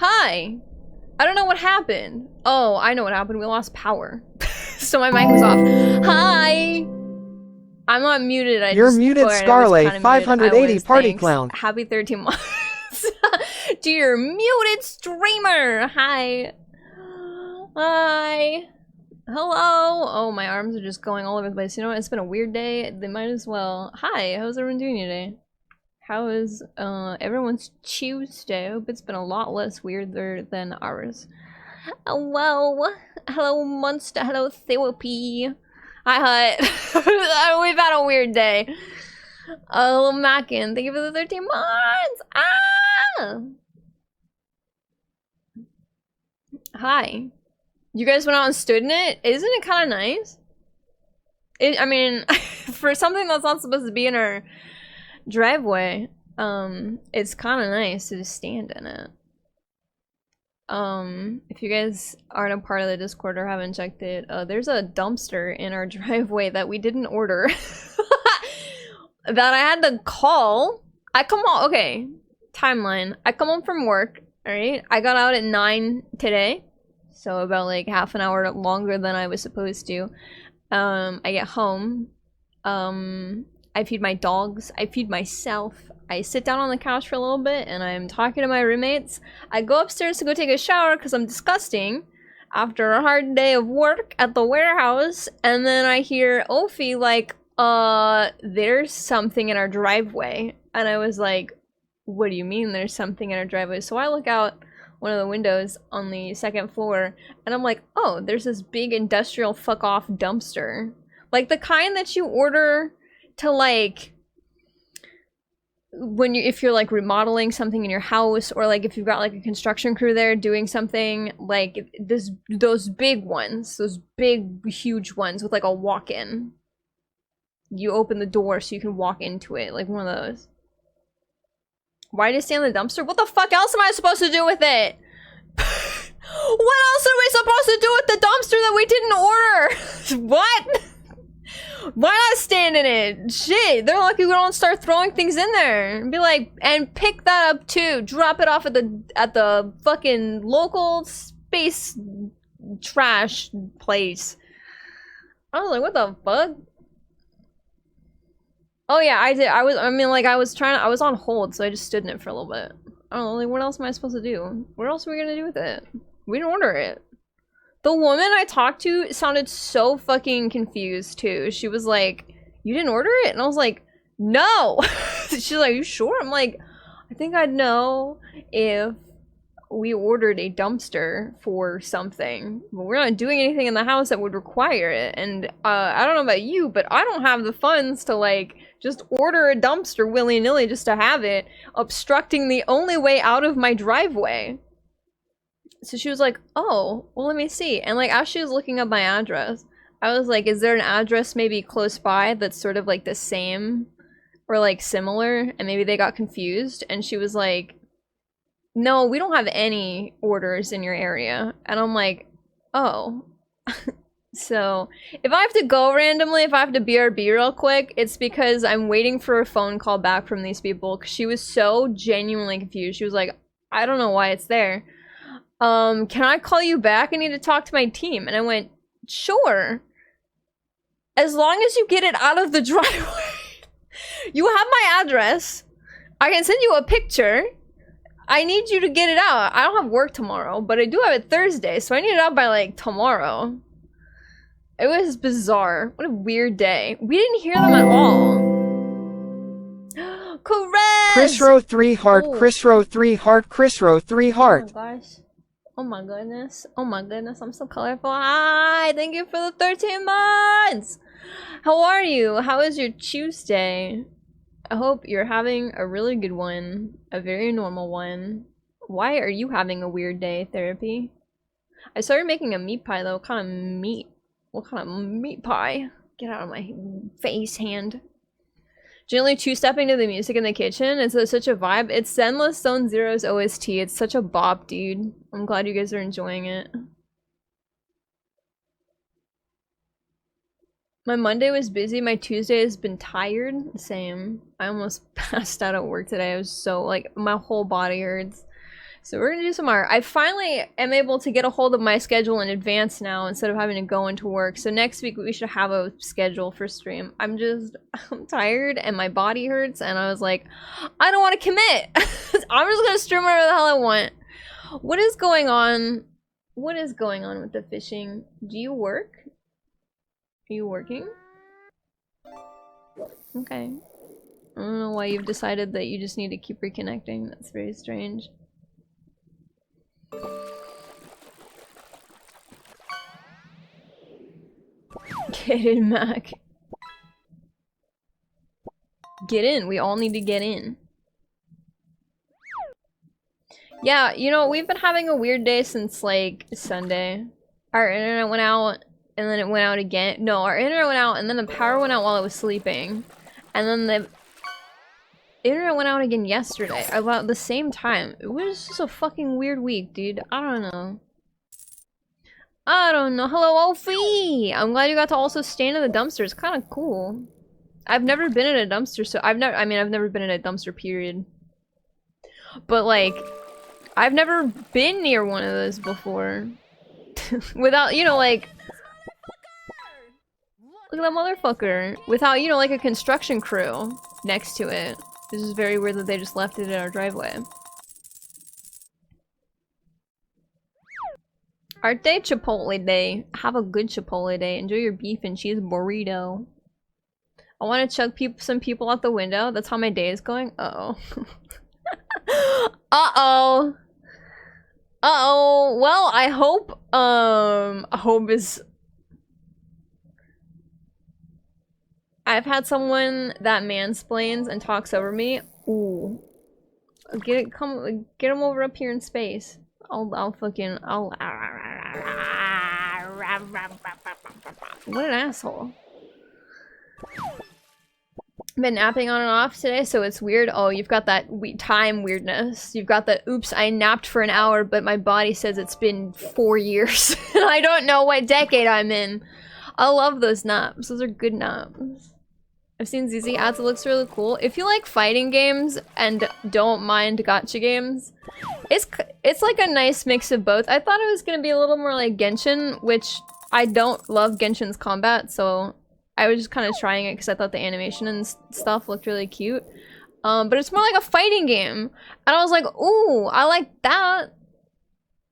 Hi! I don't know what happened. Oh, I know what happened. We lost power. So my mic was off. Hi! I'm not muted. You're muted, Scarlet. 580 Party Clown. Happy 13 months. To your muted streamer. Hi. Hi. Hello. Oh, my arms are just going all over the place. You know what? It's been a weird day. They might as well. Hi. How's everyone doing today? How is everyone's Tuesday? I hope it's been a lot less weirder than ours. Hello. Hello, Monster. Hello, Therapy. Hi, Hut. We've had a weird day. Oh, Mackin, thank you for the 13 months. Ah! Hi. You guys went out and stood in it? Isn't it kind of nice? I mean, for something that's not supposed to be in our driveway, it's kind of nice to just stand in it. If you guys aren't a part of the Discord or haven't checked it, there's a dumpster in our driveway that we didn't order. That I had to call. I come home, okay, timeline. I come home from work, alright? I got out at 9 today, so about like half an hour longer than I was supposed to. I get home, I feed my dogs, I feed myself, I sit down on the couch for a little bit and I'm talking to my roommates. I go upstairs to go take a shower because I'm disgusting after a hard day of work at the warehouse, and then I hear Ophi like, there's something in our driveway. And I was like, what do you mean there's something in our driveway? So I look out one of the windows on the second floor and I'm like, oh, there's this big industrial fuck off dumpster. Like the kind that you order to like when if you're like remodeling something in your house, or like if you've got like a construction crew there doing something, like those big ones, those big huge ones with like a walk-in. You open the door so you can walk into it, like one of those. Why did it stay in the dumpster? What the fuck else am I supposed to do with it? What else are we supposed to do with the dumpster that we didn't order? What? Why not stand in it? Shit, they're lucky we don't start throwing things in there. And be like, and pick that up too. Drop it off at the fucking local space trash place. I was like, what the fuck? Oh yeah, I did. I was on hold, so I just stood in it for a little bit. I don't know, like, what else am I supposed to do? What else are we gonna do with it? We didn't order it. The woman I talked to sounded so fucking confused too. She was like, you didn't order it? And I was like, no! She's like, you sure? I'm like, I think I'd know if we ordered a dumpster for something, but we're not doing anything in the house that would require it. And I don't know about you, but I don't have the funds to like just order a dumpster willy-nilly just to have it obstructing the only way out of my driveway. So she was like, oh, well, let me see. And like as she was looking up my address, I was like, is there an address maybe close by that's sort of like the same or like similar? And maybe they got confused. And she was like, no, we don't have any orders in your area. And I'm like, oh. So if I have to go randomly, if I have to BRB real quick, it's because I'm waiting for a phone call back from these people, because she was so genuinely confused. She was like, I don't know why it's there. Can I call you back? I need to talk to my team. And I went, sure. As long as you get it out of the driveway. You have my address. I can send you a picture. I need you to get it out. I don't have work tomorrow, but I do have it Thursday, so I need it out by like tomorrow. It was bizarre. What a weird day. We didn't hear them at all. Correct! Chris Row 3 heart, oh. Chris Row 3 heart, Chris Row 3 heart. Oh my gosh. Oh my goodness. Oh my goodness, I'm so colorful. Hi! Thank you for the 13 months! How are you? How is your Tuesday? I hope you're having a really good one. A very normal one. Why are you having a weird day, Therapy? I started making a meat pie though. What kind of meat? What kind of meat pie? Get out of my face, hand. Generally two-stepping to the music in the kitchen. It's such a vibe. It's Zenless Zone Zero's OST. It's such a bop, dude. I'm glad you guys are enjoying it. My Monday was busy. My Tuesday has been tired. Same. I almost passed out at work today. I was so, like, my whole body hurts. So we're gonna do some art. I finally am able to get a hold of my schedule in advance now instead of having to go into work. So next week we should have a schedule for stream. I'm tired and my body hurts and I was like, I don't want to commit. I'm just gonna stream whatever the hell I want. What is going on? What is going on with the fishing? Do you work? Are you working? Okay. I don't know why you've decided that you just need to keep reconnecting. That's very strange. Get in, Mac. Get in. We all need to get in. Yeah, you know, we've been having a weird day since, like, Sunday. Our internet went out, and then it went out again. No, our internet went out, and then the power went out while I was sleeping. And then the internet went out again yesterday, about the same time. It was just a fucking weird week, dude. I don't know. I don't know. Hello, Alfie! I'm glad you got to also stand in the dumpster. It's kind of cool. I've never been in a dumpster, so I've never been in a dumpster, period. But, like, I've never been near one of those before. Without, you know, like... Look at that motherfucker. Without, you know, like a construction crew next to it. This is very weird that they just left it in our driveway. Art day, Chipotle day. Have a good Chipotle day. Enjoy your beef and cheese burrito. I want to chug some people out the window. That's how my day is going. Uh-oh. Uh-oh. Uh-oh. Well, I hope is... I've had someone that mansplains and talks over me. Ooh. Get him over up here in space. I'll fucking... What an asshole. Been napping on and off today, so it's weird. Oh, you've got that time weirdness. You've got the, oops, I napped for an hour, but my body says it's been 4 years. And I don't know what decade I'm in. I love those naps. Those are good naps. I've seen ZZ ads. It looks really cool. If you like fighting games and don't mind gacha games, it's like a nice mix of both. I thought it was gonna be a little more like Genshin, which I don't love Genshin's combat, so I was just kind of trying it because I thought the animation and stuff looked really cute. But it's more like a fighting game. And I was like, ooh, I like that.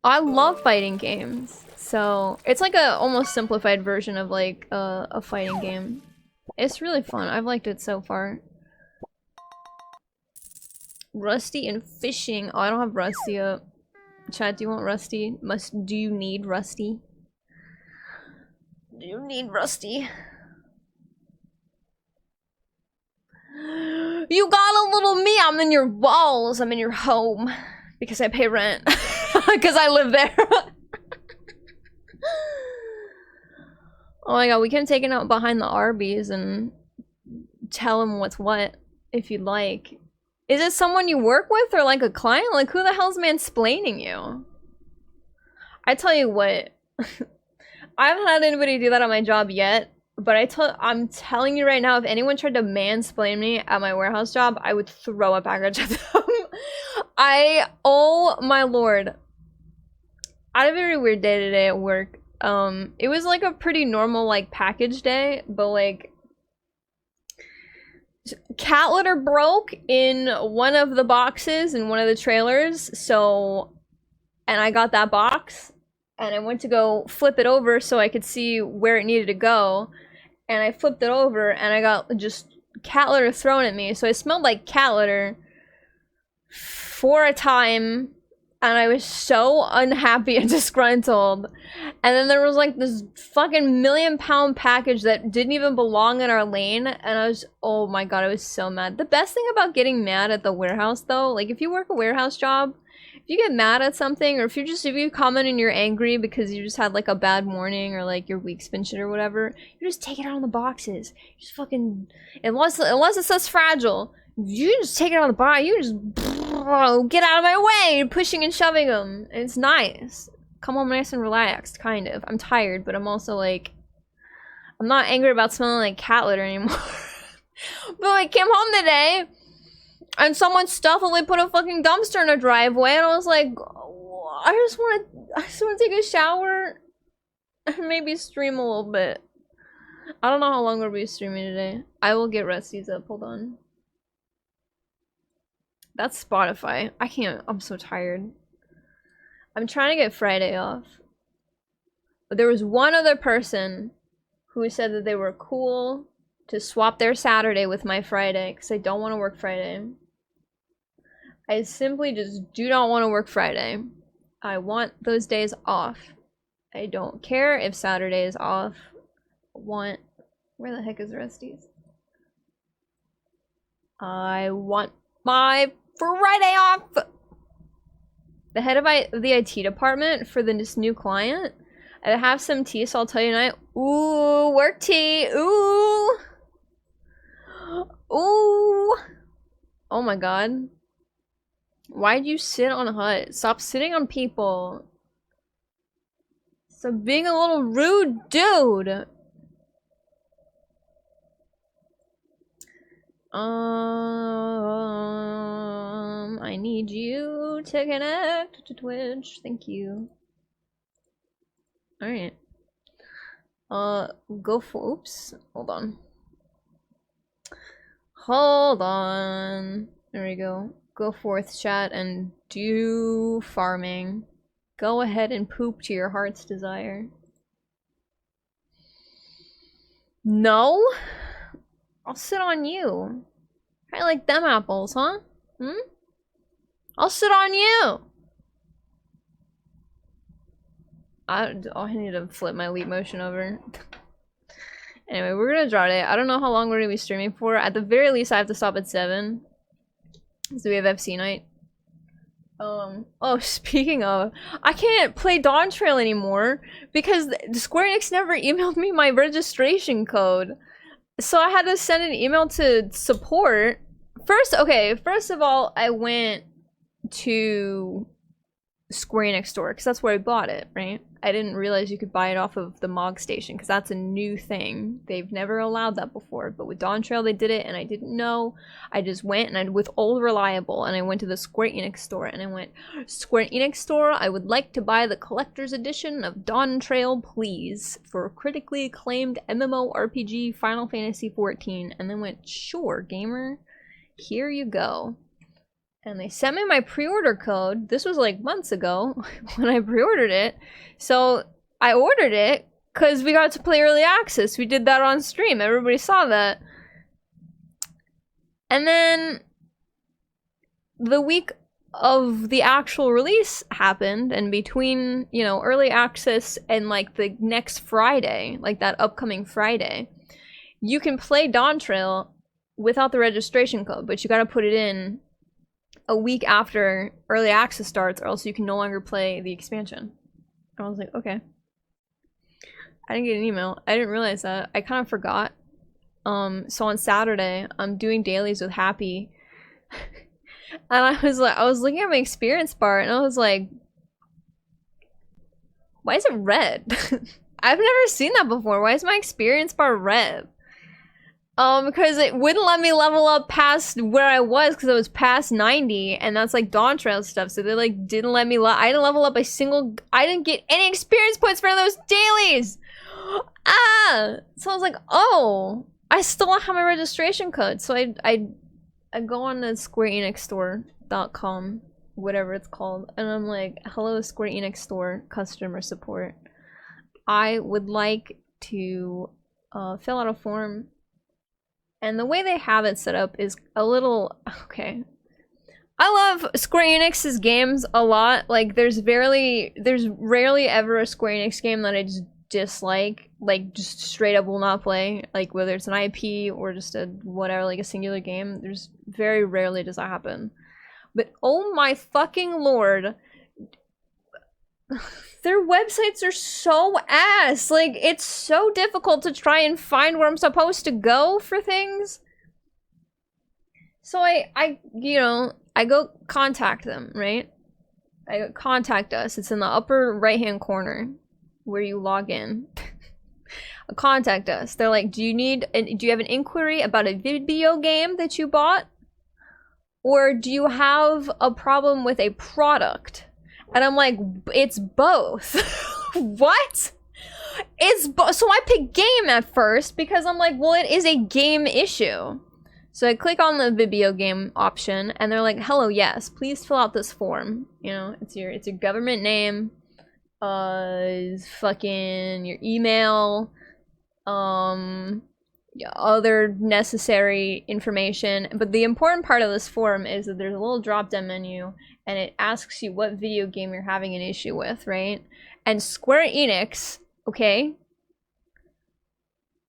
I love fighting games. So it's like a almost simplified version of like a fighting game. It's really fun. I've liked it so far. Rusty and fishing. Oh, I don't have Rusty up. Chat, do you want Rusty? Do you need Rusty? Do you need Rusty? You got a little me. I'm in your walls. I'm in your home. Because I pay rent. Because I live there. Oh my god, we can take it out behind the Arby's and tell him what's what, if you'd like. Is it someone you work with or like a client? Like, who the hell's mansplaining you? I tell you what, I haven't had anybody do that on my job yet, but I'm telling you right now, if anyone tried to mansplain me at my warehouse job, I would throw a package at them. Oh my lord. I had a very weird day today at work. It was like a pretty normal like package day, but like cat litter broke in one of the boxes in one of the trailers, so, and I got that box and I went to go flip it over so I could see where it needed to go, and I flipped it over and I got just cat litter thrown at me, so I smelled like cat litter for a time. And I was so unhappy and disgruntled. And then there was like this fucking million-pound package that didn't even belong in our lane. And I was, oh my god, I was so mad. The best thing about getting mad at the warehouse though, like if you work a warehouse job, if you get mad at something, or if you come in and you're angry because you just had like a bad morning or like your week's been shit or whatever, you just take it out on the boxes. You just fucking, unless it says fragile, you just take it on the box, you just get out of my way, pushing and shoving them. And it's nice. Come home nice and relaxed, kind of. I'm tired, but I'm also like, I'm not angry about smelling like cat litter anymore. But I came home today And someone stealthily put a fucking dumpster in a driveway, and I was like, I just want to take a shower and maybe stream a little bit. I don't know how long we'll be streaming today. I will get Rusty's up. Hold on. That's Spotify. I can't. I'm so tired. I'm trying to get Friday off. But there was one other person who said that they were cool to swap their Saturday with my Friday because I don't want to work Friday. I simply just do not want to work Friday. I want those days off. I don't care if Saturday is off. I want... Where the heck is Rusty's? I want my Friday off! The head of the IT department for this new client. I have some tea, so I'll tell you tonight. Ooh, work tea! Ooh! Ooh! Oh my god. Why'd you sit on Hut? Stop sitting on people. Stop being a little rude dude. I need you to connect to Twitch. Thank you. Alright. Go for, oops. Hold on. Hold on. There we go. Go forth, chat, and do farming. Go ahead and poop to your heart's desire. No? I'll sit on you. I like them apples, huh? Hmm? I'll sit on you! I need to flip my leap motion over. Anyway, we're gonna draw today. I don't know how long we're gonna be streaming for. At the very least, I have to stop at 7. So we have FC night. Oh, speaking of, I can't play Dawn Trail anymore because Square Enix never emailed me my registration code. So I had to send an email to support. First of all, I went to Square Enix store because that's where I bought it, right? I didn't realize you could buy it off of the MOG station because that's a new thing. They've never allowed that before, but with Dawn Trail they did it and I didn't know. I just went and with Old Reliable and I went to the Square Enix store and I went, Square Enix store, I would like to buy the collector's edition of Dawn Trail, please, for critically acclaimed MMORPG Final Fantasy XIV, and then went, sure, gamer, here you go. And they sent me my pre-order code. This was like months ago when I pre-ordered it. So I ordered it because we got to play early access. We did that on stream. Everybody saw that. And then the week of the actual release happened, and between, you know, early access and like the next Friday, like that upcoming Friday, you can play Dawn Trail without the registration code, but you got to put it in a week after early access starts, or else you can no longer play the expansion. I was like, okay. I didn't get an email. I didn't realize that. I kind of forgot. So on Saturday, I'm doing dailies with Happy. And I was looking at my experience bar and I was like, why is it red? I've never seen that before. Why is my experience bar red? Because it wouldn't let me level up past where I was because I was past 90, and that's like Dawn Trail stuff, so they like didn't let me I didn't level up a single, I didn't get any experience points for those dailies! Ah! So I was like, oh, I still don't have my registration code, so I go on the SquareEnixStore.com, whatever it's called, and I'm like, hello Square Enix Store, customer support. I would like to fill out a form. And the way they have it set up is a little... Okay. I love Square Enix's games a lot. Like, there's rarely ever a Square Enix game that I just dislike. Like, just straight up will not play. Like, whether it's an IP or just a whatever, like a singular game. There's very rarely does that happen. But oh my fucking lord... Their websites are so ass. Like, it's so difficult to try and find where I'm supposed to go for things. So I go contact them, right? I go contact us. It's in the upper right-hand corner where you log in. Contact us. They're like, do you have an inquiry about a video game that you bought? or do you have a problem with a product? And I'm like, it's both. What? So I picked game at first because I'm like, well, it is a game issue. So I click on the video game option and they're like, hello, yes, please fill out this form. You know, it's your government name, fucking your email, other necessary information. But the important part of this form is that there's a little drop down menu and it asks you what video game you're having an issue with, right? And Square Enix, okay,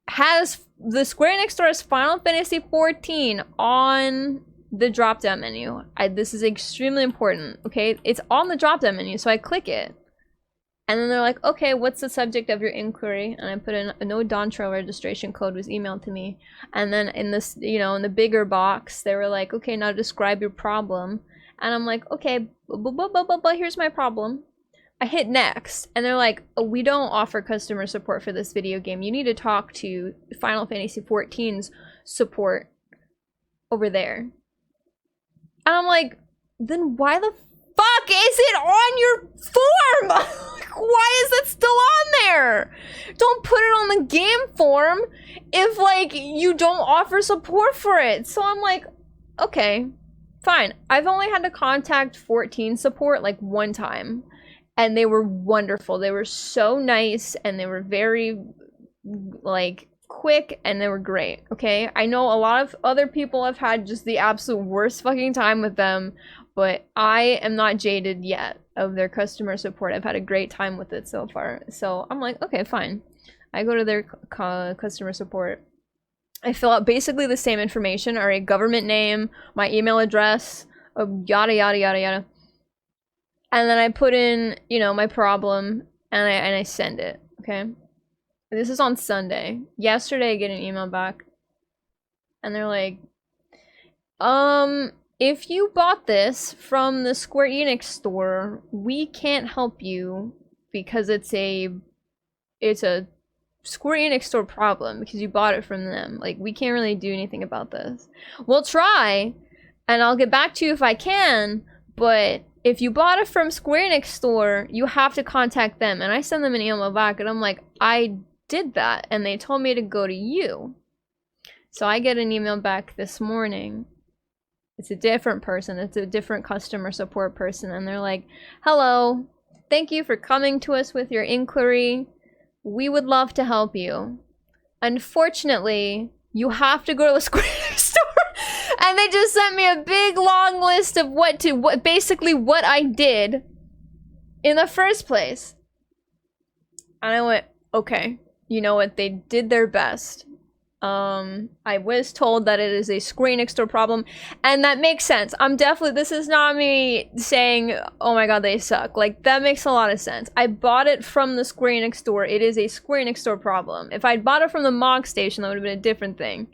has the Square Enix store has Final Fantasy XIV on the drop down menu. This is extremely important, okay? It's on the drop down menu, so I click it. And then they're like, okay, what's the subject of your inquiry? And I put in a no Dawn Trail registration code was emailed to me. And then in this, you know, in the bigger box, they were like, okay, now describe your problem. And I'm like, okay, but here's my problem. I hit next, and they're like, oh, we don't offer customer support for this video game. You need to talk to Final Fantasy XIV's support over there. And I'm like, then why the fuck is it on your form? Why is it still on there? Don't put it on the game form if, like, you don't offer support for it. So I'm like, okay, fine. I've only had to contact 14 support, like, one time. And they were wonderful. They were so nice, and they were very, like, quick, and they were great, okay? I know a lot of other people have had just the absolute worst fucking time with them, but I am not jaded yet of their customer support. I've had a great time with it so far. So I'm like, okay, fine. I go to their customer support. I fill out basically the same information, or a government name, my email address, yada, yada, yada, yada. And then I put in, you know, my problem, and I send it, okay? This is on Sunday. Yesterday I get an email back, and they're like, if you bought this from the Square Enix store, we can't help you because it's a Square Enix store problem because you bought it from them. Like, we can't really do anything about this. We'll try, and I'll get back to you if I can, but if you bought it from Square Enix store, you have to contact them. And I send them an email back, and I'm like, I did that, and they told me to go to you. So I get an email back this morning. It's a different person. It's a different customer support person. And they're like, hello, thank you for coming to us with your inquiry. We would love to help you. Unfortunately, you have to go to the Square Enix store. And they just sent me a big long list of basically what I did in the first place. And I went, okay, you know what? They did their best. I was told that it is a Square Enix store problem, and that makes sense. This is not me saying, oh my god, they suck. Like, that makes a lot of sense. I bought it from the Square Enix store. It is a Square Enix store problem. If I'd bought it from the MOG station, that would have been a different thing.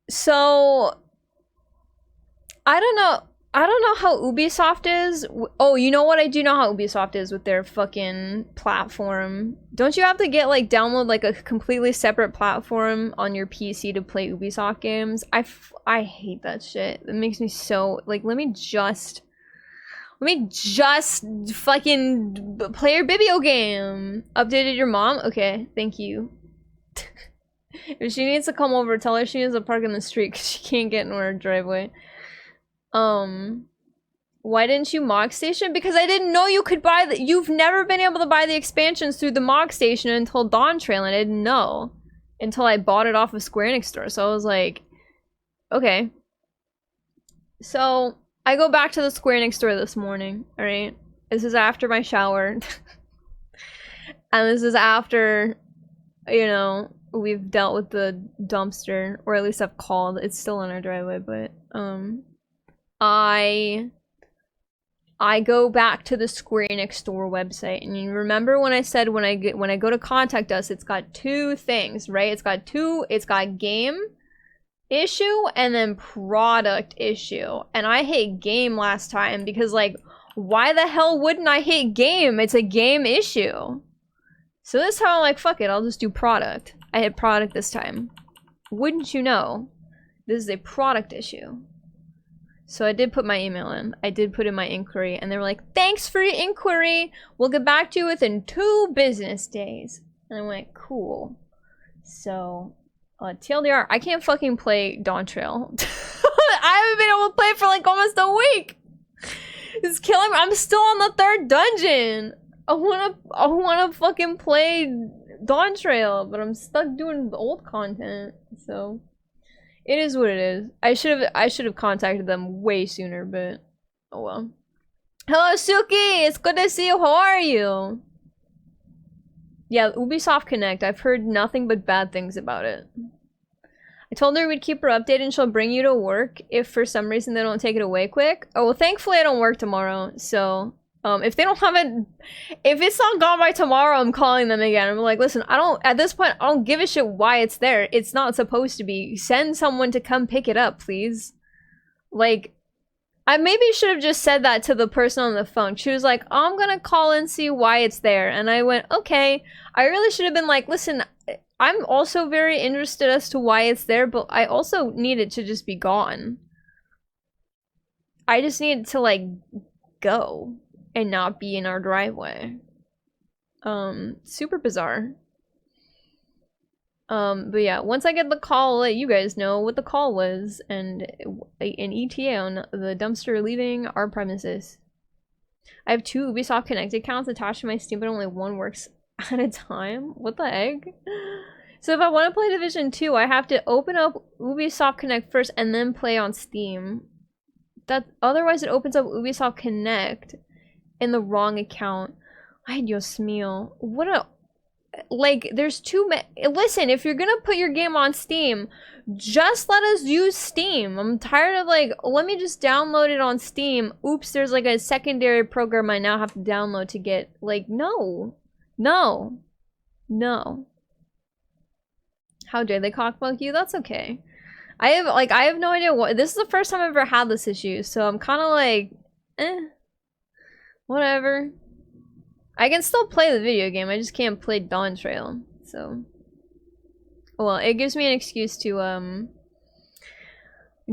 So, I don't know how Ubisoft is. Oh, you know what? I do know how Ubisoft is with their fucking platform. Don't you have to get, like, download, like, a completely separate platform on your PC to play Ubisoft games? I hate that shit. It makes me so, like, let me just fucking play your video game. Updated your mom? Okay, thank you. If she needs to come over, tell her she needs to park in the street because she can't get in her driveway. Why didn't you MOG station? Because I didn't know you could buy the— you've never been able to buy the expansions through the MOG station until Dawn Trail, and I didn't know until I bought it off of Square Enix store. So I was like, okay. So I go back to the Square Enix store this morning, alright? This is after my shower. And this is after, you know, we've dealt with the dumpster, or at least I've called. It's still in our driveway, but I go back to the Square Enix store website, and you remember when I said when I go to contact us, it's got two things, right? It's got game issue and then product issue. And I hit game last time because, like, why the hell wouldn't I hit game? It's a game issue. So this time I'm like, fuck it, I'll just do product. I hit product this time. Wouldn't you know? This is a product issue. So I did put my email in. I did put in my inquiry, and they were like, thanks for your inquiry. We'll get back to you within 2 business days. And I went, cool. So, TLDR, I can't fucking play Dawn Trail. I haven't been able to play for like almost a week. It's killing me. I'm still on the 3rd dungeon. I wanna fucking play Dawn Trail, but I'm stuck doing the old content. So it is what it is. I should have contacted them way sooner, but oh well. Hello Suki, it's good to see you. How are you? Yeah, Ubisoft Connect. I've heard nothing but bad things about it. I told her we'd keep her updated and she'll bring you to work if for some reason they don't take it away quick. Oh, well, thankfully I don't work tomorrow, so if they don't have it, if it's not gone by tomorrow, I'm calling them again. I'm like, listen, at this point, I don't give a shit why it's there. It's not supposed to be. Send someone to come pick it up, please. Like, I maybe should have just said that to the person on the phone. She was like, oh, I'm gonna call and see why it's there. And I went, okay. I really should have been like, listen, I'm also very interested as to why it's there, but I also need it to just be gone. I just need it to, like, go and not be in our driveway. Super bizarre. But yeah, once I get the call, I'll let you guys know what the call was and an ETA on the dumpster leaving our premises. I have 2 Ubisoft Connect accounts attached to my Steam, but only one works at a time. What the heck? So if I want to play Division 2, I have to open up Ubisoft Connect first and then play on Steam. Otherwise it opens up Ubisoft Connect in the wrong account. Ay, Dios mío. What a... Like, there's listen, if you're gonna put your game on Steam, just let us use Steam. I'm tired of, like, let me just download it on Steam. Oops, there's, like, a secondary program I now have to download to get... Like, no. No. No. How dare they cockblock you? That's okay. I have no idea what... This is the first time I've ever had this issue, so I'm kind of like... Whatever. I can still play the video game, I just can't play Dawn Trail, so... Well, it gives me an excuse to,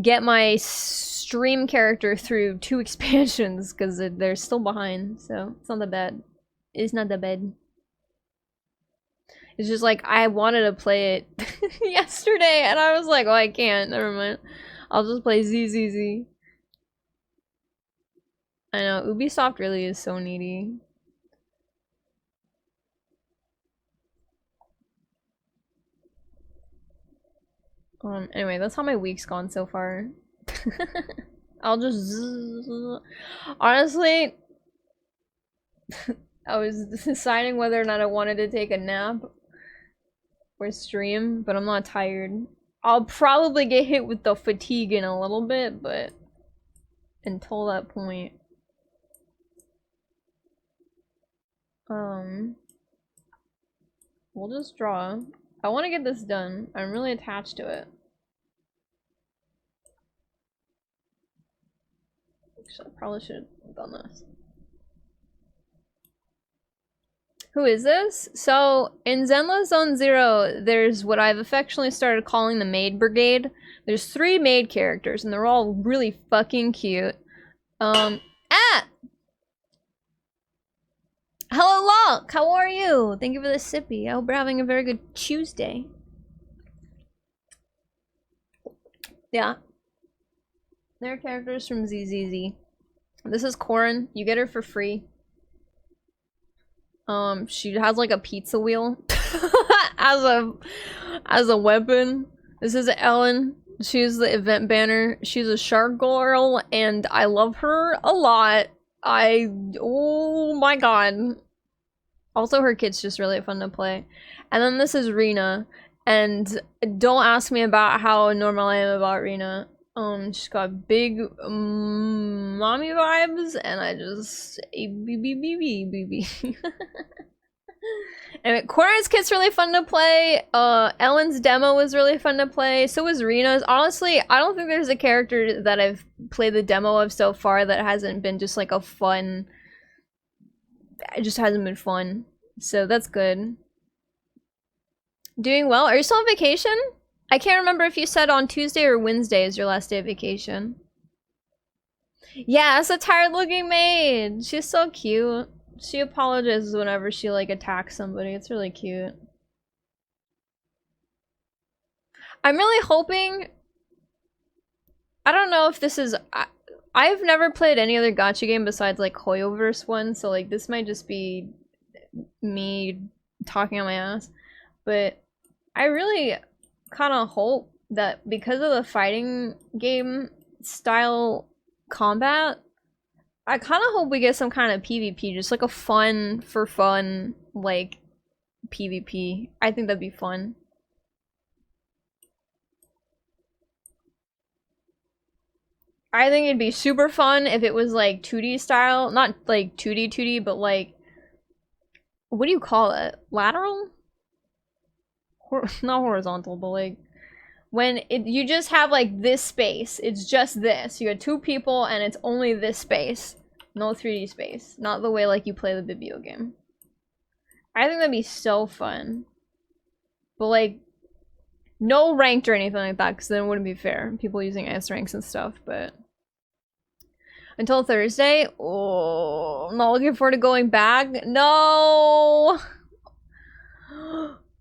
get my stream character through 2 expansions, because they're still behind, so it's not that bad. It's not that bad. It's just like, I wanted to play it yesterday, and I was like, oh, I can't, never mind. I'll just play ZZZ. I know, Ubisoft really is so needy. Anyway, that's how my week's gone so far. I'll just... Honestly, I was deciding whether or not I wanted to take a nap or stream, but I'm not tired. I'll probably get hit with the fatigue in a little bit, but until that point... We'll just draw. I want to get this done. I'm really attached to it. Actually, I probably should have done this. Who is this? So, in Zenless Zone Zero, there's what I've affectionately started calling the Maid Brigade. There's 3 maid characters, and they're all really fucking cute. Hello, Locke! How are you? Thank you for the sippy. I hope you're having a very good Tuesday. Yeah. They're characters from ZZZ. This is Corin. You get her for free. She has like a pizza wheel as a weapon. This is Ellen. She's the event banner. She's a shark girl, and I love her a lot. Oh my god. Also, her kit's just really fun to play. And then this is Rena. And don't ask me about how normal I am about Rena. She's got big mommy vibes, and I just Anyway, Corin's kit's really fun to play. Ellen's demo was really fun to play. So was Rena's. Honestly, I don't think there's a character that I've played the demo of so far that hasn't been just like a fun... It just hasn't been fun. So that's good. Doing well. Are you still on vacation? I can't remember if you said on Tuesday or Wednesday is your last day of vacation. Yeah, it's a tired looking maid. She's so cute. She apologizes whenever she like attacks somebody. It's really cute. I'm really hoping. I don't know if this is. I've never played any other gacha game besides like Hoyoverse one, so like this might just be me talking on my ass. But I really kind of hope that because of the fighting game style combat, I kind of hope we get some kind of PvP, just like a fun for fun like PvP. I think that'd be fun. I think it'd be super fun if it was like 2D style, not like 2D, but like, what do you call it? Lateral? Not horizontal, but like when you just have like this space. It's just this. You got two people and it's only this space. No 3D space. Not the way like you play the video game. I think that'd be so fun. But like, no ranked or anything like that, because then it wouldn't be fair. People using S ranks and stuff, but until Thursday? Oh, I'm not looking forward to going back. No!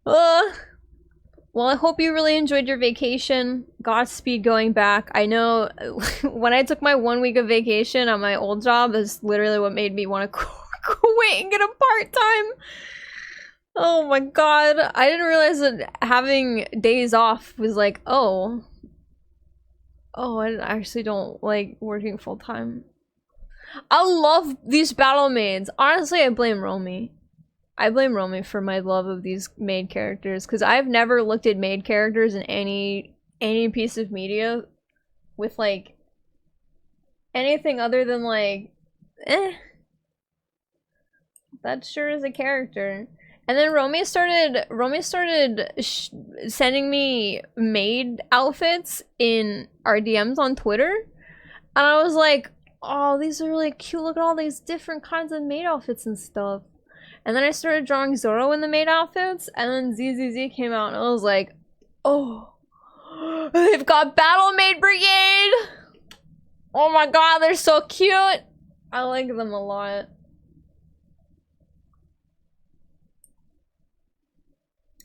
Well, I hope you really enjoyed your vacation. Godspeed going back. I know when I took my 1 week of vacation on my old job, is literally what made me want to quit and get a part-time. Oh my god. I didn't realize that having days off was like, oh, I actually don't like working full-time. I love these battle maids. Honestly, I blame Romy. I blame Romy for my love of these maid characters, because I've never looked at maid characters in any piece of media with like anything other than like, that sure is a character. And then Romy started sending me maid outfits in our DMs on Twitter, and I was like, oh, these are really cute. Look at all these different kinds of maid outfits and stuff. And then I started drawing Zoro in the maid outfits, and then ZZZ came out, and I was like, oh, they've got Battle Maid Brigade! Oh my god, they're so cute! I like them a lot.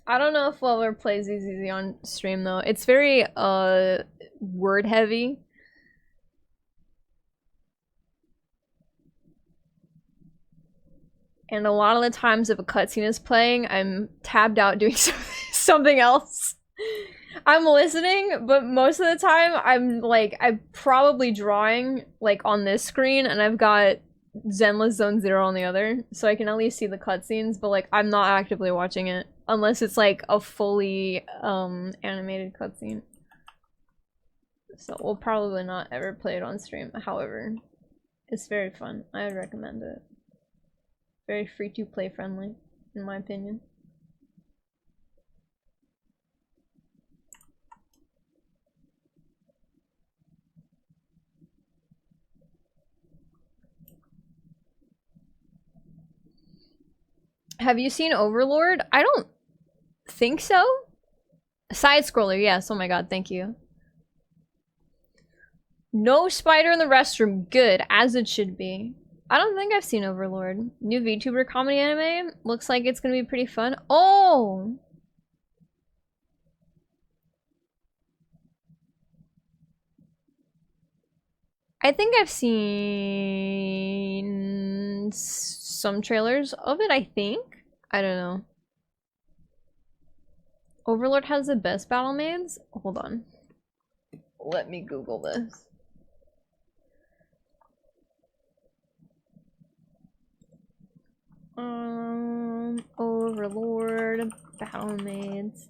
I don't know if we'll ever play ZZZ on stream, though. It's very, word heavy. And a lot of the times if a cutscene is playing, I'm tabbed out doing something else. I'm listening, but most of the time I'm probably drawing like on this screen, and I've got Zenless Zone Zero on the other, so I can at least see the cutscenes, but like I'm not actively watching it unless it's like a fully animated cutscene. So we'll probably not ever play it on stream. However, it's very fun. I would recommend it. Very free-to-play friendly, in my opinion. Have you seen Overlord? I don't think so. Side scroller, yes. Oh my god, thank you. No spider in the restroom. Good, as it should be. I don't think I've seen Overlord. New VTuber comedy anime. Looks like it's gonna be pretty fun. Oh! I think I've seen some trailers of it, I think. I don't know. Overlord has the best battle maids? Hold on. Let me Google this. Overlord battle maids.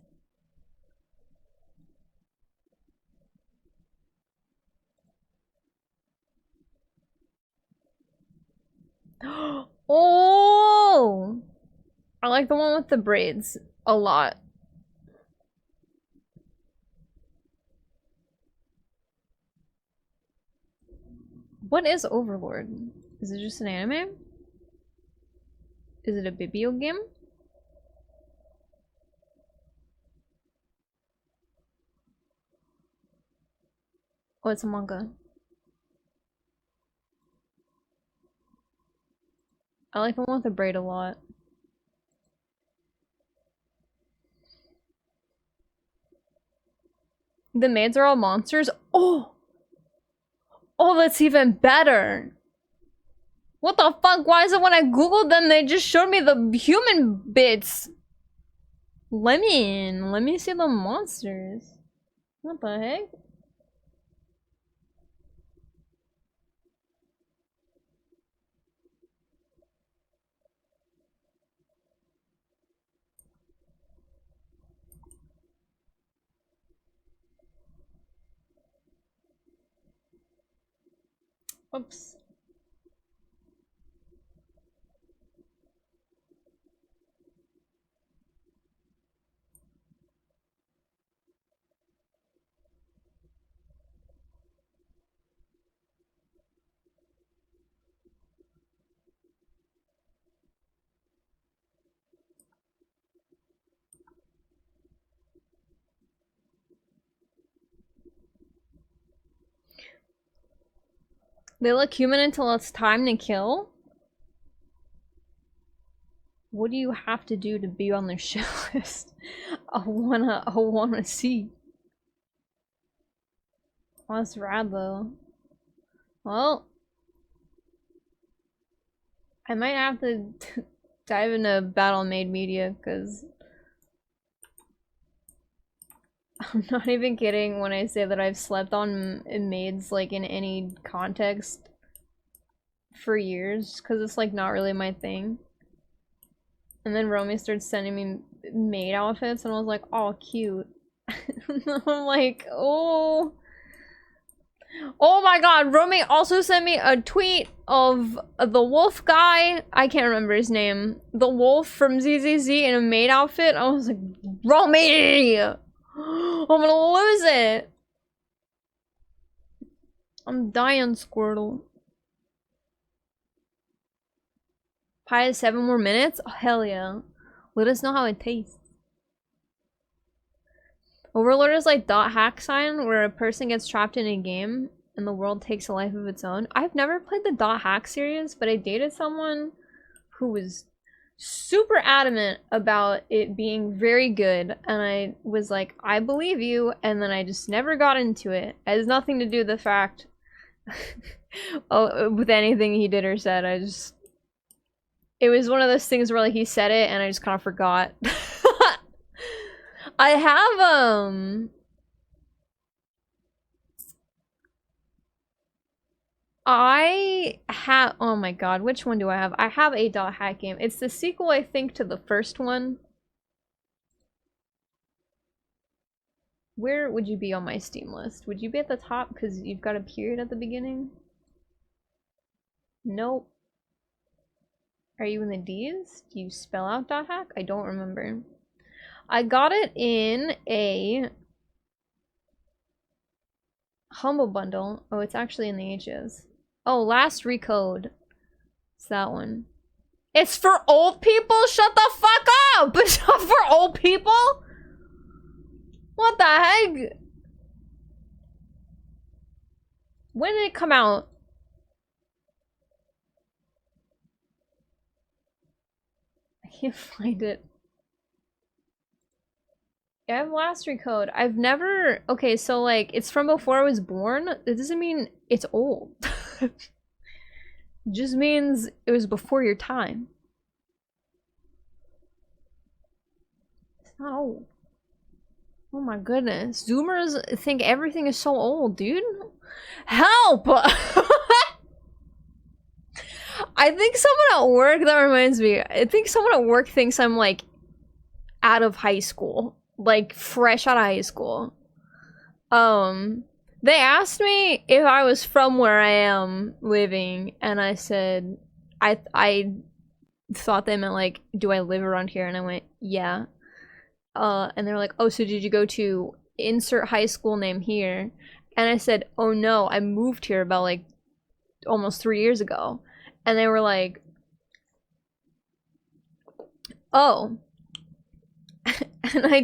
Oh! I like the one with the braids a lot. What is Overlord? Is it just an anime? Is it a video game? Oh, it's a manga. I like the one with the braid a lot. The maids are all monsters? Oh! Oh, that's even better! What the fuck? Why is it when I googled them, they just showed me the human bits? Let me see the monsters. What the heck? Oops. They look human until it's time to kill? What do you have to do to be on their shit list? I wanna see. Oh, that's rad though. Well, I might have to dive into Battle Made Media, because I'm not even kidding when I say that I've slept on maids, like, in any context for years, because it's, like, not really my thing. And then Romy started sending me maid outfits, and I was like, oh, cute. I'm like, oh. Oh my god, Romy also sent me a tweet of the wolf guy. I can't remember his name. The wolf from ZZZ in a maid outfit. I was like, Romy! I'm gonna lose it. I'm dying, Squirtle. Pie is 7 more minutes? Oh, hell yeah. Let us know how it tastes. Overlord is like dot hack sign, where a person gets trapped in a game and the world takes a life of its own. I've never played the dot hack series, but I dated someone who was super adamant about it being very good, and I was like, I believe you, and then I just never got into it. It has nothing to do with the fact with anything he did or said. It was one of those things where, like, he said it and I just kind of forgot. I have, oh my god, which one do I have? I have a dot hack game. It's the sequel, I think, to the first one. Where would you be on my Steam list? Would you be at the top because you've got a period at the beginning? Nope. Are you in the D's? Do you spell out dot hack? I don't remember. I got it in a Humble Bundle. Oh, it's actually in the H's. Oh, Last Recode. It's that one. It's for old people? Shut the fuck up! It's not for old people? What the heck? When did it come out? I can't find it. Yeah, I have Last Recode. I've never... Okay, so, like, it's from before I was born. It doesn't mean it's old. It just means it was before your time. It's not old. Oh my goodness. Zoomers think everything is so old, dude. Help! I think someone at work, that reminds me, I think someone at work thinks I'm, like, out of high school. Like, fresh out of high school. They asked me if I was from where I am living, and I said, I thought they meant, like, do I live around here? And I went, yeah. And they were like, oh, so did you go to insert high school name here? And I said, oh no, I moved here about, like, almost 3 years ago. And they were like, oh. And I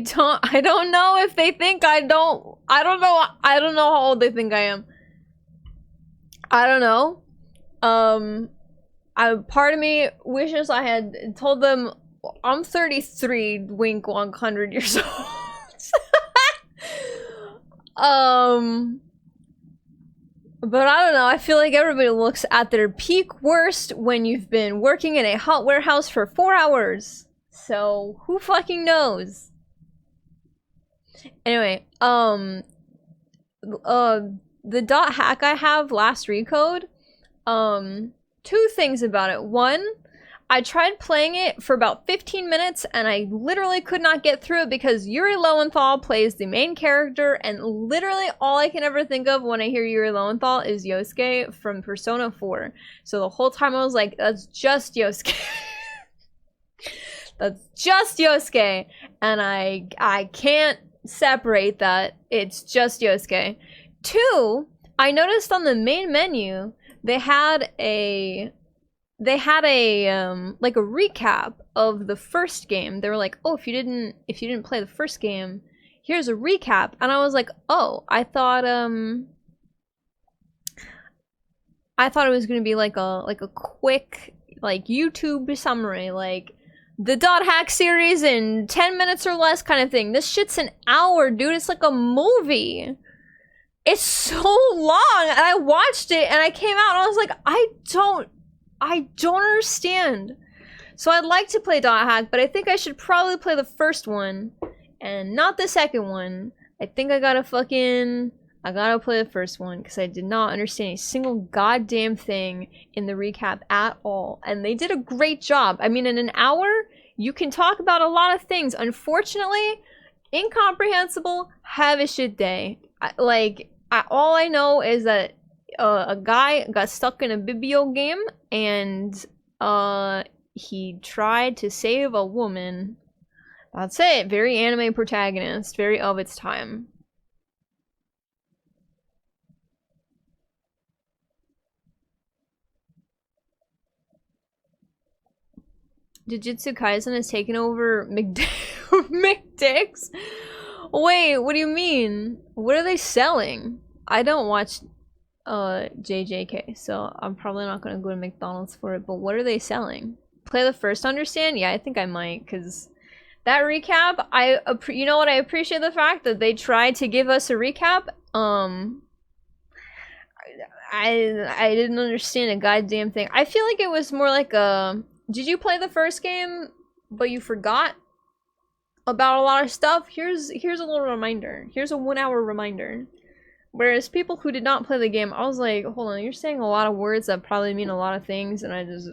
don't know if they think I don't know how old they think I am. I don't know. Part of me wishes I had told them I'm 33, wink 100 years old. But I don't know, I feel like everybody looks at their peak worst when you've been working in a hot warehouse for 4 hours. So, who fucking knows? Anyway, the dot hack I have, last recode, two things about it. One, I tried playing it for about 15 minutes and I literally could not get through it because Yuri Lowenthal plays the main character, and literally all I can ever think of when I hear Yuri Lowenthal is Yosuke from Persona 4. So the whole time I was like, that's just Yosuke. That's just Yosuke. And I can't separate that. It's just Yosuke. Two, I noticed on the main menu they had a like a recap of the first game. They were like, oh, if you didn't play the first game, here's a recap. And I was like, oh, I thought it was gonna be like a quick like YouTube summary, like the dot hack series in 10 minutes or less kind of thing. This shit's an hour, dude. It's like a movie. It's so long. And I watched it and I came out and I was like, I don't understand. So I'd like to play dot hack, but I think I should probably play the first one and not the second one. I think I gotta play the first one because I did not understand a single goddamn thing in the recap at all. And they did a great job. I mean, in an hour, you can talk about a lot of things. Unfortunately, incomprehensible, have a shit day. All I know is that a guy got stuck in a Bibio game and he tried to save a woman. That's it. Very anime protagonist, very of its time. Jujutsu Kaisen has taken over McDick's? Wait, what do you mean? What are they selling? I don't watch JJK, so I'm probably not gonna go to McDonald's for it, but what are they selling? Play the first to understand? Yeah, I think I might, because that recap, you know what, I appreciate the fact that they tried to give us a recap. I didn't understand a goddamn thing. I feel like it was more like a, did you play the first game, but you forgot about a lot of stuff? Here's a little reminder. Here's a 1 hour reminder. Whereas people who did not play the game, I was like, hold on, you're saying a lot of words that probably mean a lot of things, and I just,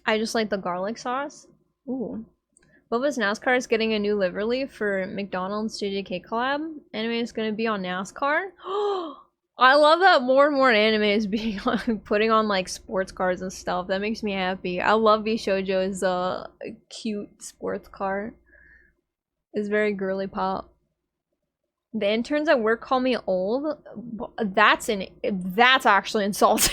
I just like the garlic sauce. Ooh. Boba's NASCAR is getting a new livery for McDonald's JJK collab. Anime is gonna be on NASCAR. I love that more and more anime is being putting on like sports cars and stuff. That makes me happy. I love Bishoujo's cute sports car. It's very girly pop. The interns at work call me old. That's actually insulting.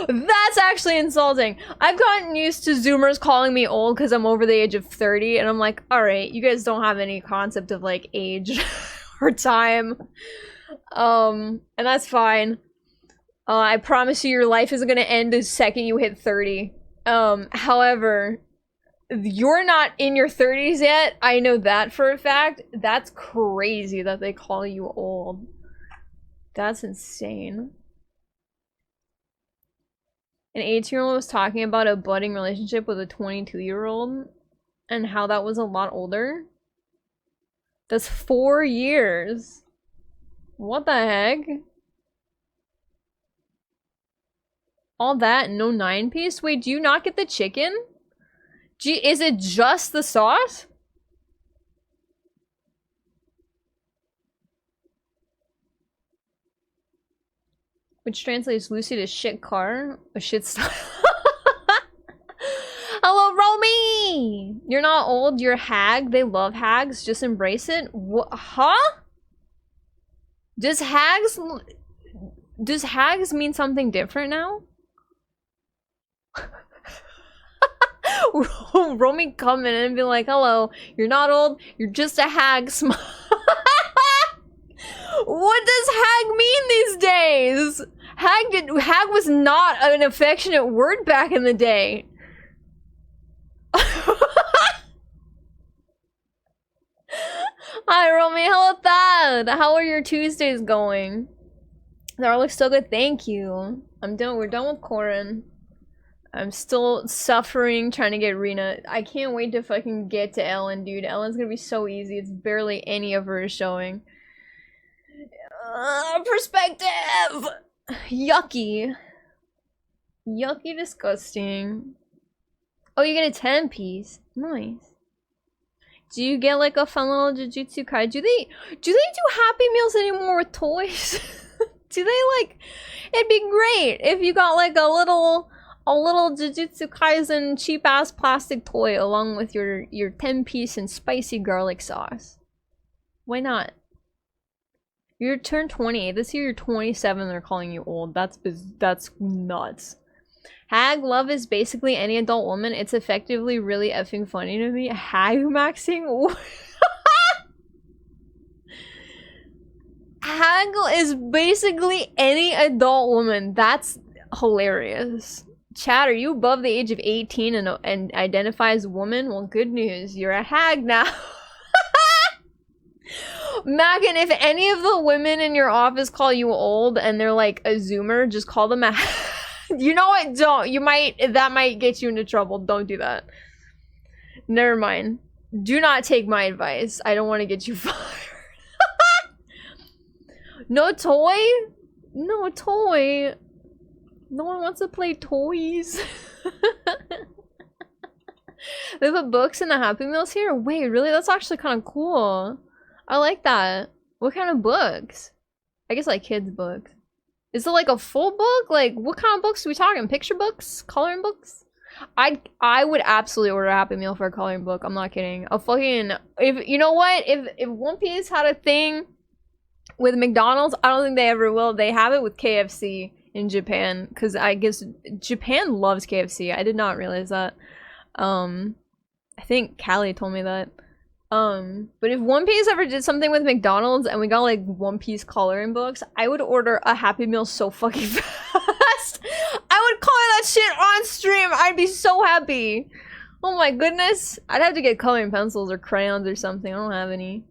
That's actually insulting. I've gotten used to Zoomers calling me old because I'm over the age of 30, and I'm like, alright, you guys don't have any concept of like age or time. And that's fine. I promise you your life isn't gonna end the second you hit 30. However, you're not in your 30s yet. I know that for a fact. That's crazy that they call you old. That's insane. An 18-year-old was talking about a budding relationship with a 22-year-old and how that was a lot older. That's 4 years. What the heck? All that, no 9-piece? Wait, do you not get the chicken? Is it just the sauce? Which translates Lucy to shit car, a shit style. Hello, Romy! You're not old, you're hag. They love hags, just embrace it. What? Huh? Does hags mean something different now? Romy come in and be like, hello, you're not old, you're just a hag. What does hag mean these days? Hag was not an affectionate word back in the day. Hi, Romy. Hello, Thad. How are your Tuesdays going? That looks so good. Thank you. We're done with Corin. I'm still suffering trying to get Rena. I can't wait to fucking get to Ellen, dude. Ellen's gonna be so easy. It's barely any of her is showing. Perspective! Yucky. Yucky, disgusting. Oh, you get a 10-piece. Nice. Do you get like a fun little Jujutsu Kai? Do they do Happy Meals anymore with toys? Do they like? It'd be great if you got like a little Jujutsu Kaisen cheap ass plastic toy along with your 10-piece and spicy garlic sauce. Why not? You turned 28. This year you're 27. They're calling you old. That's nuts. Hag love is basically any adult woman. It's effectively really effing funny to me. Hag maxing. Haggle is basically any adult woman. That's hilarious. Chad, are you above the age of 18 and identify as a woman? Well, good news. You're a hag now. Megan, if any of the women in your office call you old and they're like a zoomer, just call them a You know what? Don't. That might get you into trouble. Don't do that. Never mind. Do not take my advice. I don't want to get you fired. No toy? No toy. No one wants to play toys. They put books in the Happy Meals here? Wait, really? That's actually kind of cool. I like that. What kind of books? I guess like kids' books. Is it like a full book? Like, what kind of books are we talking? Picture books? Coloring books? I would absolutely order a Happy Meal for a coloring book. I'm not kidding. A fucking... You know what? If One Piece had a thing with McDonald's, I don't think they ever will. They have it with KFC in Japan. Because I guess Japan loves KFC. I did not realize that. I think Callie told me that. But if One Piece ever did something with McDonald's and we got like One Piece coloring books, I would order a Happy Meal so fucking fast. I would color that shit on stream. I'd be so happy. Oh my goodness. I'd have to get coloring pencils or crayons or something. I don't have any.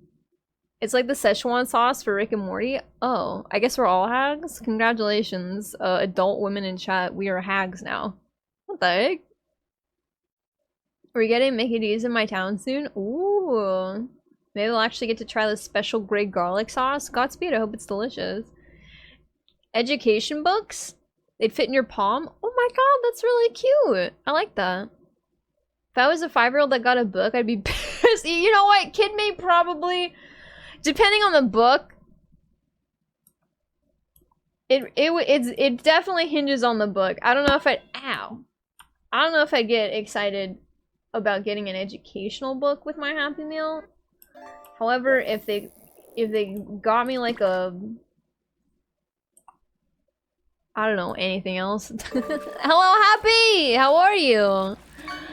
It's like the Szechuan sauce for Rick and Morty. Oh, I guess we're all hags? Congratulations, adult women in chat. We are hags now. What the heck? We're getting Mickey D's in my town soon. Ooh. Maybe we'll actually get to try this special grade garlic sauce. Godspeed, I hope it's delicious. Education books? They'd fit in your palm? Oh my god, that's really cute. I like that. If I was a 5-year-old that got a book, I'd be pissed. You know what? Kid may probably... Depending on the book... It definitely hinges on the book. I don't know if I'd... Ow. I don't know if I'd get excited about getting an educational book with my Happy Meal. However, if they got me like a... I don't know, anything else. Hello, Happy! How are you?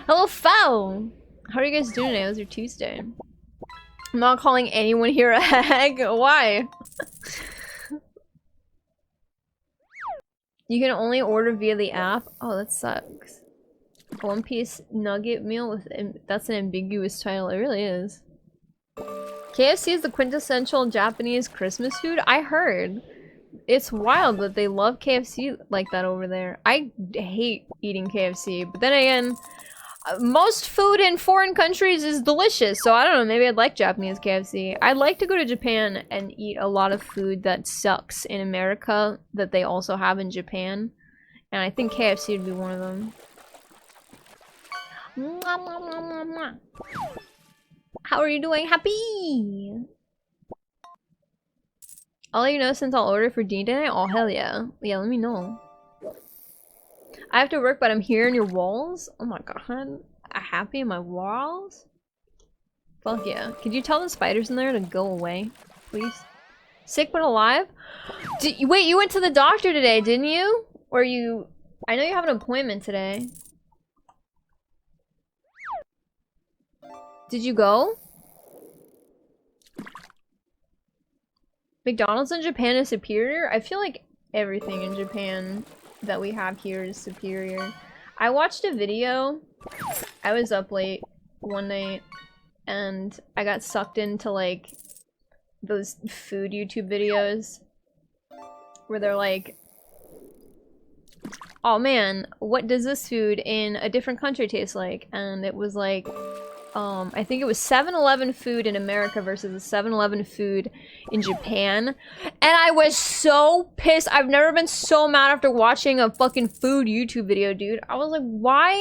Hello, Foul! How are you guys doing today? It was your Tuesday. I'm not calling anyone here a hag. Why? You can only order via the app? Oh, that sucks. One Piece nugget meal with that's an ambiguous title. It really is. KFC is the quintessential Japanese Christmas food. I heard. It's wild that they love KFC like that over there. I hate eating KFC, but then again, most food in foreign countries is delicious, so I don't know, maybe I'd like Japanese KFC. I'd like to go to Japan and eat a lot of food that sucks in America that they also have in Japan, and I think KFC would be one of them. How are you doing? Happy! I'll let you know since I'll order for D tonight. Oh, hell yeah. Yeah, let me know. I have to work, but I'm here in your walls? Oh my god. I'm happy in my walls? Fuck yeah. Could you tell the spiders in there to go away, please? Sick but alive? Wait, you went to the doctor today, didn't you? Or you... I know you have an appointment today. Did you go? McDonald's in Japan is superior? I feel like everything in Japan that we have here is superior. I watched a video. I was up late one night and I got sucked into like those food YouTube videos where they're like, oh man, what does this food in a different country taste like? And it was like, I think it was 7-Eleven food in America versus the 7-Eleven food in Japan. And I was so pissed. I've never been so mad after watching a fucking food YouTube video, dude. I was like, why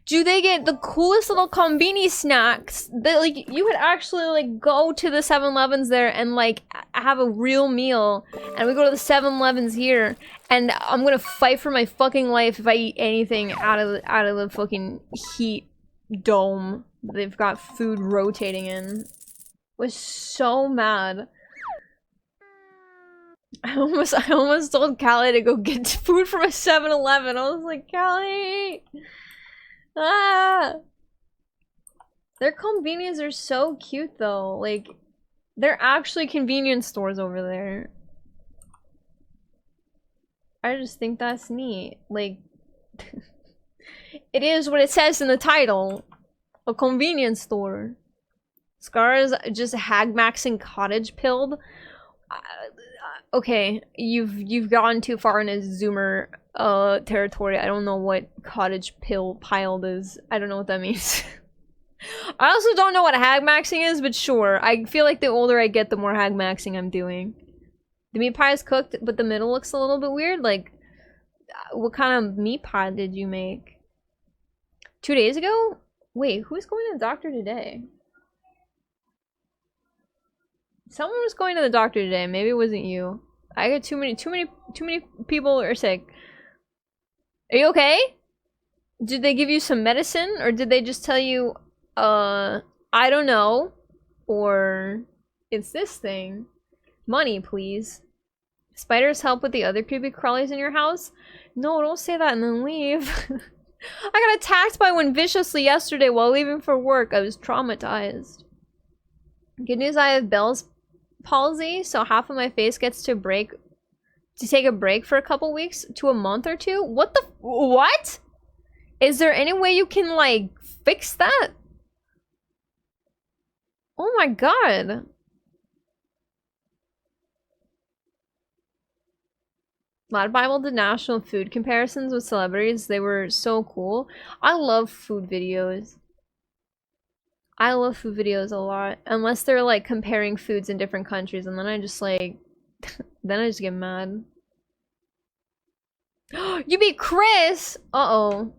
do they get the coolest little konbini snacks that, like, you could actually, like, go to the 7-Elevens there and, like, have a real meal. And we go to the 7-Elevens here, and I'm gonna fight for my fucking life if I eat anything out of the fucking heat dome they've got food rotating in. Was so mad. I almost told Callie to go get food from a 7-Eleven. I was like, Callie! Ah! Their convenience are so cute though. Like, they're actually convenience stores over there. I just think that's neat. Like, it is what it says in the title. A convenience store. Scar is just hag-maxing cottage pilled. Okay, you've gone too far into Zoomer territory. I don't know what cottage piled is. I don't know what that means. I also don't know what hag-maxing is, but sure. I feel like the older I get, the more hag-maxing I'm doing. The meat pie is cooked, but the middle looks a little bit weird. Like, what kind of meat pie did you make? 2 days ago? Wait, who's going to the doctor today? Someone was going to the doctor today. Maybe it wasn't you. I got too many people are sick. Are you okay? Did they give you some medicine, or did they just tell you, I don't know, or it's this thing? Money, please. Spiders help with the other creepy crawlies in your house? No, don't say that and then leave. I got attacked by one viciously yesterday while leaving for work. I was traumatized. Good news, I have Bell's palsy, so half of my face gets to take a break for a couple weeks to a month or two. What? Is there any way you can, like, fix that? Oh my god. Lad Bible did national food comparisons with celebrities. They were so cool. I love food videos. I love food videos a lot. Unless they're like comparing foods in different countries, and then I just like then I just get mad. You beat Chris! Uh-oh.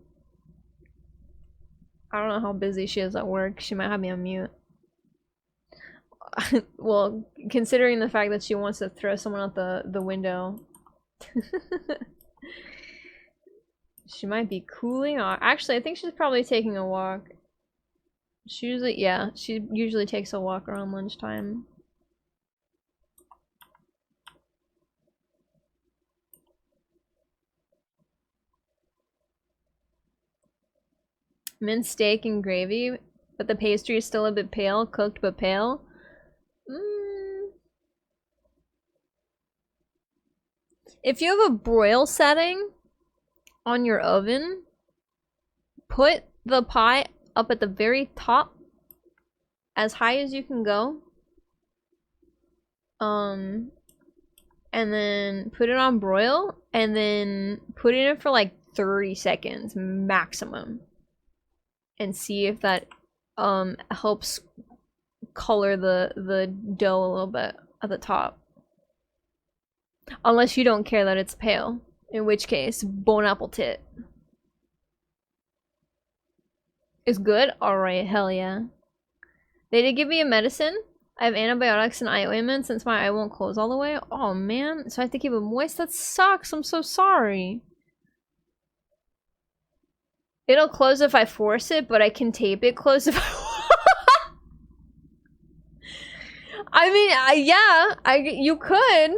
I don't know how busy she is at work. She might have me on mute. Well, considering the fact that she wants to throw someone out the window. She might be cooling off. Actually, I think she's probably taking a walk. She usually takes a walk around lunchtime. Minced steak and gravy, but the pastry is still a bit pale, cooked but pale. If you have a broil setting on your oven, put the pie up at the very top, as high as you can go. And then put it on broil, and then put it in for like 30 seconds maximum. And see if that helps color the dough a little bit at the top. Unless you don't care that it's pale. In which case, bon appetit. Is good? Alright, hell yeah. They did give me a medicine. I have antibiotics and eye ointment since my eye won't close all the way. Oh man, so I have to keep it moist? That sucks, I'm so sorry. It'll close if I force it, but I can tape it closed if I I mean, yeah, you could.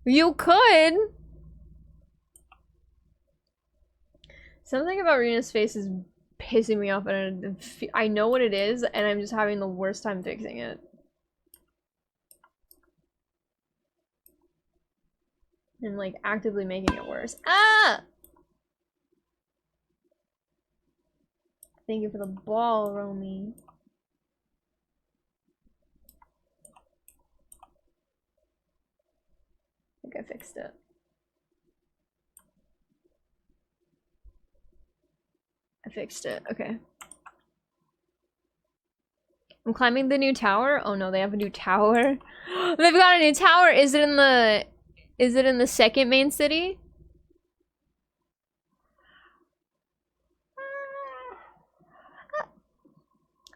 You could. Something about Rena's face is pissing me off, and I know what it is, and I'm just having the worst time fixing it. And like actively making it worse. Ah! Thank you for the ball, Romy. I think I fixed it. I fixed it. Okay. I'm climbing the new tower. Oh no, they have a new tower. They've got a new tower. Is it in the second main city?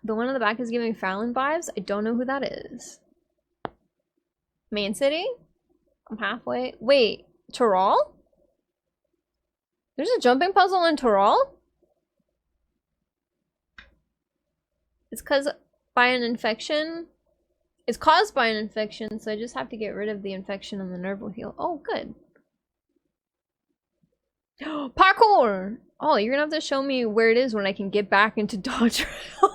The one in the back is giving Fallon vibes. I don't know who that is. Main city? I'm halfway. Wait, Tyrol? There's a jumping puzzle in Tyrol? It's caused by an infection. It's caused by an infection, so I just have to get rid of the infection and the nerve will heal. Oh, good. Parkour! Oh, you're gonna have to show me where it is when I can get back into Dodge Rail.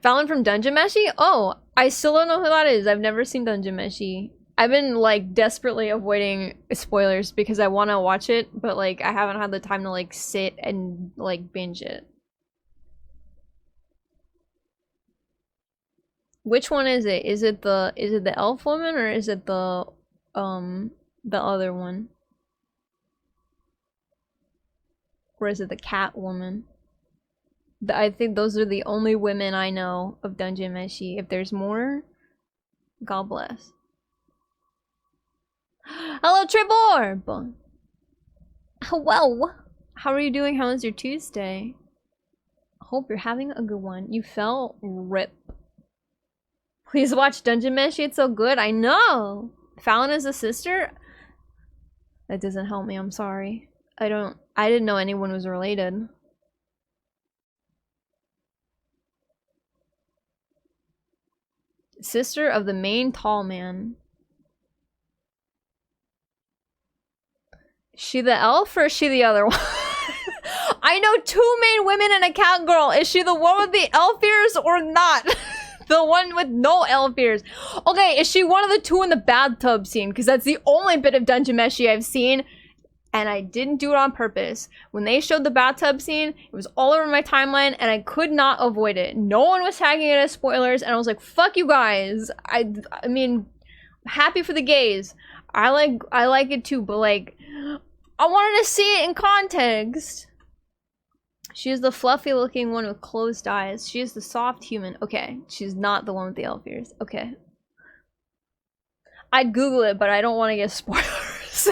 Fallon from Dungeon Meshi? Oh, I still don't know who that is. I've never seen Dungeon Meshi. I've been like desperately avoiding spoilers because I want to watch it, but like I haven't had the time to like sit and like binge it. Which one is it? Is it the elf woman or is it the other one? Or is it the cat woman? I think those are the only women I know of Dungeon Meshi. If there's more, God bless. Hello, Treborb! Hello! How are you doing? How was your Tuesday? Hope you're having a good one. You fell? Rip. Please watch Dungeon Meshi, it's so good. I know! Fallon is a sister? That doesn't help me, I'm sorry. I didn't know anyone was related. Sister of the main tall man. Is she the elf or is she the other one? I know two main women and a cat girl. Is she the one with the elf ears or not? The one with no elf ears. Okay, is she one of the two in the bathtub scene? Because that's the only bit of Dungeon Meshi I've seen. And I didn't do it on purpose. When they showed the bathtub scene, it was all over my timeline and I could not avoid it. No one was tagging it as spoilers and I was like, fuck you guys. I mean, happy for the gays. I like it too, but like, I wanted to see it in context. She is the fluffy looking one with closed eyes. She is the soft human. Okay, she's not the one with the elf ears. Okay. I'd Google it, but I don't want to get spoilers.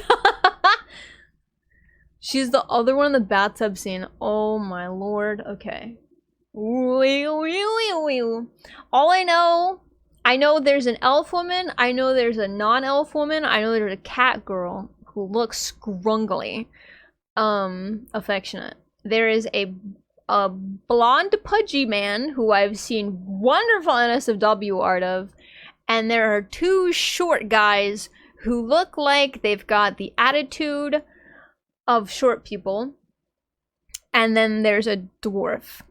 She's the other one in the bathtub scene. Oh my lord. Okay. All I know there's an elf woman. I know there's a non-elf woman. I know there's a cat girl who looks scrungly affectionate. There is a blonde pudgy man who I've seen wonderful NSFW art of. And there are two short guys who look like they've got the attitude of short people. And then there's a dwarf.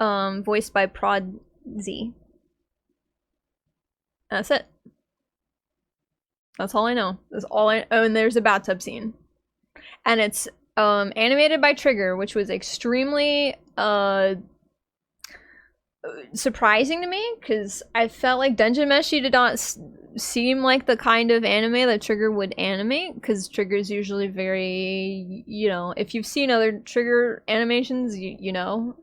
Voiced by Prod Z. That's it. That's all I know. That's all I— oh, and there's a bathtub scene. And it's animated by Trigger, which was extremely surprising to me, because I felt like Dungeon Meshi did not seem like the kind of anime that Trigger would animate, because Trigger's usually very, you know, if you've seen other Trigger animations, you know.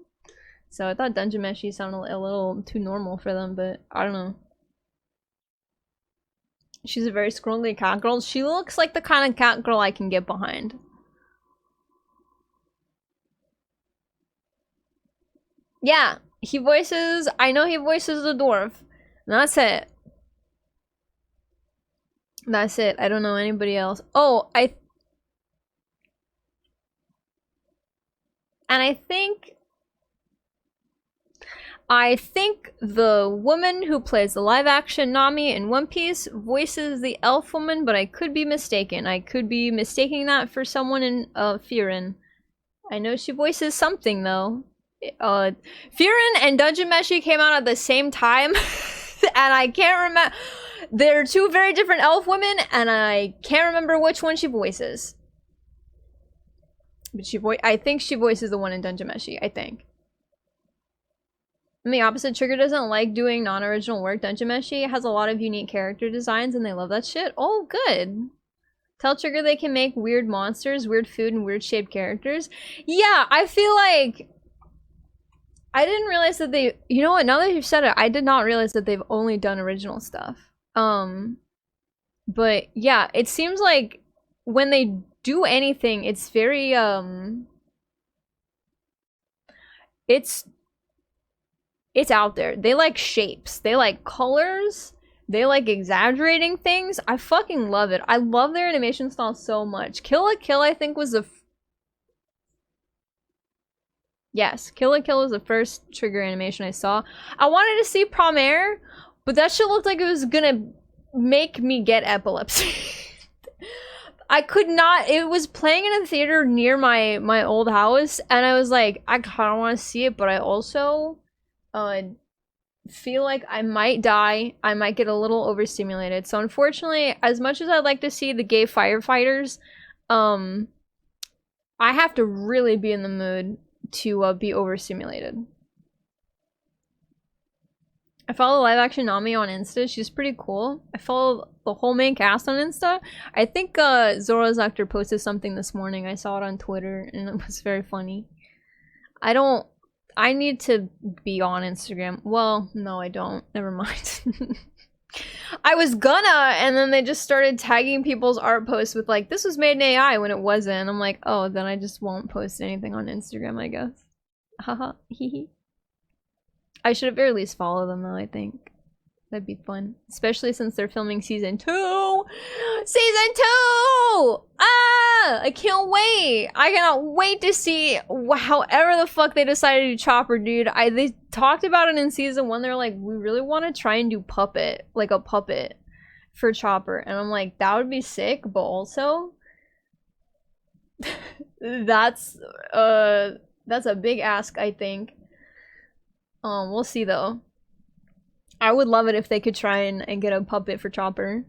So I thought Dungeon Meshi sounded a little too normal for them, but I don't know. She's a very scrolly cat girl. She looks like the kind of cat girl I can get behind. Yeah, he voices— I know he voices the dwarf. And that's it. That's it. I don't know anybody else. Oh, I think the woman who plays the live-action Nami in One Piece voices the elf woman, but I could be mistaken. I could be mistaking that for someone in Firin. I know she voices something though. Firen and Dungeon Meshi came out at the same time, and I can't remember. They're two very different elf women, and I can't remember which one she voices. But I think she voices the one in Dungeon Meshi, I think. And the opposite, Trigger doesn't like doing non-original work. Dungeon Meshi has a lot of unique character designs, and they love that shit. Oh, good. Tell Trigger they can make weird monsters, weird food, and weird-shaped characters. Yeah, I feel like... I didn't realize that they... You know what? Now that you've said it, I did not realize that they've only done original stuff. But yeah, it seems like when they do anything, it's very, it's out there. They like shapes. They like colors. They like exaggerating things. I fucking love it. I love their animation style so much. Kill la Kill, I think, was the... Yes, Kill la Kill was the first Trigger animation I saw. I wanted to see Prom Air, but that shit looked like it was gonna make me get epilepsy. I could not. It was playing in a theater near my old house, and I was like, I kind of want to see it, but I also feel like I might die. I might get a little overstimulated. So unfortunately, as much as I'd like to see the gay firefighters, I have to really be in the mood to be overstimulated. I follow live action Nami on Insta. She's pretty cool. I follow the whole main cast on Insta. I think Zora's actor posted something this morning. I saw it on Twitter and it was very funny. I need to be on Instagram. Well, no, I don't. Never mind. I was gonna, and then they just started tagging people's art posts with like, this was made in AI when it wasn't. I'm like, oh, then I just won't post anything on Instagram, I guess. Haha, hee. I should at very least follow them though, I think. That'd be fun. Especially since they're filming season 2! Season 2! Ah! I can't wait! I cannot wait to see however the fuck they decided to do Chopper, dude. They talked about it in season 1. They're like, we really want to try and do puppet. Like a puppet for Chopper. And I'm like, that would be sick, but also... that's a big ask, I think. We'll see though. I would love it if they could try and get a puppet for Chopper.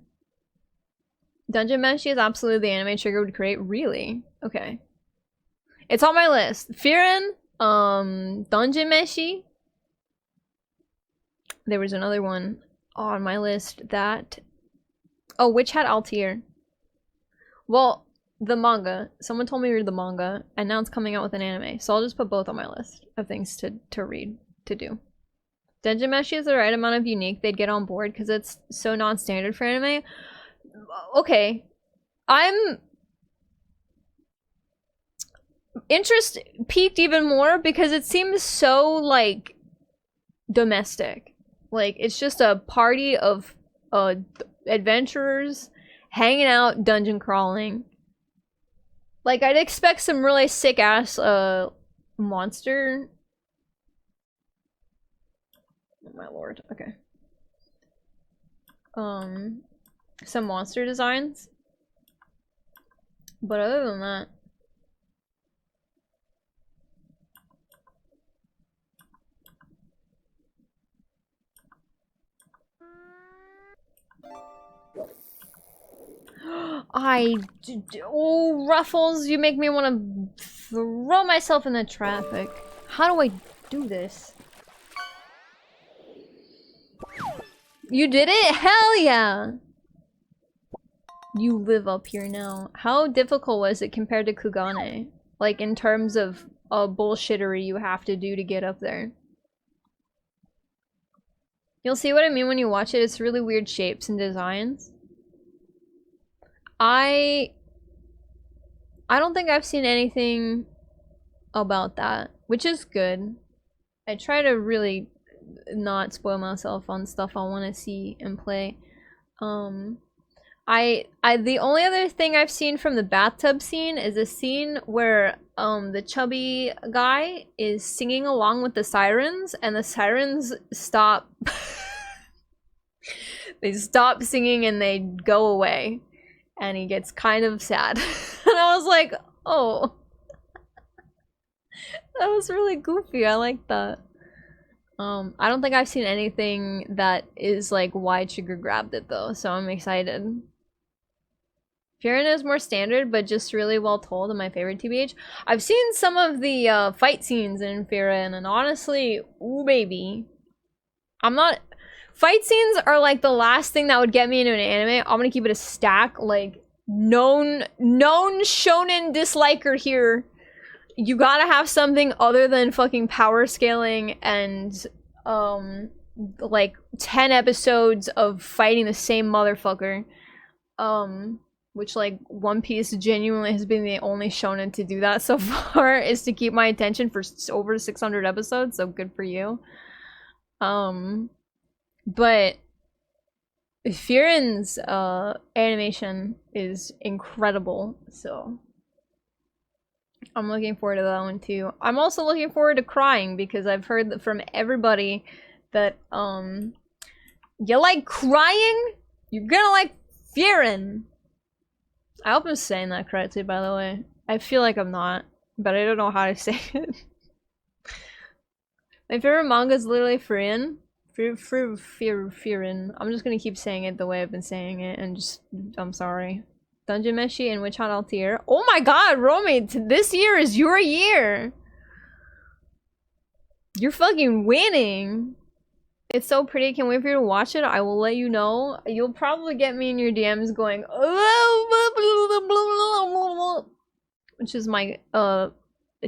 Dungeon Meshi is absolutely the anime Trigger would create. Really? Okay. It's on my list. Firen, Dungeon Meshi. There was another one on my list that... Oh, Witch Hat Altair. Well, the manga. Someone told me to read the manga, and now it's coming out with an anime. So I'll just put both on my list of things to read. To do. Dungeon Meshi is the right amount of unique they'd get on board because it's so non-standard for anime. Okay. I'm... interest peaked even more because it seems so, like, domestic. Like, it's just a party of adventurers hanging out, dungeon crawling. Like, I'd expect some really sick-ass monster... Oh my lord, okay. Some monster designs. But other than that... Oh, Ruffles, you make me want to throw myself in the traffic. How do I do this? You did it? Hell yeah! You live up here now. How difficult was it compared to Kugane? Like, in terms of bullshittery you have to do to get up there. You'll see what I mean when you watch it. It's really weird shapes and designs. I don't think I've seen anything about that, which is good. I try to really not spoil myself on stuff I want to see and play. The only other thing I've seen from the bathtub scene is a scene where the chubby guy is singing along with the sirens, and the sirens stop. They stop singing and they go away, and he gets kind of sad. And I was like, oh. That was really goofy. I like that. I don't think I've seen anything that is like why Trigger grabbed it though, so I'm excited. Firen is more standard, but just really well told and my favorite TBH. I've seen some of the fight scenes in Firen, and honestly, ooh baby. I'm not... Fight scenes are like the last thing that would get me into an anime. I'm gonna keep it a stack, like, known shonen disliker here. You gotta have something other than fucking power scaling and, like, 10 episodes of fighting the same motherfucker. Which, like, One Piece genuinely has been the only shonen to do that so far, is to keep my attention for over 600 episodes, so good for you. But Firen's animation is incredible, so I'm looking forward to that one too. I'm also looking forward to Crying because I've heard that from everybody that you like Crying, you're gonna like Firen. I hope I'm saying that correctly, by the way. I feel like I'm not, but I don't know how to say it. My favorite manga is literally Firen. Firen. I'm just gonna keep saying it the way I've been saying it, and just, I'm sorry. Dungeon Meshi and Witch Hunt Altier. Oh my god, Romy, this year is your year! You're fucking winning! It's so pretty, can't wait for you to watch it. I will let you know. You'll probably get me in your DMs going, which is my,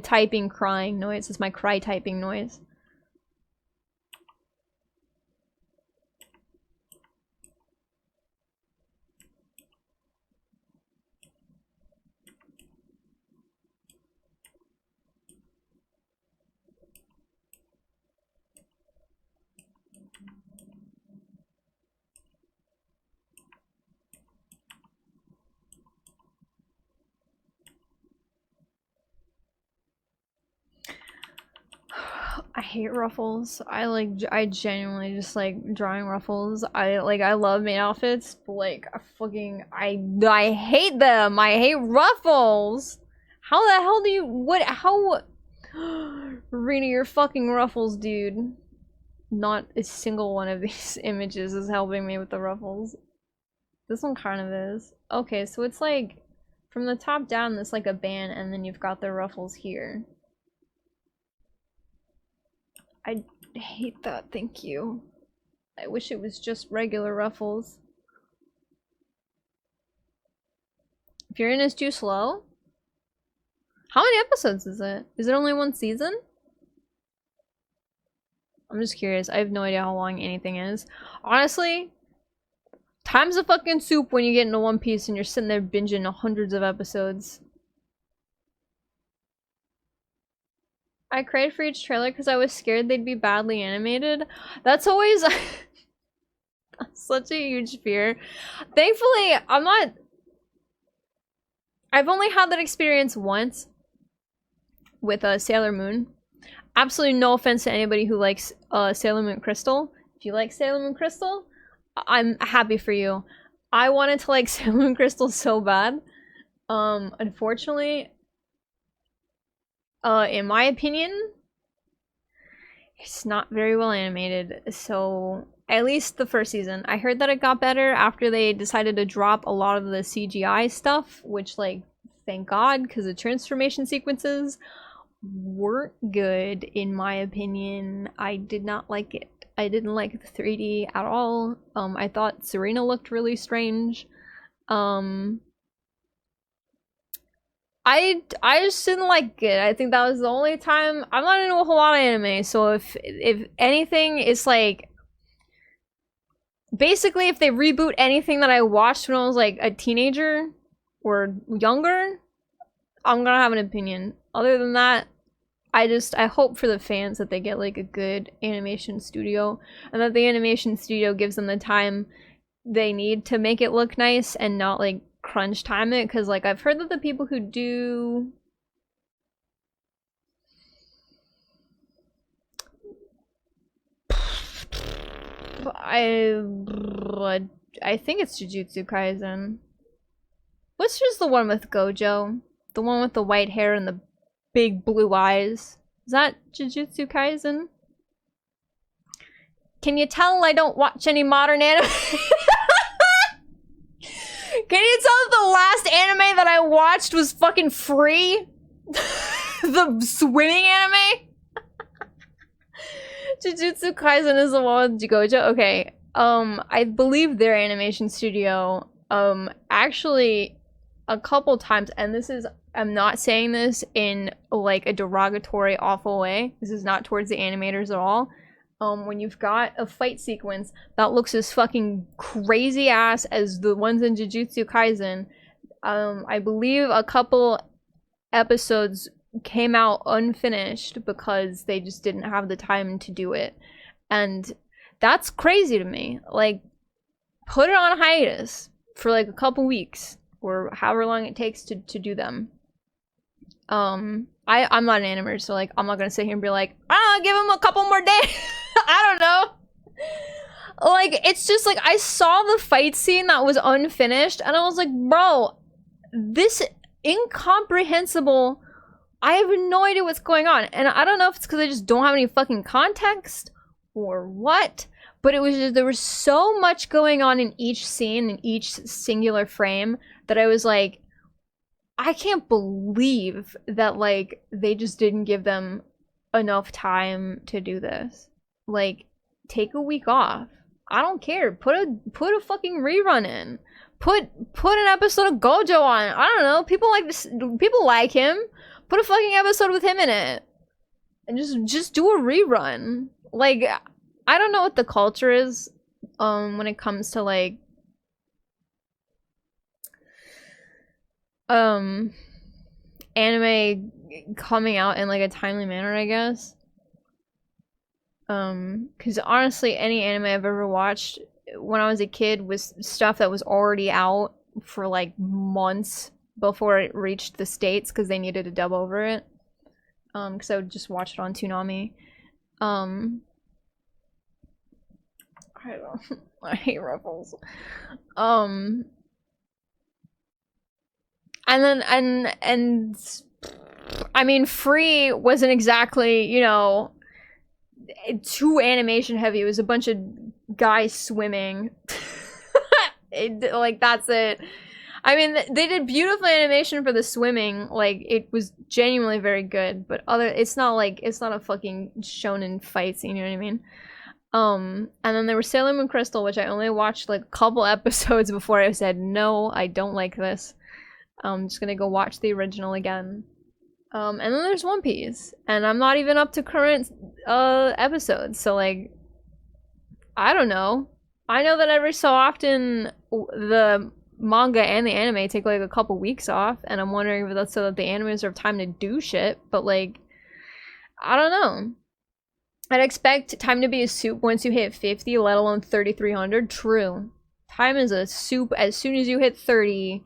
typing crying noise. It's my cry typing noise. I hate ruffles. I genuinely just like drawing ruffles. I love maid outfits, but like I hate them. I hate ruffles. How the hell do you how Rena, your fucking ruffles, dude. Not a single one of these images is helping me with the ruffles. This one kind of is. Okay, so it's like from the top down, it's like a band, and then you've got the ruffles here. I hate that, thank you. I wish it was just regular ruffles. Firen is too slow? How many episodes is it? Is it only one season? I'm just curious. I have no idea how long anything is. Honestly, time's a fucking soup when you get into One Piece and you're sitting there binging hundreds of episodes. I cried for each trailer because I was scared they'd be badly animated. That's always such a huge fear. Thankfully, I've only had that experience once with Sailor Moon. Absolutely no offense to anybody who likes Sailor Moon Crystal. If you like Sailor Moon Crystal, I'm happy for you. I wanted to like Sailor Moon Crystal so bad. Unfortunately, in my opinion, it's not very well animated, so at least the first season. I heard that it got better after they decided to drop a lot of the CGI stuff, which, like, thank God, because the transformation sequences weren't good, in my opinion. I did not like it. I didn't like the 3D at all. I thought Serena looked really strange. I just didn't like it. I think that was the only time. I'm not into a whole lot of anime, so if anything, it's like basically if they reboot anything that I watched when I was like a teenager or younger, I'm gonna have an opinion. Other than that, I hope for the fans that they get like a good animation studio and that the animation studio gives them the time they need to make it look nice and not like crunch time it, because like I've heard that the people who do I think it's Jujutsu Kaisen. What's just the one with Gojo? The one with the white hair and the big blue eyes. Is that Jujutsu Kaisen? Can you tell I don't watch any modern anime? Can you tell the last anime that I watched was fucking free? The swimming anime? Jujutsu Kaisen is the one with Gojo? Okay. I believe their animation studio, actually a couple times, and this is, I'm not saying this in like a derogatory, awful way. This is not towards the animators at all. When you've got a fight sequence that looks as fucking crazy ass as the ones in Jujutsu Kaisen, I believe a couple episodes came out unfinished because they just didn't have the time to do it. And that's crazy to me. Like, put it on hiatus for like a couple weeks or however long it takes to do them. I'm not an animator, so like I'm not gonna sit here and be like, give him a couple more days. I don't know. Like, it's just like, I saw the fight scene that was unfinished and I was like, bro, this incomprehensible, I have no idea what's going on. And I don't know if it's because I just don't have any fucking context or what, but it was just, there was so much going on in each scene, in each singular frame, that I was like, I can't believe that, like, they just didn't give them enough time to do this. Like, take a week off. I don't care. Put a fucking rerun in. Put an episode of Gojo on. I don't know. People like this. People like him. Put a fucking episode with him in it, and just do a rerun. Like, I don't know what the culture is, when it comes to like, anime coming out in like a timely manner, I guess. Because honestly, any anime I've ever watched when I was a kid was stuff that was already out for like months before it reached the States because they needed to dub over it. Because I would just watch it on Toonami. I don't. I hate Ruffles. And then and I mean, Free wasn't exactly, you know, too animation heavy. It was a bunch of guys swimming. Like, that's it. I mean, they did beautiful animation for the swimming. Like, it was genuinely very good. But it's not a fucking shonen fight scene. You know what I mean? And then there was Sailor Moon Crystal, which I only watched like a couple episodes before I said, no, I don't like this. I'm just gonna go watch the original again. And then there's One Piece, and I'm not even up to current episodes, so like, I don't know. I know that every so often the manga and the anime take like a couple weeks off, and I'm wondering if that's so that the animes have time to do shit, but like, I don't know. I'd expect time to be a soup once you hit 50, let alone 3,300. True. Time is a soup as soon as you hit 30.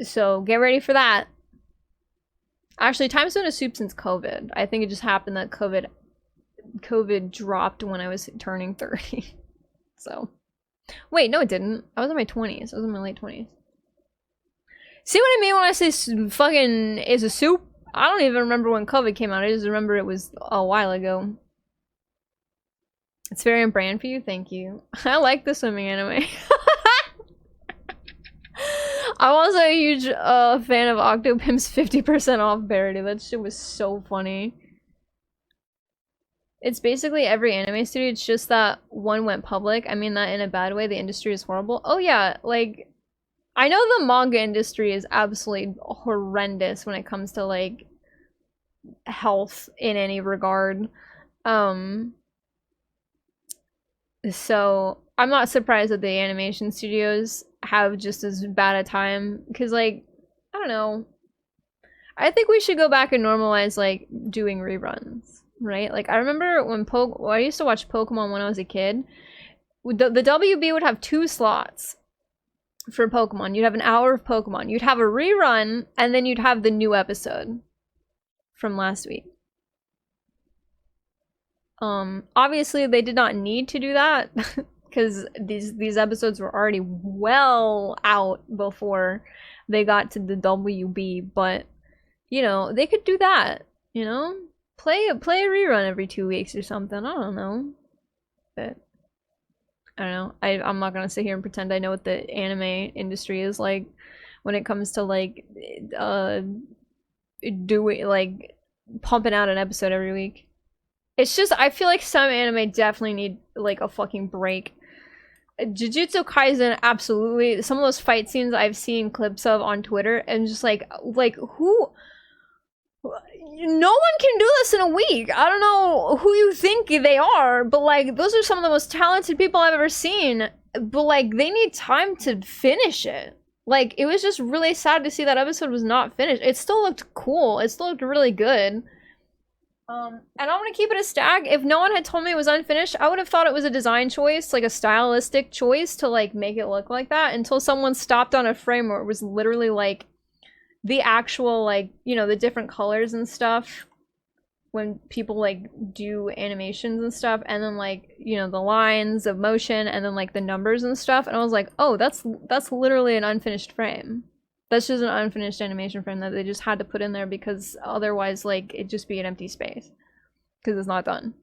So get ready for that. Actually, time's been a soup since COVID. I think it just happened that COVID dropped when I was turning 30. So. Wait, no it didn't. I was in my 20s. I was in my late 20s. See what I mean when I say fucking is a soup? I don't even remember when COVID came out. I just remember it was a while ago. It's very on brand for you. Thank you. I like the swimming anime. I'm also a huge fan of Octopimp's 50% off parody. That shit was so funny. It's basically every anime studio. It's just that one went public. I mean that in a bad way. The industry is horrible. Oh yeah, like, I know the manga industry is absolutely horrendous when it comes to like health in any regard. So I'm not surprised that the animation studios have just as bad a time, because like, I don't know, I think we should go back and normalize like doing reruns, right? Like, I remember when I used to watch Pokemon when I was a kid. The WB would have 2 slots for Pokemon. You'd have an hour of Pokemon, you'd have a rerun, and then you'd have the new episode from last week. Obviously they did not need to do that because these episodes were already well out before they got to the WB, but you know, they could do that, you know? Play a rerun every 2 weeks or something. I don't know. But I don't know. I'm not gonna sit here and pretend I know what the anime industry is like when it comes to like doing like pumping out an episode every week. It's just I feel like some anime definitely need like a fucking break. Jujutsu Kaisen, absolutely. Some of those fight scenes I've seen clips of on Twitter, and just like who? No one can do this in a week. I don't know who you think they are, but like those are some of the most talented people I've ever seen. But like they need time to finish it. Like it was just really sad to see that episode was not finished. It still looked cool. It still looked really good. And I'm gonna keep it a stack. If no one had told me it was unfinished, I would have thought it was a design choice, like a stylistic choice to like make it look like that, until someone stopped on a frame where it was literally like the actual, like, you know, the different colors and stuff when people like do animations and stuff, and then like, you know, the lines of motion and then like the numbers and stuff, and I was like, oh, that's literally an unfinished frame. That's just an unfinished animation frame that they just had to put in there because otherwise, like, it'd just be an empty space. Because it's not done.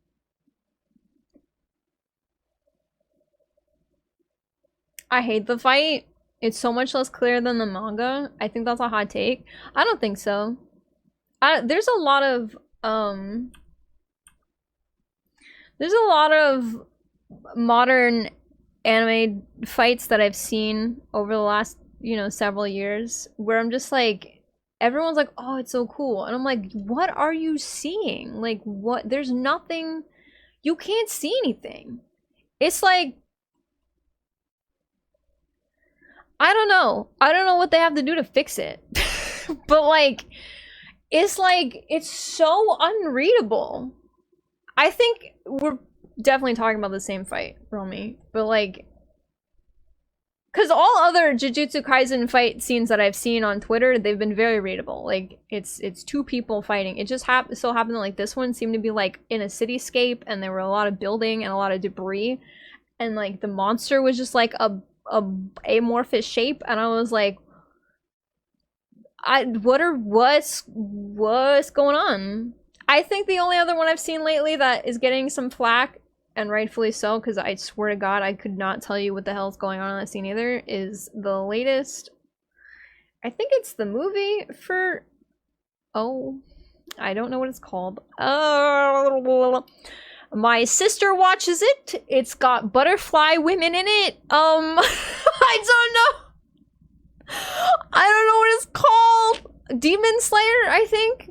I hate the fight. It's so much less clear than the manga. I think that's a hot take. I don't think so. There's a lot of modern anime fights that I've seen over the last, you know, several years where I'm just like, everyone's like, oh, it's so cool, and I'm like, what are you seeing? Like, what? There's nothing. You can't see anything. It's like, I don't know what they have to do to fix it. But like it's so unreadable. I think we're definitely talking about the same fight, Romy, but like, because all other Jujutsu Kaisen fight scenes that I've seen on Twitter, they've been very readable. Like, it's two people fighting. It just so happened that like this one seemed to be like in a cityscape, and there were a lot of building and a lot of debris, and like the monster was just like a amorphous shape, and I was like, what's going on? I think the only other one I've seen lately that is getting some flack, and rightfully so, because I swear to God, I could not tell you what the hell's going on in that scene either, is the latest, I think it's the movie for, oh, I don't know what it's called. My sister watches it. It's got butterfly women in it. I don't know. I don't know what it's called. Demon Slayer, I think.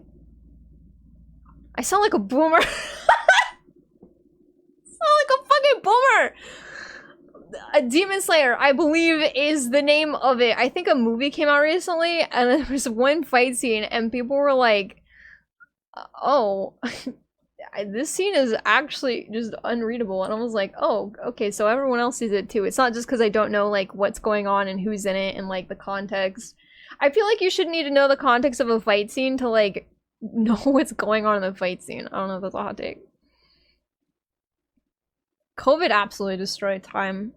I sound like a boomer. Like a fucking boomer. A Demon Slayer, I believe, is the name of it. I think a movie came out recently, and there was one fight scene, and people were like, oh, this scene is actually just unreadable. And I was like, oh, okay, so everyone else sees it too. It's not just because I don't know like what's going on and who's in it and like the context. I feel like you should need to know the context of a fight scene to like know what's going on in the fight scene. I don't know if that's a hot take. COVID absolutely destroyed time.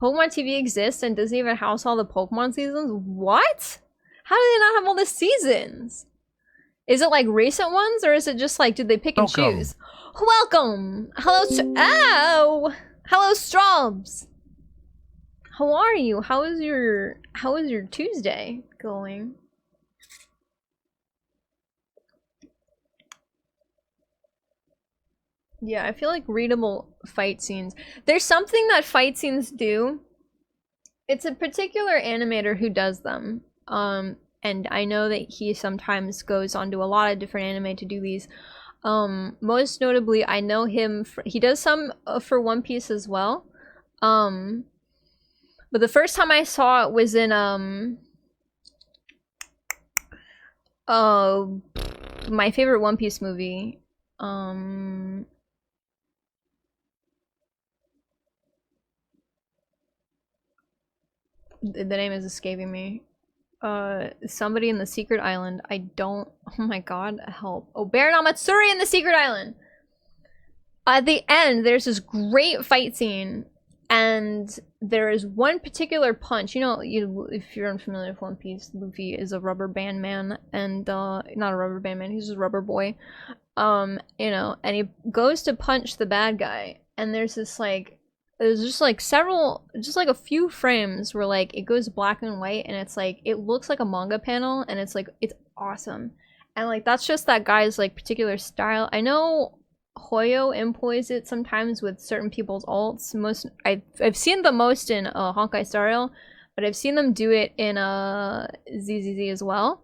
Pokemon TV exists and doesn't even house all the Pokemon seasons? What? How do they not have all the seasons? Is it like recent ones, or is it just like, did they pick and choose? Welcome! Hello, hello, Strobs! How are you? How is your Tuesday going? Yeah, I feel like readable fight scenes. There's something that fight scenes do. It's a particular animator who does them. And I know that he sometimes goes on to a lot of different anime to do these. Most notably, I know him he does some for One Piece as well. But the first time I saw it was in my favorite One Piece movie. The name is escaping me. Somebody in the secret island. I don't, oh my god, help. Oh, Baron Matsuri in the secret island. At the end, there's this great fight scene And there is one particular punch. You know, if you're unfamiliar with One Piece, Luffy is a rubber band man, and not a rubber band man, he's just a rubber boy. You know, and he goes to punch the bad guy, and there's this like, there's just like a few frames where like it goes black and white, and it's like, it looks like a manga panel, and it's like, it's awesome. And like, that's just that guy's like particular style. I know Hoyo employs it sometimes with certain people's alts. I've seen the most in Honkai Star Rail, but I've seen them do it in ZZZ as well.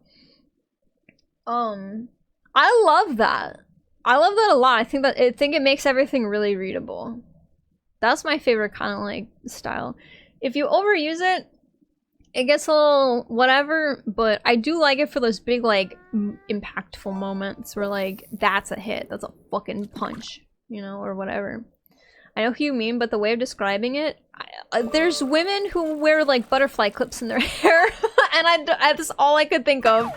I love that. I love that a lot. I think it makes everything really readable. That's my favorite kind of like style. If you overuse it, it gets a little whatever, but I do like it for those big like impactful moments where like that's a hit, that's a fucking punch, you know, or whatever. I know who you mean, but the way of describing it, there's women who wear like butterfly clips in their hair, and that's all I could think of.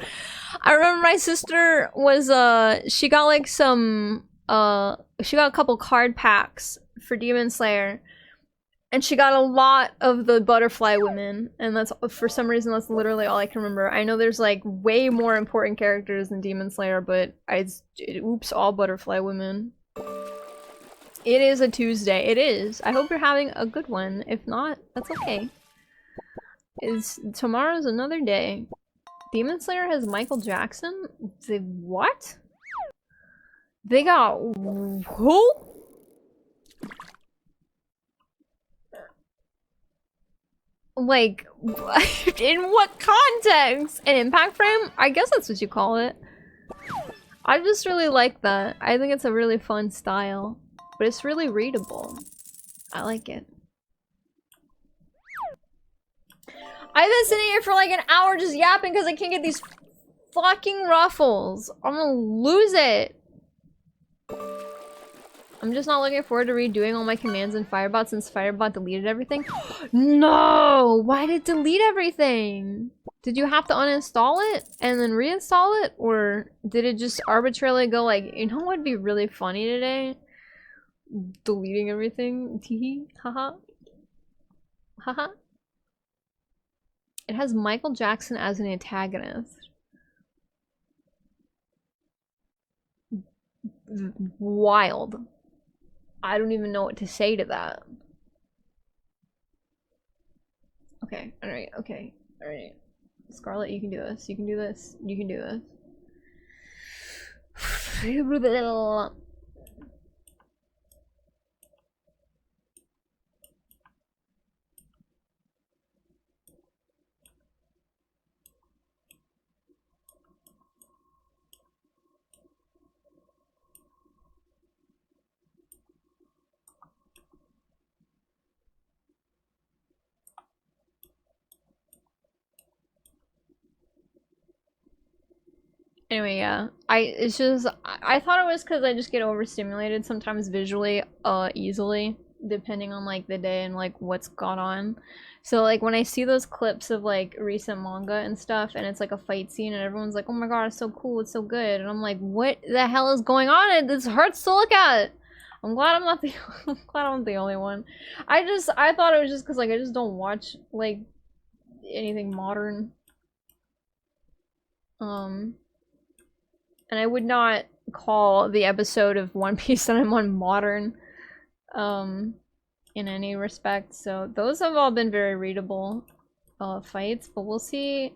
I remember my sister was she got like some she got a couple card packs for Demon Slayer, and she got a lot of the butterfly women, and that's, for some reason, that's literally all I can remember. I know there's like way more important characters than Demon Slayer, but oops, all butterfly women. It is a Tuesday. It is. I hope you're having a good one. If not, that's okay. Tomorrow's another day. Demon Slayer has Michael Jackson? What? They got who? Like, in what context? An impact frame? I guess that's what you call it. I just really like that. I think it's a really fun style. But it's really readable. I like it. I've been sitting here for like an hour just yapping because I can't get these fucking ruffles. I'm gonna lose it. I'm just not looking forward to redoing all my commands in Firebot since Firebot deleted everything. No! Why did it delete everything? Did you have to uninstall it and then reinstall it? Or did it just arbitrarily go like, you know what would be really funny today? Deleting everything. Teehee. Haha. Haha. It has Michael Jackson as an antagonist. Wild. I don't even know what to say to that. Okay, alright, okay, alright. Scarlet, you can do this. You can do this. You can do this. Anyway, yeah. I thought it was because I just get overstimulated sometimes visually, easily, depending on like the day and like what's gone on. So like when I see those clips of like recent manga and stuff, and it's like a fight scene, and everyone's like, "Oh my god, it's so cool, it's so good," and I'm like, "What the hell is going on? It hurts to look at." I'm glad I'm not the I'm glad I'm the only one. I thought it was just because like I just don't watch like anything modern. And I would not call the episode of One Piece that I'm on modern, in any respect. So those have all been very readable, fights, but we'll see.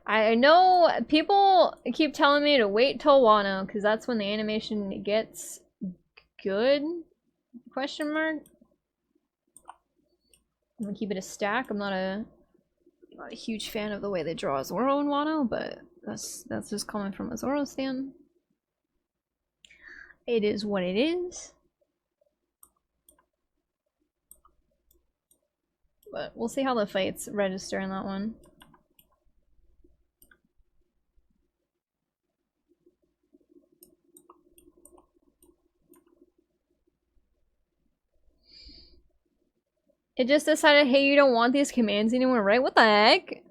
I know people keep telling me to wait till Wano, because that's when the animation gets good, question mark. I'm gonna keep it a stack. I'm not a huge fan of the way they draw Zoro in Wano, but that's just coming from a Zoro stand. It is what it is. But we'll see how the fights register in that one. It just decided, hey, you don't want these commands anymore, right? What the heck?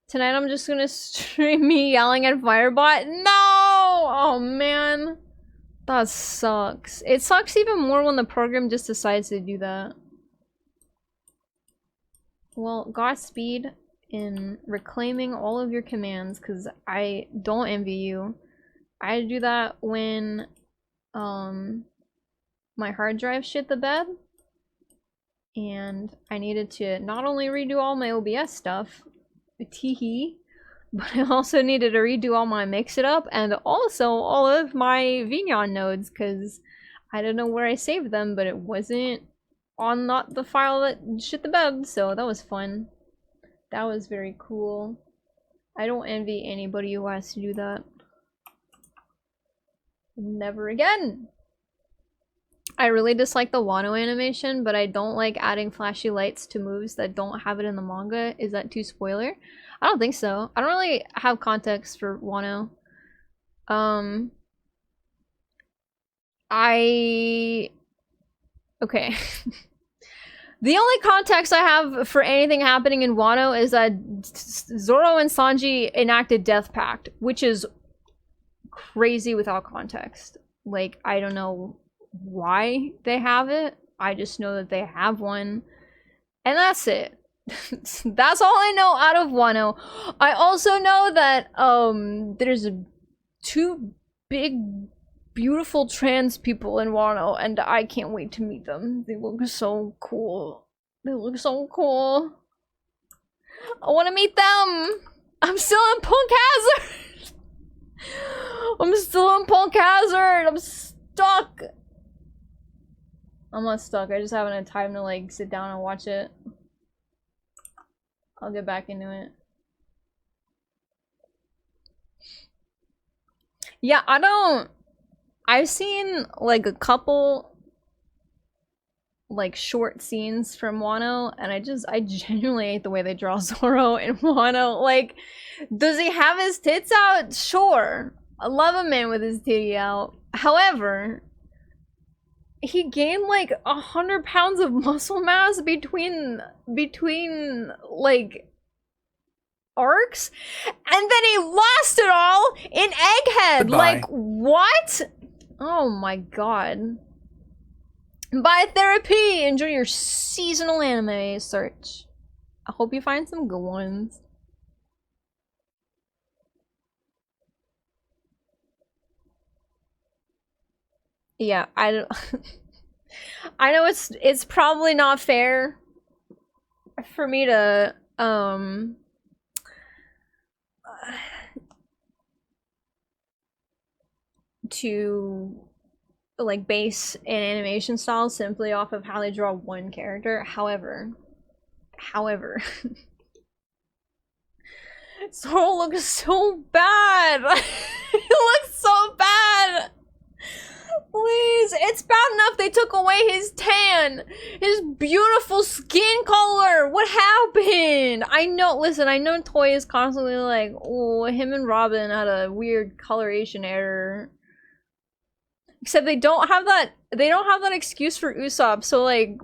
Tonight I'm just gonna stream me yelling at Firebot. No! Oh man. That sucks. It sucks even more when the program just decides to do that. Well, Godspeed in reclaiming all of your commands, because I don't envy you. I had to do that when my hard drive shit the bed, and I needed to not only redo all my OBS stuff, teehee, but I also needed to redo all my mix it up and also all of my Vignon nodes, because I don't know where I saved them, but it wasn't on not the file that shit the bed, so that was fun. That was very cool. I don't envy anybody who has to do that. Never again! I really dislike the Wano animation, but I don't like adding flashy lights to moves that don't have it in the manga. Is that too spoiler? I don't think so. I don't really have context for Wano. Okay. The only context I have for anything happening in Wano is that Zoro and Sanji enacted Death Pact, which is crazy without context. Like, I don't know why they have it. I just know that they have one. And that's it. That's all I know out of Wano. I also know that there's two big beautiful trans people in Wano, and I can't wait to meet them. They look so cool. They look so cool. I want to meet them. I'm still in Punk Hazard. I'm still in Punk Hazard. I'm stuck. I'm not stuck. I just haven't had time to like sit down and watch it. I'll get back into it. Yeah, I've seen like a couple like short scenes from Wano, and I genuinely hate the way they draw Zoro in Wano. Like, does he have his tits out? Sure. I love a man with his titty out. However, he gained like 100 pounds of muscle mass between like arcs, and then he lost it all in Egghead. Goodbye. Like, what? Oh my god. Bye therapy! Enjoy your seasonal anime search. I hope you find some good ones. Yeah, I don't I know it's probably not fair for me to like base an animation style simply off of how they draw one character. However, Zoro looks so bad. He looks so bad. Please, it's bad enough they took away his tan, his beautiful skin color. What happened? I know, listen, I know Toy is constantly like, oh, him and Robin had a weird coloration error. Except they don't have that excuse for Usopp, so like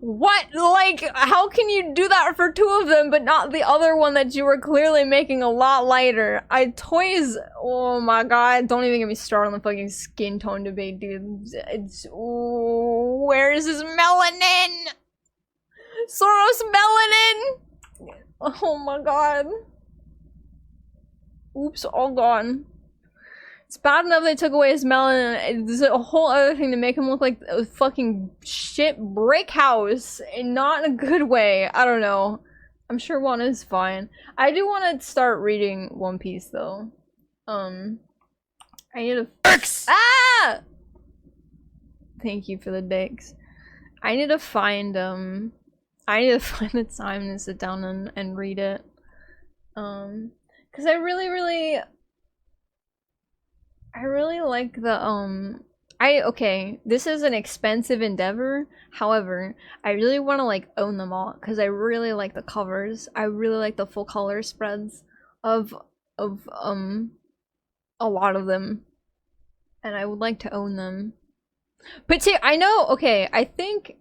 what? Like, how can you do that for two of them, but not the other one that you were clearly making a lot lighter? Toys, oh my god, don't even get me started on the fucking skin tone debate, dude. It's, ooh, where is his melanin? Zoro's melanin! Oh my god. Oops, all gone. It's bad enough they took away his melon. There's a whole other thing to make him look like a fucking shit brick house, and not in a good way. I don't know. I'm sure Wano's fine. I do want to start reading One Piece though. I need to. Ah! Thank you for the dicks. I need to find the time to sit down and read it. Cause I really like the okay, this is an expensive endeavor. However, I really want to like own them all because I really like the covers. I really like the full color spreads of a lot of them, and I would like to own them. But I know, okay, I think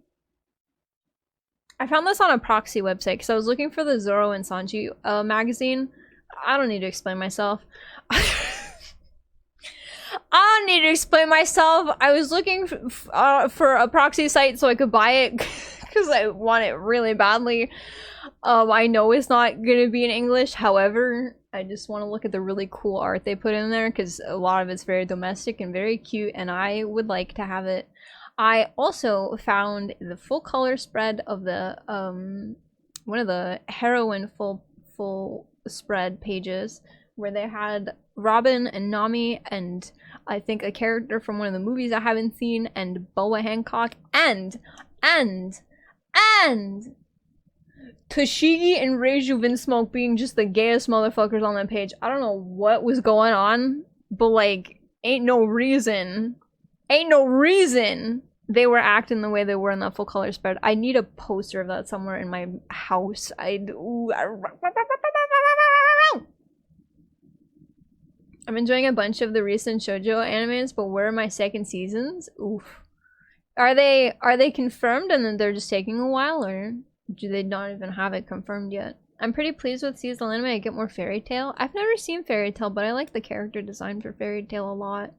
I found this on a proxy website because I was looking for the Zoro and Sanji magazine. I don't need to explain myself. I don't need to explain myself. I was looking for a proxy site so I could buy it because I want it really badly. I know it's not gonna be in English, however, I just want to look at the really cool art they put in there because a lot of it's very domestic and very cute, and I would like to have it. I also found the full color spread of the one of the heroine full spread pages where they had Robin and Nami and I think a character from one of the movies I haven't seen and Boa Hancock and Toshigi and Reiju Vinsmoke being just the gayest motherfuckers on that page. I don't know what was going on, but like ain't no reason they were acting the way they were in that full color spread. I need a poster of that somewhere in my house. I'm enjoying a bunch of the recent shoujo animes, but where are my second seasons? Oof. Are they confirmed and then they're just taking a while, or do they not even have it confirmed yet? I'm pretty pleased with seasonal anime. I get more Fairy Tail. I've never seen Fairy Tail, but I like the character design for Fairy Tail a lot.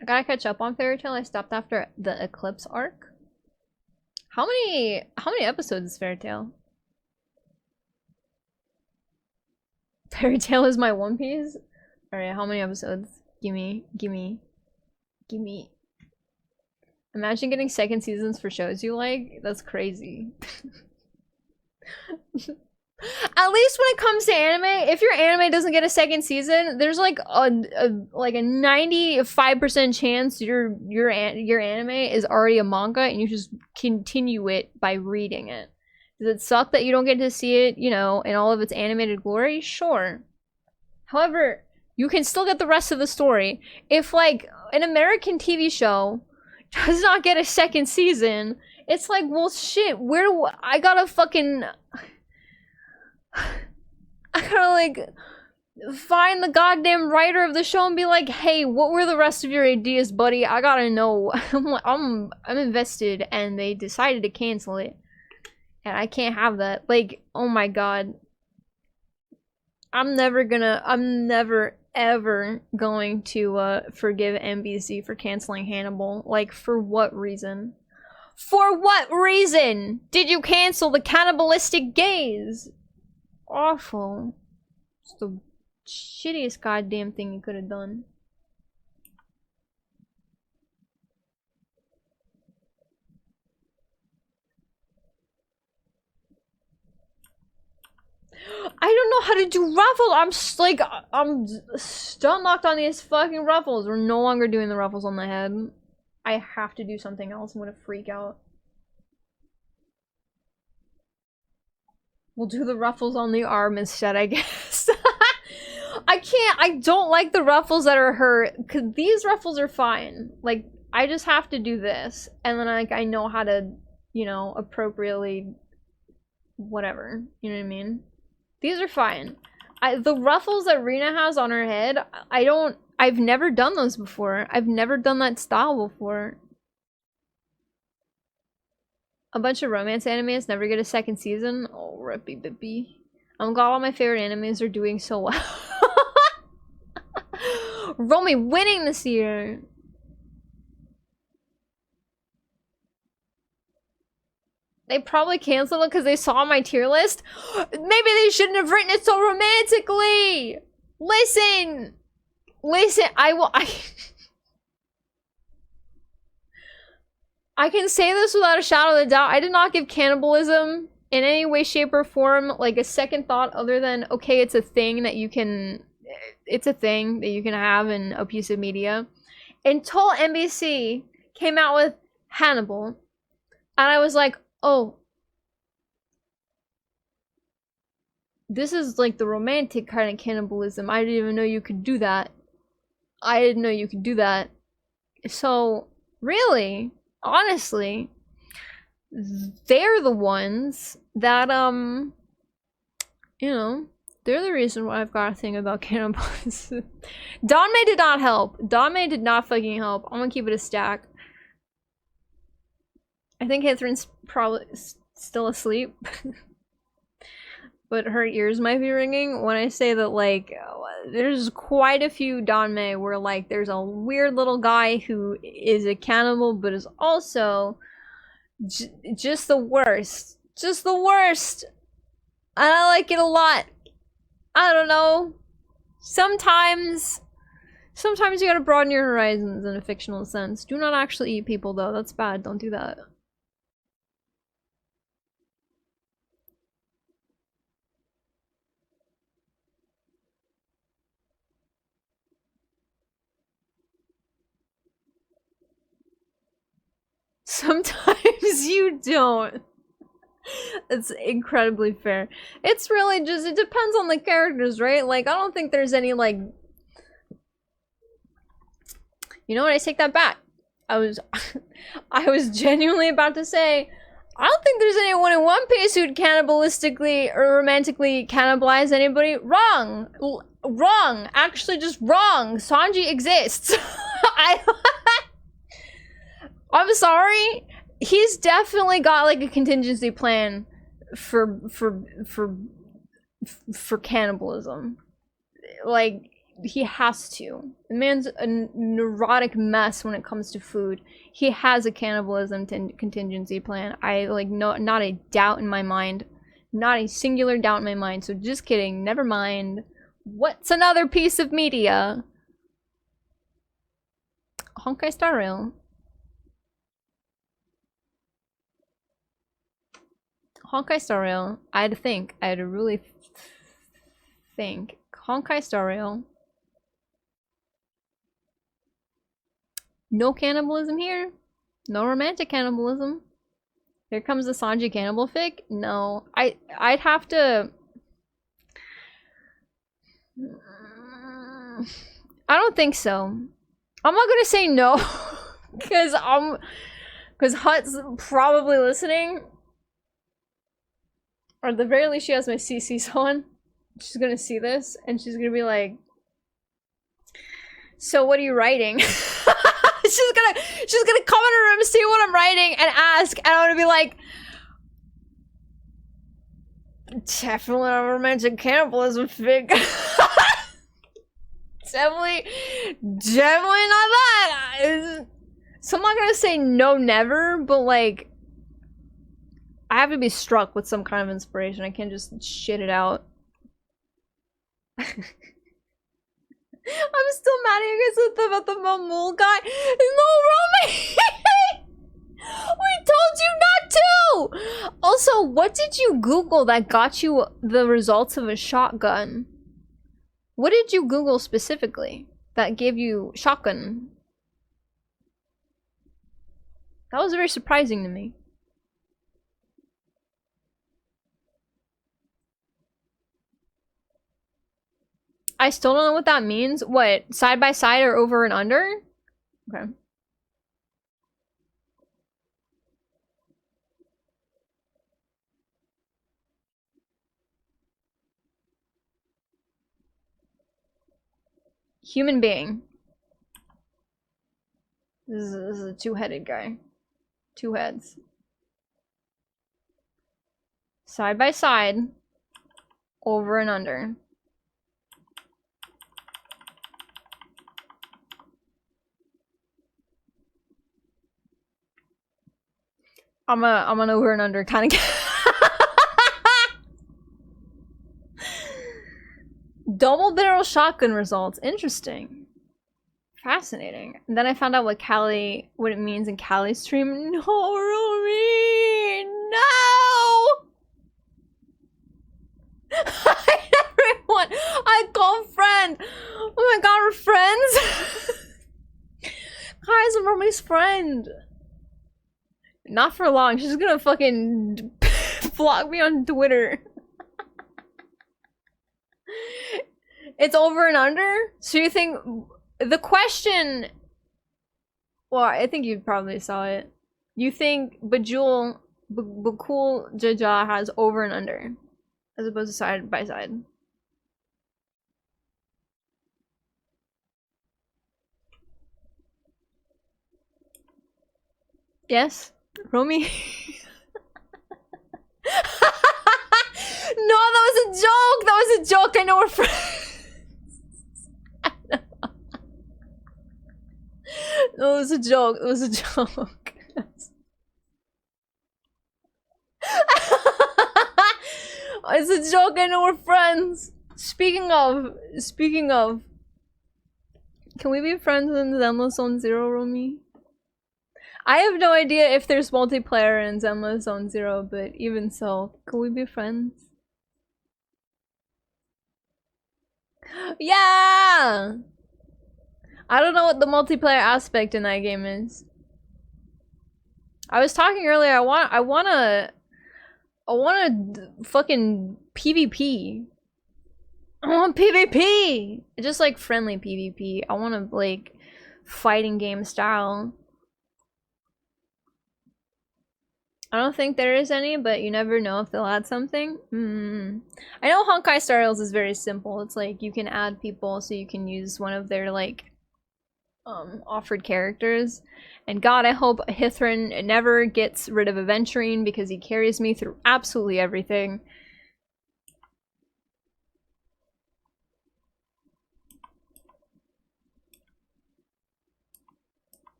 I gotta catch up on Fairy Tail. I stopped after the Eclipse arc. How many episodes is Fairy Tail? Fairy Tail is my One Piece? Alright, how many episodes? Gimme. Imagine getting second seasons for shows you like. That's crazy. At least when it comes to anime, if your anime doesn't get a second season, there's like a 95% chance your anime is already a manga and you just continue it by reading it. Does it suck that you don't get to see it, you know, in all of its animated glory? Sure. However, you can still get the rest of the story. If like an American TV show does not get a second season, it's like, well shit, where do I gotta fucking I gotta like find the goddamn writer of the show and be like, hey, what were the rest of your ideas, buddy? I gotta know. I'm invested, and they decided to cancel it, and I can't have that. Like, oh my god, I'm never ever going to forgive NBC for canceling Hannibal. Like, for what reason? For what reason did you cancel the cannibalistic gays? Awful. It's the shittiest goddamn thing you could have done. I don't know how to do ruffles. I'm still locked on these fucking ruffles. We're no longer doing the ruffles on the head. I have to do something else. I'm gonna freak out. We'll do the ruffles on the arm instead, I guess. I don't like the ruffles that are hurt, because these ruffles are fine. Like, I just have to do this, and then I know how to, you know, appropriately, whatever, you know what I mean? These are fine. The ruffles that Rina has on her head, I've never done those before. I've never done that style before. A bunch of romance animes never get a second season. Oh, rippy bippy. I'm glad all my favorite animes are doing so well. Romy winning this year. They probably canceled it because they saw my tier list. Maybe they shouldn't have written it so romantically. Listen, I can say this without a shadow of a doubt. I did not give cannibalism in any way, shape, or form like a second thought other than, okay, it's a thing that you can have in a piece of media. Until NBC came out with Hannibal. And I was like, oh, this is like the romantic kind of cannibalism. I didn't even know you could do that. So, really, honestly, they're the ones that, you know, they're the reason why I've got a thing about cannibalism. Donmei did not help. Donmei did not fucking help. I'm gonna keep it a stack. I think Catherine's probably still asleep. but her ears might be ringing when I say that, like, there's quite a few danme where, like, there's a weird little guy who is a cannibal, but is also just the worst. Just the worst! And I like it a lot. I don't know. Sometimes you gotta broaden your horizons in a fictional sense. Do not actually eat people, though. That's bad. Don't do that. Sometimes you don't. It's incredibly fair. It's really just, it depends on the characters, right? Like, I don't think there's any, like... You know what? I take that back. I was genuinely about to say, I don't think there's anyone in One Piece who'd cannibalistically or romantically cannibalize anybody. Wrong! Wrong! Actually, just wrong! Sanji exists! I'm sorry. He's definitely got like a contingency plan for cannibalism. Like, he has to. The man's a neurotic mess when it comes to food. He has a cannibalism contingency plan. I like not a doubt in my mind. Not a singular doubt in my mind. So just kidding. Never mind. What's another piece of media? Honkai Star Rail. Honkai Star Rail. I had to think. I had to really think. Honkai Star Rail. No cannibalism here. No romantic cannibalism. Here comes the Sanji cannibal fic. No. I'd have to... I don't think so. I'm not gonna say no. Because Hut's probably listening. Or at the very least, she has my CCs on. She's gonna see this, and she's gonna be like, so what are you writing? she's gonna come in her room, see what I'm writing, and ask, and I'm gonna be like, definitely not romantic cannibalism fic. definitely not that. So I'm not gonna say no never, but like, I have to be struck with some kind of inspiration. I can't just shit it out. I'm still mad at you guys about the Mamul guy. No, Romy! We told you not to! Also, what did you Google that got you the results of a shotgun? What did you Google specifically that gave you shotgun? That was very surprising to me. I still don't know what that means. What? Side by side or over and under? Okay. Human being. This is a two-headed guy. Two heads. Side by side. Over and under. I'm an over and under kind of Double barrel shotgun results. Interesting. Fascinating. And then I found out what it means in Cali stream. No, Romy! No! Everyone! I call friend! Oh my god, we're friends? Guys, I'm Romy's friend. Not for long. She's gonna fucking block me on Twitter. It's over and under? So you think... The question... Well, I think you probably saw it. You think Bajul... Bakul Jaja has over and under. As opposed to side by side. Yes? Romy? No, that was a joke! That was a joke! I know we're friends! No, it was a joke. It was a joke. It's a joke. I know we're friends. Speaking of, can we be friends in Zenless Zone Zero, Romy? I have no idea if there's multiplayer in Zenless Zone Zero, but even so, can we be friends? Yeah! I don't know what the multiplayer aspect in that game is. I was talking earlier, I wanna fucking PvP. I want PvP! Just like friendly PvP. I want to like fighting game style. I don't think there is any, but you never know if they'll add something. I know Honkai Star Rails is very simple. It's like you can add people so you can use one of their like offered characters. And God, I hope Hithrin never gets rid of Aventurine because he carries me through absolutely everything.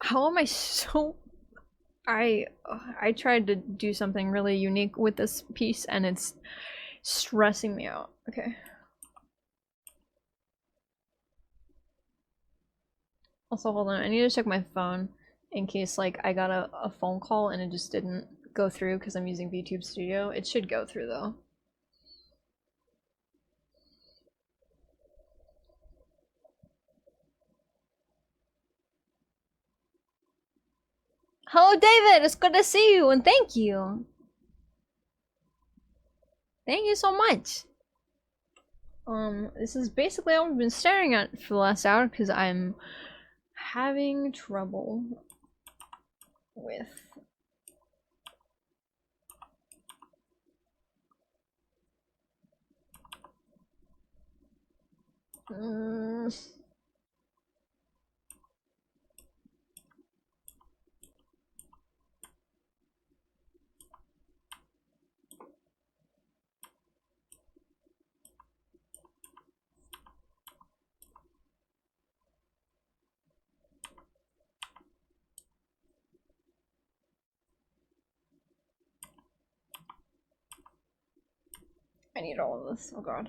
How am I so... I tried to do something really unique with this piece and it's stressing me out. Okay. Also, hold on. I need to check my phone in case like I got a phone call and it just didn't go through because I'm using VTube Studio. It should go through though. Hello, David! It's good to see you, and thank you! Thank you so much! This is basically all I've been staring at for the last hour, because I'm having trouble with... I need all of this, oh god.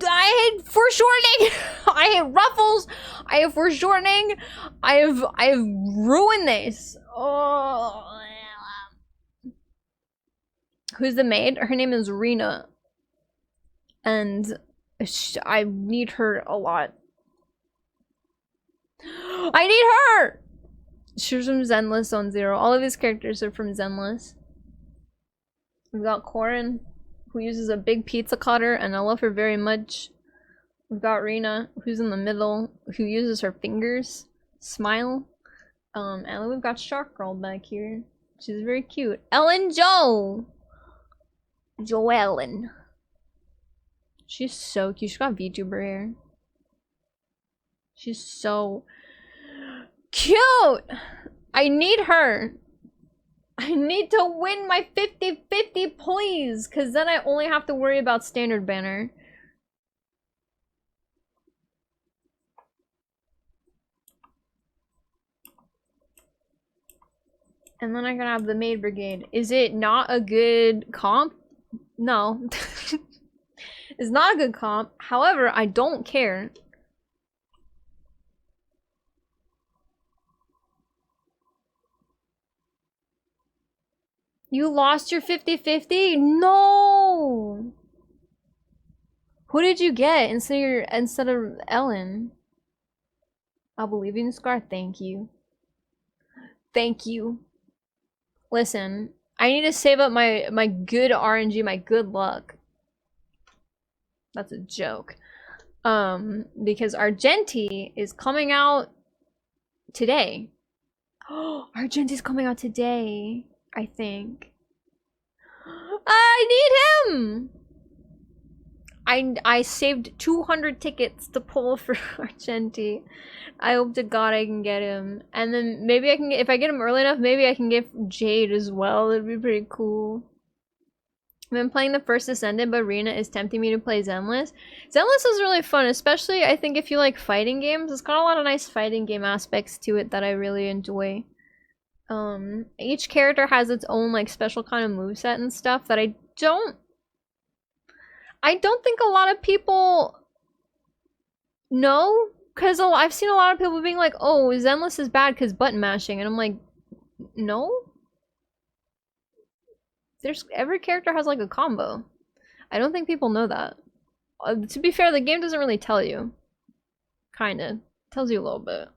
I hate foreshortening. I hate ruffles. I hate foreshortening. I've ruined this. Oh. Who's the maid? Her name is Rena, and I need her a lot. I need her. She's from Zenless Zone Zero. All of these characters are from Zenless. We've got Corin, who uses a big pizza cutter, and I love her very much. We've got Rena, who's in the middle, who uses her fingers. Smile. And then we've got Shark Girl back here. She's very cute. Ellen Jo! Joellen. She's so cute. She's got VTuber hair. She's so cute! I need her. I need to win my 50-50, please, because then I only have to worry about standard banner. And then I'm gonna have the Maid Brigade. Is it not a good comp? No. It's not a good comp. However, I don't care. You lost your 50-50? No! Who did you get instead of Ellen? I believe in Scar. Thank you. Thank you. Listen, I need to save up my good RNG, my good luck. That's a joke. Because Argenti is coming out today. Oh, Argenti's coming out today, I think. I need him! I saved 200 tickets to pull for Argenti. I hope to God I can get him. And then maybe I can get, if I get him early enough, maybe I can get Jade as well. It'd be pretty cool. I've been playing the first Ascendant, but Rena is tempting me to play Zenless. Zenless is really fun, especially I think if you like fighting games. It's got a lot of nice fighting game aspects to it that I really enjoy. Each character has its own like special kind of moveset and stuff that I don't think a lot of people know, because I've seen a lot of people being like, oh, Zenless is bad because button mashing, and I'm like, no. Every character has like a combo. I don't think people know that. To be fair, the game doesn't really tell you. Kinda. Tells you a little bit.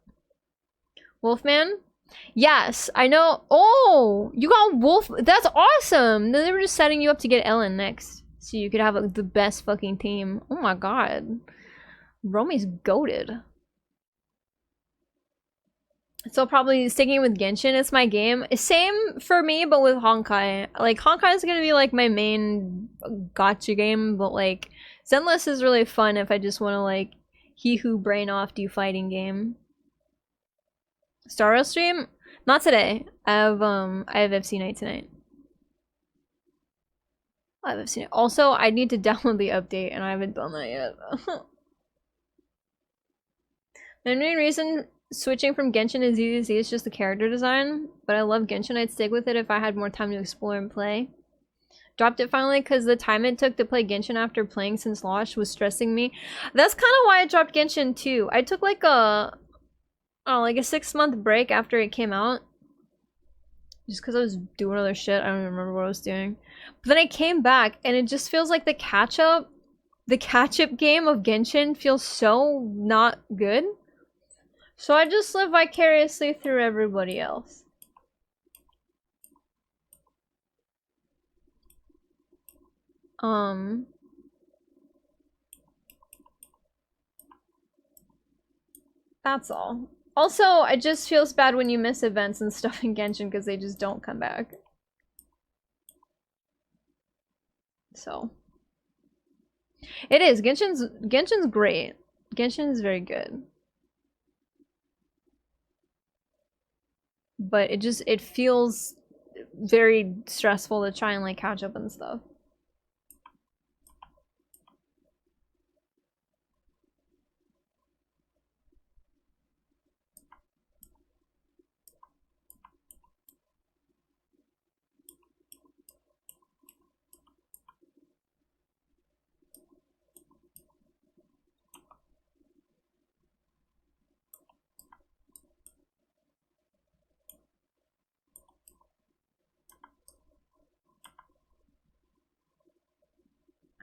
Wolfman? Yes, I know. Oh, you got Wolf. That's awesome. They were just setting you up to get Ellen next, so you could have like, the best fucking team. Oh my god. Romy's goated. So probably sticking with Genshin, it's my game. Same for me, but with Honkai. Like, Honkai is gonna be like my main gacha game, but like, Zenless is really fun if I just want to like, he who brain off do fighting game. Star Wars stream? Not today. I have FC night tonight. I have FC night. Also, I need to download the update, and I haven't done that yet. The main reason switching from Genshin is easy to see is just the character design, but I love Genshin. I'd stick with it if I had more time to explore and play. Dropped it finally because the time it took to play Genshin after playing since launch was stressing me. That's kind of why I dropped Genshin too. I took like a 6-month break after it came out. Just because I was doing other shit. I don't even remember what I was doing. But then I came back and it just feels like the catch-up game of Genshin feels so not good. So I just live vicariously through everybody else. That's all. Also, it just feels bad when you miss events and stuff in Genshin because they just don't come back. So. It is. Genshin's great. Genshin is very good. But it feels very stressful to try and like catch up and stuff.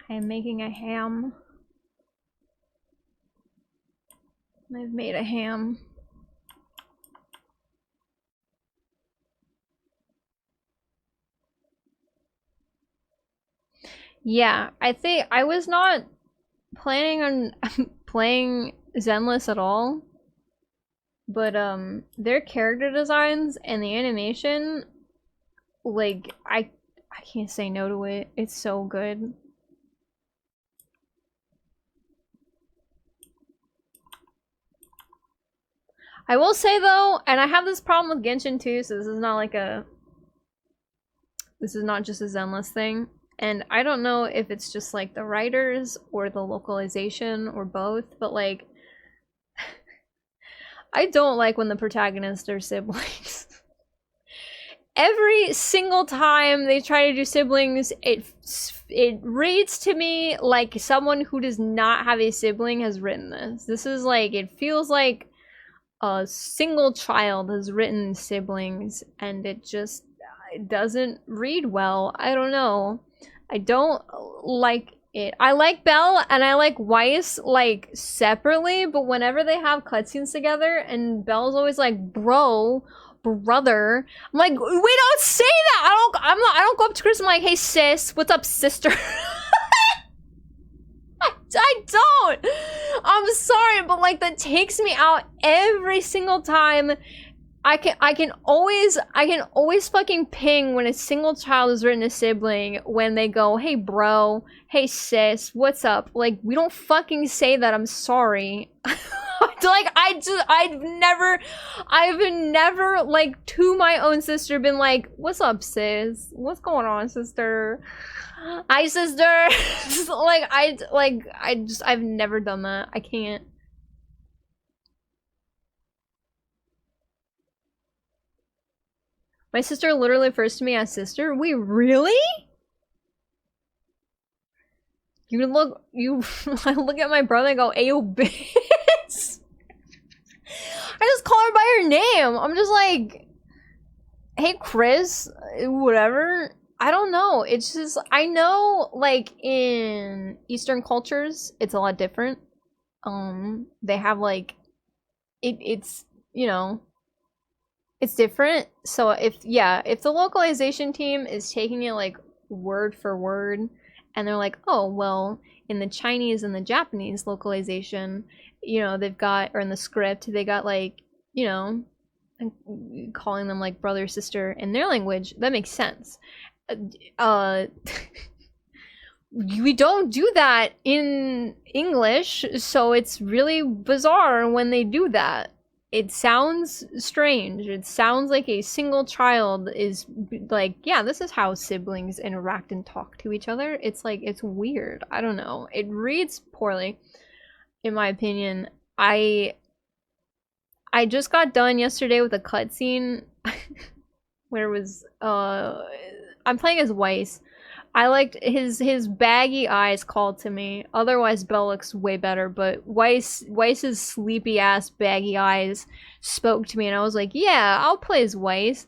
I am making a ham. I've made a ham. Yeah, I think I was not planning on playing Zenless at all. But their character designs and the animation, like I can't say no to it. It's so good. I will say though, and I have this problem with Genshin too, so this is not just a Zenless thing. And I don't know if it's just like the writers or the localization or both, but like I don't like when the protagonists are siblings. every single time they try to do siblings, it reads to me like someone who does not have a sibling has written this. This is like, it feels like a single child has written siblings, and it just it doesn't read well. I don't know. I don't like it. I like Belle and I like Weiss like separately, but whenever they have cutscenes together and Belle's always like, bro, brother, I'm like, we don't say that. I don't go up to Chris and I'm like, hey sis, what's up, sister? I don't. I'm sorry, but like that takes me out every single time. I can always fucking ping when a single child has written a sibling when they go, hey bro, hey sis, what's up? Like, we don't fucking say that. I'm sorry. Like, I've never like to my own sister been like, what's up sis? What's going on, sister? Hi sister. I've never done that. I can't. My sister literally refers to me as sister. Wait, really? I look at my brother and go, ayo bitch. I just call her by her name. I'm just like, hey Chris, whatever. I don't know. It's just, I know like in Eastern cultures, it's a lot different. They have like, it's, you know, it's different. So if the localization team is taking it like word for word, and they're like, oh well, in the Chinese and the Japanese localization, you know, they've got, or in the script, they got like, you know, calling them like brother, sister in their language, that makes sense. We don't do that in English, so it's really bizarre when they do that. It sounds strange. It sounds like a single child is like, yeah, this is how siblings interact and talk to each other. It's like, it's weird. I don't know. It reads poorly, in my opinion. I just got done yesterday with a cutscene where it was, I'm playing as Weiss. I liked his baggy eyes called to me. Otherwise, Belle looks way better, but Weiss's sleepy ass baggy eyes spoke to me, and I was like, yeah, I'll play as Weiss.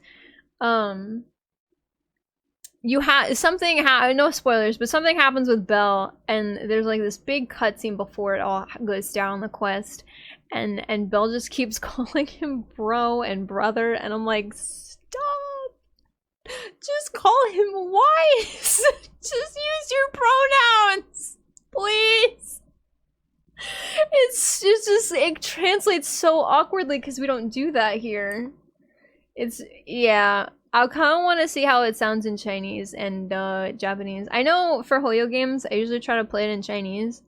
You have something no spoilers, but something happens with Belle, and there's like this big cutscene before it all goes down the quest, and Belle just keeps calling him bro and brother, and I'm like, stop. Just call him Weiss. Just use your pronouns, please. It's just, it translates so awkwardly because we don't do that here. It's, yeah. I kind of want to see how it sounds in Chinese and Japanese. I know for Hoyo games, I usually try to play it in Chinese.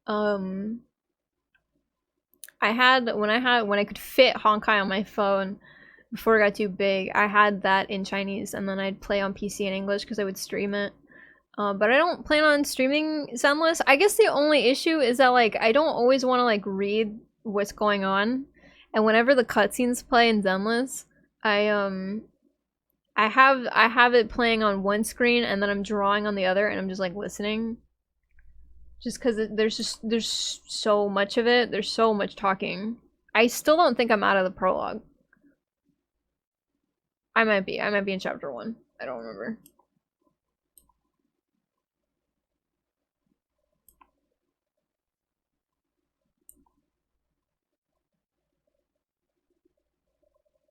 When I could fit Honkai on my phone, before it got too big, I had that in Chinese, and then I'd play on PC in English because I would stream it. But I don't plan on streaming Zenless. I guess the only issue is that like I don't always want to like read what's going on, and whenever the cutscenes play in Zenless, I have it playing on one screen and then I'm drawing on the other, and I'm just like listening. Just because there's so much of it. There's so much talking. I still don't think I'm out of the prologue. I might be in chapter 1. I don't remember.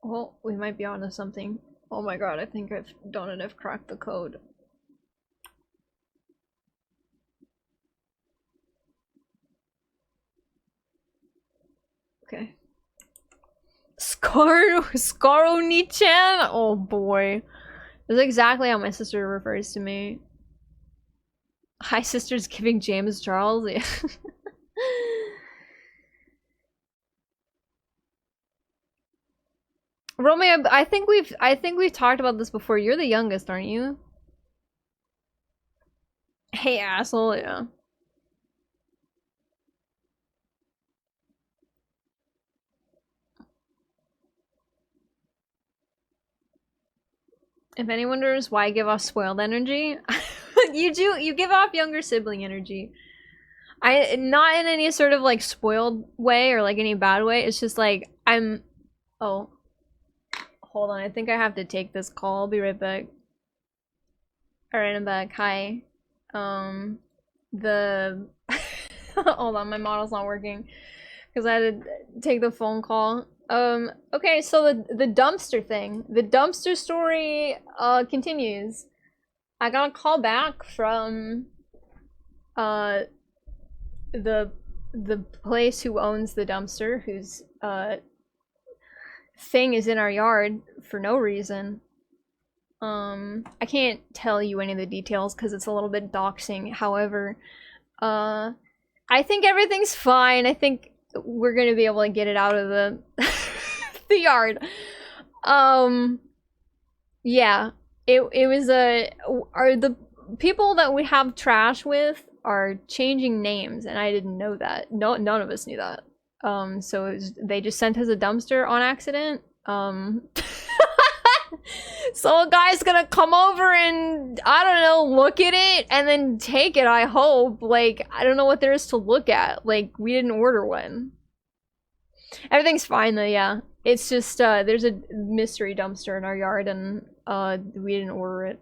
Well, we might be onto something. Oh my god, I think I've done it. I've cracked the code. Okay. Skaro-ni-chan? Oh boy. That's exactly how my sister refers to me. Hi, sister's giving James Charles. Yeah. Romeo, I think we've talked about this before. You're the youngest, aren't you? Hey, asshole. Yeah. If anyone wonders why I give off spoiled energy, you give off younger sibling energy. Not in any sort of like spoiled way or like any bad way. It's just like oh, hold on. I think I have to take this call. I'll be right back. Alright, I'm back. Hi. Hold on, my model's not working because I had to take the phone call. Okay, so the dumpster thing. The dumpster story continues. I got a call back from the place who owns the dumpster, whose thing is in our yard for no reason. I can't tell you any of the details because it's a little bit doxing. However, I think everything's fine. I think we're gonna be able to get it out of the the yard. Yeah, it was are the people that we have trash with are changing names, and I didn't know that. None of us knew that. So they just sent us a dumpster on accident. So a guy's gonna come over and, I don't know, look at it and then take it, I hope. Like, I don't know what there is to look at. Like, we didn't order one. Everything's fine though, yeah. It's just, there's a mystery dumpster in our yard and, we didn't order it.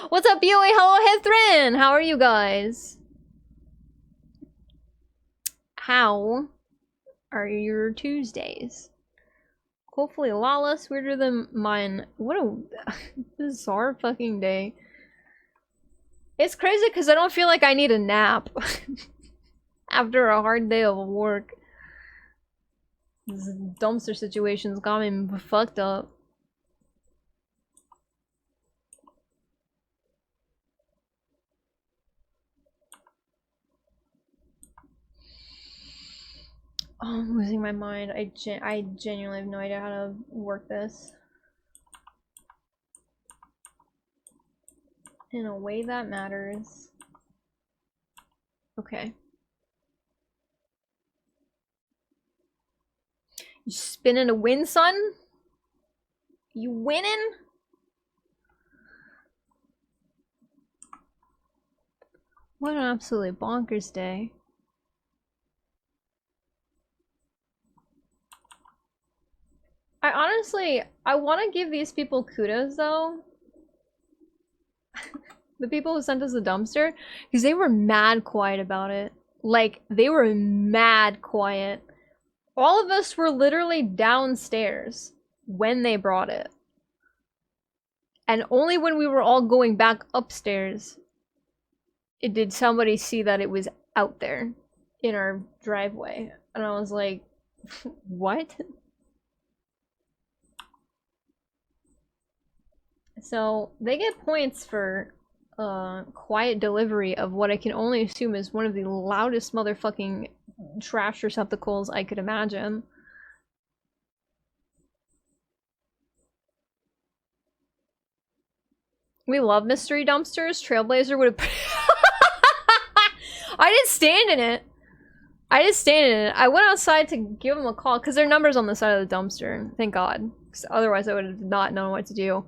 What's up, BOA? Hello, Hethrin! How are you guys? How are your Tuesdays? Hopefully a lot less weirder than mine. What a bizarre fucking day. It's crazy because I don't feel like I need a nap after a hard day of work. This dumpster situation's got me fucked up. Oh, I'm losing my mind. I genuinely have no idea how to work this in a way that matters. Okay. You spinning a win, son? You winning? What an absolutely bonkers day. I want to give these people kudos though. The people who sent us the dumpster, because they were mad quiet about it. Like, they were mad quiet. All of us were literally downstairs when they brought it. And only when we were all going back upstairs did somebody see that it was out there in our driveway. And I was like, what? So they get points for quiet delivery of what I can only assume is one of the loudest motherfucking trash receptacles I could imagine. We love mystery dumpsters. Trailblazer would have. I didn't stand in it. I went outside to give them a call because their number's on the side of the dumpster. Thank God. Otherwise, I would have not known what to do.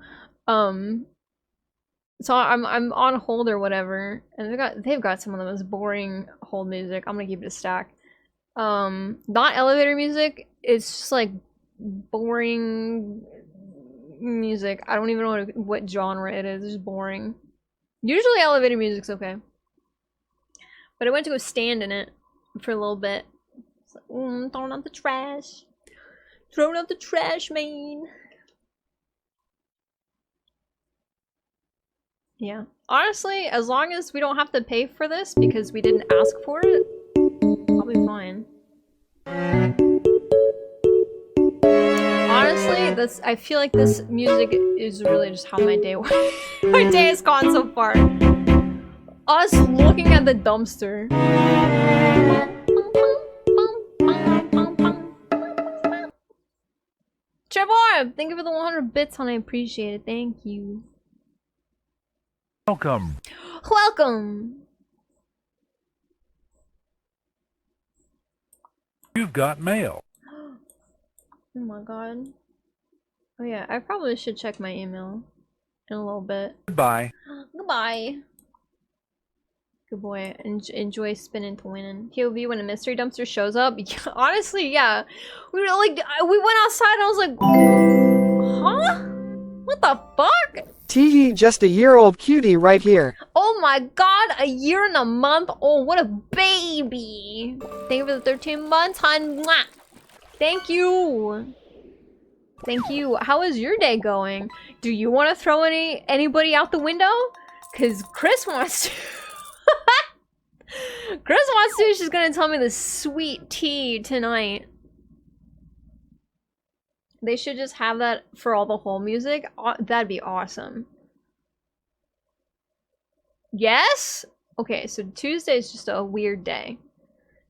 So I'm on hold or whatever, and they've got some of the most boring hold music. I'm gonna keep it a stack. Not elevator music. It's just like boring music. I don't even know what genre it is. It's just boring. Usually elevator music's okay, but I went to go stand in it for a little bit. So, throwing out the trash. Throwing out the trash, man. Yeah. Honestly, as long as we don't have to pay for this because we didn't ask for it, I'll be fine. Honestly, I feel like this music is really just how my day my day has gone so far. Us looking at the dumpster. Trevor, thank you for the 100 bits, hon. I appreciate it. Thank you. Welcome. Welcome. You've got mail. Oh my god. Oh yeah, I probably should check my email. in a little bit. Goodbye. Goodbye. Good boy. Enjoy spinning to winning. POV when a mystery dumpster shows up. Honestly, yeah. We were like, we went outside and I was like, huh? What the fuck? TV just a year old cutie right here. Oh my god, a year and a month old. What a baby. Thank you for the 13 months, hon. Mwah. Thank you. Thank you. How is your day going? Do you want to throw anybody out the window? Cause Chris wants to. Chris wants to. She's gonna tell me the sweet tea tonight. They should just have that for all the whole music. That'd be awesome. Yes? Okay, so Tuesday is just a weird day.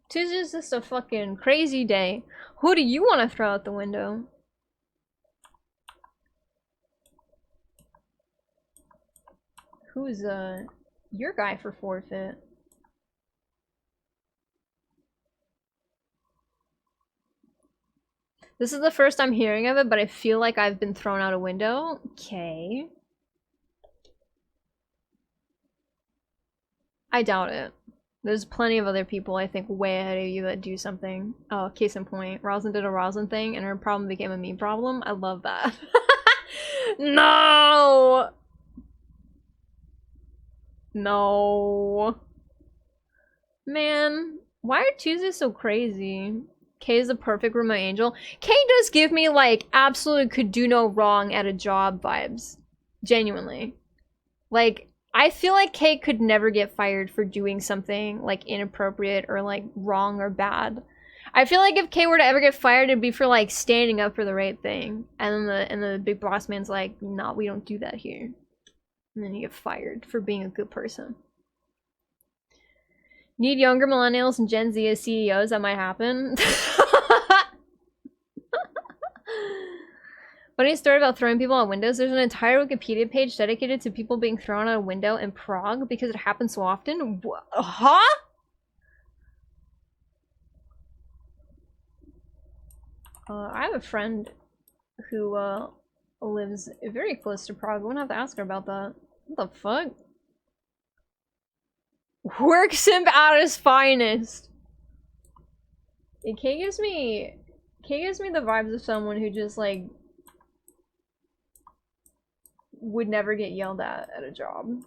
Tuesday's just a fucking crazy day. Who do you want to throw out the window? Who's your guy for forfeit? This is the first I'm hearing of it, but I feel like I've been thrown out a window. Okay. I doubt it. There's plenty of other people, I think, way ahead of you that do something. Oh, case in point. Roslyn did a Roslyn thing, and her problem became a me problem. I love that. No! No. Man, why are Tuesdays so crazy? Kay is the perfect roommate angel. Kay does give me, like, absolutely could do no wrong at a job vibes. Genuinely. Like, I feel like Kay could never get fired for doing something, like, inappropriate or, like, wrong or bad. I feel like if Kay were to ever get fired, it'd be for, like, standing up for the right thing. And then the big boss man's like, nah, we don't do that here. And then you get fired for being a good person. Need younger millennials and Gen Z as CEOs? That might happen. Funny story about throwing people out windows. There's an entire Wikipedia page dedicated to people being thrown out a window in Prague because it happens so often. Huh? I have a friend who lives very close to Prague. I'm gonna have to ask her about that. What the fuck? Work simp at his finest. Kay gives me the vibes of someone who just like would never get yelled at a job.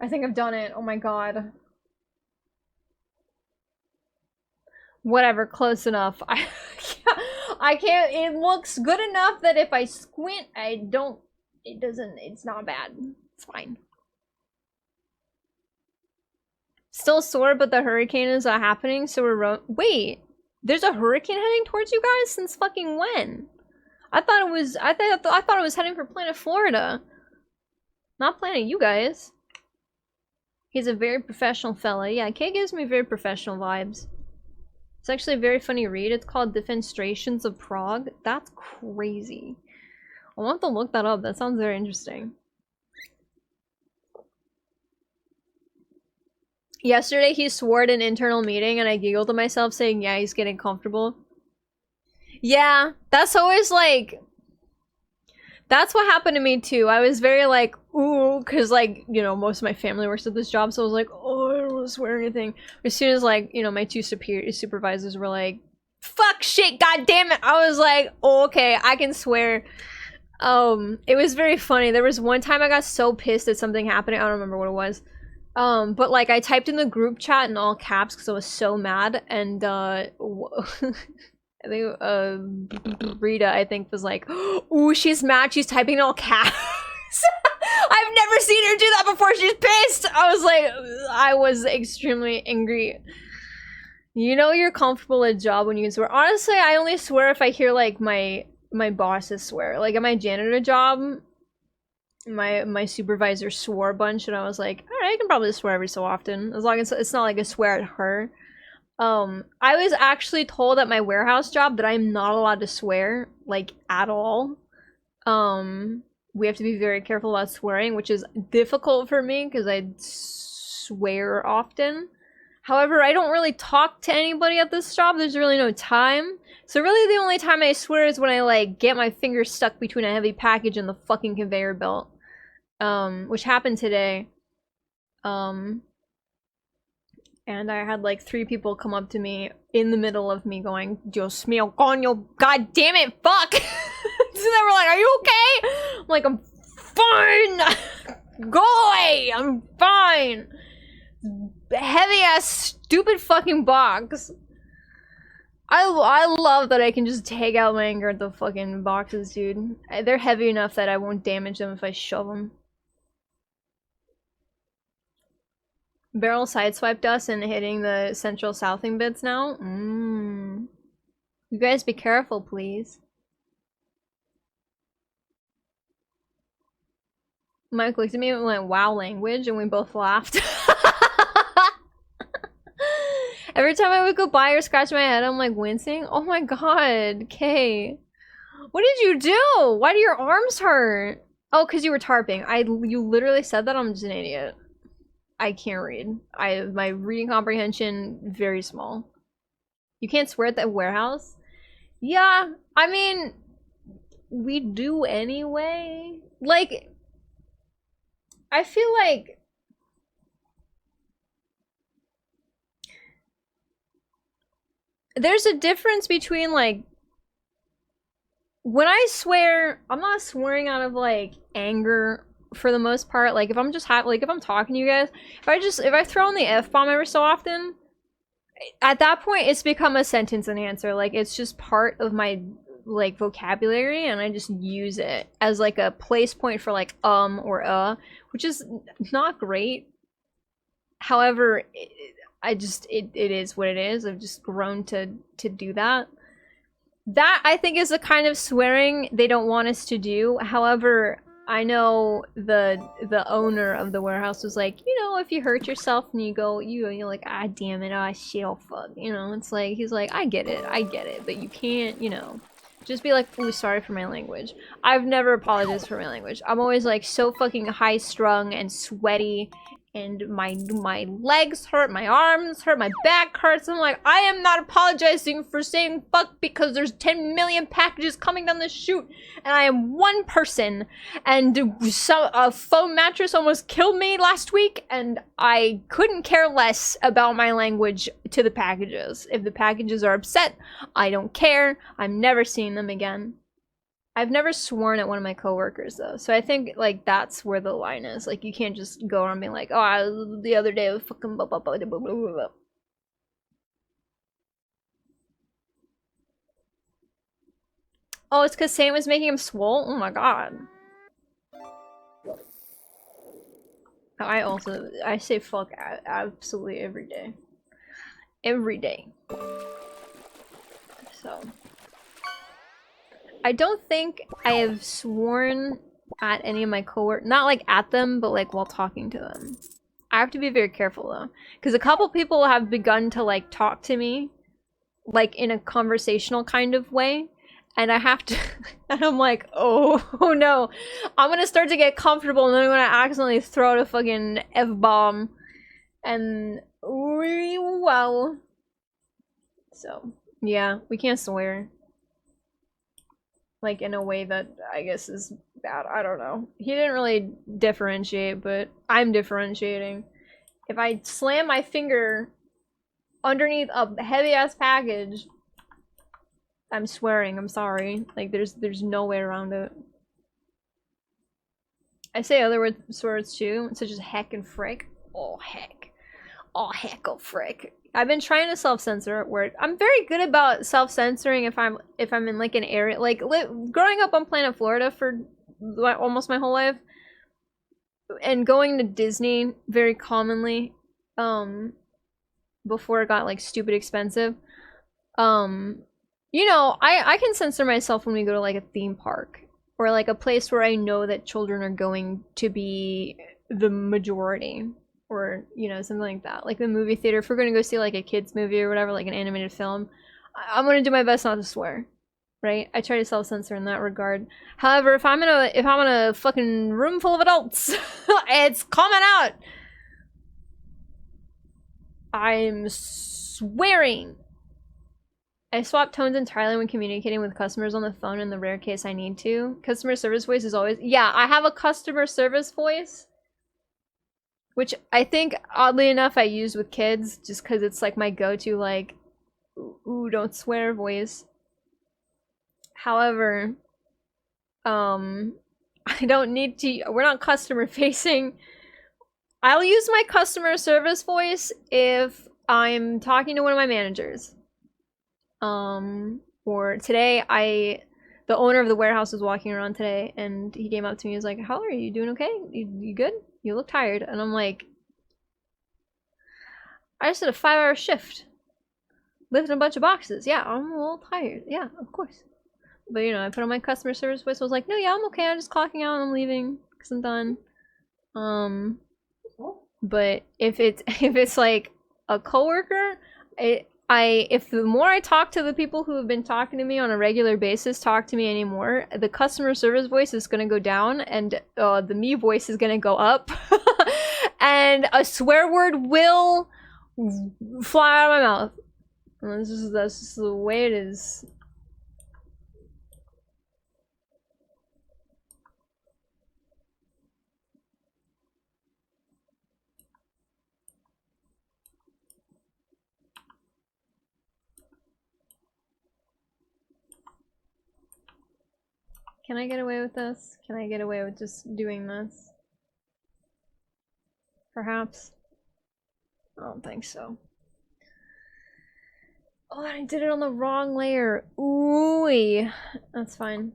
I think I've done it. Oh my god. Whatever, close enough. I can't, it looks good enough that if I squint, it's not bad. It's fine. Still sore, but the hurricane is happening, so wait, there's a hurricane heading towards you guys? Since fucking when? I thought it was heading for Planet Florida. Not Planet you guys. He's a very professional fella. Yeah, Kay gives me very professional vibes. It's actually a very funny read. It's called Defenestrations of Prague. That's crazy. I'll have to look that up. That sounds very interesting. Yesterday he swore at an internal meeting and I giggled to myself saying, yeah, he's getting comfortable. Yeah, that's always like... That's what happened to me too. I was very like, ooh, because like, you know, most of my family works at this job, so I was like, oh, I don't want to swear or anything. As soon as like, you know, my two supervisors were like, fuck shit, god damn it, I was like, oh, okay, I can swear. It was very funny. There was one time I got so pissed at something happening, I don't remember what it was. But like I typed in the group chat in all caps because I was so mad, and I think Rita, I think, was like, ooh, she's mad, she's typing in all caps. I've never seen her do that before, she's pissed! I was like, I was extremely angry. You know you're comfortable at a job when you can swear. Honestly, I only swear if I hear like my bosses swear. Like at my janitor job, my supervisor swore a bunch and I was like, alright, I can probably swear every so often. As long as it's not like a swear at her. I was actually told at my warehouse job that I'm not allowed to swear, like, at all. We have to be very careful about swearing, which is difficult for me because I swear often. However, I don't really talk to anybody at this job. There's really no time. So really the only time I swear is when I, like, get my finger stuck between a heavy package and the fucking conveyor belt. Which happened today. And I had, like, 3 people come up to me in the middle of me going, Dios mío, coño, god damn it, fuck! So they were like, are you okay? I'm like, I'm fine! Go away! I'm fine! Heavy-ass, stupid fucking box. I love that I can just take out my anger at the fucking boxes, dude. They're heavy enough that I won't damage them if I shove them. Barrel sideswiped us and hitting the central southing bits now. You guys be careful, please. Mike looked at me and went, wow, language, and we both laughed. Every time I would go by or scratch my head, I'm like wincing. Oh my god, Kay. What did you do? Why do your arms hurt? Oh, because you were tarping. You literally said that? I'm just an idiot. I can't read. My reading comprehension, very small. You can't swear at the warehouse? Yeah, I mean, we do anyway. Like, I feel like there's a difference between, like, when I swear, I'm not swearing out of, like, anger for the most part. Like, if I'm just like, if I'm talking to you guys, if I throw in the F-bomb every so often, at that point, it's become a sentence enhancer. Like, it's just part of my, like, vocabulary, and I just use it as, like, a place point for, like, or which is not great. However, it is what it is. I've just grown to do that. That, I think, is the kind of swearing they don't want us to do. However, I know the owner of the warehouse was like, you know, if you hurt yourself and you're like, ah, damn it, ah, shit, oh, fuck, you know, it's like, he's like, I get it, but you can't, you know, just be like, oh, sorry for my language. I've never apologized for my language. I'm always, like, so fucking high-strung and sweaty, and my legs hurt, my arms hurt, my back hurts. I'm like, I am not apologizing for saying fuck because there's 10 million packages coming down the chute, and I am one person, and a foam mattress almost killed me last week, and I couldn't care less about my language to the packages. If the packages are upset, I don't care. I'm never seeing them again. I've never sworn at one of my coworkers though, so I think, like, that's where the line is. Like, you can't just go around being like, oh, the other day I was fucking blah, blah, blah, blah, blah, blah, blah. Oh, it's because Sam was making him swole? Oh my god. I say fuck absolutely every day. Every day. So. I don't think I have sworn at any of my coworkers. Not, like, at them, but, like, while talking to them. I have to be very careful, though. Because a couple people have begun to, like, talk to me, like, in a conversational kind of way. And I have to... and I'm like, oh no. I'm gonna start to get comfortable, and then I'm gonna accidentally throw out a fucking F-bomb. And... well... So, yeah, we can't swear. Like, in a way that I guess is bad. I don't know. He didn't really differentiate, but I'm differentiating. If I slam my finger underneath a heavy-ass package, I'm swearing. I'm sorry. Like, there's no way around it. I say other words too, such as heck and frick. Oh, heck. Oh, heck, oh, frick. I've been trying to self-censor at work. I'm very good about self-censoring if I'm in, like, an area, like, growing up on Planet Florida for almost my whole life, and going to Disney very commonly, before it got, like, stupid expensive. You know, I can censor myself when we go to, like, a theme park, or, like, a place where I know that children are going to be the majority. or, you know, something like that. Like the movie theater, if we're gonna go see like a kid's movie or whatever, like an animated film, I'm gonna do my best not to swear. Right? I try to self-censor in that regard. However, if I'm in a fucking room full of adults, it's coming out. I'm swearing. I swap tones entirely when communicating with customers on the phone in the rare case I need to. Customer service voice is always... Yeah, I have a customer service voice, which I think, oddly enough, I use with kids just because it's like my go-to, like, ooh, don't swear voice. However, I don't need to... We're not customer facing. I'll use my customer service voice if I'm talking to one of my managers. Or today, the owner of the warehouse was walking around today, and he came up to me, he was like, how are you? Doing okay? You good? You look tired. And I'm like, I just did a 5-hour shift. Lifting a bunch of boxes. Yeah, I'm a little tired. Yeah, of course. But, you know, I put on my customer service voice. I was like, no, yeah, I'm okay. I'm just clocking out and I'm leaving because I'm done. But if it's like a coworker, if the more I talk to the people who have been talking to me on a regular basis talk to me anymore, the customer service voice is gonna go down and the me voice is gonna go up. And a swear word will fly out of my mouth. And that's just the way it is. Can I get away with this? Can I get away with just doing this? Perhaps? I don't think so. Oh, I did it on the wrong layer. Ooh, that's fine.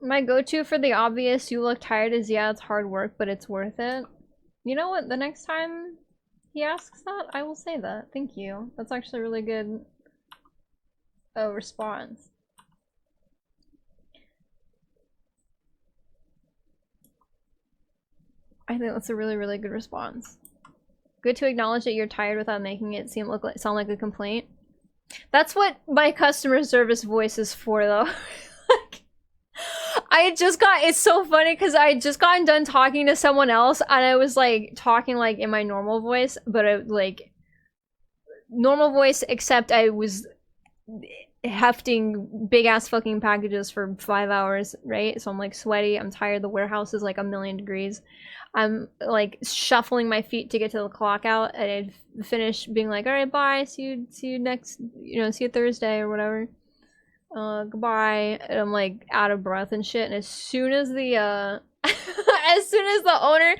My go-to for the obvious you look tired is, yeah, it's hard work, but it's worth it. You know what? The next time he asks that, I will say that. Thank you. That's actually a really good response. I think that's a really, really good response. Good to acknowledge that you're tired without making it sound like a complaint. That's what my customer service voice is for, though. Like, it's so funny because I had just gotten done talking to someone else and I was like talking like in my normal voice, but normal voice, except I was hefting big ass fucking packages for 5 hours, right? So I'm like sweaty, I'm tired, the warehouse is like 1,000,000 degrees. I'm like shuffling my feet to get to the clock out, and I finish being like, all right, bye, see you next, see you Thursday or whatever. Goodbye. And I'm like out of breath and shit. And as soon as the owner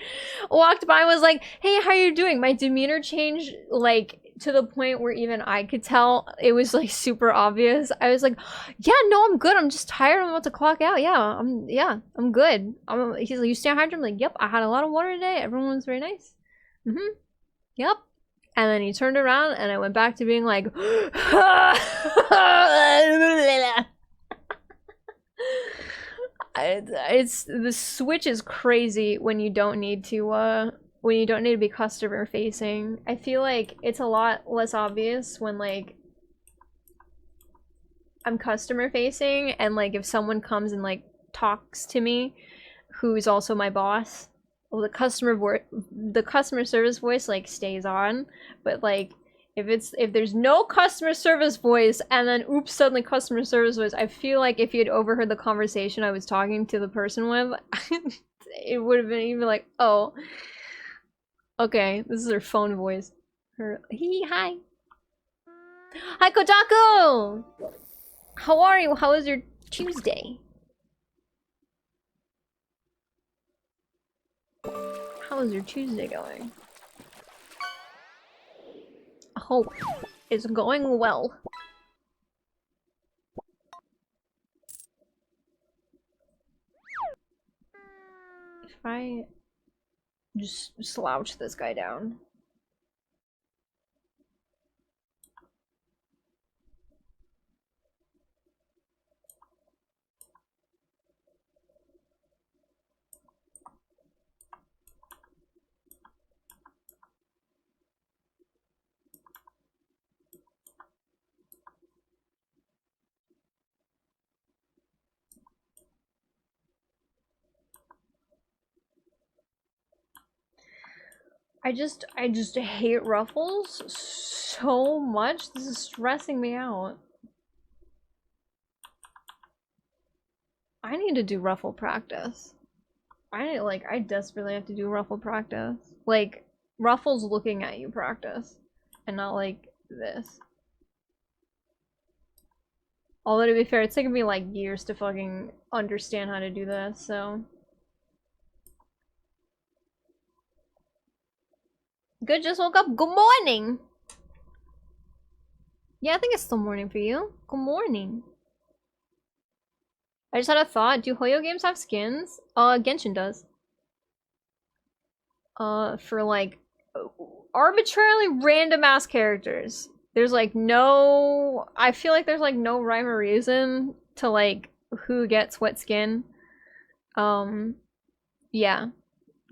walked by and was like, hey, how you doing? My demeanor changed like to the point where even I could tell it was like super obvious. I was like, yeah, no, I'm good. I'm just tired. I'm about to clock out. I'm good. He's like, you stay hydrated? I'm like, yep, I had a lot of water today. Everyone was very nice. Yep. And then he turned around and I went back to being like, it's the switch is crazy when you don't need to be customer facing. I feel like it's a lot less obvious when like I'm customer facing, and like if someone comes and like talks to me, who's also my boss, well, the customer service voice like stays on, but like if there's no customer service voice and then oops suddenly customer service voice, I feel like if you had overheard the conversation I was talking to the person with, it would have been even like, oh, okay, this is her phone voice. Her hi. Hi Kotaku! How are you? How was your Tuesday? How is your Tuesday going? Oh, it's going well. If I just slouch this guy down. I just hate ruffles so much. This is stressing me out. I need to do ruffle practice. I desperately have to do ruffle practice. Like, ruffles looking at you practice. And not like this. Although to be fair, it's taken me like years to fucking understand how to do this, so. Good, just woke up. Good morning! Yeah, I think it's still morning for you. Good morning. I just had a thought. Do Hoyo games have skins? Genshin does. For like arbitrarily random ass characters. There's like no, I feel like there's like no rhyme or reason to like who gets what skin. Yeah,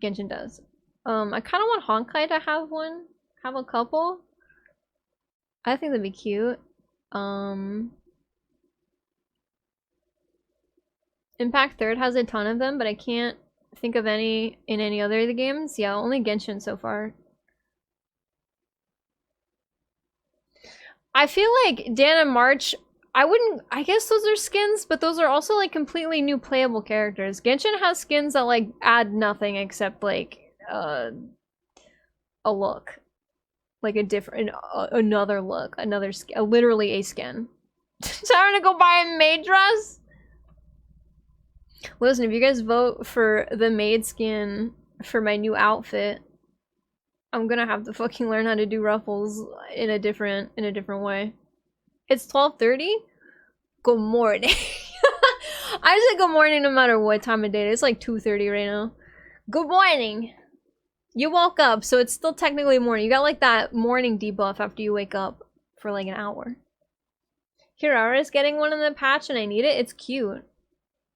Genshin does. I kind of want Honkai to have one, have a couple. I think that'd be cute. Impact Third has a ton of them, but I can't think of any in any other of the games. Yeah, only Genshin so far. I feel like Dan and March, I guess those are skins, but those are also like completely new playable characters. Genshin has skins that like add nothing except like a look. Like a different, another look, another skin, literally a skin. So I'm gonna go buy a maid dress? Listen, if you guys vote for the maid skin for my new outfit, I'm gonna have to fucking learn how to do ruffles in a different way. It's 12:30? Good morning. I say good morning no matter what time of day. It's like 2:30 right now. Good morning. You woke up, so it's still technically morning. You got like that morning debuff after you wake up for like an hour. Kirara is getting one in the patch and I need it. It's cute.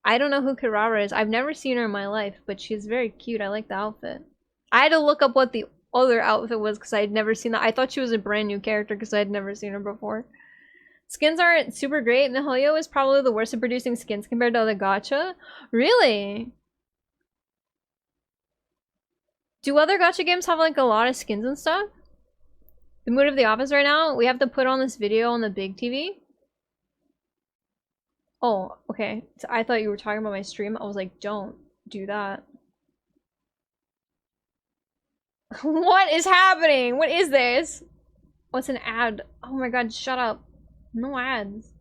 I don't know who Kirara is. I've never seen her in my life, but she's very cute. I like the outfit. I had to look up what the other outfit was because I had never seen that. I thought she was a brand new character because I had never seen her before. Skins aren't super great. Mihoyo is probably the worst at producing skins compared to other gacha. Really? Do other gacha games have like a lot of skins and stuff? The mood of the office right now, we have to put on this video on the big TV. Oh, okay. So I thought you were talking about my stream. I was like, don't do that. What is happening? What is this? What's an ad? Oh my god, shut up. No ads.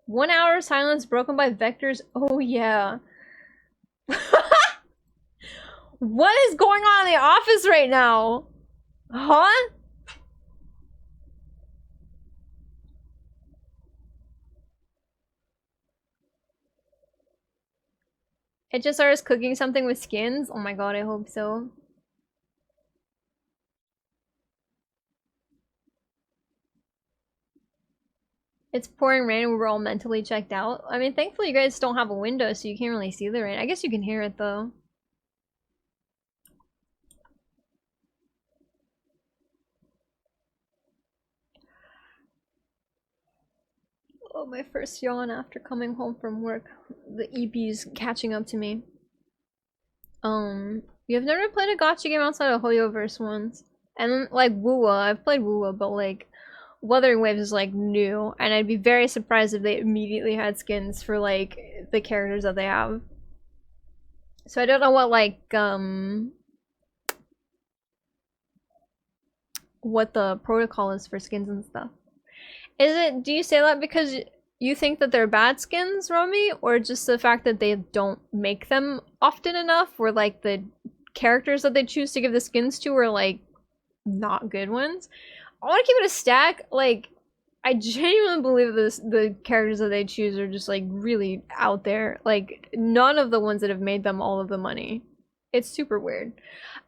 1 hour of silence broken by vectors. Oh yeah. What is going on in the office right now? Huh? It just starts cooking something with skins? Oh my god, I hope so. It's pouring rain and we're all mentally checked out. I mean, thankfully you guys don't have a window so you can't really see the rain. I guess you can hear it though. Oh, my first yawn after coming home from work. The EP's catching up to me. You've never played a gacha game outside of Hoyoverse once? And like Wuwa, I've played Wuwa, but like Wuthering Waves is like new, and I'd be very surprised if they immediately had skins for like the characters that they have. So I don't know what like what the protocol is for skins and stuff. Do you say that because you think that they're bad skins, Romy, or just the fact that they don't make them often enough, or like the characters that they choose to give the skins to are like not good ones? I want to keep it a stack. Like, I genuinely believe the characters that they choose are just like really out there. Like, none of the ones that have made them all of the money. It's super weird.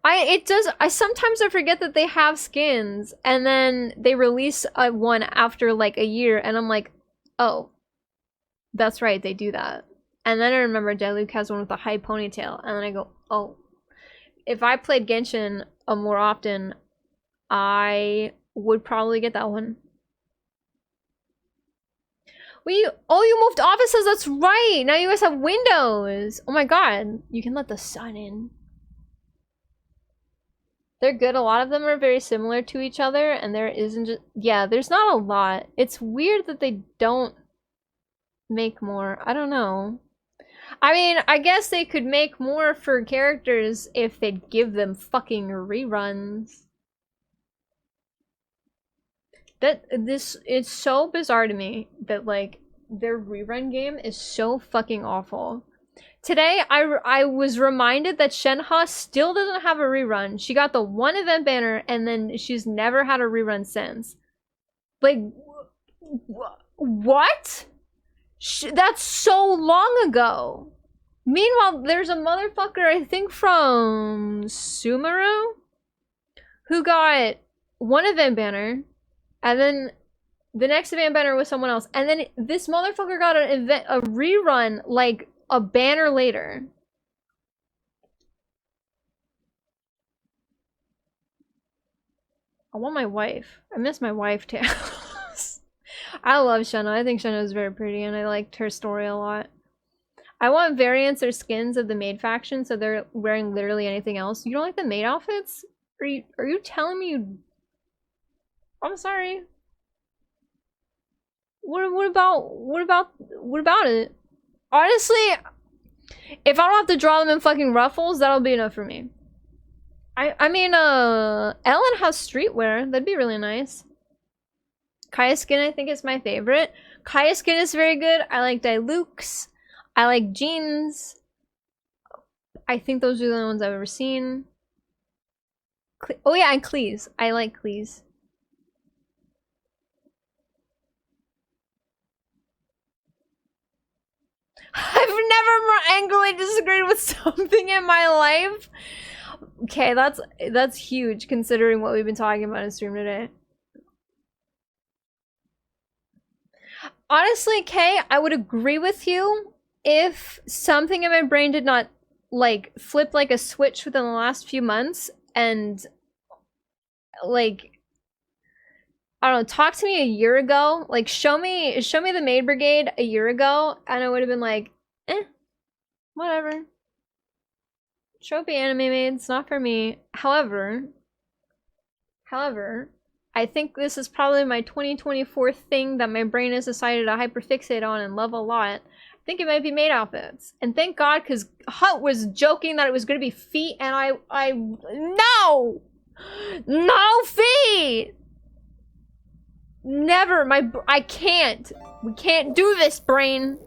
I sometimes I forget that they have skins, and then they release one after like a year, and I'm like, oh, that's right, they do that. And then I remember Diluc has one with a high ponytail, and then I go, oh, if I played Genshin more often, I would probably get that one. You moved offices, that's right! Now you guys have windows! Oh my god, you can let the sun in. They're good. A lot of them are very similar to each other, and there isn't just... Yeah, there's not a lot. It's weird that they don't make more. I don't know. I mean, I guess they could make more for characters if they'd give them fucking reruns. It's so bizarre to me that, like, their rerun game is so fucking awful. Today, I was reminded that Shenhe still doesn't have a rerun. She got the one event banner, and then she's never had a rerun since. Like, what? That's so long ago. Meanwhile, there's a motherfucker, I think from Sumeru, who got one event banner, and then the next event banner was someone else, and then this motherfucker got a rerun, like, a banner later. I want my wife. I miss my wife too. I love Shenhe. I think Shenhe is very pretty, and I liked her story a lot. I want variants or skins of the maid faction, so they're wearing literally anything else. You don't like the maid outfits? Are you telling me you... I'm sorry. What about it? Honestly, if I don't have to draw them in fucking ruffles, that'll be enough for me. I mean, Ellen has streetwear. That'd be really nice. Kaya skin, I think, is my favorite. Kaya skin is very good. I like Diluc's. I like jeans. I think those are the only ones I've ever seen. Oh yeah, and Cleese. I like Cleese. I've never more angrily disagreed with something in my life. Okay, that's huge considering what we've been talking about in stream today. Honestly, Kay, I would agree with you if something in my brain did not like flip like a switch within the last few months and like I don't know, talk to me a year ago, like show me the Maid Brigade a year ago, and I would have been like, whatever. Trophy anime maids, not for me. However, I think this is probably my 2024 thing that my brain has decided to hyperfixate on and love a lot. I think it might be maid outfits. And thank God, because Hut was joking that it was going to be feet, and no! No feet! Never, I can't. We can't do this, brain.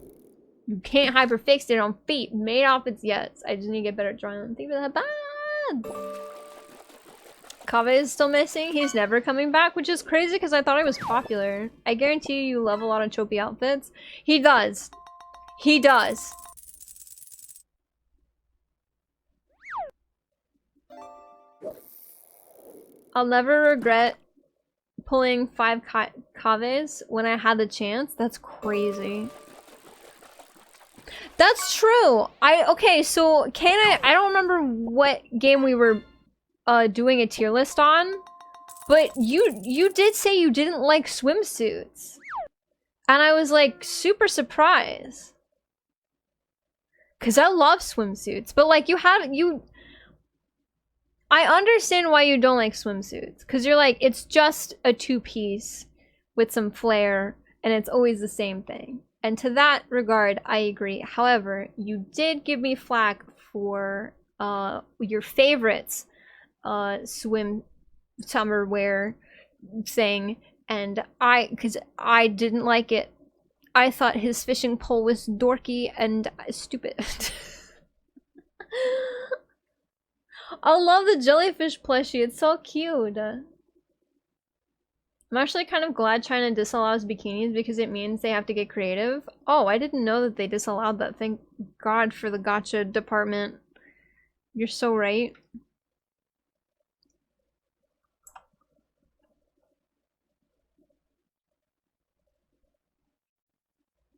You can't hyperfixate on feet. Maid outfits, yes. I just need to get better at drawing them. Think of that bad. Kaveh is still missing. He's never coming back, which is crazy because I thought he was popular. I guarantee you love a lot of Choppy outfits. He does. He does. I'll never regret pulling 5 Kavehs when I had the chance. That's crazy. That's true. Okay, so I don't remember what game we were doing a tier list on, but you did say you didn't like swimsuits. And I was like super surprised. Cause I love swimsuits, but like I understand why you don't like swimsuits. Cause you're like, it's just a two-piece with some flair and it's always the same thing. And to that regard, I agree. However, you did give me flack for your favorites swim summer wear thing, and because I didn't like it. I thought his fishing pole was dorky and stupid. I love the jellyfish plushie. It's so cute. I'm actually kind of glad China disallows bikinis because it means they have to get creative. Oh, I didn't know that they disallowed that. Thank God for the gotcha department. You're so right.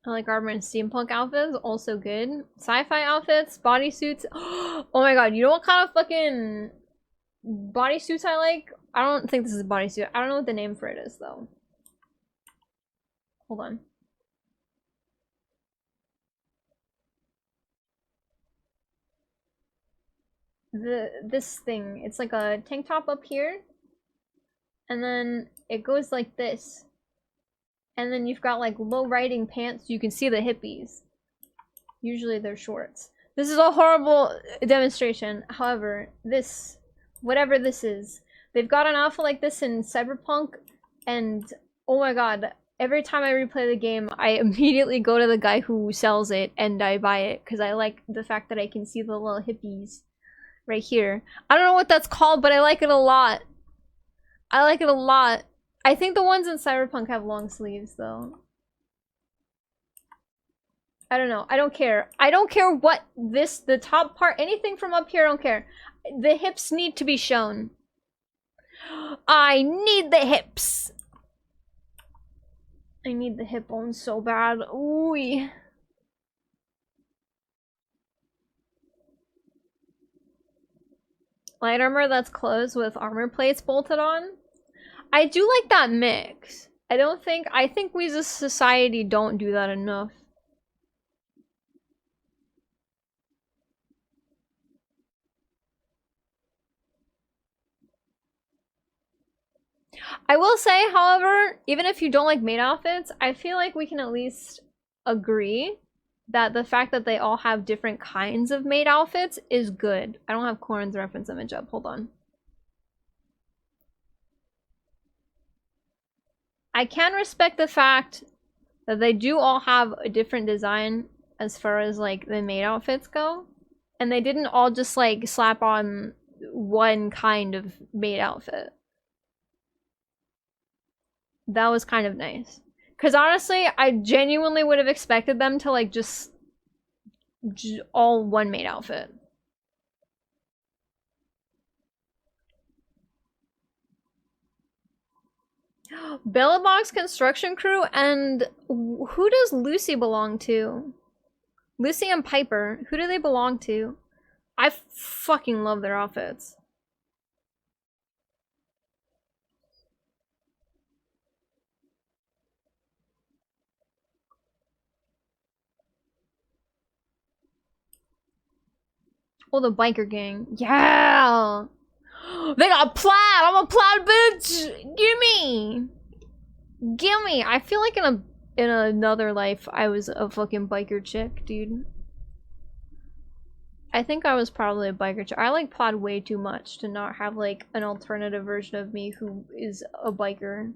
I like armor and steampunk outfits, also good. Sci-fi outfits, bodysuits. Oh my god, you know what kind of fucking bodysuits I like? I don't think this is a bodysuit. I don't know what the name for it is though. Hold on. This thing, it's like a tank top up here, and then it goes like this. And then you've got like low riding pants, so you can see the hippies. Usually they're shorts. This is a horrible demonstration. However, this, whatever this is, they've got an outfit like this in Cyberpunk, and oh my god, every time I replay the game, I immediately go to the guy who sells it and I buy it because I like the fact that I can see the little hippies right here. I don't know what that's called, but I like it a lot. I like it a lot. I think the ones in Cyberpunk have long sleeves, though. I don't know. I don't care. I don't care what the top part, anything from up here, I don't care. The hips need to be shown. I need the hips. I need the hip bones so bad. Ooh. Light armor that's closed with armor plates bolted on. I do like that mix. I think we as a society don't do that enough. I will say, however, even if you don't like maid outfits, I feel like we can at least agree that the fact that they all have different kinds of maid outfits is good. I don't have Corrin's reference image up. Hold on. I can respect the fact that they do all have a different design as far as like the maid outfits go, and they didn't all just like slap on one kind of maid outfit. That was kind of nice, because honestly I genuinely would have expected them to like just all one maid outfit. Bellbox construction crew, and who does Lucy belong to? Lucy and Piper, who do they belong to? I fucking love their outfits. Oh, the biker gang. Yeah! They got plaid! I'm a plaid bitch! Gimme! Gimme! I feel like in another life I was a fucking biker chick, dude. I think I was probably a biker chick. I like plaid way too much to not have like an alternative version of me who is a biker.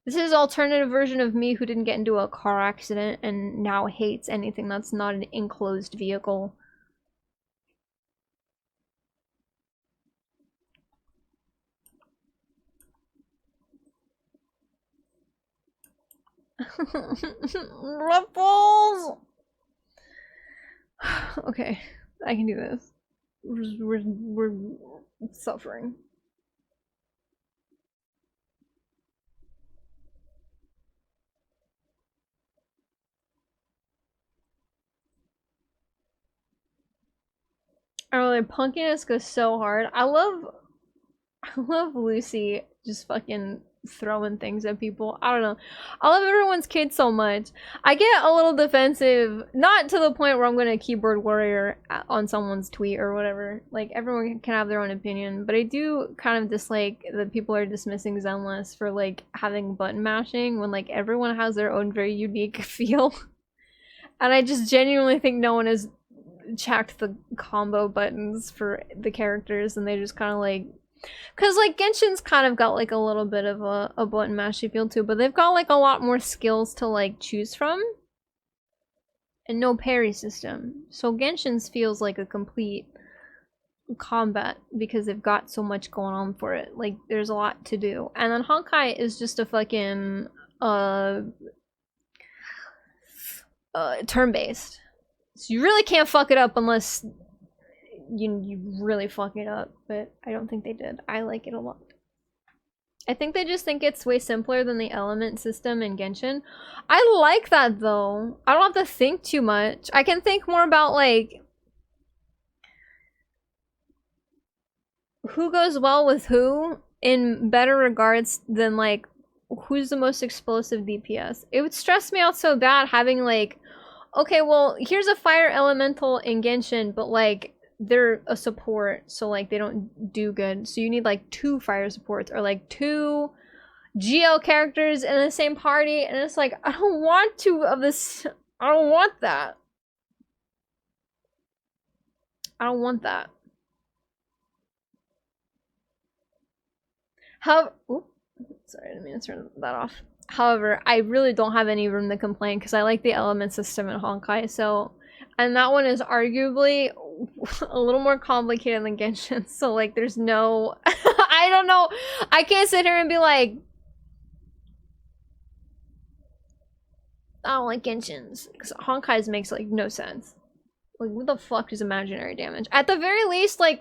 This is an alternative version of me who didn't get into a car accident and now hates anything that's not an enclosed vehicle. Ruffles! Okay, I can do this. We're suffering. Oh, their punkiness goes so hard. I love I love Lucy just fucking throwing things at people. I don't know. I love everyone's kid so much. I get a little defensive, not to the point where I'm gonna keyboard warrior on someone's tweet or whatever. Like, everyone can have their own opinion, but I do kind of dislike that people are dismissing Zenless for, like, having button mashing when, like, everyone has their own very unique feel. And I just genuinely think no one has checked the combo buttons for the characters, and they just kind of, like, because, like, Genshin's kind of got, like, a little bit of a button mashy feel too, but they've got, like, a lot more skills to, like, choose from. And no parry system. So Genshin's feels like a complete combat because they've got so much going on for it. Like, there's a lot to do. And then Honkai is just a fucking, turn-based. So you really can't fuck it up unless you really fuck it up, but I don't think they did. I like it a lot. I think they just think it's way simpler than the element system in Genshin. I like that though. I don't have to think too much. I can think more about, like, who goes well with who in better regards than, like, who's the most explosive DPS. It would stress me out so bad having, like, okay, well, here's a fire elemental in Genshin, but, like, they're a support, so, like, they don't do good. So you need, like, 2 fire supports or, like, 2 GL characters in the same party, and it's like, I don't want 2 of this. I don't want that. I don't want that. However, sorry, I didn't mean to turn that off. However, I really don't have any room to complain because I like the element system in Honkai, so, and that one is arguably a little more complicated than Genshin, so, like, there's no, I don't know, I can't sit here and be like, I don't like Genshin's, because Honkai's makes, like, no sense. Like, what the fuck is imaginary damage? At the very least, like,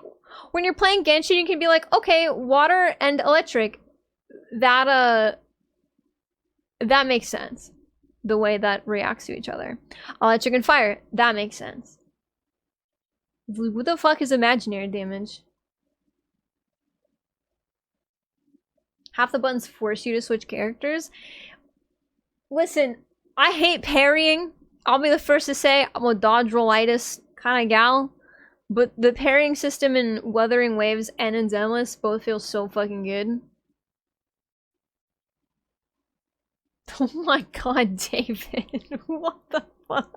when you're playing Genshin, you can be like, okay, water and electric, that makes sense. The way that reacts to each other. Electric and fire, that makes sense. What the fuck is imaginary damage? Half the buttons force you to switch characters. Listen, I hate parrying. I'll be the first to say I'm a dodge rollitis kind of gal. But the parrying system in Wuthering Waves and in Zenless both feel so fucking good. Oh my god, David. What the fuck?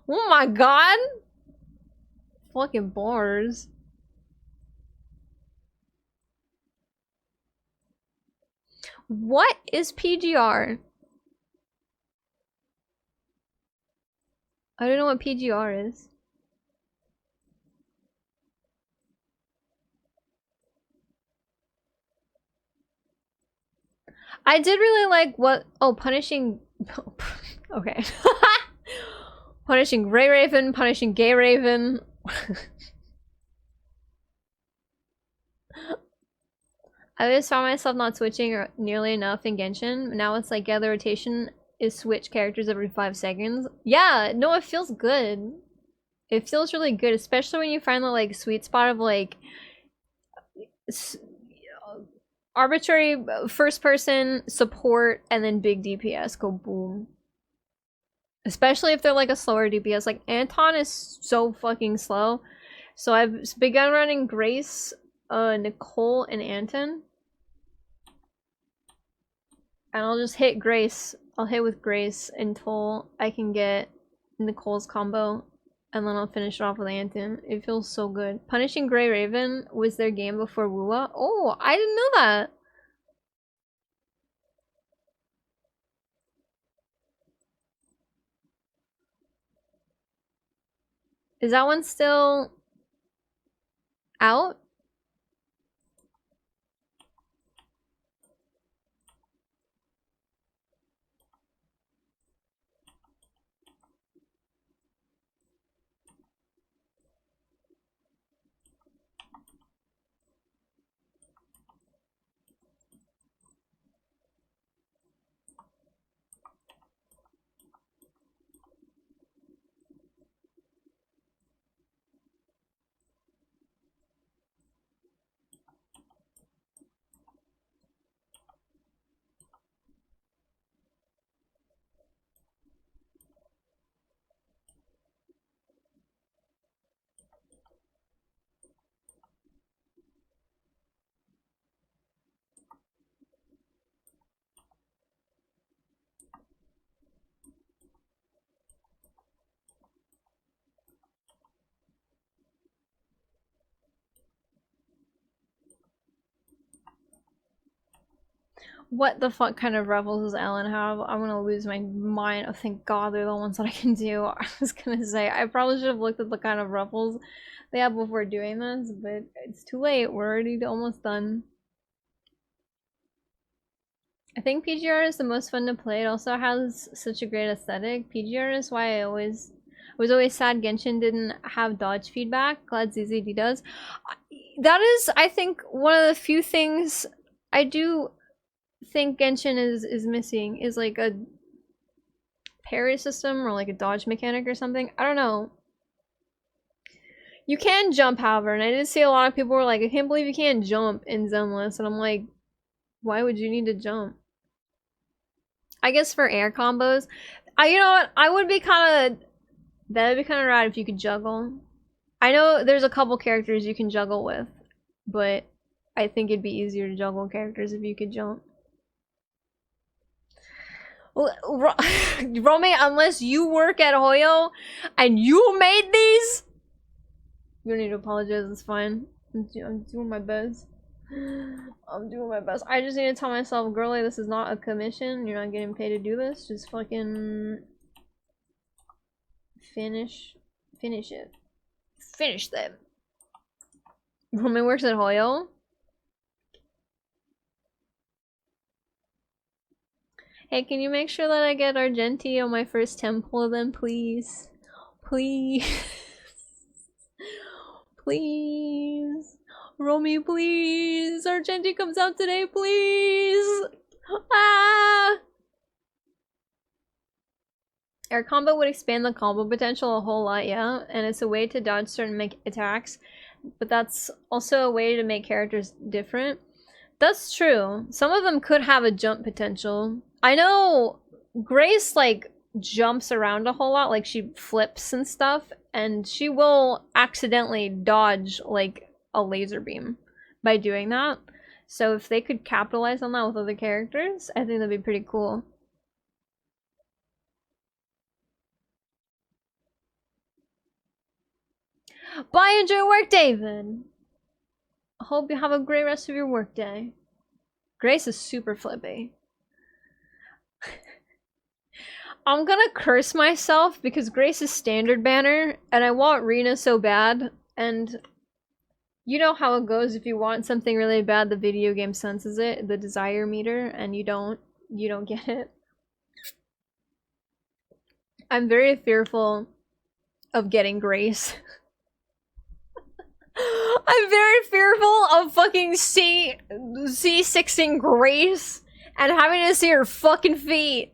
Oh my god. Fucking bars. What is PGR? I don't know what PGR is. I did really like what, oh, punishing, okay. Punishing Grey Raven, punishing Gay Raven. I just found myself not switching nearly enough in Genshin. Now it's like, yeah, the rotation is switch characters every 5 seconds. Yeah, no, it feels good. It feels really good, especially when you find the, like, sweet spot of, like, arbitrary first person support and then big DPS go boom. Especially if they're, like, a slower DPS. Like, Anton is so fucking slow. So I've begun running Grace, Nicole, and Anton. And I'll just hit Grace. I'll hit with Grace until I can get Nicole's combo. And then I'll finish it off with Anton. It feels so good. Punishing Grey Raven was their game before Woowa. Oh, I didn't know that. Is that one still out? What the fuck kind of revels does Ellen have? I'm gonna lose my mind. Oh, thank God they're the ones that I can do. I was gonna say, I probably should have looked at the kind of revels they have before doing this, but it's too late. We're already almost done. I think PGR is the most fun to play. It also has such a great aesthetic. PGR is why I was always sad Genshin didn't have dodge feedback. Glad ZZD does. That is, I think, one of the few things I do think Genshin is missing is like a parry system or like a dodge mechanic or something. I don't know. You can jump, however, and I did see a lot of people were like, I can't believe you can't jump in Zenless, and I'm like, why would you need to jump? I guess for air combos. You know what? I would be kind of... That would be kind of rad if you could juggle. I know there's a couple characters you can juggle with, but I think it'd be easier to juggle characters if you could jump. Romy, unless you work at Hoyo and you made these, you don't need to apologize, it's fine. I'm doing my best. I'm doing my best. I just need to tell myself, girlie, this is not a commission. You're not getting paid to do this. Just fucking finish it. Finish them. Roman works at Hoyo. Hey, can you make sure that I get Argenti on my first temple then, please? Please. Please. Romy, please. Argenti comes out today, please. Ah! Air combo would expand the combo potential a whole lot, yeah. And it's a way to dodge certain attacks. But that's also a way to make characters different. That's true. Some of them could have a jump potential. I know Grace, like, jumps around a whole lot. Like, she flips and stuff. And she will accidentally dodge, like, a laser beam by doing that. So if they could capitalize on that with other characters, I think that'd be pretty cool. Bye, enjoy your work, David. I hope you have a great rest of your workday. Grace is super flippy. I'm gonna curse myself because Grace is standard banner, and I want Rena so bad, and you know how it goes. If you want something really bad, the video game senses it, the desire meter, and you don't get it. I'm very fearful of getting Grace. I'm very fearful of fucking C6ing Grace and having to see her fucking feet.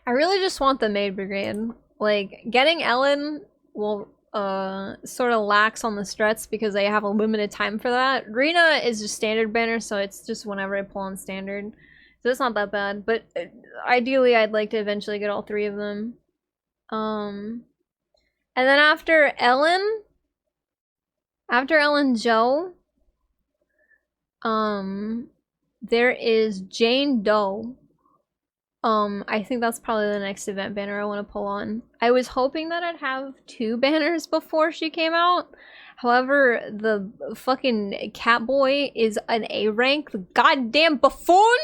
I really just want the maid brigade. Like, getting Ellen will sort of lax on the struts because they have a limited time for that. Rena is just standard banner, so it's just whenever I pull on standard. So it's not that bad, but ideally I'd like to eventually get all three of them. And then after Ellen Joe, there is Jane Doe. I think that's probably the next event banner I want to pull on. I was hoping that I'd have 2 banners before she came out. However, the fucking Catboy is an A rank. The goddamn buffoon!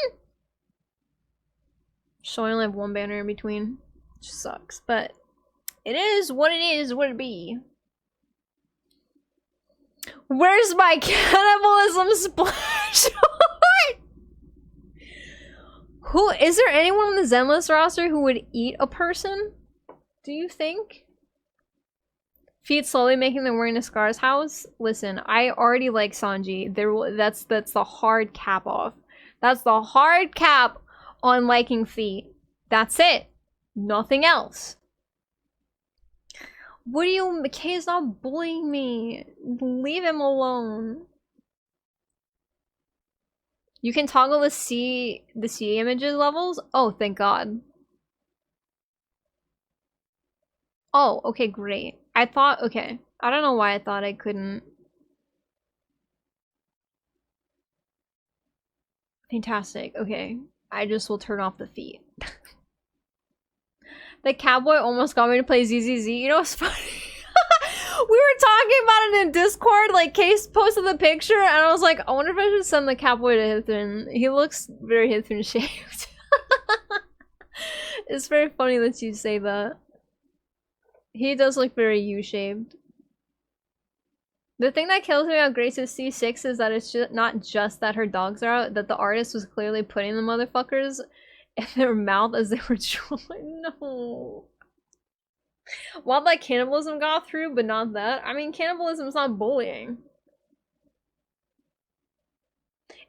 So I only have 1 banner in between. Which sucks, but it is, what it be. Where's my cannibalism splash? Who is there anyone on the Zenless roster who would eat a person? Do you think? Feet slowly making their way into Scar's house. Listen, I already like Sanji. That's the hard cap off. That's the hard cap on liking feet. That's it. Nothing else. What do you? McKay's not bullying me. Leave him alone. You can toggle the C images levels? Oh, thank God. Oh, okay, great. Okay. I don't know why I thought I couldn't. Fantastic. Okay. I just will turn off the feet. The cowboy almost got me to play ZZZ. You know what's funny? We were talking about it in Discord, like Case posted the picture, and I was like, I wonder if I should send the cowboy to Hithrin. He looks very Hithrin shaped. It's very funny that you say that. He does look very U-shaped. The thing that kills me about Grace's C6 is that it's not just that her dogs are out, that the artist was clearly putting the motherfuckers in their mouth as they were drooling. No. Wildlife cannibalism got through, but not that. I mean, cannibalism is not bullying.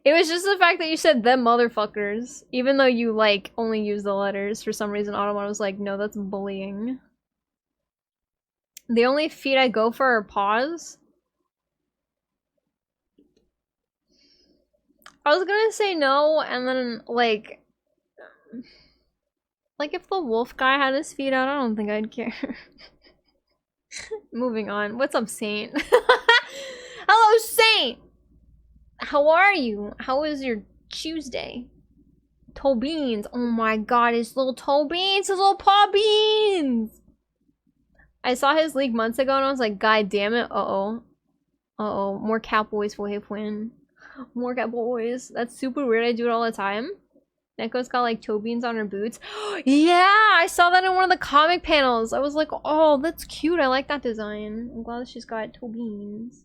It was just the fact that you said them motherfuckers, even though you, like, only use the letters. For some reason, Automata was like, no, that's bullying. The only feet I go for are paws. I was gonna say no, and then, like if the wolf guy had his feet out, I don't think I'd care. Moving on. What's up, Saint? Hello, Saint! How are you? How was your Tuesday? Toe beans. Oh my god, his little toe beans, his little paw beans! I saw his leak months ago and I was like, god damn it, uh-oh. Uh-oh, more cowboys will hit win. More cowboys. That's super weird, I do it all the time. Neko's got like toe beans on her boots. Yeah, I saw that in one of the comic panels. I was like, oh, that's cute. I like that design. I'm glad she's got toe beans.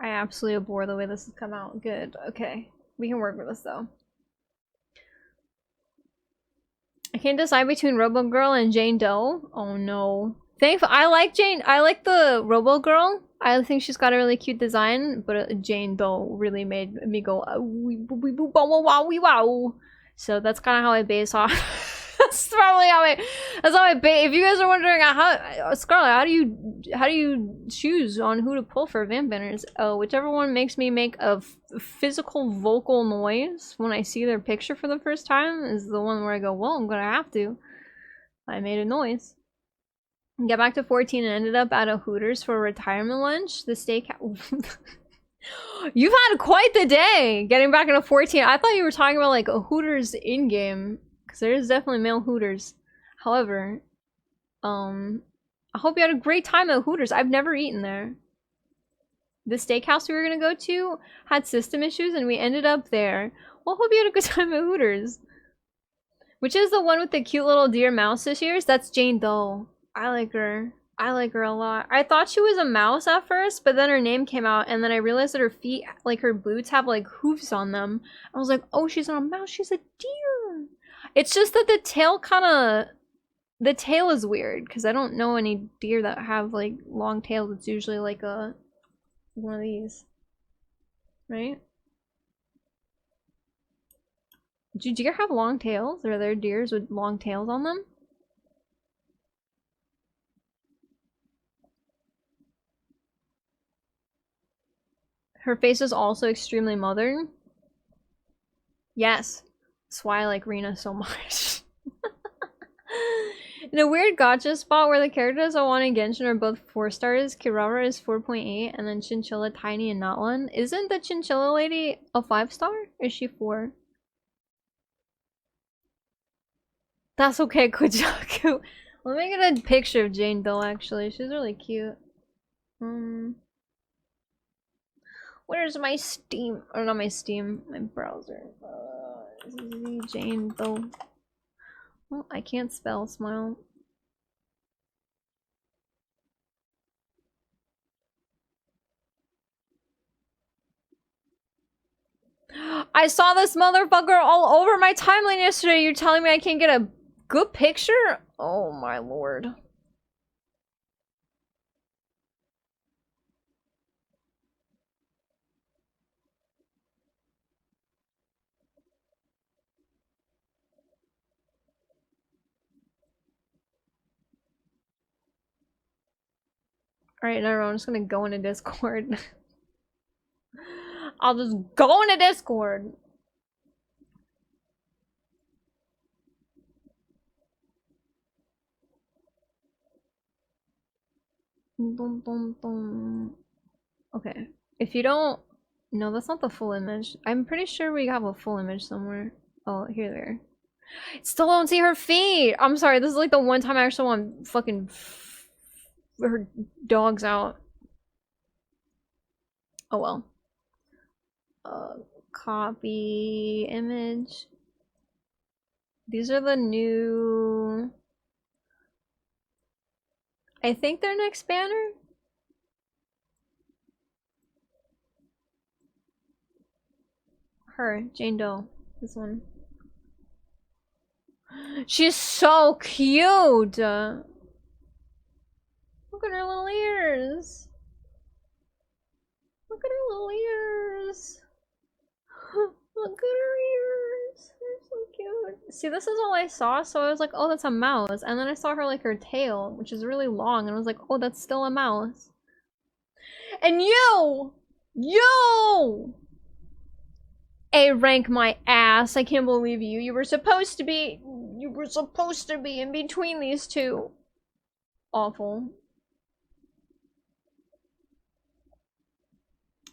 I absolutely abhor the way this has come out. Good. Okay. We can work with this though. I can't decide between Robo Girl and Jane Doe. Oh no. Thankfully, I like the Robo Girl. I think she's got a really cute design, but Jane Doe really made me go wow. So that's kind of how I base off. That's probably how I base. If you guys are wondering how Scarlet, how do you choose on who to pull for vamp banners? Oh, whichever one makes me make a physical vocal noise when I see their picture for the first time is the one where I go, well, I'm gonna have to. I made a noise. Get back to 14 and ended up at a Hooters for a retirement lunch. The steakhouse. You've had quite the day getting back into 14. I thought you were talking about like a Hooters in-game, because there is definitely male Hooters. However, I hope you had a great time at Hooters. I've never eaten there. The steakhouse we were gonna go to had system issues and we ended up there. Well, hope you had a good time at Hooters. Which is the one with the cute little deer mouse this year's? That's Jane Doe. I like her. I like her a lot. I thought she was a mouse at first, but then her name came out and then I realized that her feet, like her boots, have like hoofs on them. I was like, oh, she's not a mouse, she's a deer. It's just that the tail the tail is weird because I don't know any deer that have like long tails. It's usually like one of these, right? Do deer have long tails? Are there deers with long tails on them? Her face is also extremely modern. Yes. That's why I like Rena so much. In a weird gacha spot where the characters I want in Genshin are both 4 stars, Kirara is 4.8, and then Chinchilla, Tiny, and Not One. Isn't the Chinchilla lady a 5 star? Or is she 4? That's okay, Kujaku. Let me get a picture of Jane Doe, actually. She's really cute. Where's my Steam? Or not my Steam, my browser. Jane Doe. Well, I can't spell smile. I saw this motherfucker all over my timeline yesterday. You're telling me I can't get a good picture? Oh my lord. Alright, never mind. I'm just gonna go into Discord. I'll just go into Discord. Boom, boom, boom. Okay. If you don't... No, that's not the full image. I'm pretty sure we have a full image somewhere. Oh, here there. Still don't see her feet! I'm sorry, this is like the one time I actually want fucking... her dogs out. Oh well. Copy image. These are the new... I think they're next banner? Her, Jane Doe. This one. She's so cute! Look at her little ears! Look at her little ears! Look at her ears! They're so cute. See, this is all I saw, so I was like, oh, that's a mouse. And then I saw her, like, her tail, which is really long, and I was like, oh, that's still a mouse. And you! You! A rank my ass. I can't believe you. You were supposed to be in between these two. Awful.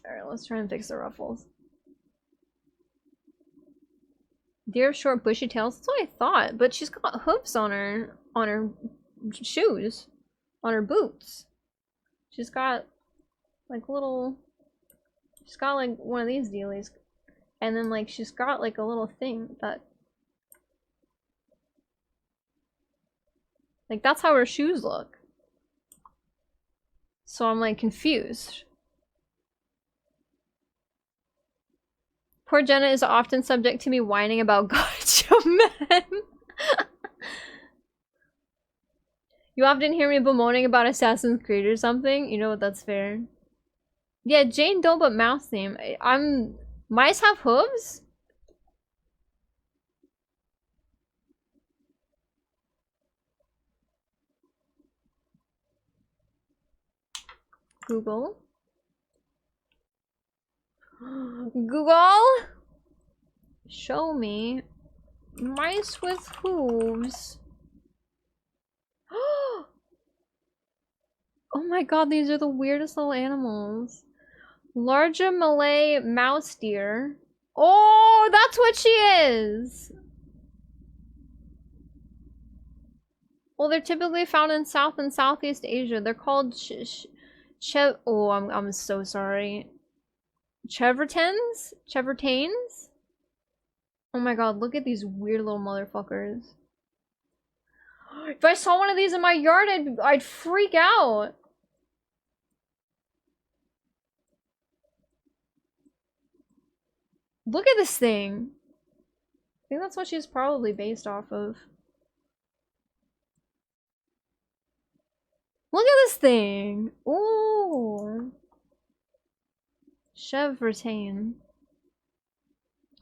Alright, let's try and fix the ruffles. Deer have short bushy tails? That's what I thought, but she's got hooves on her shoes. On her boots. She's got like little, she's got like one of these dealies. And then like she's got like a little thing that, like that's how her shoes look. So I'm like confused. Poor Jenna is often subject to me whining about gotcha men. You often hear me bemoaning about Assassin's Creed or something. You know what, that's fair. Yeah, Jane Doe but mouse name. Mice have hooves? Google. Google? Show me mice with hooves. Oh my god, these are the weirdest little animals. Larger Malay mouse deer. Oh, that's what she is! Well, they're typically found in South and Southeast Asia. They're called oh, I'm so sorry. Chevretains? Chevretains? Oh my god, look at these weird little motherfuckers. If I saw one of these in my yard, I'd freak out. Look at this thing. I think that's what she's probably based off of. Look at this thing. Ooh. Chevretain.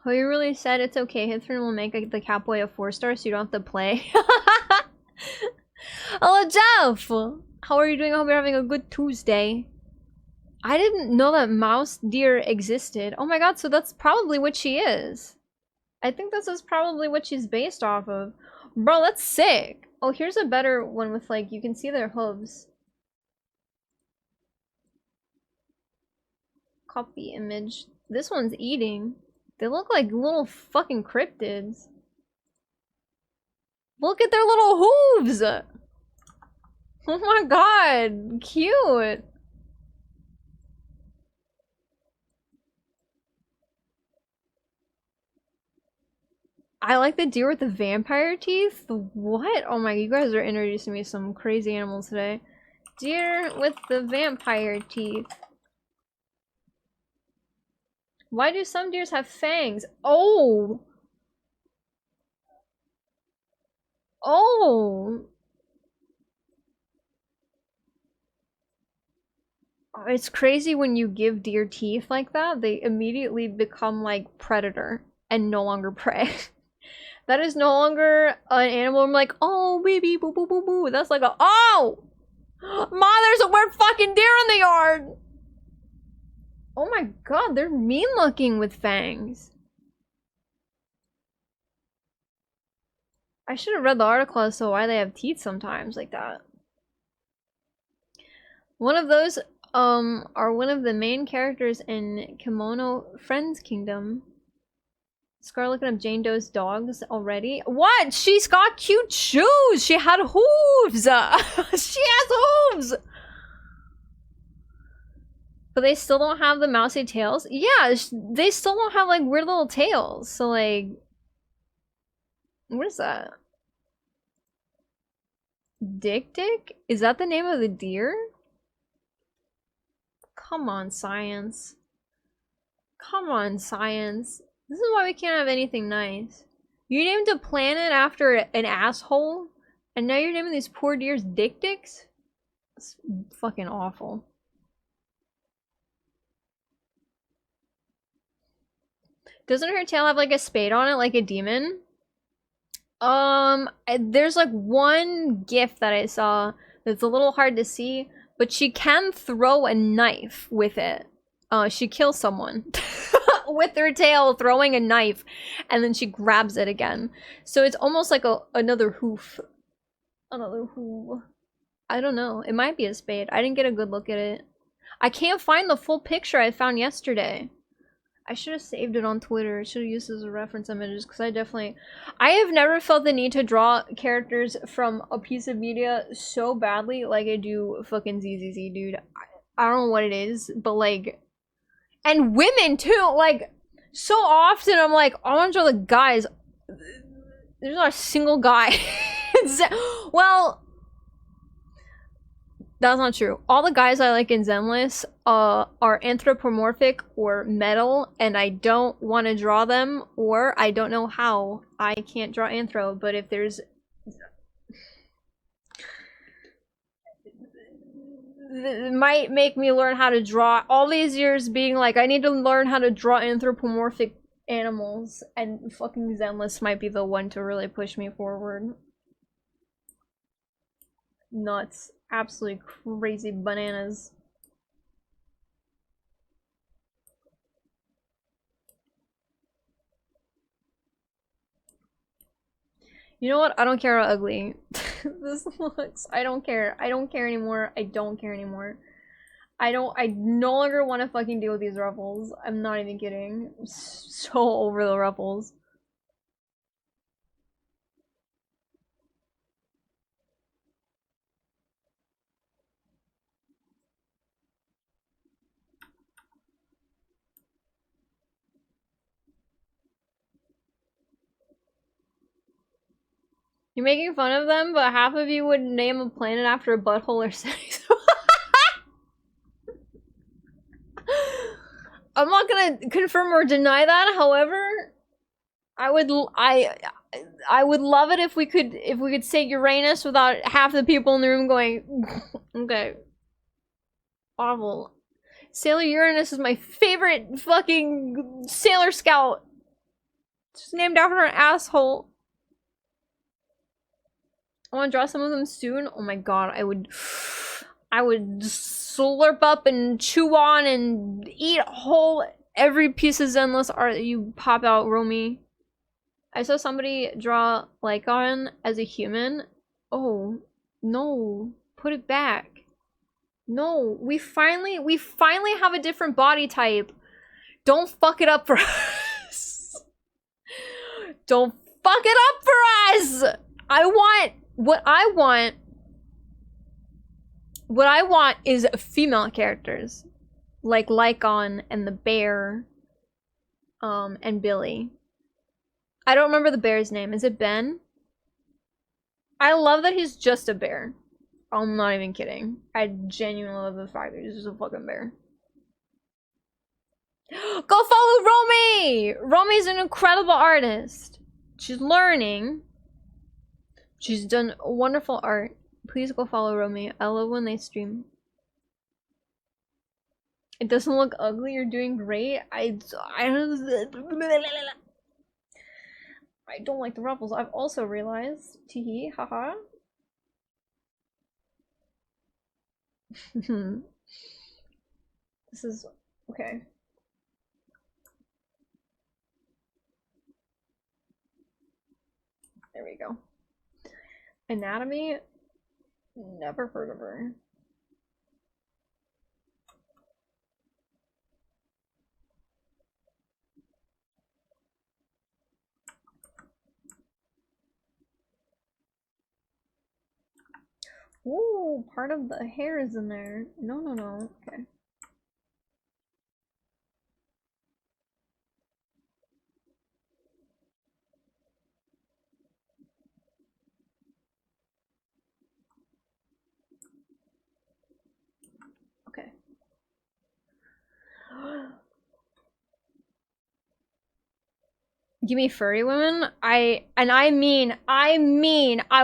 Oh, you really said it's okay. Hitherton will make the Catboy a 4-star so you don't have to play. Hello, Jeff! How are you doing? I hope you're having a good Tuesday. I didn't know that mouse deer existed. Oh my god, so that's probably what she is. I think this is probably what she's based off of. Bro, that's sick. Oh, here's a better one with like, you can see their hooves. Copy image. This one's eating. They look like little fucking cryptids. Look at their little hooves! Oh my god, cute! I like the deer with the vampire teeth? What? Oh my, you guys are introducing me to some crazy animals today. Deer with the vampire teeth. Why do some deers have fangs? Oh! Oh! It's crazy when you give deer teeth like that, they immediately become like predator and no longer prey. That is no longer an animal I'm like, oh baby, boo boo boo boo. That's like a, oh! Ma, there's a weird fucking deer in the yard! Oh my god, they're mean looking with fangs. I should have read the article as to why they have teeth sometimes like that. One of those are one of the main characters in Kimono Friends Kingdom. Scar looking up Jane Doe's dogs already. What? She's got cute shoes! She had hooves! She has hooves! But they still don't have the mousy tails? Yeah, they still don't have like weird little tails. So like... What is that? Dick? Is that the name of the deer? Come on, science. Come on, science. This is why we can't have anything nice. You named a planet after an asshole, and now you're naming these poor deers dicks? It's fucking awful. Doesn't her tail have like a spade on it, like a demon? There's like one gif that I saw that's a little hard to see, but she can throw a knife with it. She kills someone with her tail throwing a knife, and then she grabs it again. So it's almost like another hoof. Another hoof. I don't know. It might be a spade. I didn't get a good look at it. I can't find the full picture I found yesterday. I should have saved it on Twitter. I should have used it as a reference images, because I have never felt the need to draw characters from a piece of media so badly like I do fucking ZZZ, dude. I don't know what it is, but like, and women too, like, so often I'm like, I want to draw the guys. There's not a single guy. Well, that's not true. All the guys I like in Zenless are anthropomorphic or metal, and I don't want to draw them, or I don't know how. I can't draw anthro, but if there's... It might make me learn how to draw. All these years being like, I need to learn how to draw anthropomorphic animals, and fucking Zenless might be the one to really push me forward. Nuts. Absolutely crazy bananas. You know what? I don't care how ugly this looks. I don't care. I don't care anymore. I don't care anymore. I no longer want to fucking deal with these ruffles. I'm not even kidding. I'm so over the ruffles. You're making fun of them, but half of you would name a planet after a butthole or sex. I'm not gonna confirm or deny that. However, I would love it if we could say Uranus without half the people in the room going, okay. Awful. Sailor Uranus is my favorite fucking Sailor Scout. Just named after an asshole. I want to draw some of them soon. Oh my god, I would slurp up and chew on and eat whole every piece of Zenless art that you pop out, Romy. I saw somebody draw Lycon as a human. Oh, no. Put it back. No, we finally have a different body type. Don't fuck it up for us. Don't fuck it up for us! what I want is female characters. Like Lycon and the bear. And Billy. I don't remember the bear's name. Is it Ben? I love that he's just a bear. I'm not even kidding. I genuinely love the fact that he's just a fucking bear. Go follow Romy! Romy's an incredible artist. She's learning. She's done wonderful art. Please go follow Romy. I love when they stream. It doesn't look ugly. You're doing great. I don't like the ruffles. I've also realized. Teehee. Haha. This is okay. There we go. Anatomy? Never heard of her. Ooh, part of the hair is in there. No, no, no. Okay. Okay. Give me furry women. I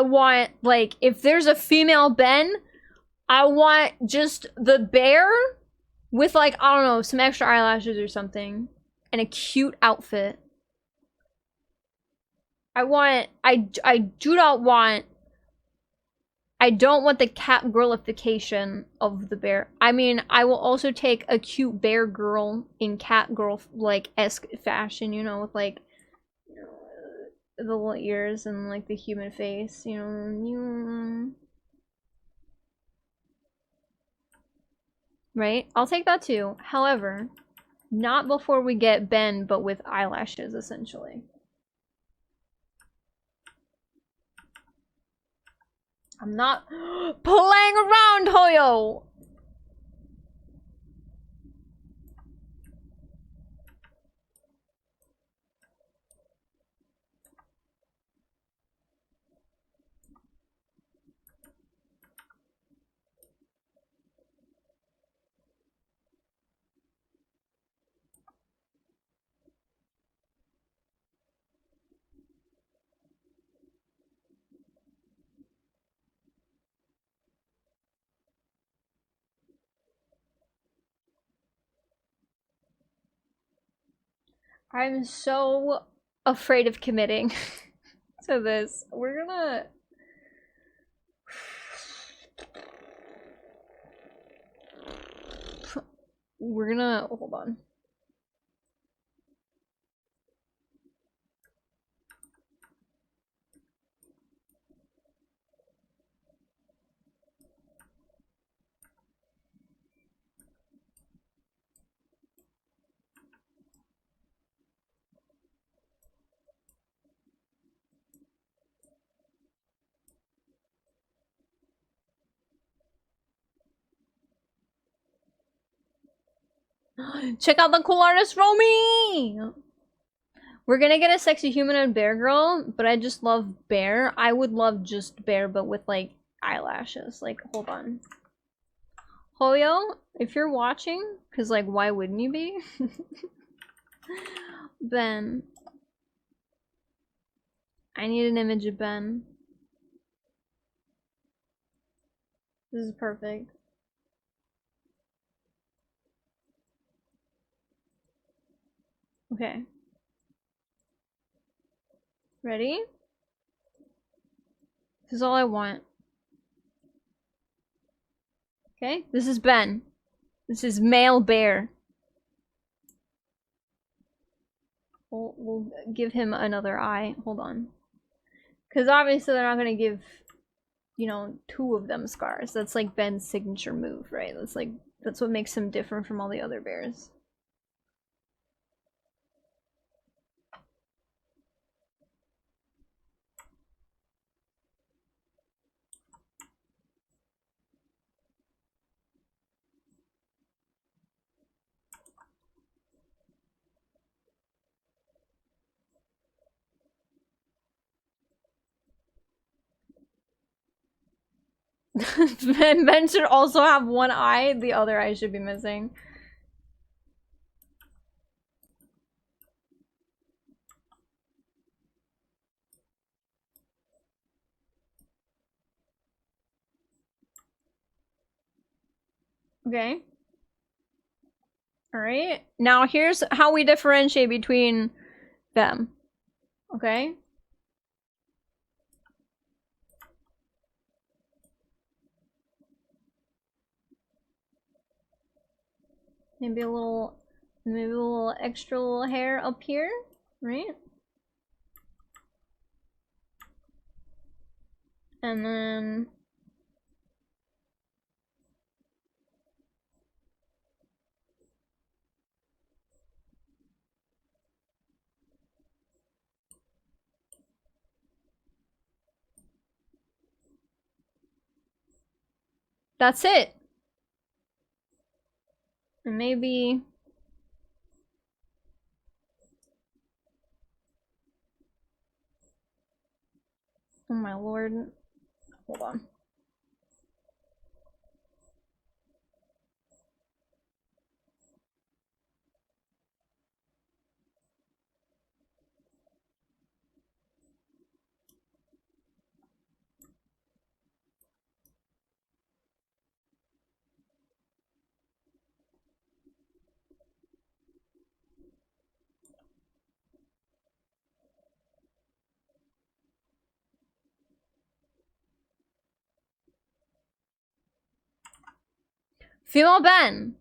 want, like, if there's a female Ben, I want just the bear with, like, I don't know, some extra eyelashes or something, and a cute outfit. I don't want the cat girlification of the bear. I mean, I will also take a cute bear girl in cat girl, like, esque fashion, you know, with, like, the little ears and, like, the human face, you know. Right? I'll take that too. However, not before we get Ben, but with eyelashes, essentially. I'm not playing around, Hoyo! I'm so afraid of committing to this. We're gonna... Hold on. Check out the cool artist, Romy! We're gonna get a sexy human and bear girl, but I just love bear. I would love just bear, but with, like, eyelashes. Like, hold on. Hoyo, if you're watching, because, like, why wouldn't you be? Ben. I need an image of Ben. This is perfect. Okay. Ready? This is all I want. Okay, this is Ben. This is male bear. We'll give him another eye. Hold on. Because obviously they're not going to give, you know, two of them scars. That's like Ben's signature move, right? That's what makes him different from all the other bears. Men should also have one eye. The other eye should be missing. Okay. Alright. Now here's how we differentiate between them. Okay? Maybe a little extra little hair up here, right? And then that's it. And maybe oh my lord. Hold on. Female Ben.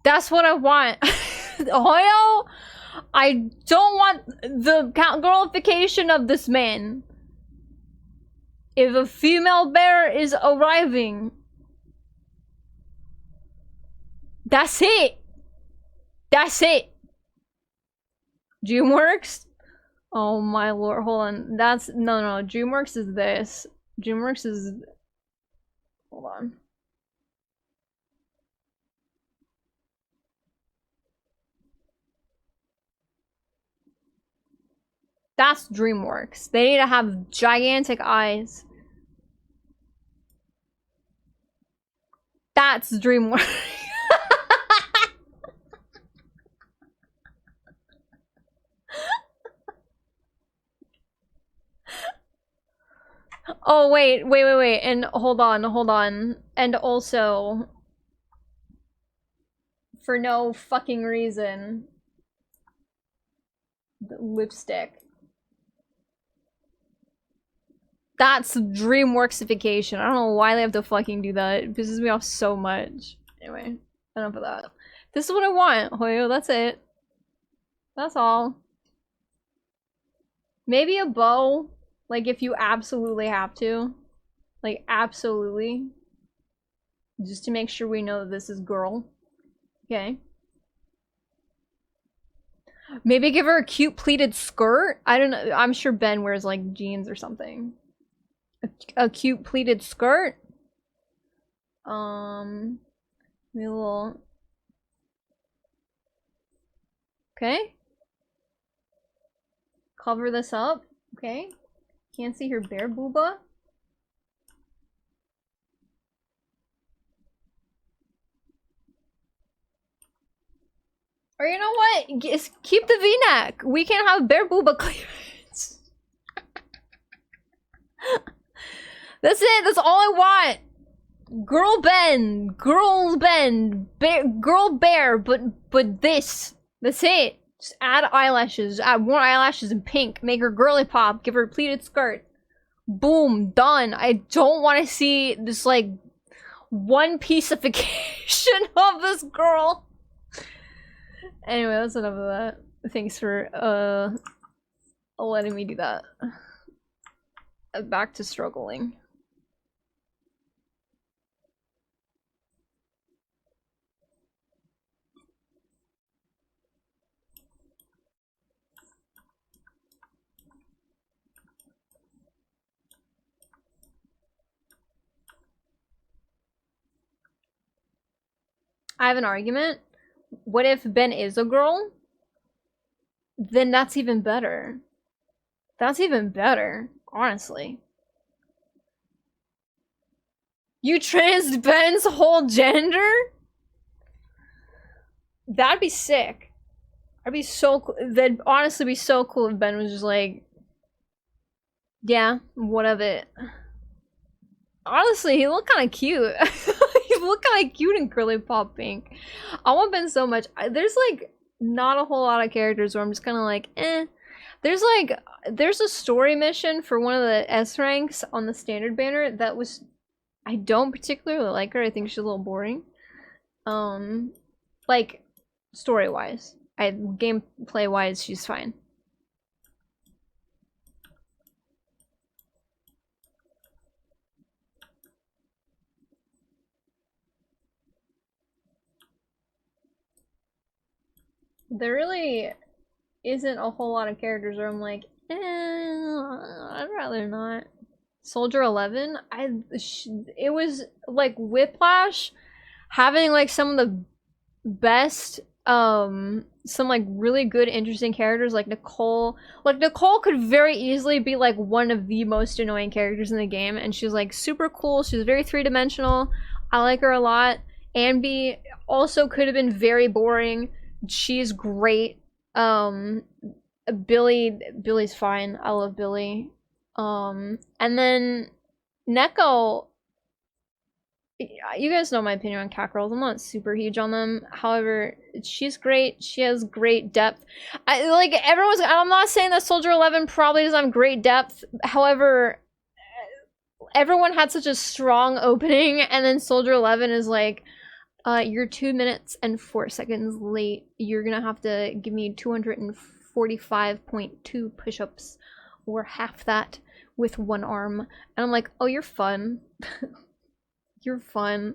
That's what I want. Hoyo, I don't want the girlification of this man. If a female bear is arriving, that's it. That's it. DreamWorks? Oh my lord, hold on. That's no. DreamWorks is this. DreamWorks is. Hold on. That's DreamWorks. They need to have gigantic eyes. That's DreamWorks. Oh wait. And hold on. And also, for no fucking reason, the lipstick. That's DreamWorksification. I don't know why they have to fucking do that. It pisses me off so much. Anyway, enough of that. This is what I want, Hoyo. That's it. That's all. Maybe a bow. Like, if you absolutely have to. Like, absolutely. Just to make sure we know that this is girl. Okay. Maybe give her a cute pleated skirt? I don't know. I'm sure Ben wears, like, jeans or something. A cute pleated skirt. Maybe a little. Okay. Cover this up. Okay. Can't see her bare booba. Or you know what? Just keep the V-neck. We can have bare booba clearance. That's it. That's all I want. Girl Ben, girl bear, but this. That's it. Just add eyelashes. Add more eyelashes in pink. Make her girly pop. Give her a pleated skirt. Boom. Done. I don't want to see this, like, one pieceification of this girl. Anyway, that's enough of that. Thanks for, letting me do that. Back to struggling. I have an argument. What if Ben is a girl? Then that's even better. That's even better, honestly. You trans Ben's whole gender? That'd be sick. That'd be so cool. That'd honestly be so cool if Ben was just like, yeah, what of it? Honestly, he looked kind of cute. He looked kind of cute in curly pop pink. I want Ben so much. There's like not a whole lot of characters where I'm just kind of like, eh. There's a story mission for one of the S ranks on the standard banner that was, I don't particularly like her. I think she's a little boring. Like story wise, gameplay wise, she's fine. There really isn't a whole lot of characters where I'm like, I'd rather not. Soldier 11, it was like Whiplash having like some of the best, some like really good, interesting characters like Nicole. Like Nicole could very easily be like one of the most annoying characters in the game, and she's like super cool. She's very three-dimensional. I like her a lot. Ambi also could have been very boring. She's great. Billy's fine. I love Billy. And then Neko, you guys know my opinion on cat girls. I'm not super huge on them. However, she's great. She has great depth. I'm not saying that Soldier 11 probably doesn't have great depth. However, everyone had such a strong opening, and then Soldier 11 is like, you're 2 minutes and 4 seconds late. You're gonna have to give me 245.2 push-ups, or half that, with one arm. And I'm like, oh, you're fun. You're fun.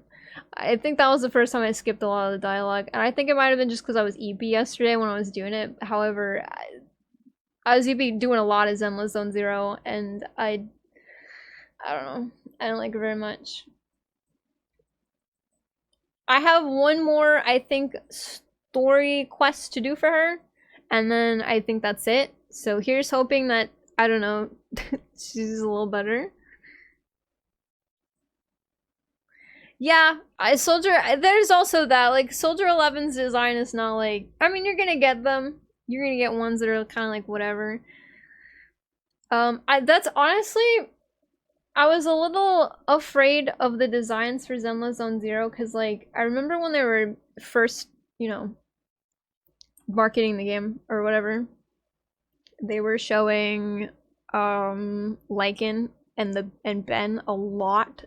I think that was the first time I skipped a lot of the dialogue, and I think it might have been just because I was EP yesterday when I was doing it. However, I was EP doing a lot of Zenless Zone Zero, and I don't know. I don't like it very much. I have one more, I think, story quest to do for her, and then I think that's it. So here's hoping that, I don't know, she's a little better. Yeah, there's also that, like, Soldier 11's design is not like, I mean, you're gonna get them. You're gonna get ones that are kind of like whatever. That's honestly, I was a little afraid of the designs for Zenless Zone Zero, because, like, I remember when they were first, you know, marketing the game or whatever, they were showing Lycan and Ben a lot,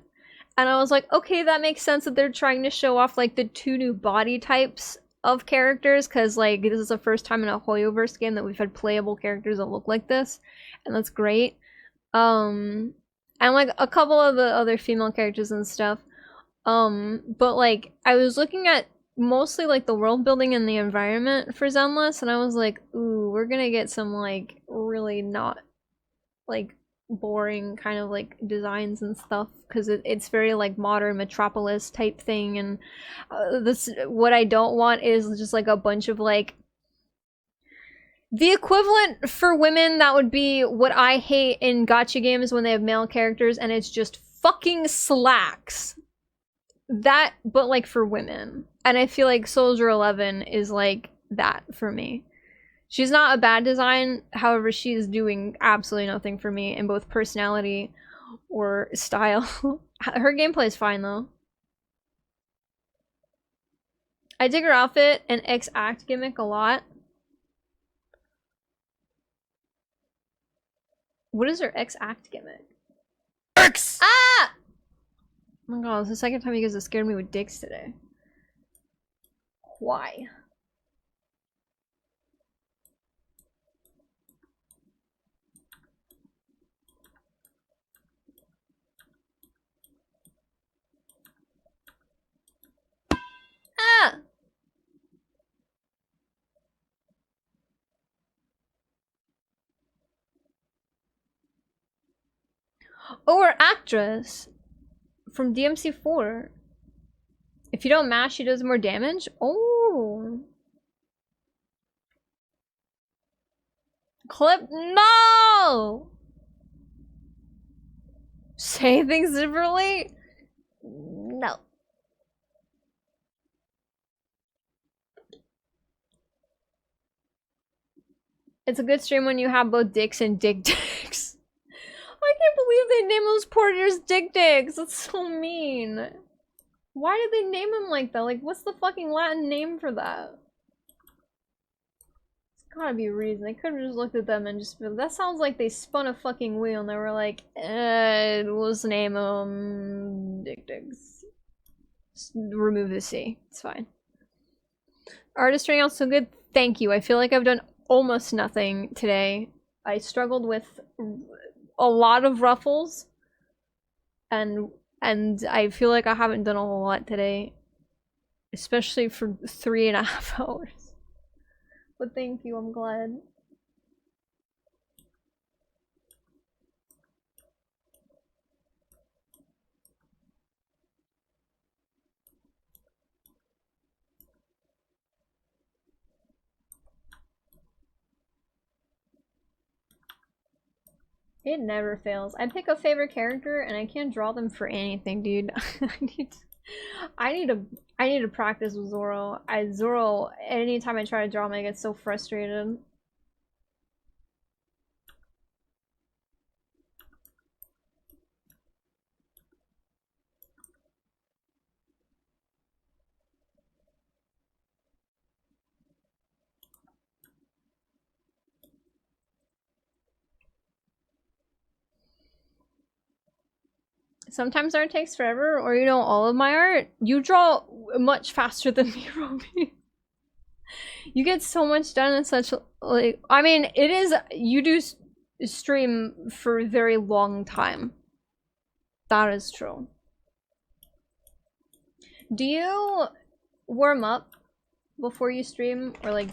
and I was like, okay, that makes sense that they're trying to show off like the 2 new body types of characters, because like this is the first time in a Hoyoverse game that we've had playable characters that look like this, and that's great. And like a couple of the other female characters and stuff. But like I was looking at mostly like the world building and the environment for Zenless, and I was like, ooh, we're gonna get some like really not like boring kind of like designs and stuff, because it's very like modern metropolis type thing, and this, what I don't want is just like a bunch of like the equivalent for women. That would be what I hate in gacha games when they have male characters and it's just fucking slacks. That, but like for women. And I feel like Soldier 11 is like that for me. She's not a bad design, however, she's doing absolutely nothing for me in both personality or style. Her gameplay is fine though. I dig her outfit and X-Act gimmick a lot. What is her X-Act gimmick? X! Ah! Oh my god, it's the second time you guys have scared me with dicks today. Why? Ah! Oh, her actress from DMC4. If you don't mash, she does more damage? Oh. Clip? No! Say things differently? It's a good stream when you have both dicks and dick dicks. I can't believe they named those porters Dick Dicks. That's so mean. Why did they name him like that? Like, what's the fucking Latin name for that? There's gotta be a reason. They could have just looked at them and just been, that sounds like they spun a fucking wheel and they were like, let's name him Dick Dicks. Just remove the C. It's fine. Artist turning out so good. Thank you. I feel like I've done almost nothing today. I struggled with a lot of ruffles and I feel like I haven't done a whole lot today, especially for 3.5 hours. But thank you, I'm glad. It never fails. I pick a favorite character and I can't draw them for anything, dude. I need to practice with Zoro. Zoro, anytime I try to draw him, I get so frustrated. Sometimes art takes forever, or you know, all of my art. You draw much faster than me, Roby. You get so much done in such, like, I mean, it is, you do stream for a very long time. That is true. Do you warm up before you stream, or like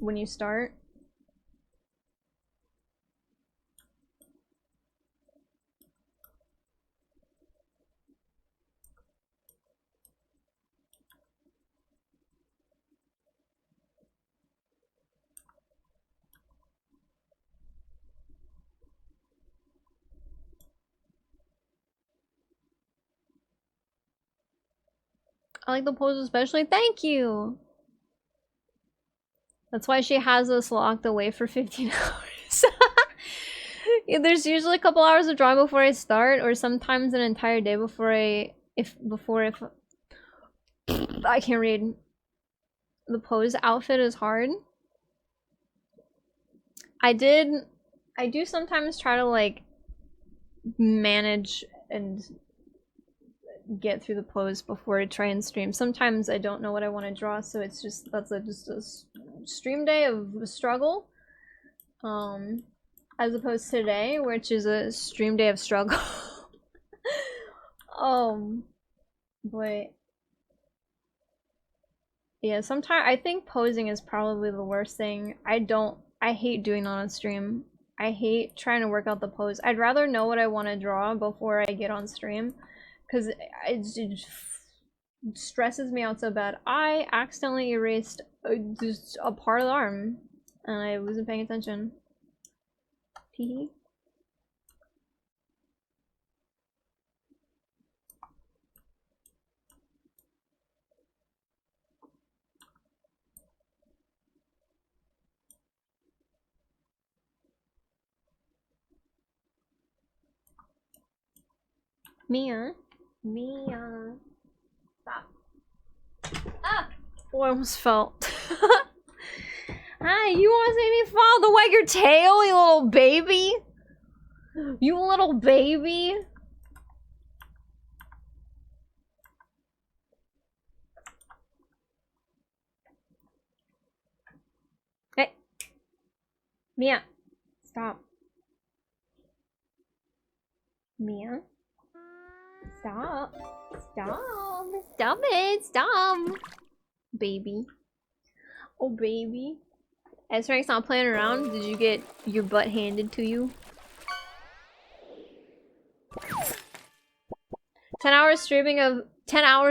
when you start? I like the pose especially. Thank you! That's why she has us locked away for 15 hours. Yeah, there's usually a couple hours of drawing before I start, or sometimes an entire day before I can't read. The pose outfit is hard. I do sometimes try to like manage and get through the pose before I try and stream. Sometimes I don't know what I want to draw, so it's just just a stream day of struggle, as opposed to today, which is a stream day of struggle. But yeah, sometimes I think posing is probably the worst thing. I hate doing that on stream. I hate trying to work out the pose. I'd rather know what I want to draw before I get on stream, because it stresses me out so bad. I accidentally erased just a part of the arm, and I wasn't paying attention. Teehee. Mia. Stop. Ah! Oh, I almost fell. Hi, you want to see me fall to wag your tail, you little baby? You little baby? Hey. Mia. Stop. Mia. Stop. Stop. Stop it. Stop. Baby. Oh, baby. S-Rank's not playing around. Did you get your butt handed to you? 10 hours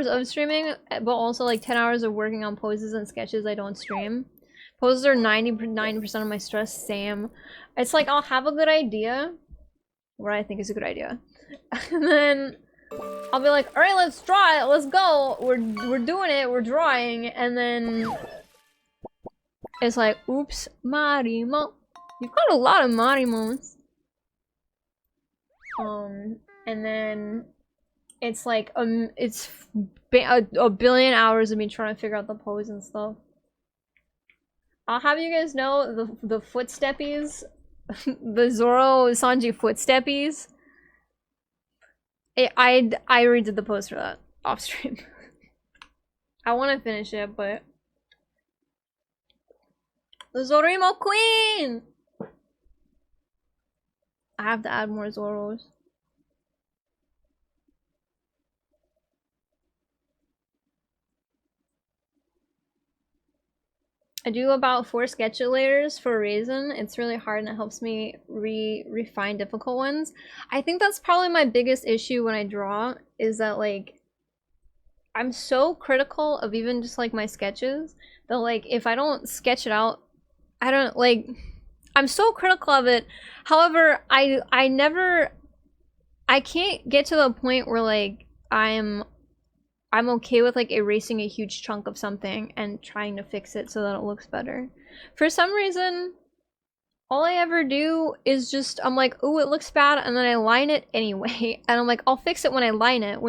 of streaming, but also like 10 hours of working on poses and sketches I don't stream. Poses are 99% of my stress, Sam. It's like I'll have a good idea, what I think is a good idea, and then I'll be like, all right, let's draw it, let's go, we're doing it, we're drawing, and then It's like, oops, Marimo. You've got a lot of Marimos. And then it's like it's a billion hours of me trying to figure out the pose and stuff. I'll have you guys know the footsteppies, the Zoro Sanji footsteppies. I redid the pose for that off stream. I want to finish it, but the Zorimo Queen. I have to add more Zoros. I do about 4 sketch layers for a reason. It's really hard and it helps me refine difficult ones. I think that's probably my biggest issue when I draw, is that like I'm so critical of even just like my sketches that like if I don't sketch it out, I don't like, I'm so critical of it. However, I can't get to the point where like I'm okay with like erasing a huge chunk of something and trying to fix it so that it looks better. For some reason, all I ever do is just, I'm like, oh, it looks bad, and then I line it anyway. And I'm like, I'll fix it when I line it.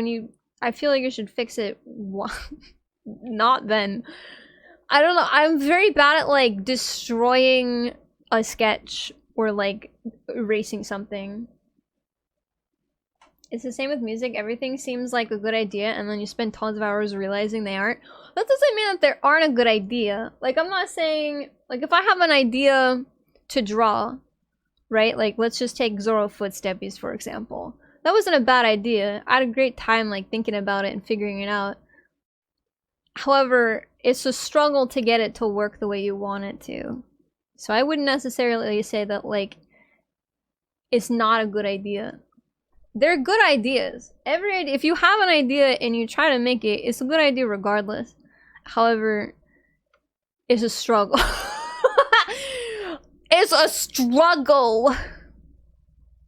I feel like you should fix it, not then. I don't know, I'm very bad at like destroying a sketch or like erasing something. It's the same with music. Everything seems like a good idea, and then you spend tons of hours realizing they aren't. That doesn't mean that they aren't a good idea. Like, I'm not saying, like, if I have an idea to draw, right? Like, let's just take Zoro Footsteppies, for example. That wasn't a bad idea. I had a great time, like, thinking about it and figuring it out. However, it's a struggle to get it to work the way you want it to. So I wouldn't necessarily say that, like, it's not a good idea. They're good ideas. Every idea, if you have an idea and you try to make it, it's a good idea regardless. However, it's a struggle. It's a struggle!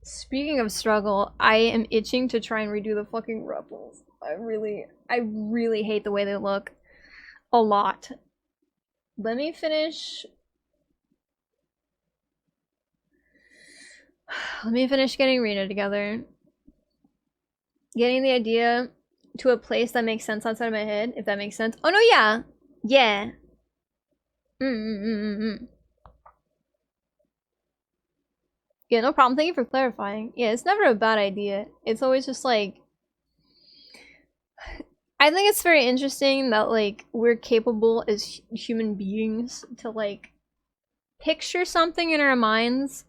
Speaking of struggle, I am itching to try and redo the fucking ruffles. I really hate the way they look. A lot. Let me finish getting Rena together. Getting the idea to a place that makes sense outside of my head, if that makes sense. Oh no, yeah. Yeah. Yeah, no problem. Thank you for clarifying. Yeah, it's never a bad idea. It's always just like, I think it's very interesting that like we're capable as human beings to like picture something in our minds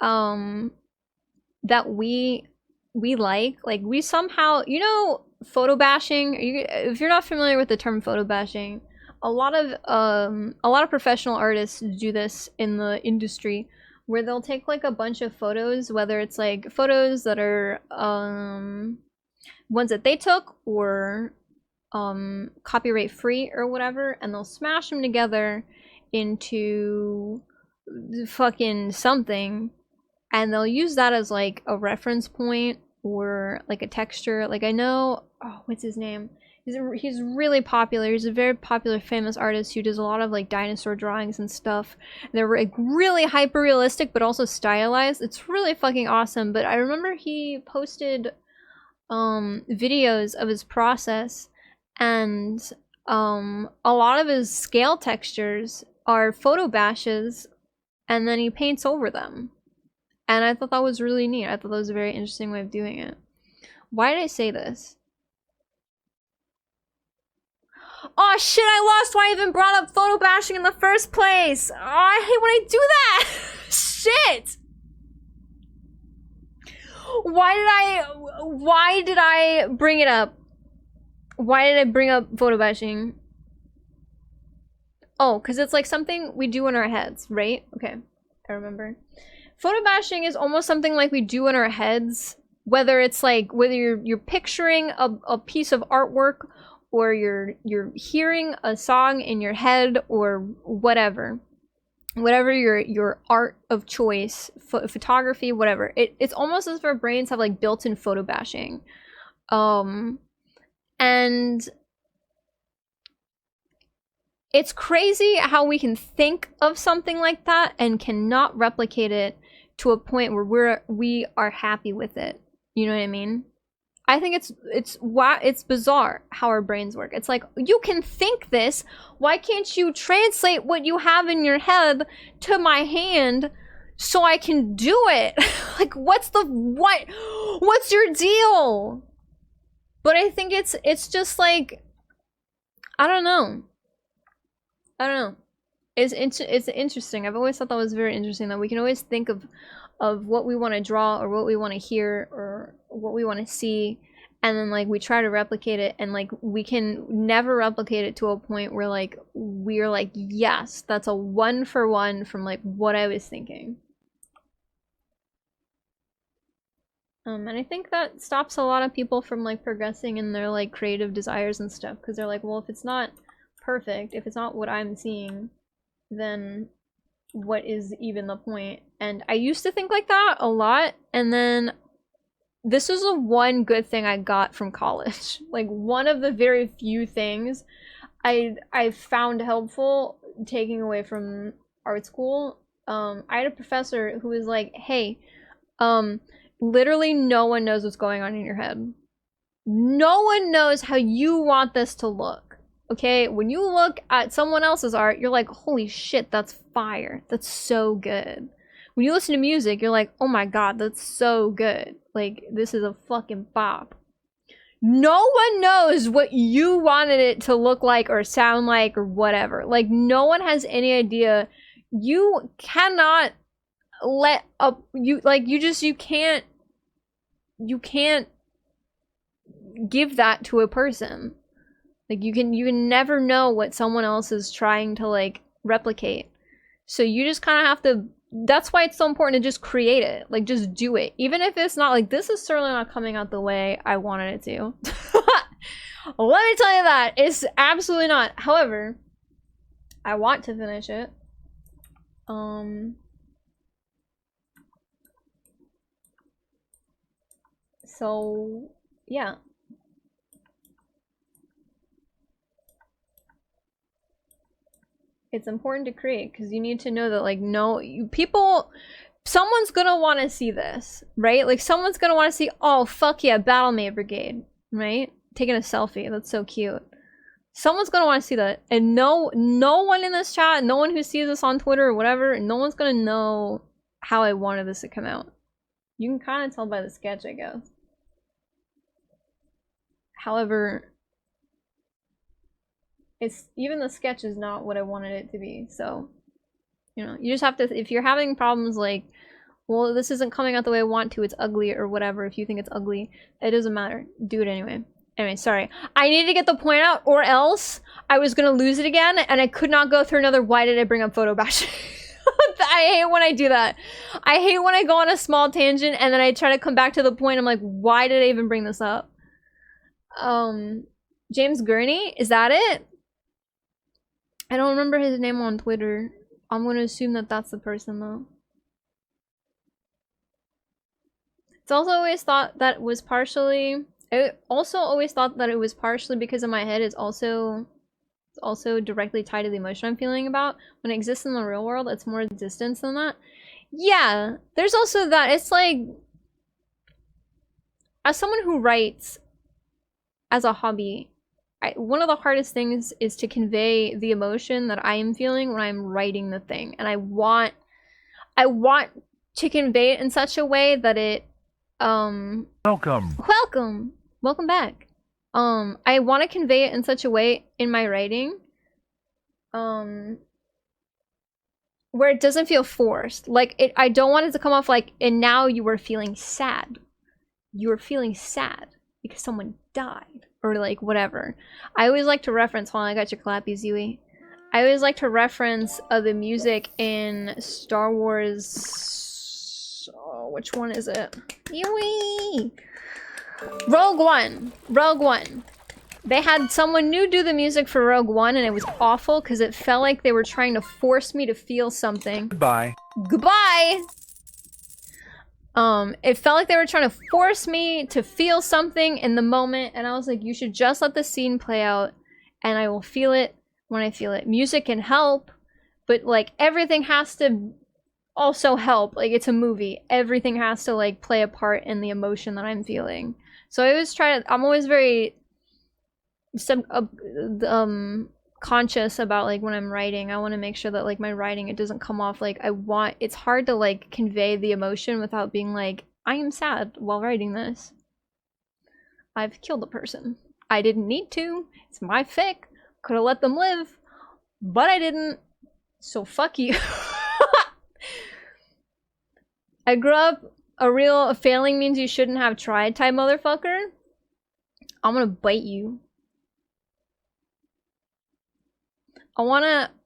that we like we somehow, you know, photo bashing. If you're not familiar with the term photo bashing, a lot of professional artists do this in the industry, where they'll take like a bunch of photos, whether it's like photos that are ones that they took or copyright free or whatever, and they'll smash them together into fucking something, and they'll use that as like a reference point or like a texture. Like I know, oh, what's his name? He's really popular. He's a very popular, famous artist who does a lot of like dinosaur drawings and stuff. They're like really hyper realistic, but also stylized. It's really fucking awesome. But I remember he posted videos of his process, and a lot of his scale textures are photo bashes, and then he paints over them. And I thought that was really neat. I thought that was a very interesting way of doing it. Why did I say this? Oh shit, I lost why I even brought up photo bashing in the first place. Oh, I hate when I do that. Shit. Why did I bring it up? Why did I bring up photo bashing? Oh, because it's like something we do in our heads, right? Okay, I remember. Photo bashing is almost something like we do in our heads, whether it's like, whether you're picturing a piece of artwork, or you're hearing a song in your head, or whatever your art of choice, photography, whatever. It's almost as if our brains have like built-in photo bashing, and it's crazy how we can think of something like that and cannot replicate it to a point where we are happy with it. You know what I mean? I think it's bizarre how our brains work. It's like, you can think this, why can't you translate what you have in your head to my hand so I can do it? Like, what's your deal? But I think it's just like, I don't know. It's interesting. I've always thought that was very interesting, that we can always think of what we want to draw or what we want to hear or what we want to see, and then like we try to replicate it, and like we can never replicate it to a point where like we're like, yes, that's a 1-for-1 from like what I was thinking. And I think that stops a lot of people from like progressing in their like creative desires and stuff, because they're like, well, if it's not perfect, if it's not what I'm seeing, then what is even the point? And I used to think like that a lot, and then this was the one good thing I got from college. Like, one of the very few things I found helpful taking away from art school. I had a professor who was like, hey, literally no one knows what's going on in your head. No one knows how you want this to look. Okay, when you look at someone else's art, you're like, holy shit, that's fire. That's so good. When you listen to music, you're like, oh my god, that's so good. Like, this is a fucking bop. No one knows what you wanted it to look like or sound like or whatever. Like, no one has any idea. You cannot let up, you can't give that to a person. Like, you can never know what someone else is trying to like replicate. So you just kind of have to, that's why it's so important to just create it. Like, just do it. Even if it's not like, this is certainly not coming out the way I wanted it to. Let me tell you that. It's absolutely not. However, I want to finish it. So, yeah. It's important to create, because you need to know that, like, someone's gonna want to see this, right? Like, someone's gonna want to see, oh, fuck yeah, Battlemate Brigade, right? Taking a selfie, that's so cute. Someone's gonna want to see that, and no one in this chat, no one who sees this on Twitter or whatever, no one's gonna know how I wanted this to come out. You can kind of tell by the sketch, I guess. However, even the sketch is not what I wanted it to be, so, you know, you just have to, if you're having problems like, well, this isn't coming out the way I want to, it's ugly or whatever, if you think it's ugly, it doesn't matter, do it anyway. Anyway, sorry. I need to get the point out, or else I was gonna lose it again, and I could not go through another why did I bring up photo bashing. I hate when I do that. I hate when I go on a small tangent, and then I try to come back to the point, I'm like, why did I even bring this up? James Gurney, is that it? I don't remember his name on Twitter. I'm gonna assume that that's the person, though. It's also always thought that it was partially... I also always thought that it was partially because in my head it's also directly tied to the emotion I'm feeling about. When it exists in the real world, it's more distance than that. Yeah, there's also that. It's like... As someone who writes as a hobby, one of the hardest things is to convey the emotion that I am feeling when I'm writing the thing. And I want to convey it in such a way that it, Welcome back. I want to convey it in such a way in my writing, where it doesn't feel forced. Like, I don't want it to come off like, and now you were feeling sad. You were feeling sad because someone died. Or like whatever. I always like to reference, hold on, I got your clappies, Yui. I always like to reference the music in Star Wars. Oh, which one is it? Yui! Rogue One. Rogue One. They had someone new do the music for Rogue One, and it was awful because it felt like they were trying to force me to feel something. Goodbye. Goodbye! It felt like they were trying to force me to feel something in the moment, and I was like, you should just let the scene play out, and I will feel it when I feel it. Music can help, but like everything has to also help. Like it's a movie. Everything has to like play a part in the emotion that I'm feeling. So I always try to, I'm always very conscious about like when I'm writing. I want to make sure that like my writing, it doesn't come off like it's hard to like convey the emotion without being like, I am sad while writing this. I've killed a person. I didn't need to. It's my fic. Could have let them live, but I didn't. So fuck you. I grew up a failing means you shouldn't have tried type motherfucker. I'm gonna bite you.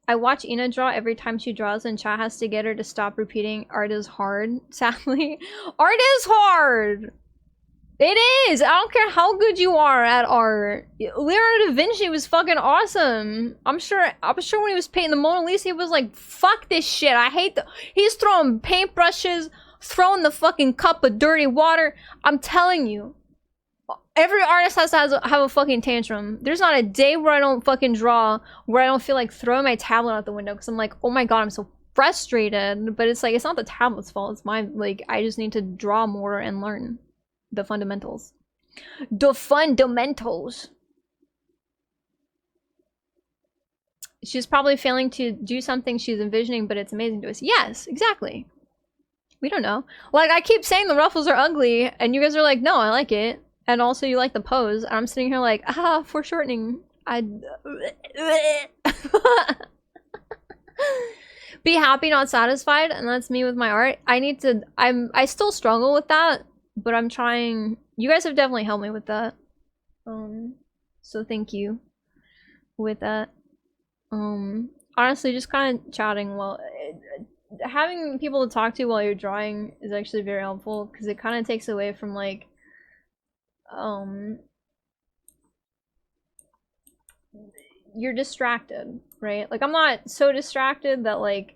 I watch Ina draw every time she draws and chat has to get her to stop repeating art is hard, sadly. Art is hard! It is! I don't care how good you are at art. Leonardo da Vinci was fucking awesome. I'm sure when he was painting the Mona Lisa, he was like, fuck this shit, I hate he's throwing paintbrushes, throwing the fucking cup of dirty water. I'm telling you. Every artist has to have a fucking tantrum. There's not a day where I don't fucking draw, where I don't feel like throwing my tablet out the window because I'm like, oh my god, I'm so frustrated. But it's like, it's not the tablet's fault. It's my, like, I just need to draw more and learn the fundamentals. The fundamentals. She's probably failing to do something she's envisioning, but it's amazing to us. Yes, exactly. We don't know. Like, I keep saying the ruffles are ugly, and you guys are like, no, I like it. And also you like the pose. And I'm sitting here like, foreshortening. Be happy, not satisfied, and that's me with my art. I still struggle with that, but I'm trying. You guys have definitely helped me with that. So thank you with that. Honestly, just kind of chatting while having people to talk to while you're drawing is actually very helpful because it kind of takes away from like you're distracted, right? Like I'm not so distracted that like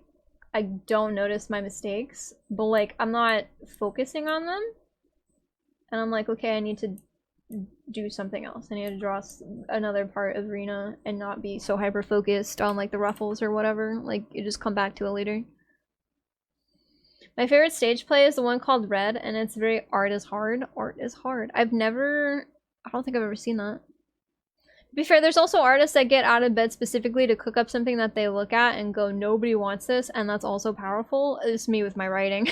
I don't notice my mistakes, but like I'm not focusing on them, and I'm like, okay, I need to do something else. I need to draw another part of Rena and not be so hyper focused on like the ruffles or whatever. Like you just come back to it later. My favorite stage play is the one called Red, and it's very art is hard. Art is hard. I don't think I've ever seen that. To be fair, there's also artists that get out of bed specifically to cook up something that they look at and go, nobody wants this, and that's also powerful. It's me with my writing.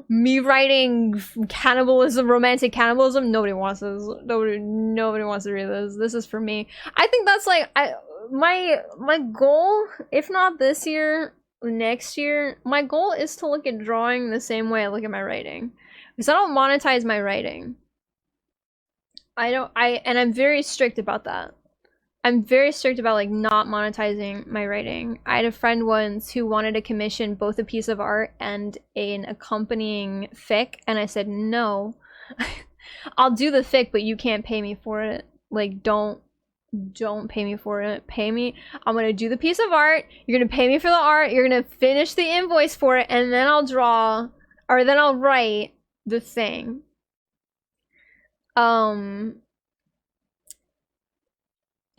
Me writing cannibalism, romantic cannibalism, nobody wants this. Nobody wants to read this. This is for me. I think that's like, my goal, if not this year, next year, my goal is to look at drawing the same way I look at my writing. Because I don't monetize my writing. And I'm very strict about that. I'm very strict about like not monetizing my writing. I had a friend once who wanted to commission both a piece of art and an accompanying fic, and I said no. I'll do the fic, but you can't pay me for it. Like don't pay me for it. Pay me. I'm gonna do the piece of art. You're gonna pay me for the art. You're gonna finish the invoice for it, and then I'll draw, or then I'll write the thing.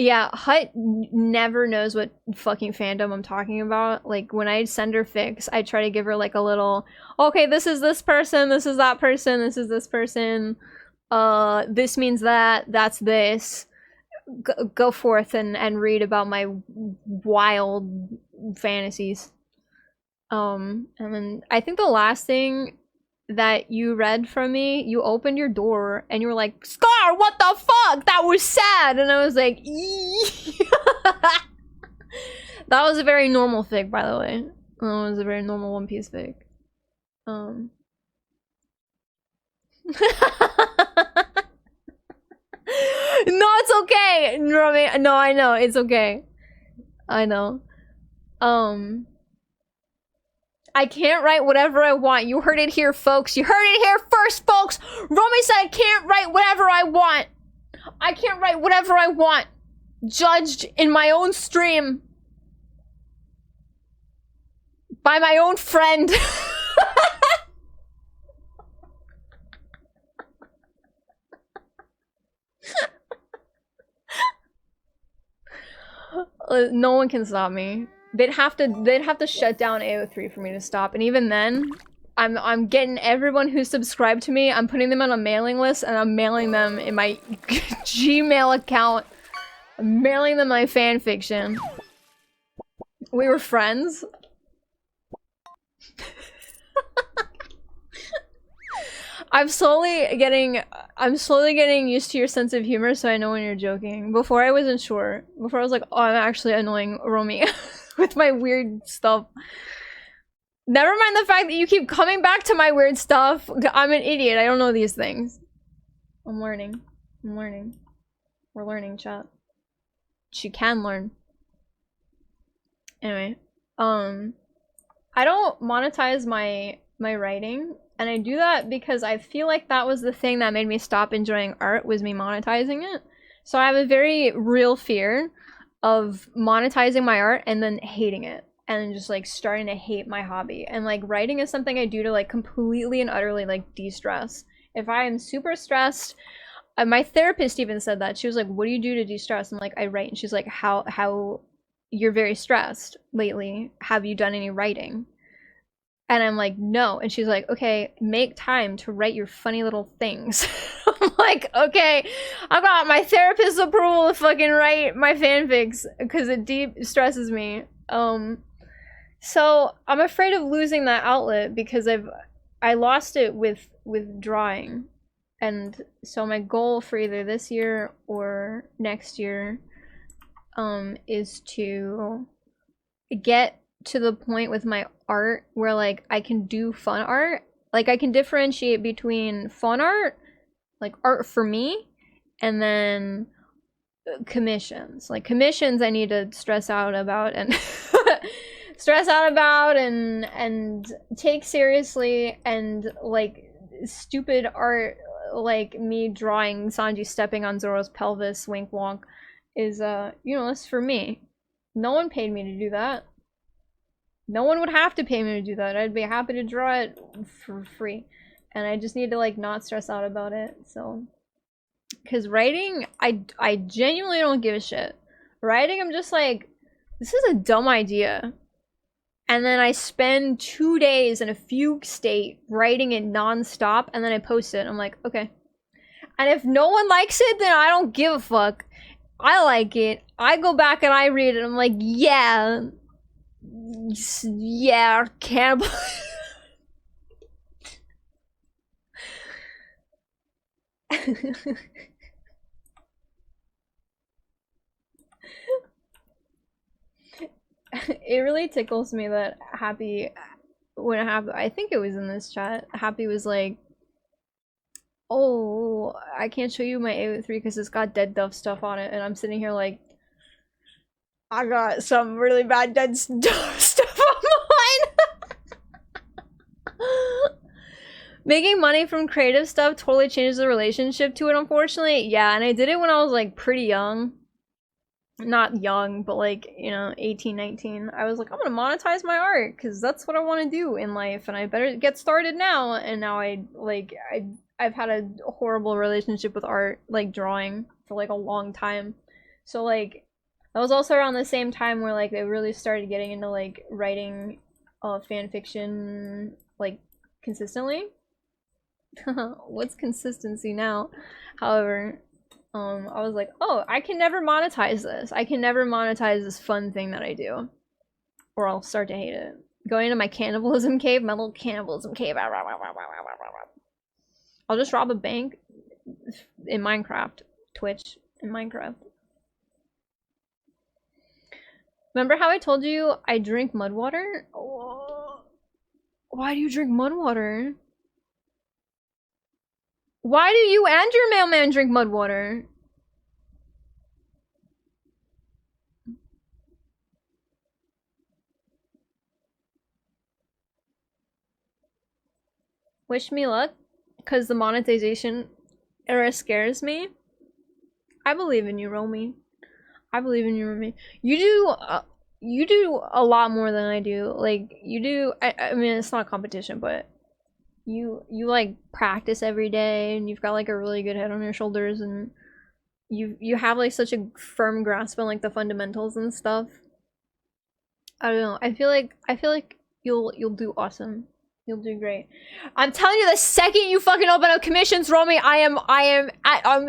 Yeah, Hut never knows what fucking fandom I'm talking about. Like, when I send her fics, I try to give her, like, a little, okay, this is this person, this is that person, this is this person, this means that, that's this. Go forth and read about my wild fantasies. And then I think the last thing that you read from me, you opened your door and you were like, Scar, what the fuck? That was sad. And I was like, that was a very normal fic, by the way. That was a very normal One Piece fic. No, it's okay. No, I know, it's okay. I know. I can't write whatever I want. You heard it here, folks. You heard it here first, folks. Romy said I can't write whatever I want. I can't write whatever I want. Judged in my own stream. By my own friend. No one can stop me. They'd have to shut down AO3 for me to stop, and even then, I'm getting everyone who's subscribed to me, I'm putting them on a mailing list, and I'm mailing them in my Gmail account. I'm mailing them my fanfiction. We were friends. I'm slowly getting used to your sense of humor, so I know when you're joking. Before I wasn't sure. Before I was like, oh, I'm actually annoying Romy with my weird stuff. Never mind the fact that you keep coming back to my weird stuff. I'm an idiot. I don't know these things. I'm learning. I'm learning. We're learning, chat. She can learn. Anyway, I don't monetize my writing, and I do that because I feel like that was the thing that made me stop enjoying art, was me monetizing it. So I have a very real fear of monetizing my art and then hating it, and just like starting to hate my hobby. And like writing is something I do to like completely and utterly like de-stress. If I am super stressed, my therapist even said that. She was like, what do you do to de-stress? I'm like, I write. And she's like, how you're very stressed lately. Have you done any writing? And I'm like, no. And she's like, okay, make time to write your funny little things. I'm like, okay, I got my therapist's approval to fucking write my fanfics because it deep stresses me. So I'm afraid of losing that outlet because I lost it with drawing. And so my goal for either this year or next year is to get to the point with my art where like I can do fun art. Like I can differentiate between fun art, like art for me, and then commissions. Like commissions I need to stress out about and and take seriously, and like stupid art like me drawing Sanji stepping on Zoro's pelvis, wink wonk, is you know, that's for me. No one paid me to do that. No one would have to pay me to do that. I'd be happy to draw it for free. And I just need to like not stress out about it. So, because writing, I genuinely don't give a shit. Writing, I'm just like, this is a dumb idea. And then I spend 2 days in a fugue state writing it non-stop, and then I post it. I'm like, okay. And if no one likes it, then I don't give a fuck. I like it. I go back and I read it. I'm like, yeah. Yeah, cannibal. It really tickles me that Happy, when I think it was in this chat, Happy was like, oh, I can't show you my A3 because it's got dead dove stuff on it, and I'm sitting here like, I got some really bad dead stuff on mine. Making money from creative stuff totally changes the relationship to it, unfortunately. Yeah, and I did it when I was like pretty young. Not young, but like, you know, 18, 19. I was like, I'm gonna monetize my art because that's what I want to do in life, and I better get started now. And now I've had a horrible relationship with art, like drawing, for like a long time. So like, that was also around the same time where like they really started getting into like writing fan fiction like consistently. What's consistency now? However, I was like, oh, I can never monetize this. I can never monetize this fun thing that I do, or I'll start to hate it. Going to my cannibalism cave, my little cannibalism cave. I'll just rob a bank in Minecraft, Twitch in Minecraft. Remember how I told you I drink mud water? Oh, why do you drink mud water? Why do you and your mailman drink mud water? Wish me luck, because the monetization era scares me. I believe in you, Romy. I believe in you, Romy. You do a lot more than I do. Like, you do, I mean, it's not a competition, but you like practice every day, and you've got like a really good head on your shoulders, and you have like such a firm grasp on like the fundamentals and stuff. I don't know. I feel like you'll do awesome. You'll do great. I'm telling you, the second you fucking open up commissions, Romy, I'm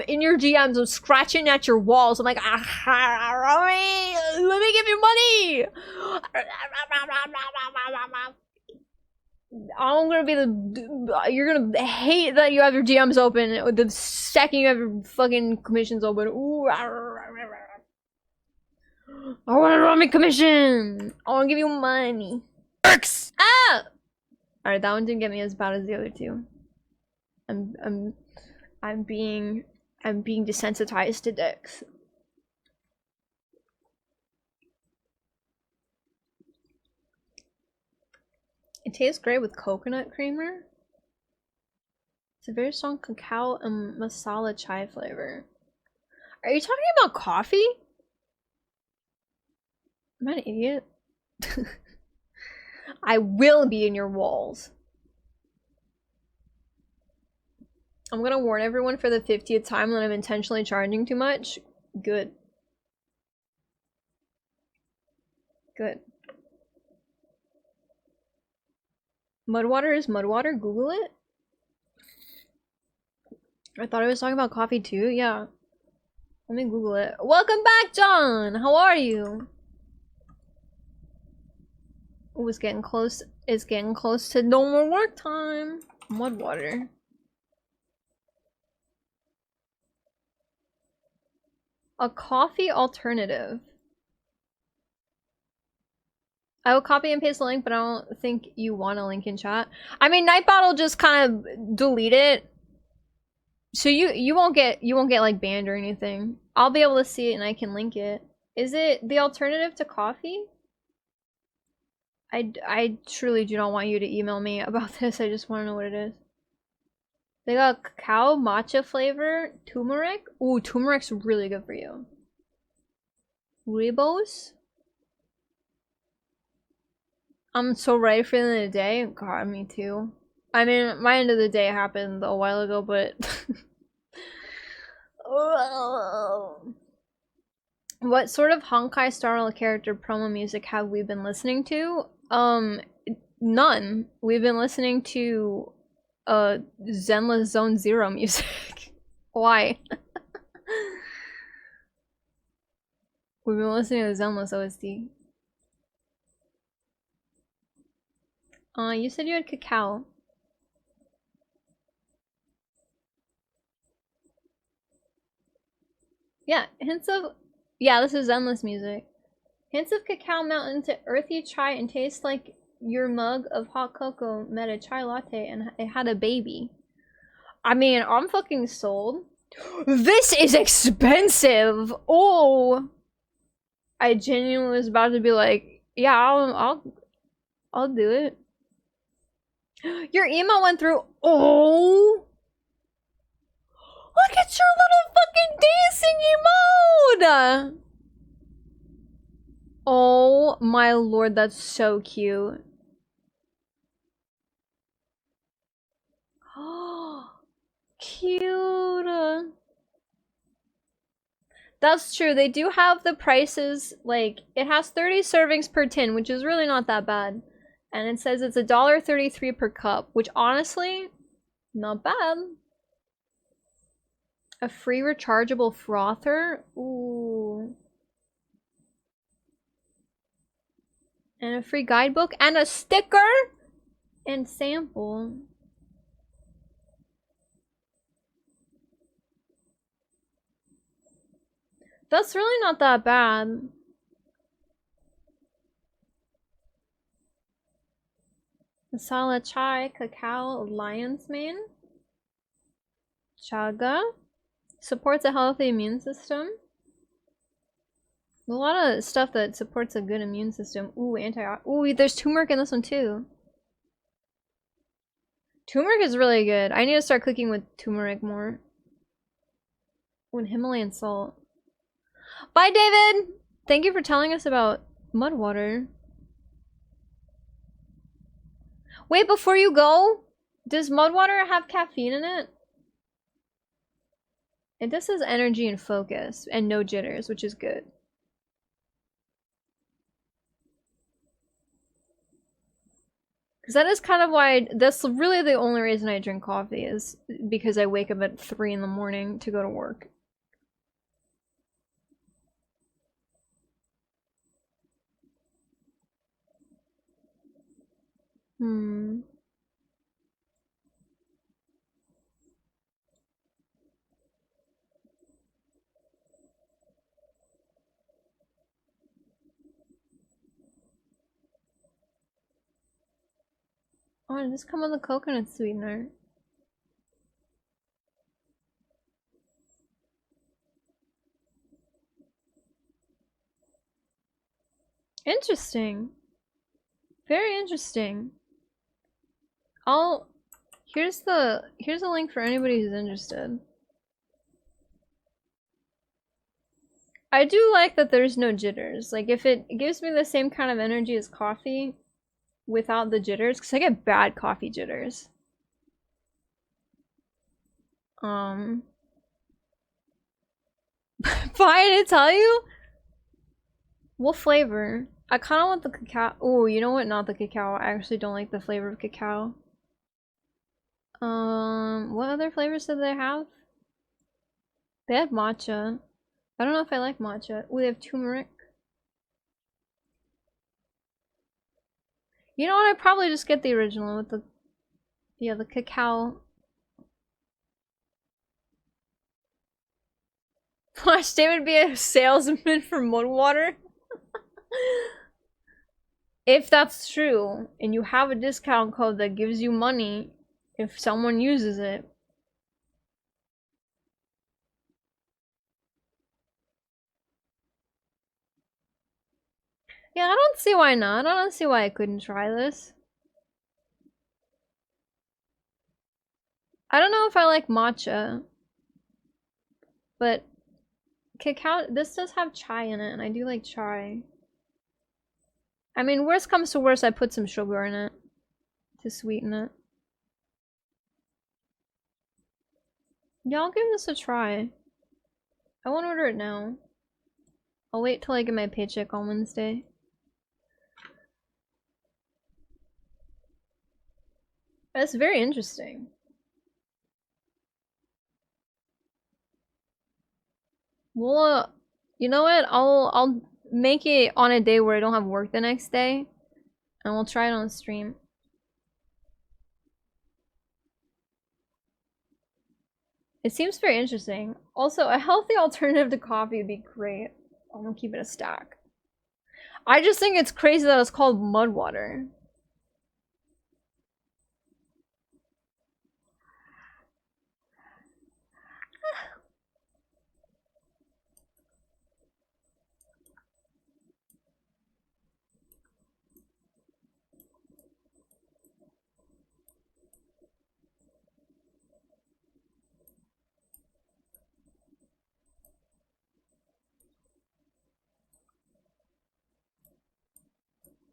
in your DMs. I'm scratching at your walls. I'm like, Romy, let me give you money. I'm gonna be you're gonna hate that you have your DMs open the second you have your fucking commissions open. Ooh, I want a Romy commission. I want to give you money. Works. Ah. All right, that one didn't get me as bad as the other two. I'm being desensitized to dicks. It tastes great with coconut creamer. It's a very strong cacao and masala chai flavor. Are you talking about coffee? Am I an idiot? I will be in your walls. I'm gonna warn everyone for the 50th time that I'm intentionally charging too much. Good. Good. Mudwater is Mudwater? Google it? I thought I was talking about coffee too. Yeah. Let me Google it. Welcome back, John! How are you? Oh, it's getting close. It's getting close to no more work time. Mudwater. A coffee alternative. I will copy and paste the link, but I don't think you want a link in chat. I mean, Nightbot will just kind of delete it. So you won't get like banned or anything. I'll be able to see it and I can link it. Is it the alternative to coffee? I truly do not want you to email me about this. I just want to know what it is. They got cacao, matcha flavor, turmeric. Ooh, turmeric's really good for you. Ribos. I'm so ready for the end of the day. God, me too. I mean, my end of the day happened a while ago, but... What sort of Honkai style character promo music have we been listening to? None. We've been listening to Zenless Zone Zero music. Why? We've been listening to Zenless OST. You said you had cacao. Yeah, hints of... Yeah, this is Zenless music. Hints of cacao melt into earthy chai and taste like your mug of hot cocoa met a chai latte and it had a baby. I mean, I'm fucking sold. This is expensive! Oh! I genuinely was about to be like, yeah, I'll do it. Your email went through. Oh! Look at your little fucking dancing emote! Oh my lord, that's so cute. Oh, cute. That's true. They do have the prices, like, it has 30 servings per tin, which is really not that bad. And it says it's $1.33 per cup, which honestly, not bad. A free rechargeable frother? Ooh. And a free guidebook and a sticker and sample. That's really not that bad. Masala chai, cacao, lion's mane. Chaga. Supports a healthy immune system. A lot of stuff that supports a good immune system. Ooh, ooh, there's turmeric in this one too. Turmeric is really good. I need to start cooking with turmeric more. Ooh, and Himalayan salt. Bye, David! Thank you for telling us about Mudwater. Wait, before you go, does Mudwater have caffeine in it? It just says energy and focus and no jitters, which is good. Because that is kind of why, that's really the only reason I drink coffee, is because I wake up at 3 in the morning to go to work. Hmm. Oh, did this come with a coconut sweetener? Interesting. Very interesting. Here's the link for anybody who's interested. I do like that there's no jitters. Like, if it gives me the same kind of energy as coffee without the jitters, because I get bad coffee jitters. Fine to tell you? What flavor? I kind of want the cacao. Oh, you know what? Not the cacao. I actually don't like the flavor of cacao. What other flavors did they have? They had matcha. I don't know if I like matcha. Oh, they have turmeric. You know what? I'd probably just get the original with the, yeah, the cacao. Flash Day would be a salesman for Mudwater. If that's true, and you have a discount code that gives you money if someone uses it. Yeah, I don't see why not. I don't see why I couldn't try this. I don't know if I like matcha, but cacao, this does have chai in it, and I do like chai. I mean, worst comes to worst, I put some sugar in it to sweeten it. Yeah, I'll give this a try. I won't order it now. I'll wait till I get my paycheck on Wednesday. That's very interesting. Well, you know what? I'll make it on a day where I don't have work the next day, and we'll try it on stream. It seems very interesting. Also, a healthy alternative to coffee would be great. I'm gonna keep it a stack. I just think it's crazy that it's called mud water.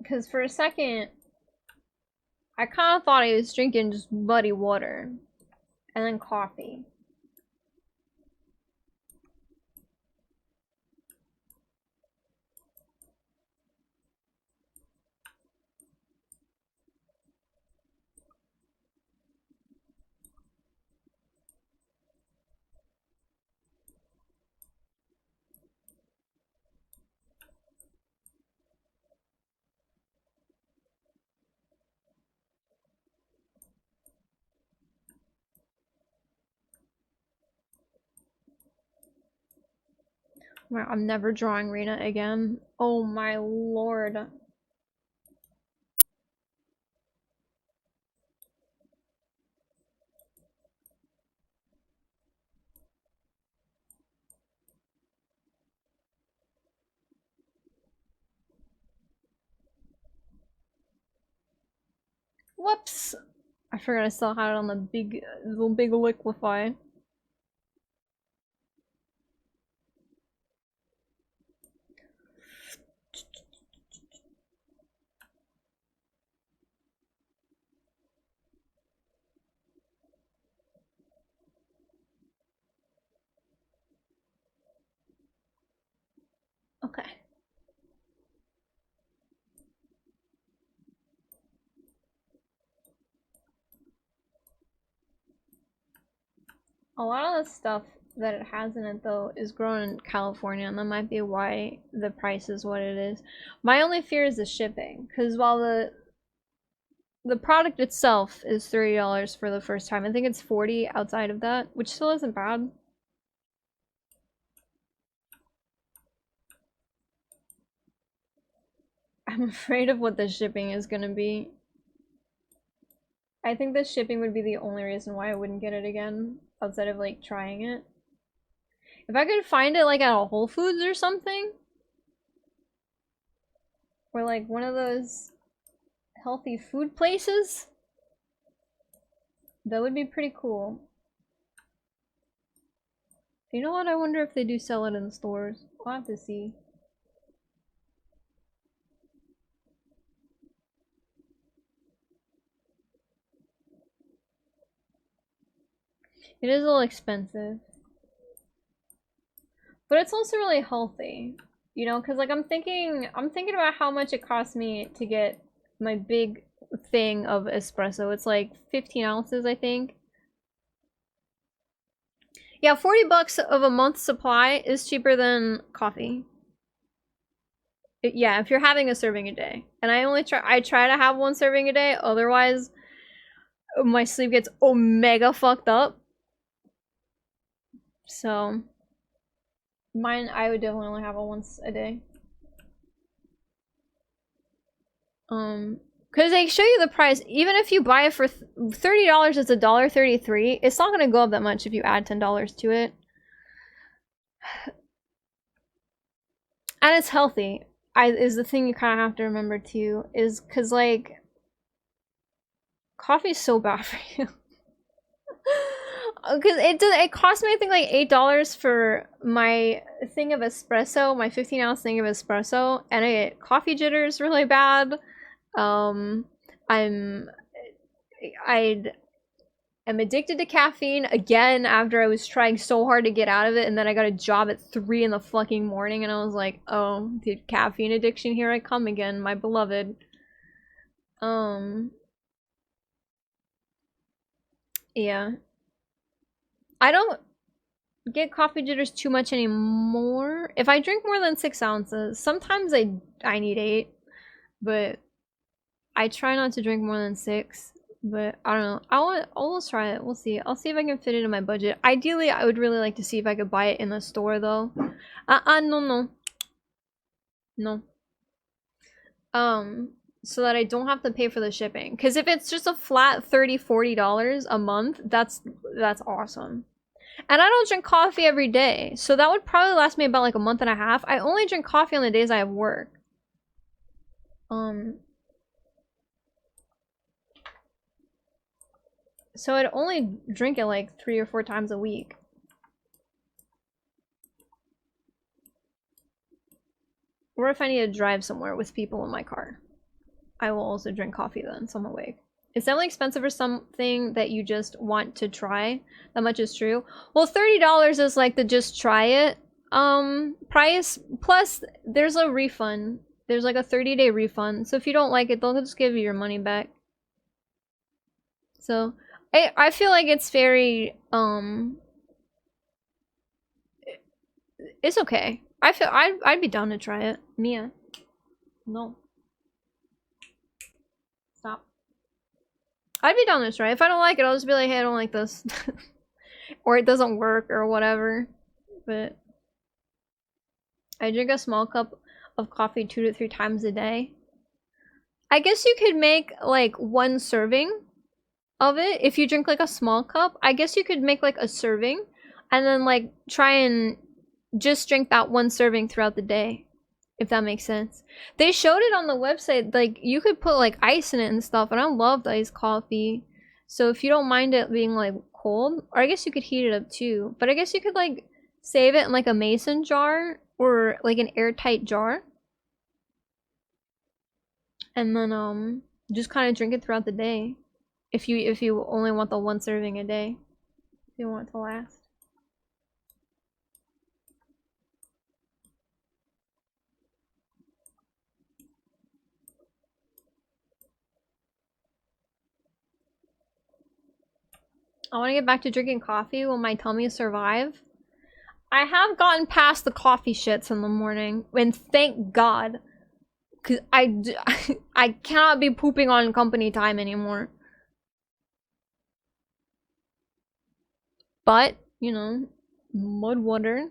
Because for a second, I kind of thought he was drinking just muddy water. And then coffee. I'm never drawing Rena again. Oh my lord. Whoops! I forgot I still had it on the big liquefy. Okay. A lot of the stuff that it has in it though is grown in California, and that might be why the price is what it is. My only fear is the shipping, because while the product itself is $30 for the first time, I think it's 40 outside of that, which still isn't bad. I'm afraid of what the shipping is gonna be. I think the shipping would be the only reason why I wouldn't get it again, outside of like trying it. If I could find it like at a Whole Foods or something, or like one of those healthy food places, that would be pretty cool. You know what? I wonder if they do sell it in the stores. I'll have to see. It is a little expensive. But it's also really healthy. You know, because like I'm thinking about how much it cost me to get my big thing of espresso. It's like 15 ounces, I think. Yeah, 40 bucks of a month's supply is cheaper than coffee. Yeah, if you're having a serving a day. And I try to have one serving a day, otherwise my sleep gets omega fucked up. So mine, I would definitely only have it once a day. Because they show you the price. Even if you buy it for $30, it's $1.33. It's not gonna go up that much if you add $10 to it. And it's healthy. Is the thing you kind of have to remember too. Is because like coffee is so bad for you. Because it cost me I think like $8 for my thing of espresso, my 15-ounce thing of espresso, and it coffee jitters really bad. I am addicted to caffeine again after I was trying so hard to get out of it, and then I got a job at 3 in the fucking morning, and I was like, oh, dude, caffeine addiction, here I come again, my beloved. Yeah. I don't get coffee jitters too much anymore. If I drink more than 6 ounces, sometimes I need 8, but I try not to drink more than 6. But I don't know. I'll try it. We'll see. I'll see if I can fit it in my budget. Ideally, I would really like to see if I could buy it in the store though. No. No. So that I don't have to pay for the shipping. Because if it's just a flat $30-$40 a month, that's awesome. And I don't drink coffee every day, so that would probably last me about like a month and a half. I only drink coffee on the days I have work. So I'd only drink it like 3 or 4 times a week. Or if I need to drive somewhere with people in my car, I will also drink coffee then, so I'm awake. It's definitely expensive for something that you just want to try. That much is true. Well, $30 is like the just try it price. Plus, there's a refund. There's like a 30-day refund. So if you don't like it, they'll just give you your money back. So I feel like it's very it's okay. I'd be down to try it. Mia. No. Stop. I'd be down to try it. If I don't like it, I'll just be like, hey, I don't like this. Or it doesn't work or whatever. But I drink a small cup of coffee 2 to 3 times a day. I guess you could make like 1 serving of it. If you drink like a small cup, I guess you could make like a serving and then like try and just drink that 1 serving throughout the day, if that makes sense. They showed it on the website, like you could put like ice in it and stuff, and I love iced coffee. So if you don't mind it being like cold, or I guess you could heat it up too, but I guess you could like save it in like a mason jar or like an airtight jar, and then just kind of drink it throughout the day. If you only want the 1 serving a day, if you want it to last. I want to get back to drinking coffee. Will my tummy survive? I have gotten past the coffee shits in the morning, and thank God. Because I cannot be pooping on company time anymore. But, you know, mud water.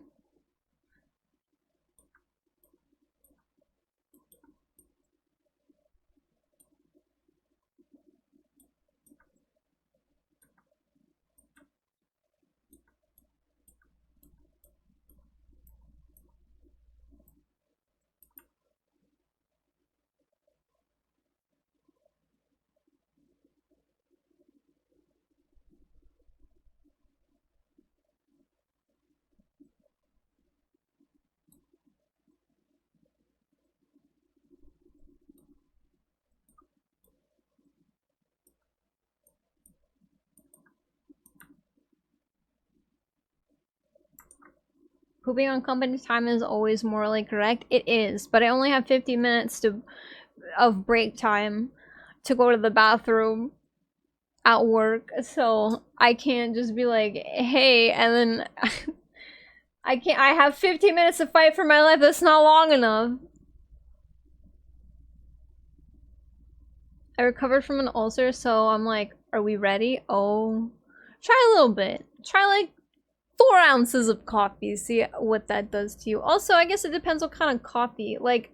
Pooping on company time is always morally correct. It is, but I only have 50 minutes of break time to go to the bathroom at work, so I can't just be like, hey, and then I have 15 minutes to fight for my life. That's not long enough. I recovered from an ulcer, so I'm like, are we ready? Oh, try a little bit. Try like 4 ounces of coffee, see what that does to you. Also, I guess it depends what kind of coffee. Like,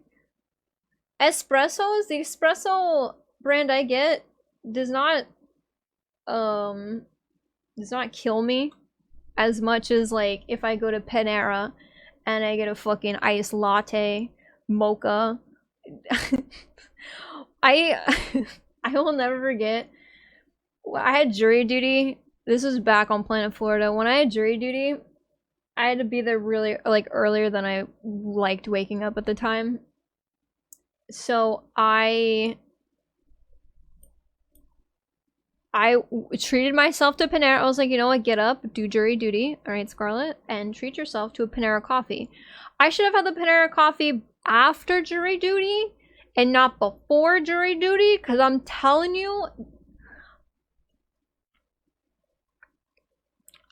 espressos, the espresso brand I get does not kill me as much as like if I go to Panera and I get a fucking iced latte mocha. I will never forget. I had jury duty. This was back on Planet Florida. When I had jury duty, I had to be there really like earlier than I liked waking up at the time. So I treated myself to Panera. I was like, you know what, get up, do jury duty, all right, Scarlett, and treat yourself to a Panera coffee. I should have had the Panera coffee after jury duty and not before jury duty, because I'm telling you,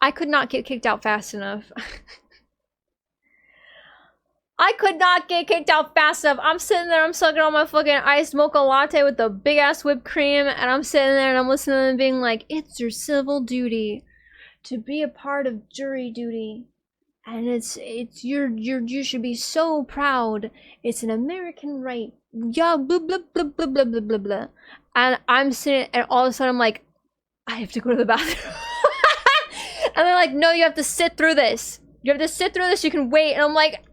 I could not get kicked out fast enough. I could not get kicked out fast enough. I'm sitting there, I'm sucking on my fucking iced mocha latte with the big ass whipped cream, and I'm sitting there and I'm listening to them being like, it's your civil duty to be a part of jury duty. And you should be so proud. It's an American right. Yeah, blah blah blah blah blah blah blah blah. And I'm sitting, and all of a sudden I'm like, I have to go to the bathroom. And they're like, no, you have to sit through this. You have to sit through this, you can wait. And I'm like,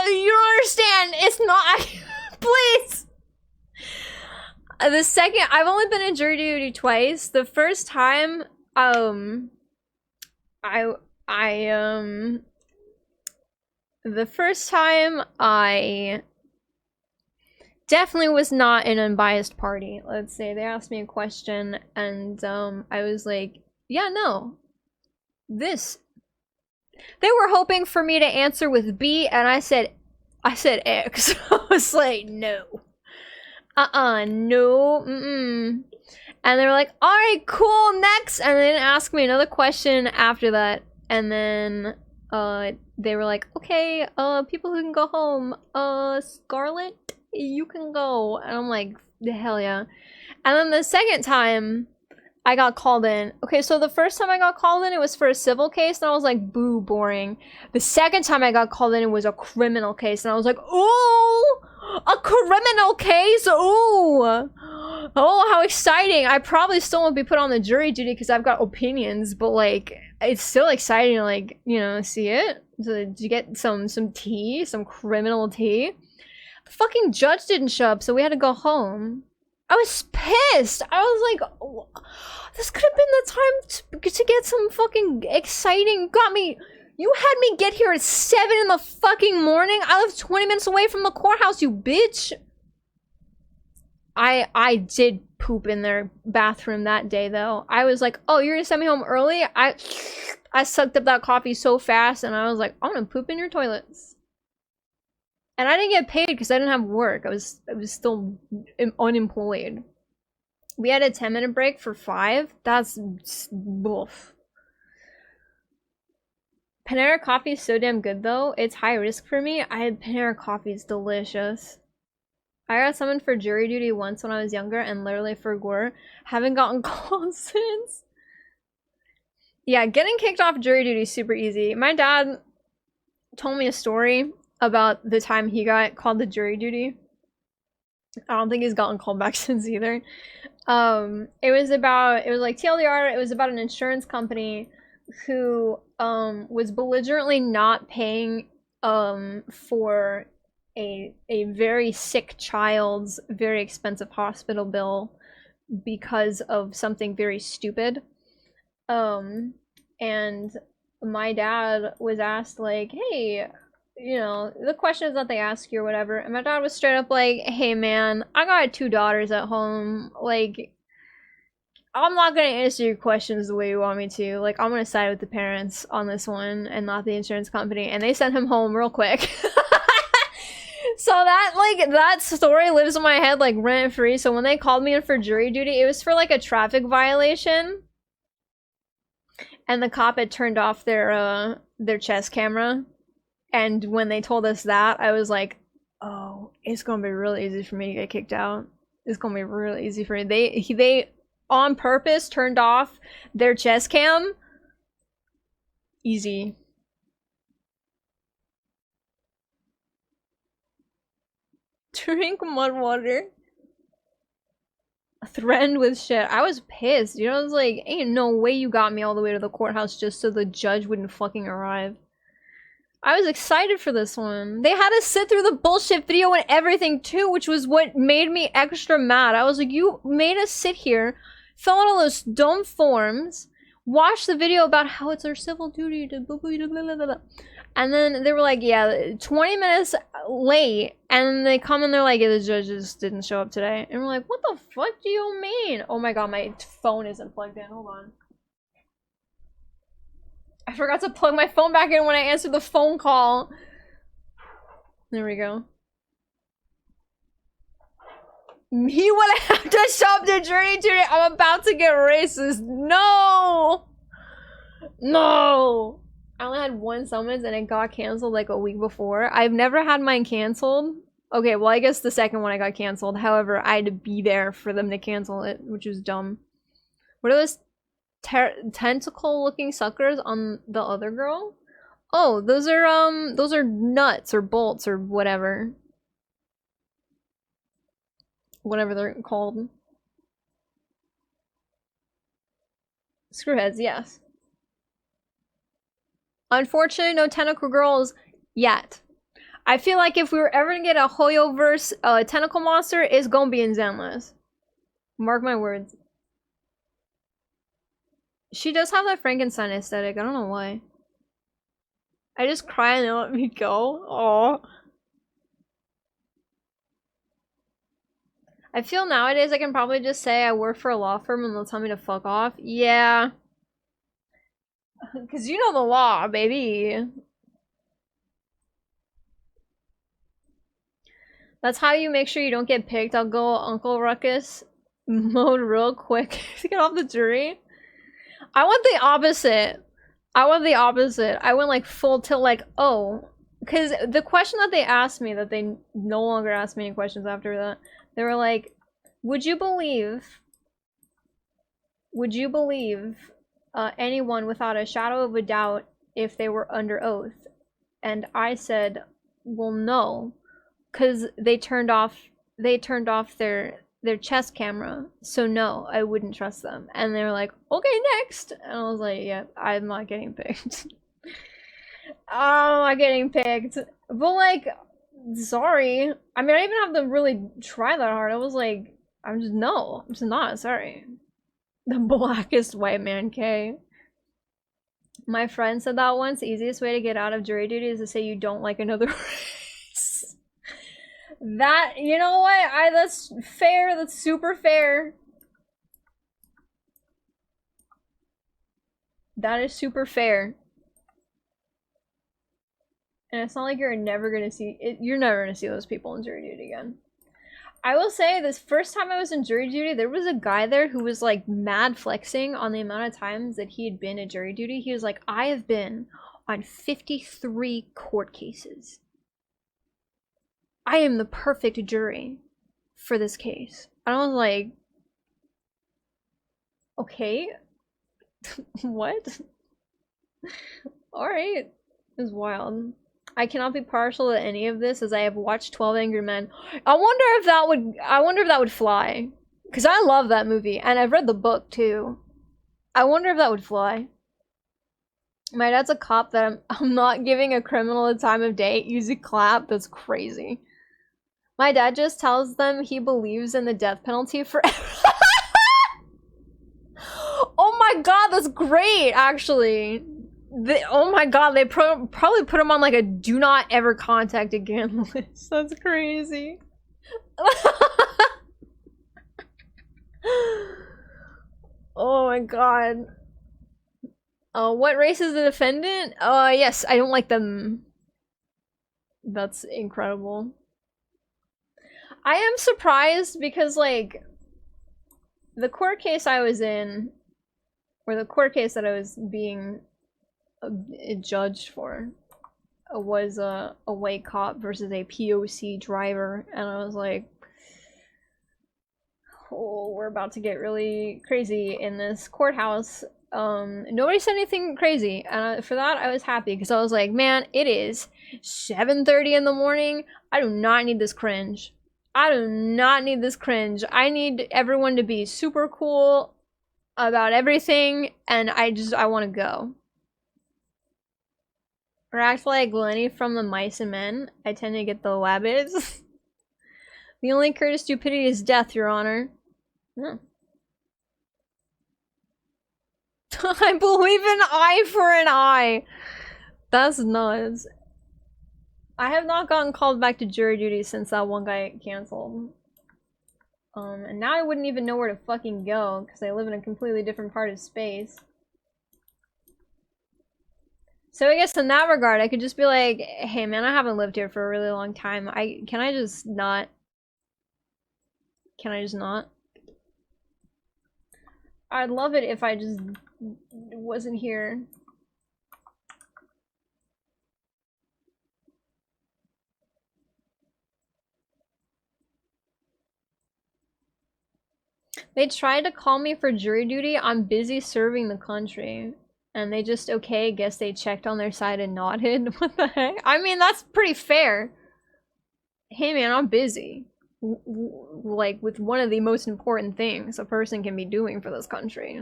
you don't understand. It's not. Please. The second, I've only been in jury duty twice. The first time, the first time I definitely was not an unbiased party. Let's say they asked me a question, and I was like, yeah, no. This. They were hoping for me to answer with B, and I said X. I was like, no. No. And they were like, alright, cool, next! And they didn't ask me another question after that. And then, they were like, okay, people who can go home, Scarlett, you can go. And I'm like, hell yeah. And then the second time, I got called in. Okay, so the first time I got called in, it was for a civil case, and I was like, boo, boring. The second time I got called in, it was a criminal case, and I was like, ooh, a criminal case, ooh. Oh, how exciting. I probably still won't be put on the jury duty because I've got opinions, but like, it's still exciting to like, you know, see it. So did you get some tea, some criminal tea? The fucking judge didn't show up, so we had to go home. I was pissed. I was like, oh, this could have been the time to get some fucking exciting. You had me get here at 7 in the fucking morning. I live 20 minutes away from the courthouse, you bitch. I did poop in their bathroom that day, though. I was like, oh, you're gonna send me home early? I sucked up that coffee so fast, and I was like, I'm gonna poop in your toilets. And I didn't get paid because I didn't have work. I was still unemployed. We had a 10-minute break for 5. That's woof. Panera coffee is so damn good though. It's high risk for me. I had Panera coffee. It's delicious. I got summoned for jury duty once when I was younger and literally forgot. Haven't gotten called since. Yeah, getting kicked off jury duty is super easy. My dad told me a story about the time he got called to jury duty. I don't think he's gotten called back since either. It was like TLDR, it was about an insurance company who was belligerently not paying for a very sick child's very expensive hospital bill because of something very stupid. And my dad was asked like, hey, you know, the questions that they ask you or whatever, and my dad was straight up like, hey man, I got 2 daughters at home, like, I'm not gonna answer your questions the way you want me to. Like, I'm gonna side with the parents on this one and not the insurance company. And they sent him home real quick. So that story lives in my head like rent free. So when they called me in for jury duty, it was for like a traffic violation. And the cop had turned off their chest camera. And when they told us that, I was like, oh, it's gonna be really easy for me to get kicked out. It's gonna be really easy for me. They on purpose turned off their chest cam. Easy. Drink mud water. Threatened with shit. I was pissed. You know, I was like, ain't no way you got me all the way to the courthouse just so the judge wouldn't fucking arrive. I was excited for this one. They had to sit through the bullshit video and everything too, which was what made me extra mad. I was like, you made us sit here, fill out all those dumb forms, watch the video about how it's our civil duty to blah, blah, blah, blah, blah. And then they were like, yeah, 20 minutes late. And then they come and they're like, yeah, the judges didn't show up today. And we're like, what the fuck do you mean? Oh my god, my phone isn't plugged in. Hold on. I forgot to plug my phone back in when I answered the phone call. There we go. Me when I have to shop the journey today. I'm about to get racist. No! No! I only had 1 summons and it got canceled like a week before. I've never had mine canceled. Okay, well I guess the second one I got canceled. However, I had to be there for them to cancel it, which was dumb. What are those tentacle looking suckers on the other girl? Oh, those are nuts or bolts or whatever. Whatever they're called. Screwheads, yes. Unfortunately, no tentacle girls yet. I feel like if we were ever to get a Hoyoverse tentacle monster, it's gonna be in Zenless. Mark my words. She does have that Frankenstein aesthetic. I don't know why. I just cry and they let me go. Aww. I feel nowadays I can probably just say I work for a law firm and they'll tell me to fuck off. Yeah. Because you know the law, baby. That's how you make sure you don't get picked. I'll go Uncle Ruckus mode real quick to get off the jury. I want the opposite. I want the opposite. I went like full tilt, like, oh. Because the question that they asked me, that they no longer asked me any questions after that, they were like, would you believe anyone without a shadow of a doubt if they were under oath? And I said, well, no, because they turned off their chest camera, so no, I wouldn't trust them. And they were like, okay, next. And I was like, yeah, I'm not getting picked. I'm not getting picked. But like, sorry. I mean, I didn't even have to really try that hard. I was like, I'm just not, sorry. The blackest white man K. My friend said that once, the easiest way to get out of jury duty is to say you don't like another race. That, you know what? That's fair, that's super fair. That is super fair. And it's not like you're never gonna see those people in jury duty again. I will say, this first time I was in jury duty, there was a guy there who was like mad flexing on the amount of times that he had been at jury duty. He was like, I have been on 53 court cases. I am the perfect jury for this case. And I was like, okay, what? Alright. It was wild. I cannot be partial to any of this as I have watched 12 Angry Men. I wonder if that would fly. Cause I love that movie and I've read the book too. I wonder if that would fly. My dad's a cop that I'm not giving a criminal the time of day. Use a clap. That's crazy. My dad just tells them he believes in the death penalty forever. Oh my god, that's great, actually. Oh my god, they probably put him on like a do not ever contact again list. That's crazy. Oh my god. What race is the defendant? Yes, I don't like them. That's incredible. I am surprised because, like, the court case I was in, or the court case that I was being judged for, was a white cop versus a POC driver, and I was like, oh, we're about to get really crazy in this courthouse. Nobody said anything crazy, and for that I was happy, because I was like, man, it is 7:30 in the morning. I do not need this cringe. I do not need this cringe. I need everyone to be super cool about everything, and I want to go. Or act like Lenny from the Mice and Men. I tend to get the wabbits. The only cure to stupidity is death, Your Honor. Hmm. I believe in eye for an eye. That's nuts. I have not gotten called back to jury duty since that one guy canceled. And now I wouldn't even know where to fucking go because I live in a completely different part of space. So I guess in that regard, I could just be like, hey man, I haven't lived here for a really long time. Can I just not? I'd love it if I just wasn't here. They tried to call me for jury duty. I'm busy serving the country. And they just, okay, guess they checked on their side and nodded. What the heck? I mean, that's pretty fair. Hey man, I'm busy. Like, with one of the most important things a person can be doing for this country.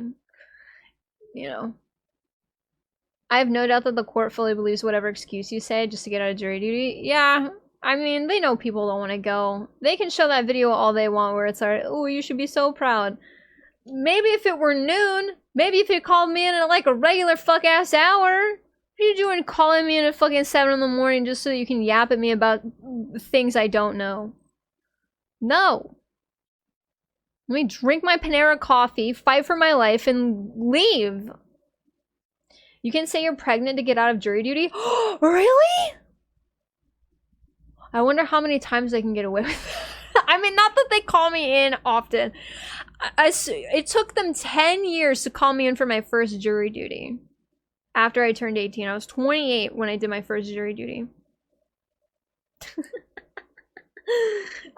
You know. I have no doubt that the court fully believes whatever excuse you say just to get out of jury duty. Yeah, I mean, they know people don't want to go. They can show that video all they want where it's like, oh, you should be so proud. Maybe if it were noon, maybe if you called me in at like a regular fuck-ass hour. What are you doing calling me in at fucking 7 in the morning just so you can yap at me about things I don't know? No. Let me drink my Panera coffee, fight for my life, and leave. You can say you're pregnant to get out of jury duty? Really? I wonder how many times I can get away with it. I mean, not that they call me in often. It took them 10 years to call me in for my first jury duty. After I turned 18. I was 28 when I did my first jury duty.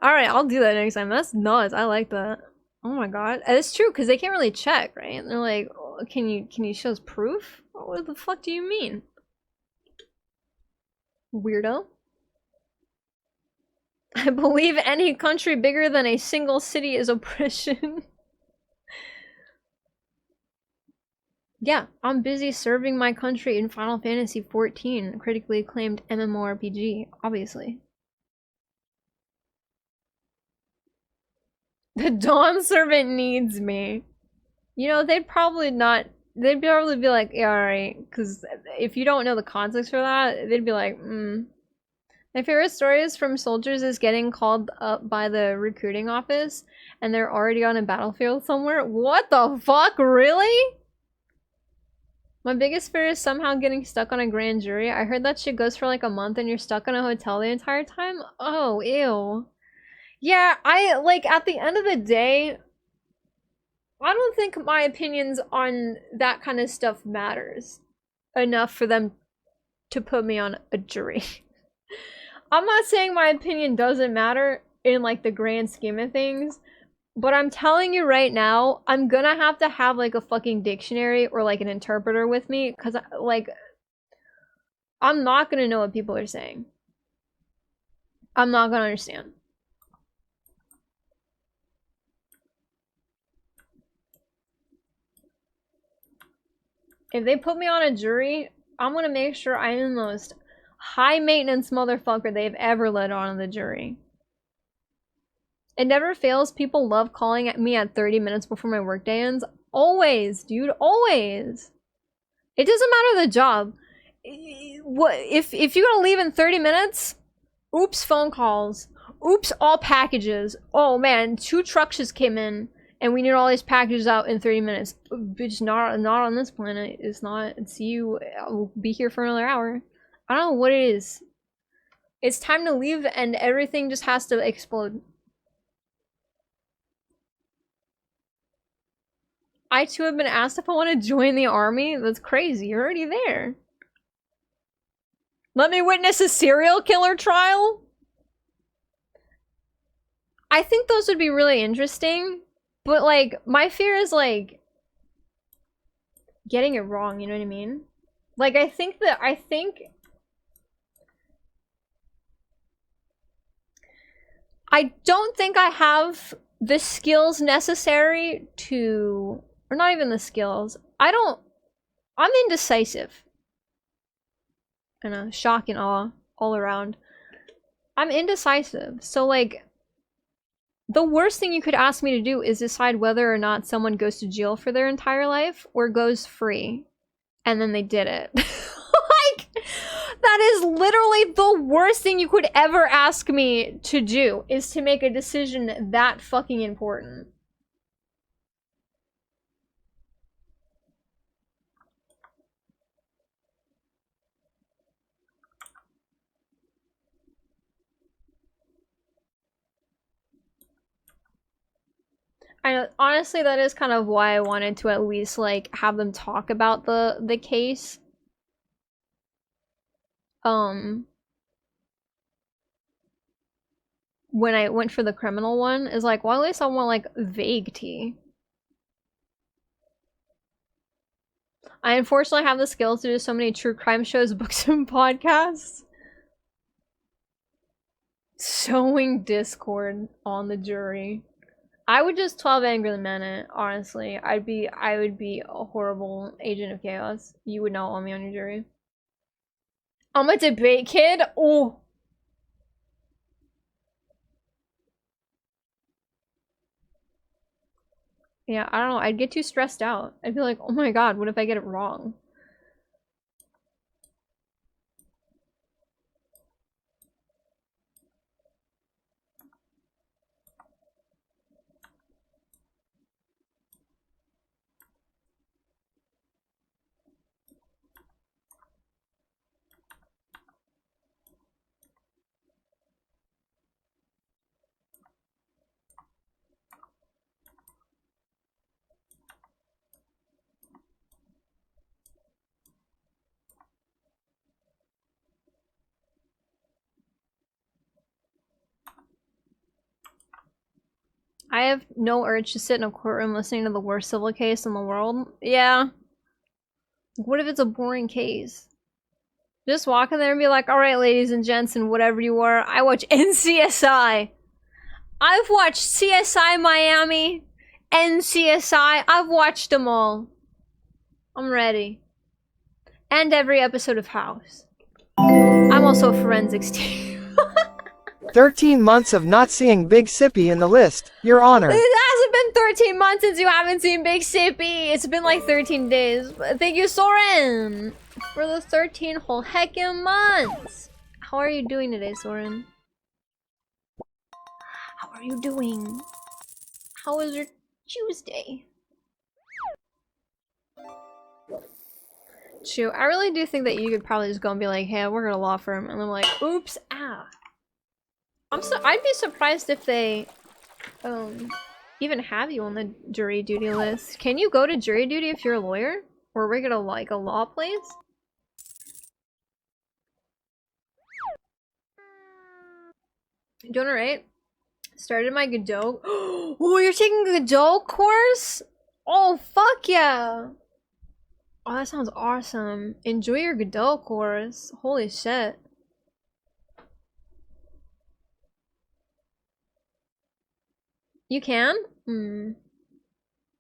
Alright, I'll do that next time. That's nuts. I like that. Oh my god. It's true, because they can't really check, right? And they're like, oh, can you show us proof? What the fuck do you mean? Weirdo. I believe any country bigger than a single city is oppression. Yeah, I'm busy serving my country in Final Fantasy XIV, critically acclaimed MMORPG, obviously. The Dawn Servant needs me. You know, they'd probably be like, yeah, alright, because if you don't know the context for that, they'd be like, My favorite stories from soldiers is getting called up by the recruiting office and they're already on a battlefield somewhere. What the fuck, really? My biggest fear is somehow getting stuck on a grand jury. I heard that shit goes for like a month and you're stuck in a hotel the entire time. Oh, ew. Yeah, I like at the end of the day, I don't think my opinions on that kind of stuff matters enough for them to put me on a jury. I'm not saying my opinion doesn't matter in like the grand scheme of things, but I'm telling you right now, I'm gonna have to have like a fucking dictionary or like an interpreter with me because like I'm not gonna know what people are saying. I'm not gonna understand. If they put me on a jury, I'm gonna make sure I am the most high maintenance motherfucker they've ever let on the jury. It never fails. People love calling at me at 30 minutes before my workday ends. Always, dude, always. It doesn't matter the job. What if you're gonna leave in 30 minutes? Oops, phone calls. Oops, all packages. Oh man, 2 trucks just came in and we need all these packages out in 30 minutes. Bitch, not on this planet. It's not. See you. I'll be here for another hour. I don't know what it is. It's time to leave and everything just has to explode. I too have been asked if I want to join the army. That's crazy. You're already there. Let me witness a serial killer trial? I think those would be really interesting, but like my fear is like getting it wrong, you know what I mean? Like I don't think I have the skills necessary to, or not even the skills. I'm indecisive. I know, shock and awe all around. I'm indecisive. So like the worst thing you could ask me to do is decide whether or not someone goes to jail for their entire life or goes free. And then they did it. Like, that is literally the worst thing you could ever ask me to do, is to make a decision that fucking important. I know, honestly, that is kind of why I wanted to at least like have them talk about the case. When I went for the criminal one, is like, well, at least I want like vague tea. I unfortunately have the skills to do so many true crime shows, books, and podcasts. Sowing discord on the jury. I would just 12 Angry the Minute, honestly. I would be a horrible agent of chaos. You would not want me on your jury. I'm a debate kid? Oh. Yeah, I don't know. I'd get too stressed out. I'd be like, oh my god, what if I get it wrong? I have no urge to sit in a courtroom listening to the worst civil case in the world. Yeah. What if it's a boring case? Just walk in there and be like, alright, ladies and gents, and whatever you are, I watch NCSI. I've watched CSI Miami, NCSI, I've watched them all. I'm ready. And every episode of House. I'm also a forensics team. 13 months of not seeing Big Sippy in the list, Your Honor. It hasn't been 13 months since you haven't seen Big Sippy. It's been like 13 days. Thank you, Soren, for the 13 whole heckin' months. How are you doing today, Soren? How are you doing? How was your Tuesday? True, I really do think that you could probably just go and be like, hey, I work at a law firm. And I'm like, oops, ah. I'd be surprised if they even have you on the jury duty list. Can you go to jury duty if you're a lawyer? Or work at a law place? Doing alright. Started my Godot. Oh, you're taking a Godot course? Oh, fuck yeah! Oh, that sounds awesome. Enjoy your Godot course. Holy shit. You can? Hmm.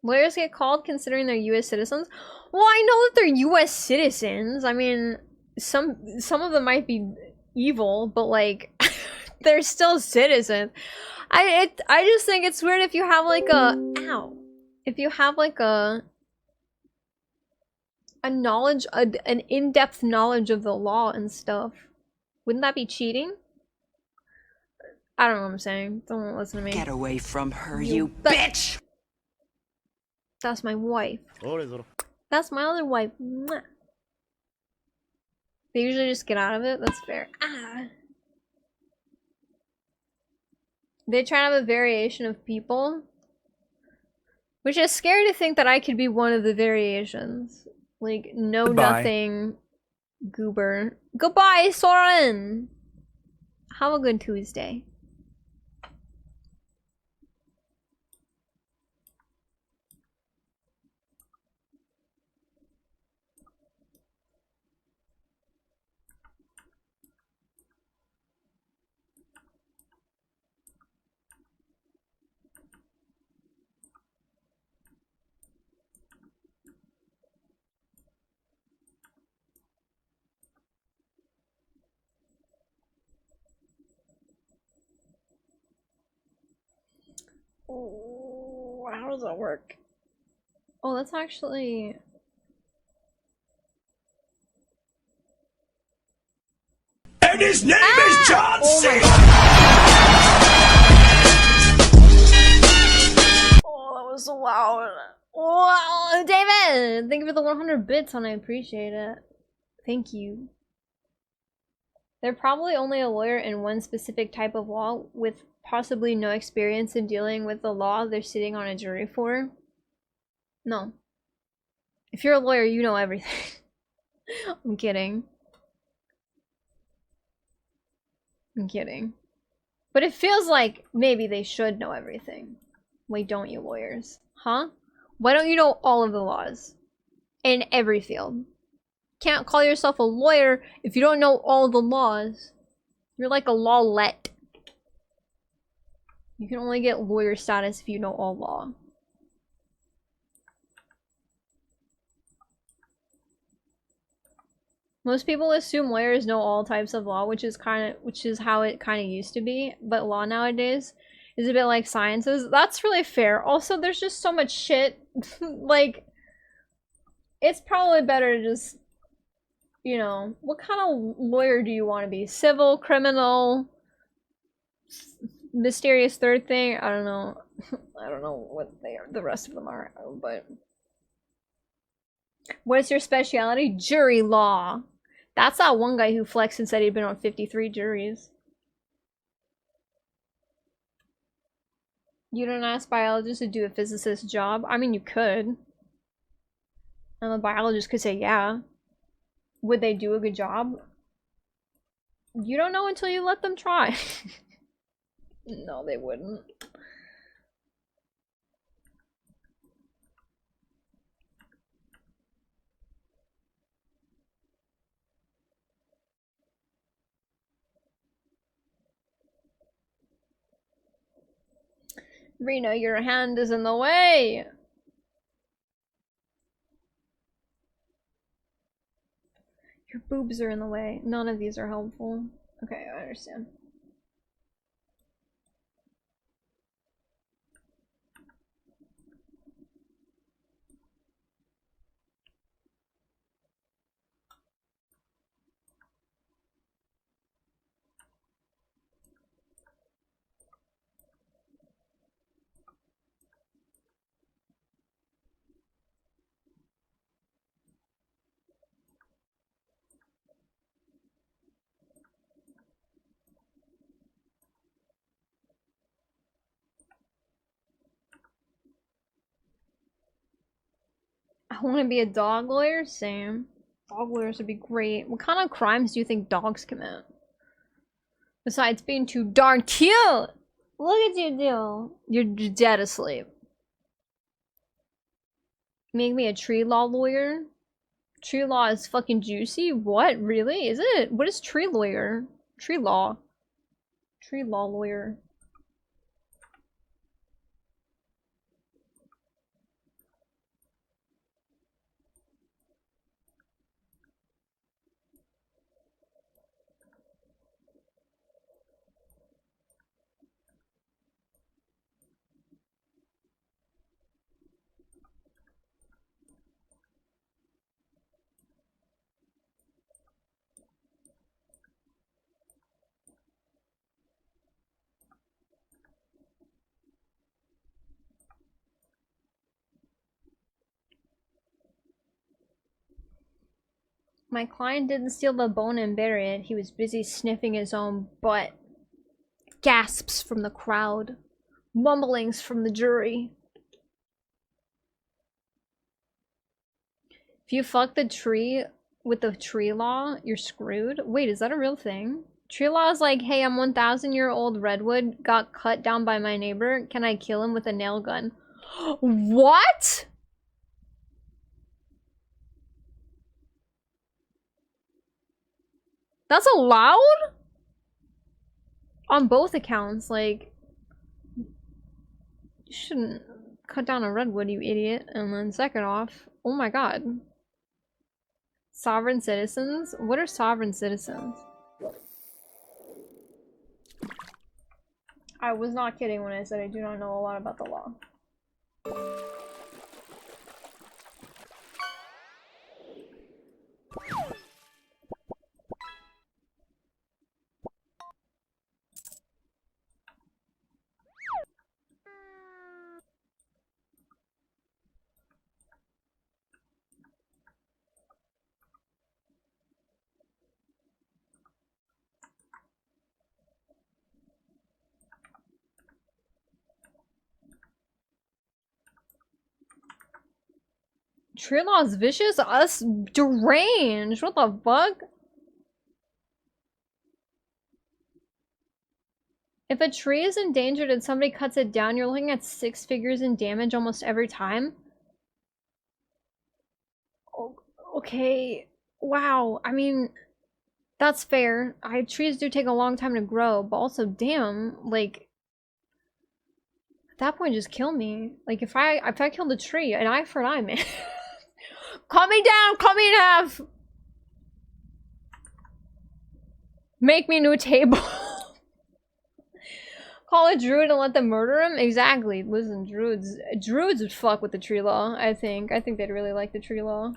Lawyers get called considering they're US citizens? Well, I know that they're US citizens. I mean, some of them might be evil, but like, they're still citizens. I just think it's weird if you have like a ow. If you have like a knowledge, an in-depth knowledge of the law and stuff. Wouldn't that be cheating? I don't know what I'm saying. Don't listen to me. Get away from her, you bitch! That's my wife. That's my other wife. Mwah. They usually just get out of it. That's fair. Ah. They try to have a variation of people. Which is scary to think that I could be one of the variations. Like, no nothing goober. Goodbye, Soren! Have a good Tuesday. Oh, how does that work? Oh, that's actually... And his name is John C. Oh, that was so loud. Wow, David! Thank you for the 100 bits, and I appreciate it. Thank you. They're probably only a lawyer in one specific type of law with possibly no experience in dealing with the law they're sitting on a jury for. No. If you're a lawyer, you know everything. I'm kidding. I'm kidding. But it feels like maybe they should know everything. Why don't you, lawyers? Huh? Why don't you know all of the laws? In every field. Can't call yourself a lawyer if you don't know all the laws. You're like a lawlet. You can only get lawyer status if you know all law. Most people assume lawyers know all types of law, which is how it kind of used to be. But law nowadays is a bit like sciences. That's really fair. Also, there's just so much shit. Like, it's probably better to just, you know, what kind of lawyer do you want to be? Civil, criminal, mysterious third thing? I don't know. I don't know what they are. The rest of them are, but what is your specialty? Jury law. That's that one guy who flexed and said he'd been on 53 juries. You don't ask biologists to do a physicist's job? I mean, you could. And the biologist could say, yeah. Would they do a good job? You don't know until you let them try. No, they wouldn't. Rena, your hand is in the way! Your boobs are in the way. None of these are helpful. Okay, I understand. I want to be a dog lawyer. Same. Dog lawyers would be great. What kind of crimes do you think dogs commit? Besides being too darn cute. Look at you do. You're dead asleep. Make me a tree law lawyer. Tree law is fucking juicy. What? Really? Is it? What is tree lawyer? Tree law. Tree law lawyer. My client didn't steal the bone and bury it. He was busy sniffing his own butt. Gasps from the crowd. Mumblings from the jury. If you fuck the tree with the tree law, you're screwed. Wait, is that a real thing? Tree law is like, hey, I'm 1,000-year-old redwood, got cut down by my neighbor. Can I kill him with a nail gun? What? That's allowed? On both accounts, like... You shouldn't cut down a redwood, you idiot. And then second off, oh my god. Sovereign citizens? What are sovereign citizens? I was not kidding when I said I do not know a lot about the law. Tree law is vicious? Us deranged. What the fuck? If a tree is endangered and somebody cuts it down, you're looking at 6 figures in damage almost every time. Oh, okay. Wow. I mean, that's fair. Trees do take a long time to grow, but also, damn, like, at that point, just kill me. Like, if I killed a tree, an eye for an eye, man. Cut me down! Cut me in half! Make me a new table. Call a druid and let them murder him? Exactly. Listen, druids would fuck with the tree law, I think. I think they'd really like the tree law.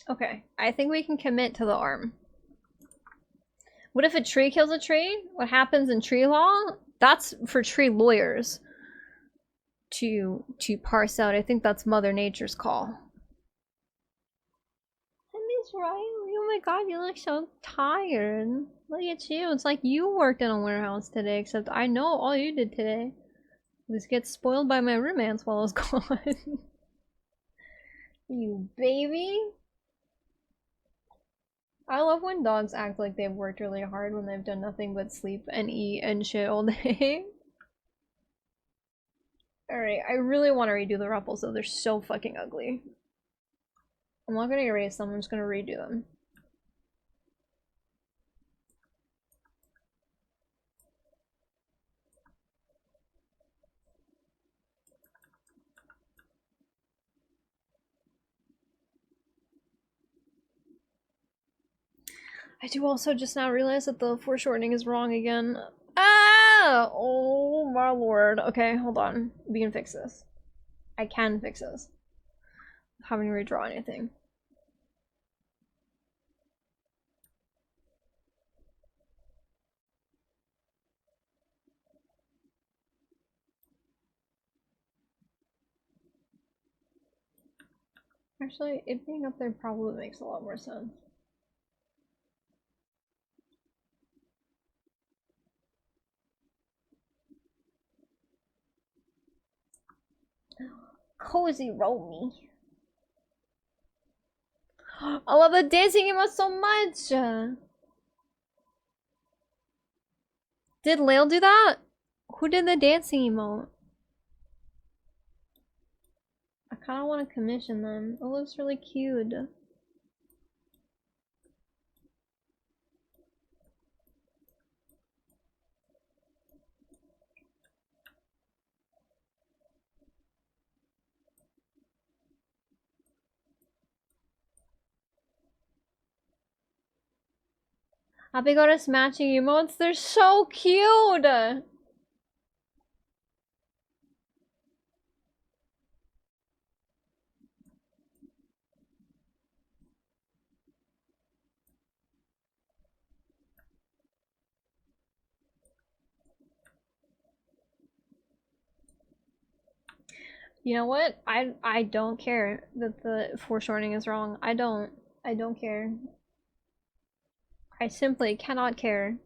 Okay, I think we can commit to the arm. What if a tree kills a tree? What happens in tree law? That's for tree lawyers to parse out. I think that's Mother Nature's call. I miss Riley. Oh my god, you look so tired. Look at you. It's like you worked in a warehouse today, except I know all you did today was get spoiled by my romance while I was gone. You baby. I love when dogs act like they've worked really hard when they've done nothing but sleep and eat and shit all day. Alright, I really want to redo the ruffles though, they're so fucking ugly. I'm not gonna erase them, I'm just gonna redo them. I do also just now realize that the foreshortening is wrong again. Ah! Oh my lord. Okay, hold on. We can fix this. I can fix this. Having to redraw anything. Actually, it being up there probably makes a lot more sense. Cozy Romy. I love the dancing emote so much! Did Lail do that? Who did the dancing emote? I kinda wanna commission them. It looks really cute. Happy Goddess matching emotes, they're so cute! You know what? I don't care that the foreshortening is wrong. I don't care. I simply cannot care.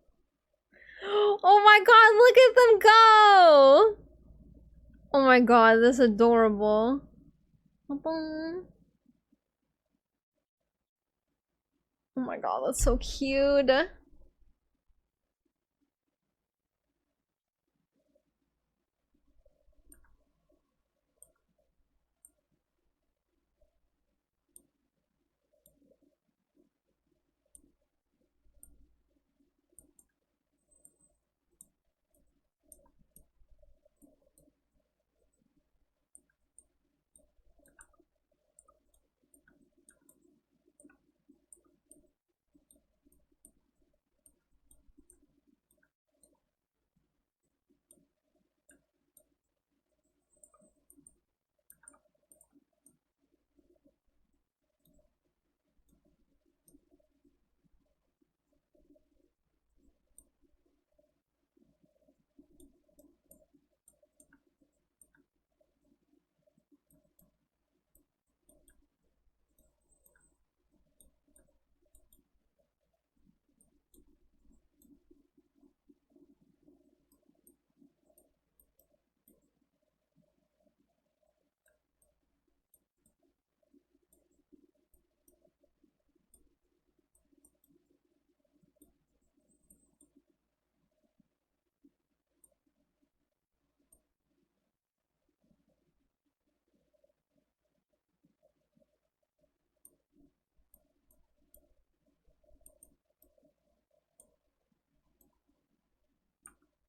Oh my god, look at them go! Oh my god, this is adorable. Oh my god, that's so cute.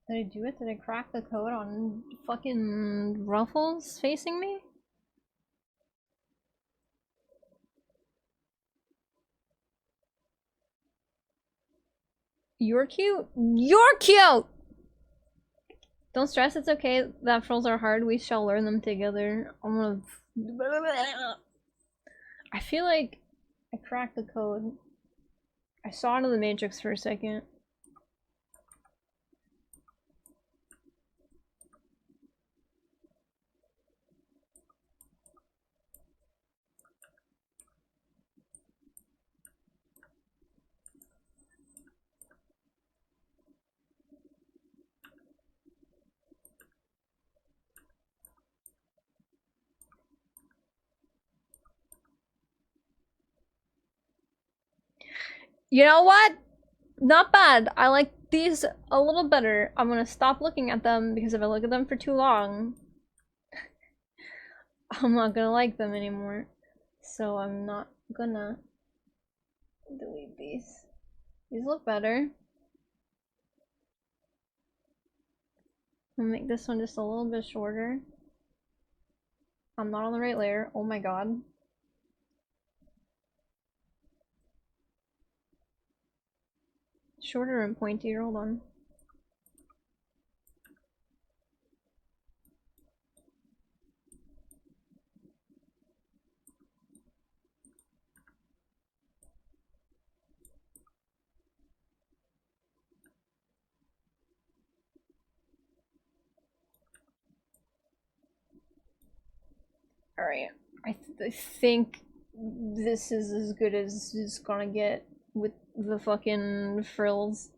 Did I do it? Did I crack the code on fucking Ruffles facing me? You're cute. You're cute! Don't stress, it's okay. That frills are hard. We shall learn them together. I'm gonna... I feel like I cracked the code. I saw into the Matrix for a second. You know what? Not bad. I like these a little better. I'm gonna stop looking at them because if I look at them for too long, I'm not gonna like them anymore. So I'm not gonna delete these. These look better. I'll make this one just a little bit shorter. I'm not on the right layer. Oh my god. Shorter and pointier. Hold on. Alright. I think this is as good as it's gonna get with the fucking frills.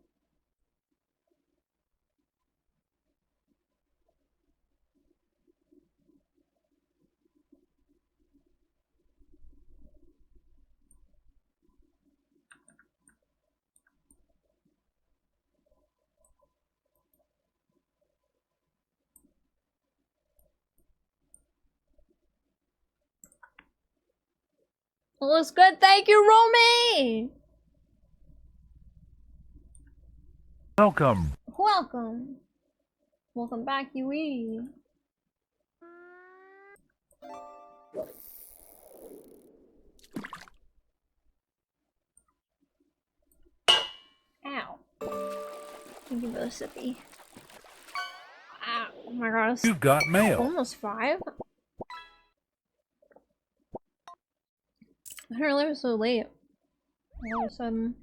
It looks good. Thank you, Romy! Welcome. Welcome. Welcome back, Yui. Ow. Thank you for the sippy. Ow. Oh my god, it's You've got mail. almost 5? I didn't realize it was so late. All of a sudden.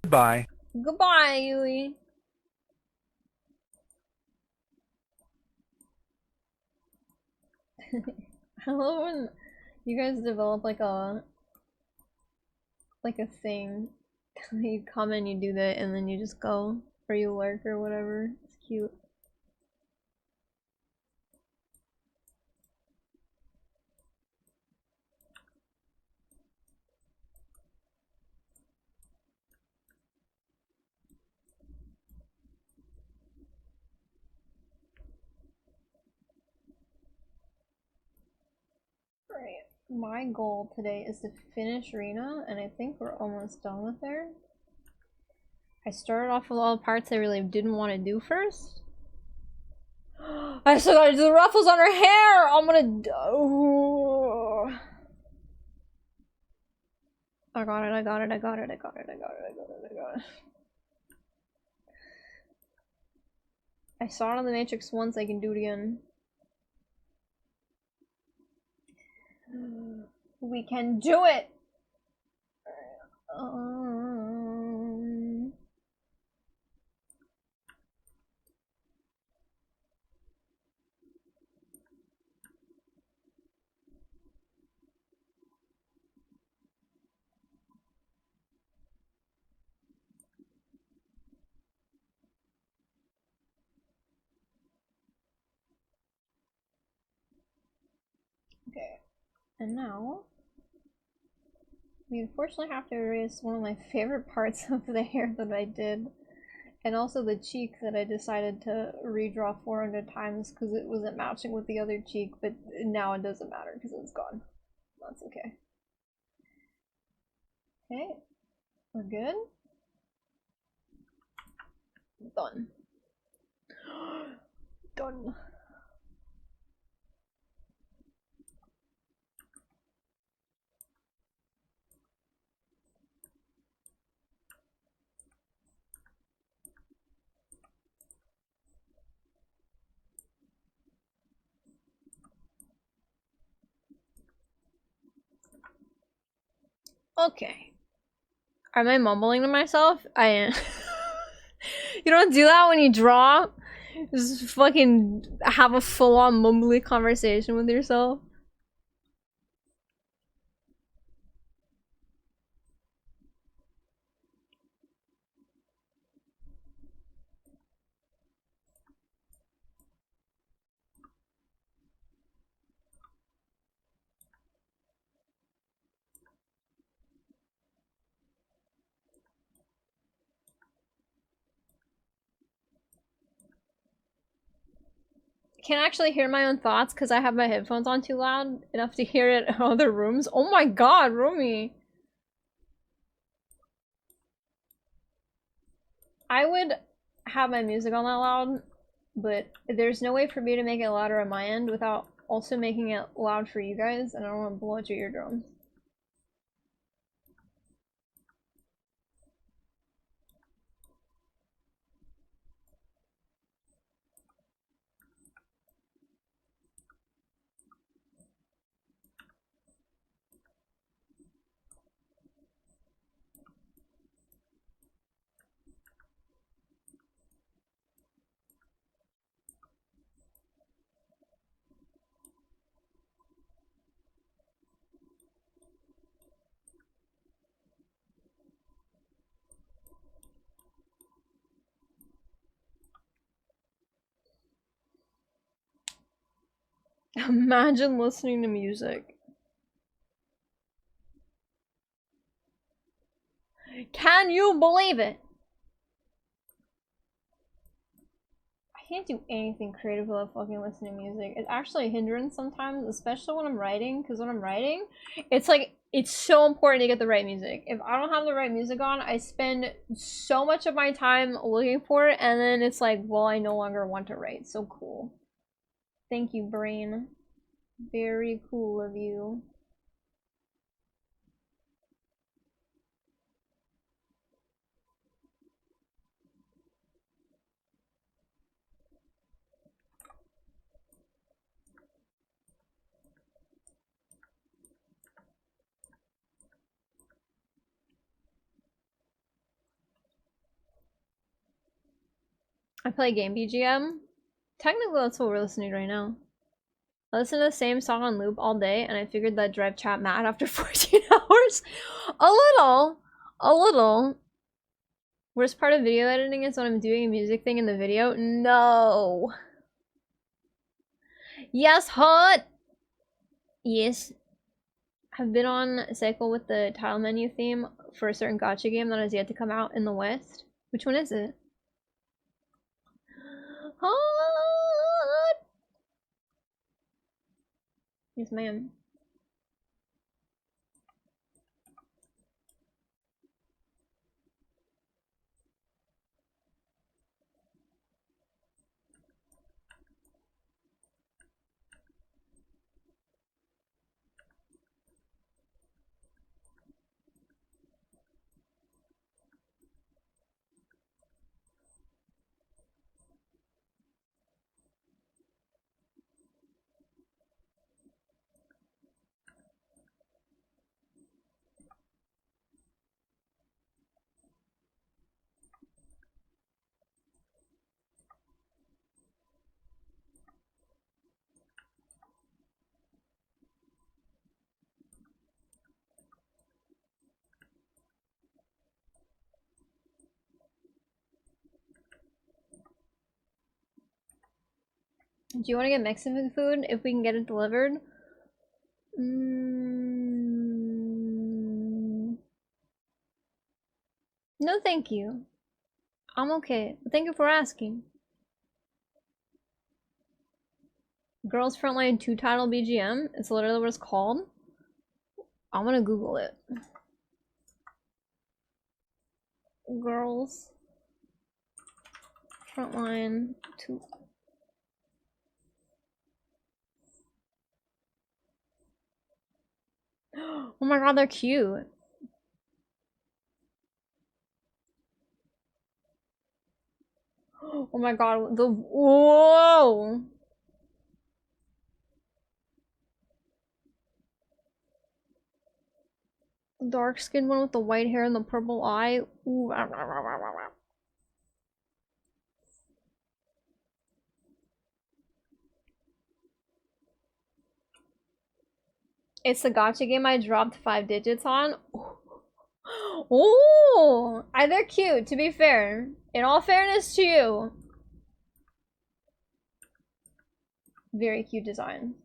Goodbye. Goodbye, Yui. I love when you guys develop like a thing. You come and you do that and then you just go. Or you lurk or whatever. It's cute. Right. My goal today is to finish Rena, and I think we're almost done with her. I started off with all the parts I really didn't want to do first. I still gotta do the ruffles on her hair! I'm gonna oh. I got it, I got it, I got it, I got it, I got it, I got it, I got it. I saw it on the Matrix once, I can do it again. We can do it! Okay, and now we unfortunately have to erase one of my favorite parts of the hair that I did, and also the cheek that I decided to redraw 400 times because it wasn't matching with the other cheek, but now it doesn't matter because it's gone. That's okay. Okay, we're good. Done. Done. Okay. Am I mumbling to myself? I am. You don't do that when you draw? Just fucking have a full-on mumbly conversation with yourself. can't actually hear my own thoughts because I have my headphones on too loud enough to hear it in other rooms. Oh my god, Rumi! I would have my music on that loud, but there's no way for me to make it louder on my end without also making it loud for you guys, and I don't want to blow out your eardrums. Imagine listening to music. Can you believe it? I can't do anything creative without fucking listening to music. It's actually a hindrance sometimes, especially when I'm writing, because when I'm writing, it's like, it's so important to get the right music. If I don't have the right music on, I spend so much of my time looking for it, and then it's like, well, I no longer want to write. So cool. Thank you, brain. Very cool of you. I play game BGM. Technically, that's what we're listening to right now. I listen to the same song on loop all day, and I figured that'd drive chat mad after 14 hours. A little. A little. Worst part of video editing is when I'm doing a music thing in the video. No. Yes, hot. Yes. I've been on a cycle with the tile menu theme for a certain gacha game that has yet to come out in the West. Which one is it? Hot. Yes, ma'am. Do you want to get Mexican food if we can get it delivered? No, thank you. I'm okay. Thank you for asking. Girls Frontline 2 title BGM. It's literally what it's called. I'm gonna Google it. Girls Frontline 2. Oh my god, they're cute. Oh my god, the whoa. The dark skinned one with the white hair and the purple eye. Ooh. It's the gacha game I dropped 5 digits on. Oh, they're cute, to be fair. In all fairness to you. Very cute design.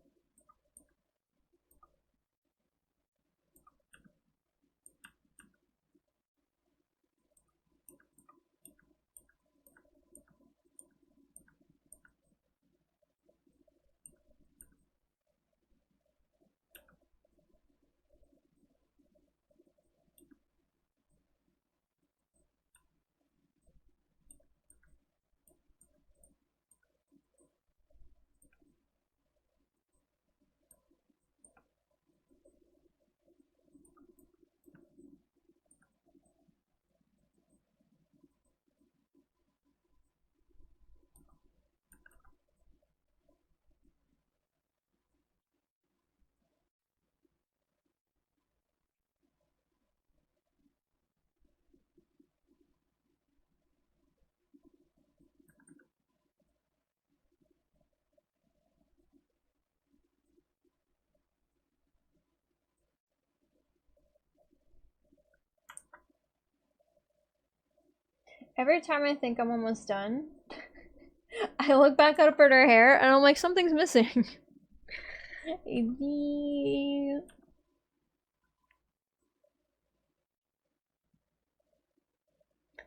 Every time I think I'm almost done, I look back up at her hair and I'm like, something's missing.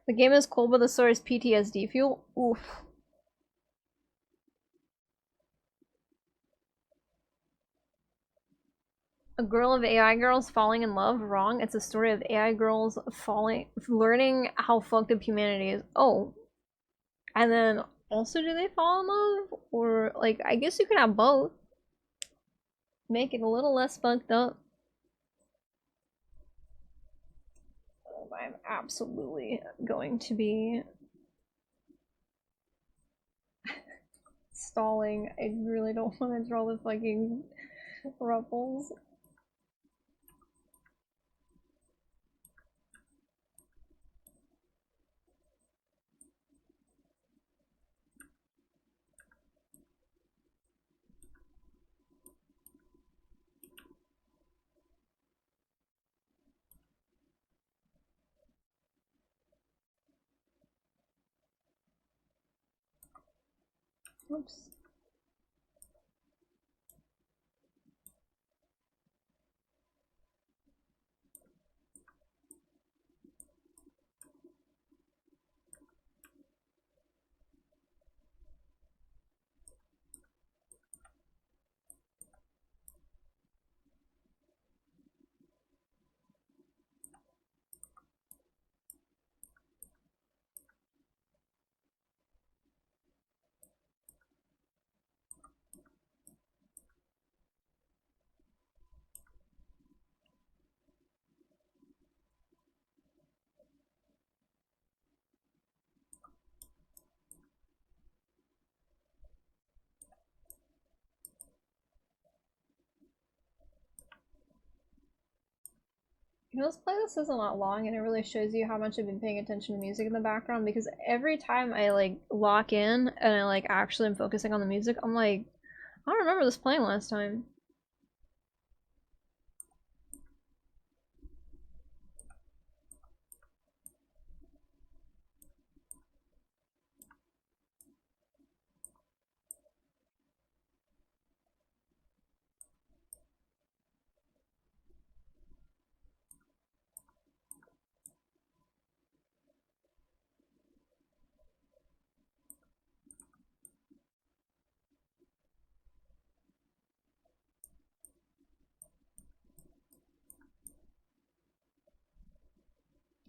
The game is cold, but the sword is PTSD fuel. Oof. A girl of AI girls falling in love? Wrong. It's a story of AI girls learning how fucked up humanity is. Oh. And then also, do they fall in love? Or, like, I guess you could have both. Make it a little less fucked up. I'm absolutely going to be stalling. I really don't want to draw the fucking ruffles. Oops. You know, this playlist isn't that long, and it really shows you how much I've been paying attention to music in the background, because every time I, like, lock in and I, like, actually am focusing on the music, I'm like, I don't remember this playing last time.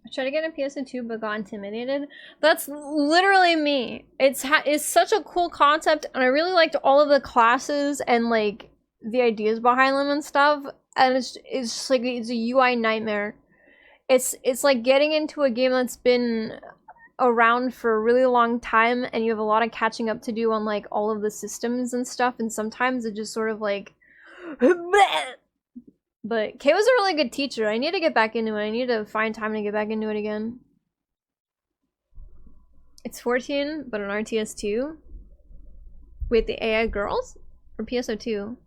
I tried to get a PS2 but got intimidated. That's literally me. It's such a cool concept, and I really liked all of the classes and, like, the ideas behind them and stuff. And it's just like, it's a UI nightmare. It's like getting into a game that's been around for a really long time, and you have a lot of catching up to do on, like, all of the systems and stuff, and sometimes it just sort of like but Kay was a really good teacher. I need to get back into it. I need to find time to get back into it again. It's 14, but an RTS2. Wait, the AI girls? Or PSO2?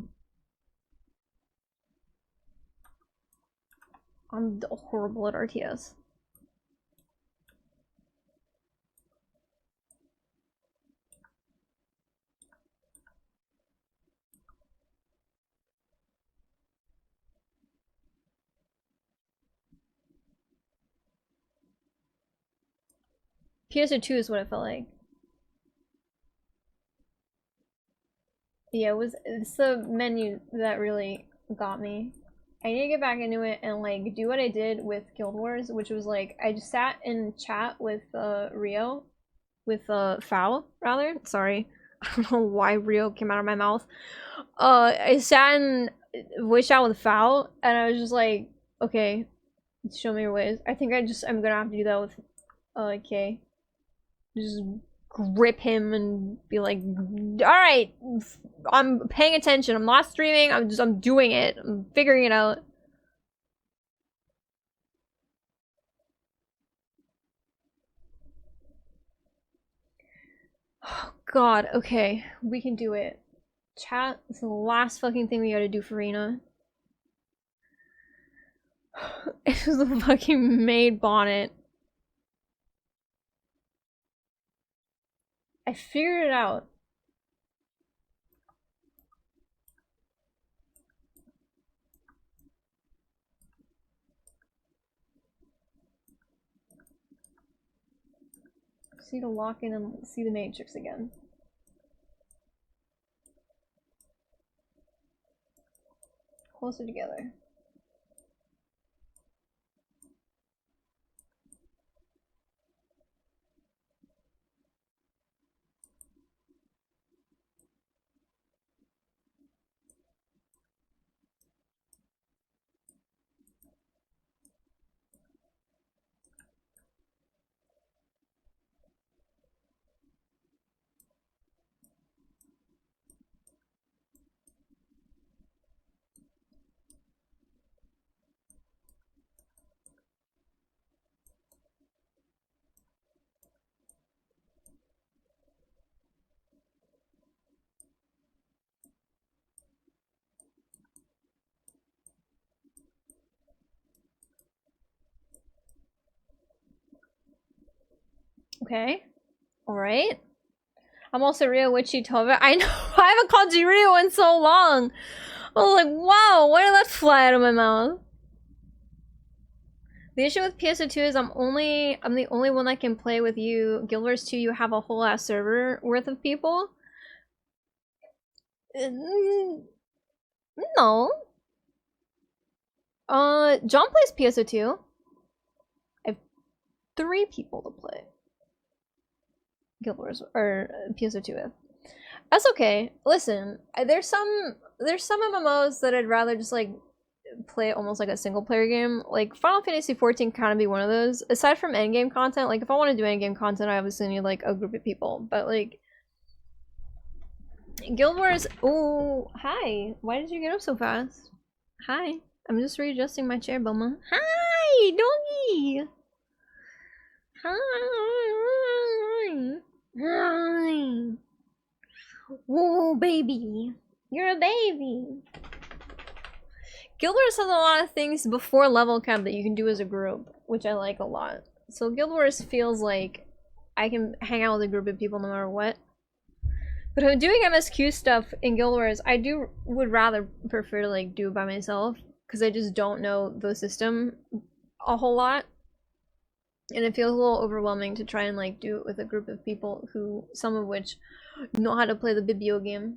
I'm horrible at RTS. PSO2 is what it felt like. Yeah, it's the menu that really got me. I need to get back into it and, like, do what I did with Guild Wars, which was, like, I just sat in chat with Rio, with Foul, rather. Sorry, I don't know why Rio came out of my mouth. I sat in voice chat with Foul, and I was just like, okay, show me your ways. I think I'm gonna have to do that with Kay. Just grip him and be like, alright, I'm paying attention, I'm not streaming, I'm doing it, I'm figuring it out. Oh god, okay, we can do it. Chat, it's the last fucking thing we gotta do for Rena. It was the fucking maid bonnet. I figured it out. See to lock in and see the matrix again. Closer together. Okay. Alright. I'm also Rio Witchy Tova. I know, I haven't called you Rio in so long. I was like, wow, why did that fly out of my mouth? The issue with PS2 is I'm the only one that can play with you. Guild Wars 2, you have a whole ass server worth of people. No. John plays PS2. I have 3 people to play Guild Wars or PS2 with. That's okay. Listen, there's some MMOs that I'd rather just like play almost like a single player game. Like Final Fantasy 14 kind of be one of those. Aside from endgame content, like if I want to do endgame content, I obviously need like a group of people. But like Guild Wars. Oh, hi. Why did you get up so fast? Hi. I'm just readjusting my chair, Bulma. Hi, doggy. Hi. Hi. Whoa, baby. You're a baby. Guild Wars has a lot of things before level cap that you can do as a group, which I like a lot. So Guild Wars feels like I can hang out with a group of people no matter what. But if I'm doing MSQ stuff in Guild Wars, I would rather prefer to like do it by myself because I just don't know the system a whole lot. And it feels a little overwhelming to try and like do it with a group of people who, some of which know how to play the Bibio game.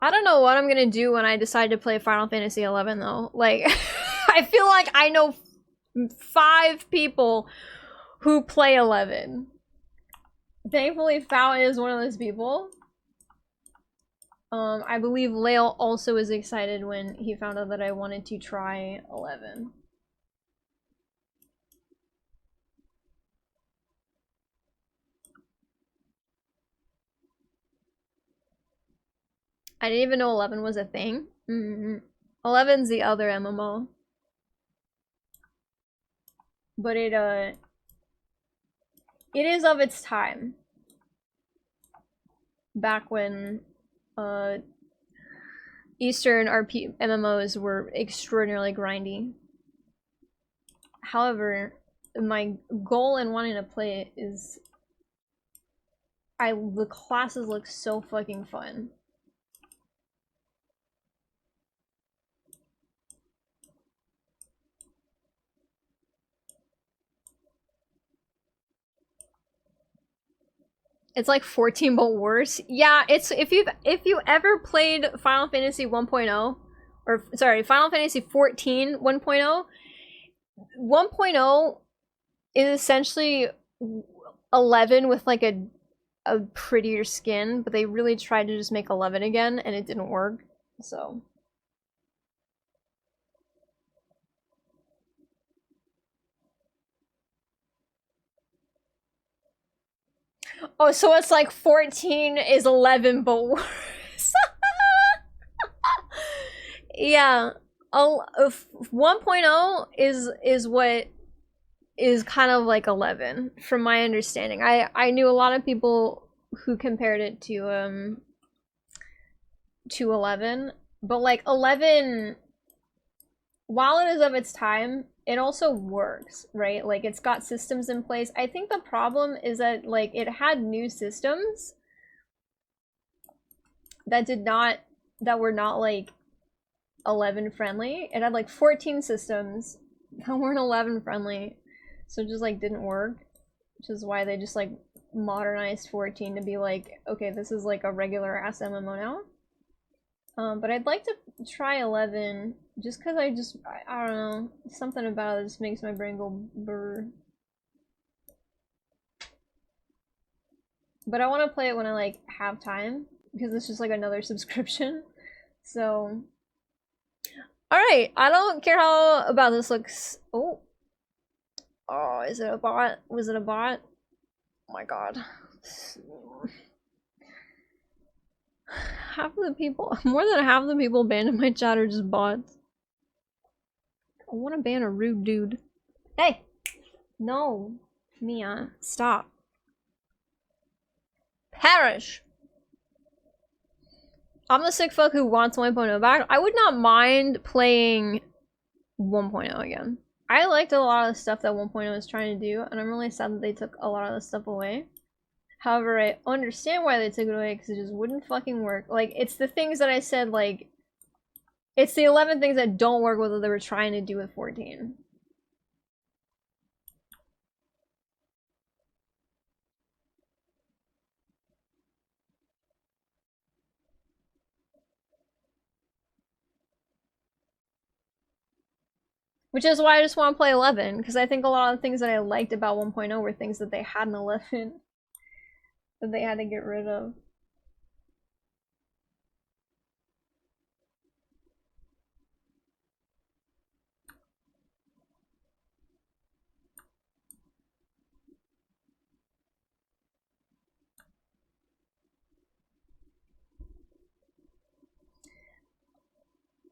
I don't know what I'm gonna do when I decide to play Final Fantasy 11 though. Like, I feel like I know 5 people who play 11. Thankfully, Fountain is one of those people. I believe Lael also was excited when he found out that I wanted to try 11. I didn't even know 11 was a thing. 11's the other MMO. But it is of its time. Back when Eastern RP MMOs were extraordinarily grindy. However, my goal in wanting to play it is the classes look so fucking fun. It's like 14 but worse. Yeah, it's if you ever played Final Fantasy 1.0 or sorry, Final Fantasy 14 1.0, 1.0 is essentially 11 with like a prettier skin, but they really tried to just make 11 again and it didn't work. So oh, so it's like 14 is 11 but worse. Yeah. 1.0 is what is kind of like 11 from my understanding. I knew a lot of people who compared it to to 11, but like 11, while it is of its time, it also works, right? Like it's got systems in place. I think the problem is that like it had new systems that were not like 11 friendly. It had like 14 systems that weren't 11 friendly, so it just like didn't work, which is why they just like modernized 14 to be like, okay, this is like a regular ass MMO now. But I'd like to try 11 just because I don't know, something about it just makes my brain go brr. But I want to play it when I like have time because it's just like another subscription. So, all right, I don't care how about this looks. Oh, is it a bot? Was it a bot? Oh my god. Half of the people, more than half of the people banned in my chat are just bots. I want to ban a rude dude. Hey! No. Mia, stop. Perish! I'm the sick fuck who wants 1.0 back. I would not mind playing 1.0 again. I liked a lot of the stuff that 1.0 was trying to do, and I'm really sad that they took a lot of the stuff away. However, I understand why they took it away, because it just wouldn't fucking work. Like, it's the things that I said, like, it's the 11 things that don't work with what they were trying to do with 14. Which is why I just want to play 11, because I think a lot of the things that I liked about 1.0 were things that they had in 11 that they had to get rid of.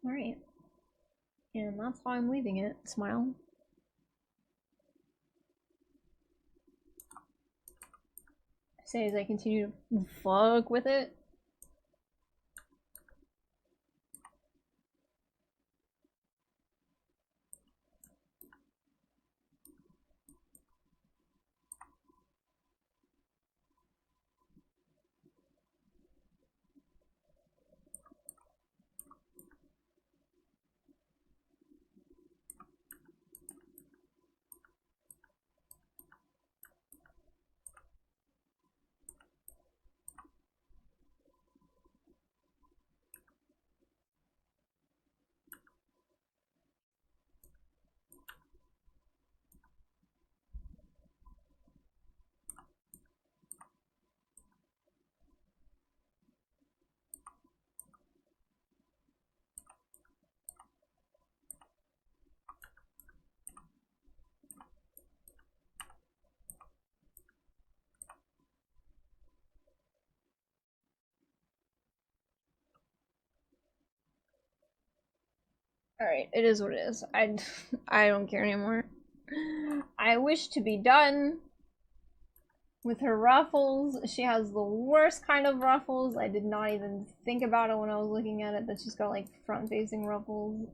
Alright. And that's how I'm leaving it. Smile. Say as I continue to fuck with it. Alright, it is what it is. I don't care anymore. I wish to be done with her ruffles. She has the worst kind of ruffles. I did not even think about it when I was looking at it, that she's got like front-facing ruffles.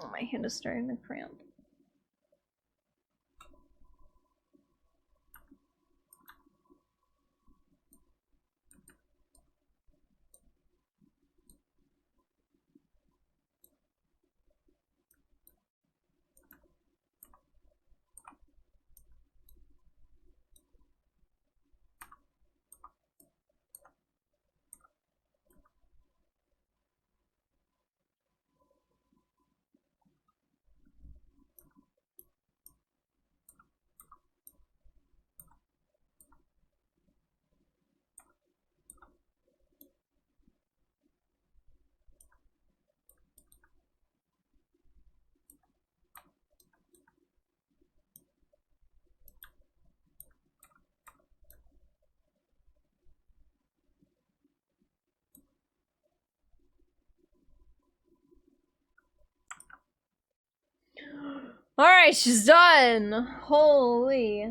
Oh, my hand is starting to cramp. Alright, she's done! Holy.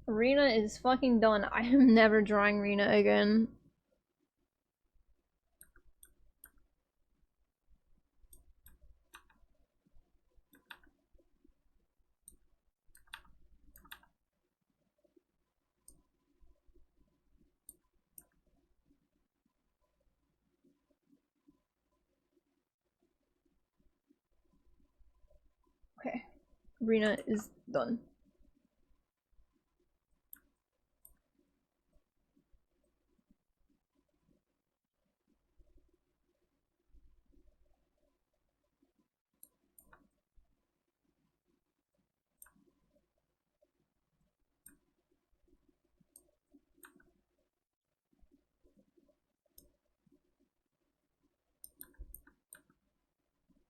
Rena is fucking done. I am never drawing Rena again. Okay. Rena is done.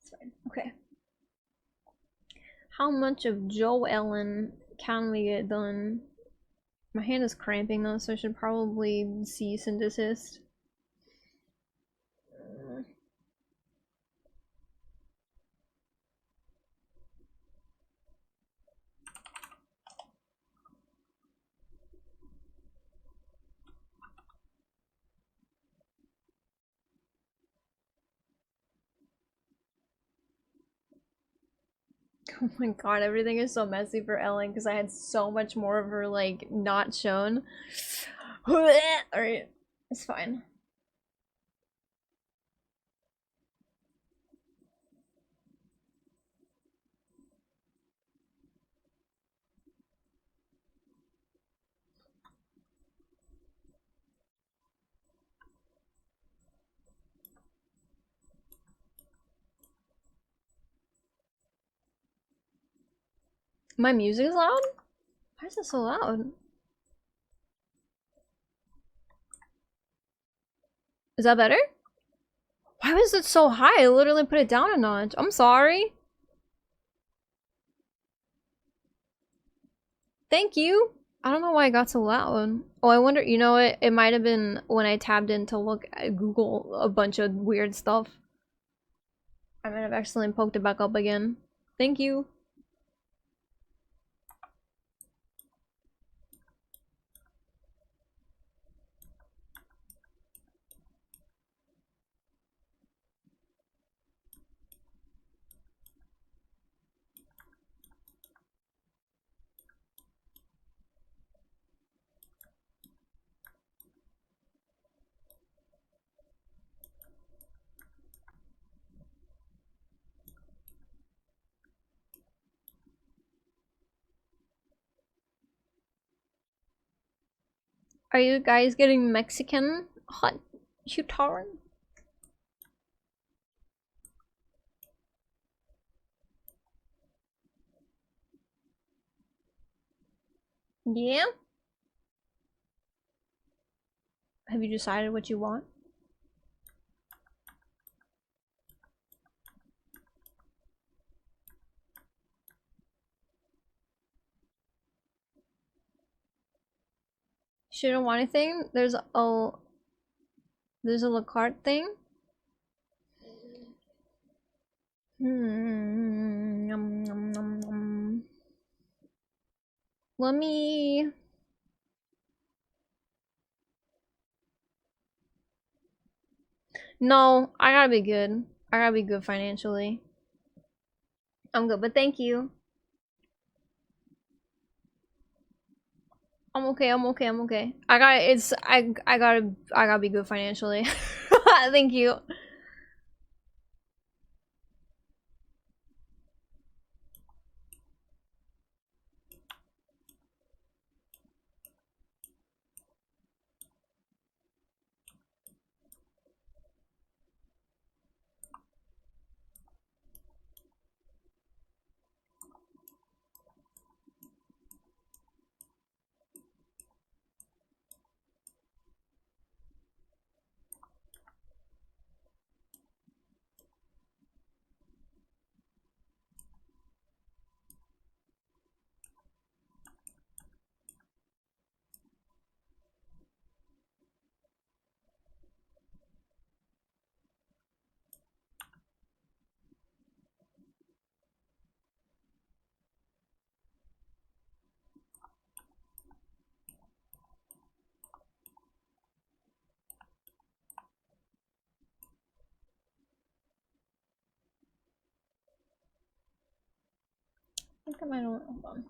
It's fine. Okay. How much of Joe Ellen can we get done? My hand is cramping though, so I should probably cease and desist. Oh my god, everything is so messy for Ellen because I had so much more of her, like, not shown. Alright, it's fine. My music is loud? Why is it so loud? Is that better? Why was it so high? I literally put it down a notch. I'm sorry. Thank you. I don't know why it got so loud. Oh, I wonder, you know what? It might have been when I tabbed in to look at Google a bunch of weird stuff. I might have accidentally poked it back up again. Thank you. Are you guys getting Mexican hot chutarn? Yeah? Have you decided what you want? Shouldn't want anything? There's a La carte thing. Nom, nom, nom, nom. Let me. No, I gotta be good. I gotta be good financially. I'm good, but thank you. I'm okay, I'm okay, I'm okay. I gotta be good financially. Thank you. come I don't hold on.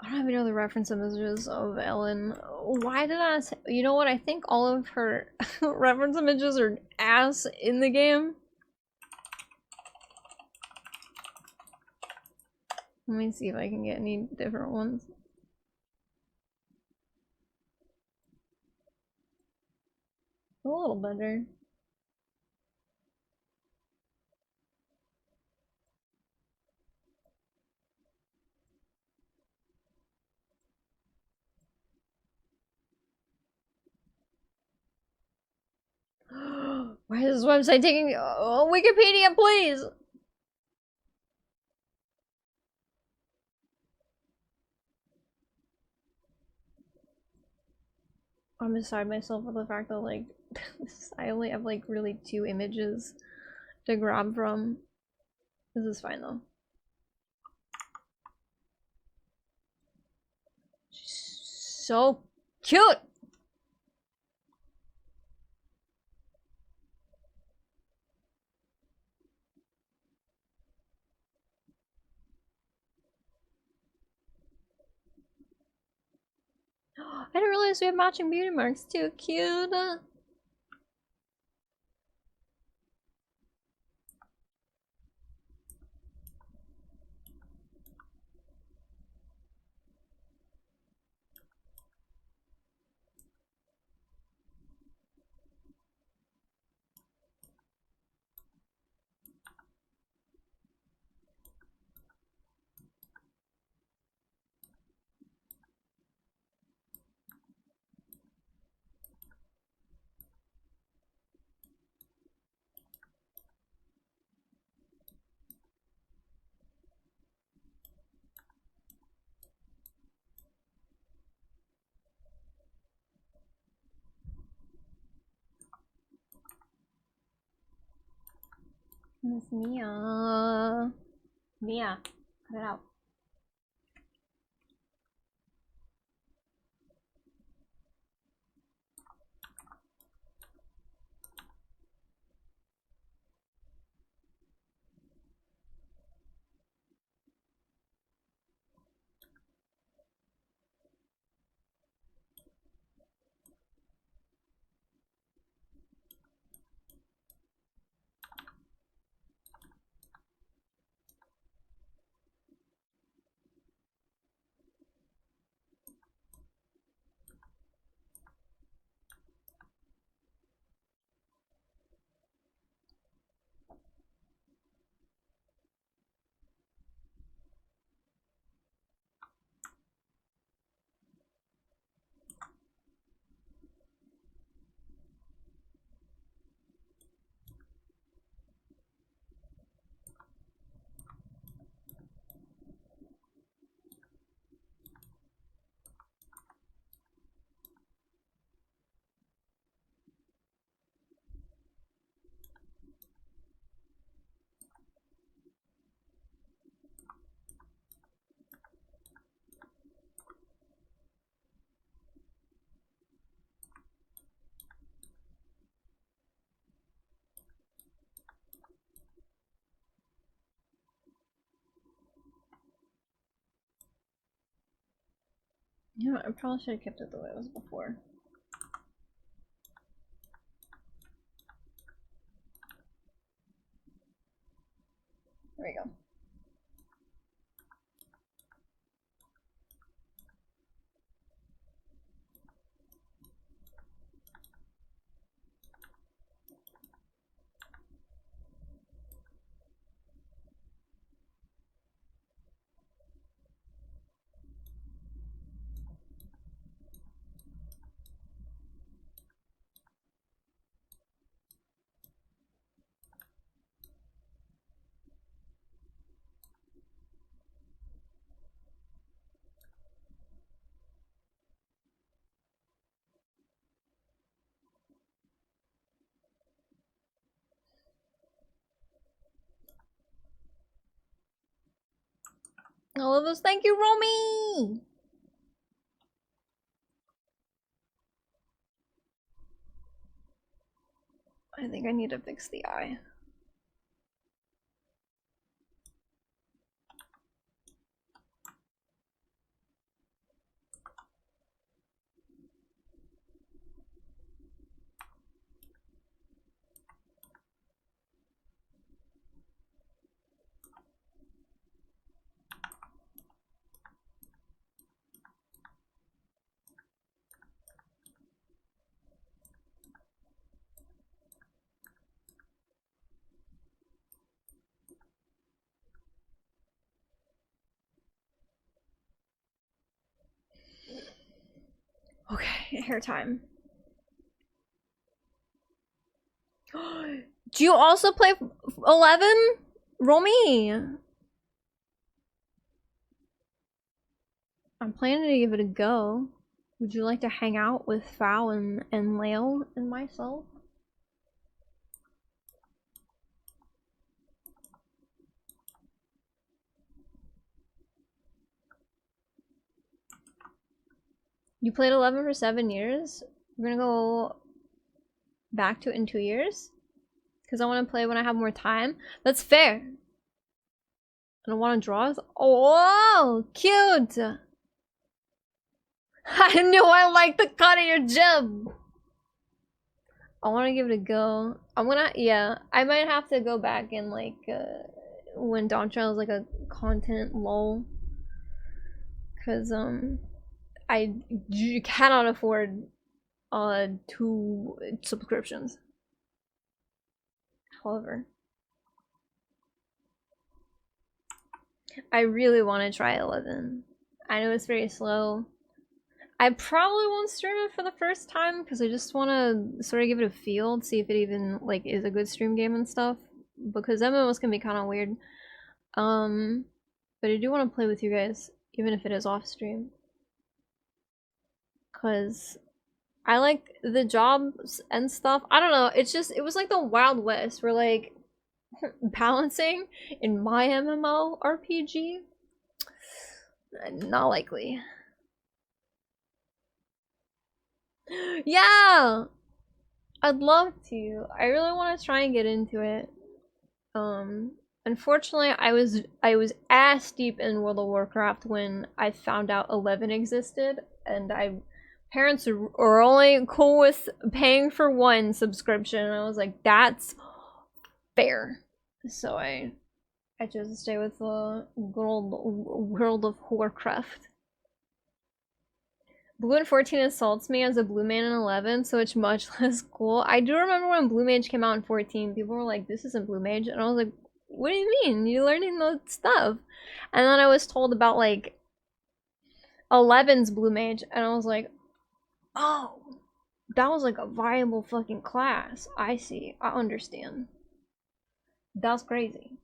I don't even know the reference images of Ellen. Why did I say, you know what? I think all of her reference images are ass in the game. Let me see if I can get any different ones. A little better. Why is this website taking Wikipedia, please? I'm beside myself with the fact that like I only have like really 2 images to grab from. This is fine though. She's so cute. I didn't realize we have matching beauty marks too. Cute. Miss Mia. Mia, cut it out. You know, I probably should have kept it the way it was before. There we go. All of us, thank you, Romy! I think I need to fix the eye. Okay, hair time. Do you also play 11? Romy! I'm planning to give it a go. Would you like to hang out with Fao and Leo and myself? You played 11 for 7 years? We're gonna go back to it in 2 years? Because I want to play when I have more time. That's fair. I don't want to draw. Oh, cute! I knew I liked the cut of your jib! I want to give it a go. I'm gonna, yeah, I might have to go back and like, when Dawn Trail is like a content lull. Because, you cannot afford, 2 subscriptions. However, I really want to try 11. I know it's very slow. I probably won't stream it for the first time because I just want to sort of give it a feel, see if it even like is a good stream game and stuff. Because MMOs can be kind of weird. But I do want to play with you guys, even if it is off stream. Because I like the jobs and stuff. I don't know, it's just, it was like the Wild West where like balancing in my MMO RPG, not likely. Yeah, I'd love to. I really want to try and get into it. Unfortunately, I was ass deep in World of Warcraft when I found out 11 existed, and parents are only cool with paying for 1 subscription. And I was like, that's fair. So I chose to stay with the good old World of Warcraft. Blue in 14 insults me as a blue man in 11, so it's much less cool. I do remember when Blue Mage came out in 14, people were like, this isn't Blue Mage, and I was like, what do you mean? You're learning the stuff. And then I was told about like 11's Blue Mage, and I was like, oh, that was like a viable fucking class. I see. I understand. That's crazy.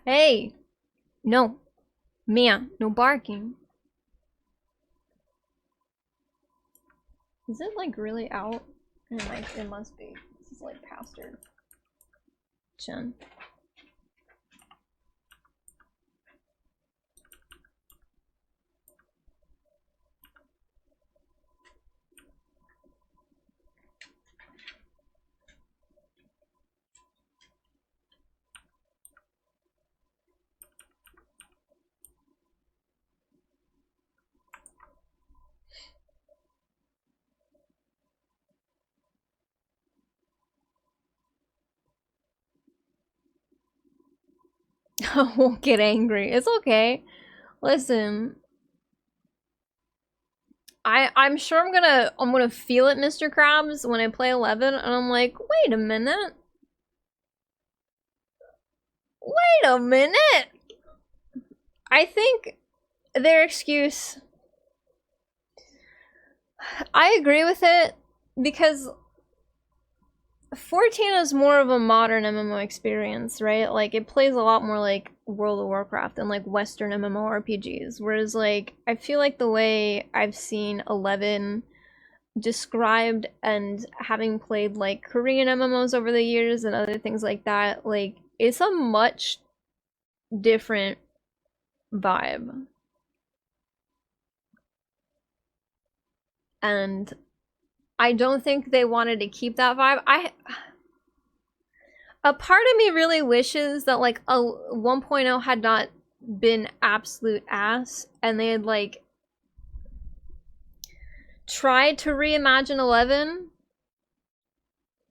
Hey! No. Mia, no barking. Is it like really out? And like, it must be. This is like past her chin. I won't get angry. It's okay. Listen, I'm sure I'm gonna feel it, Mr. Krabs, when I play 11, and I'm like, wait a minute. Wait a minute. I think their excuse, I agree with it, because 14 is more of a modern MMO experience, right? Like, it plays a lot more like World of Warcraft and like Western MMORPGs, whereas like, I feel like the way I've seen 11 described and having played like Korean MMOs over the years and other things like that, like, it's a much different vibe. And I don't think they wanted to keep that vibe. A part of me really wishes that like a 1.0 had not been absolute ass and they had like tried to reimagine 11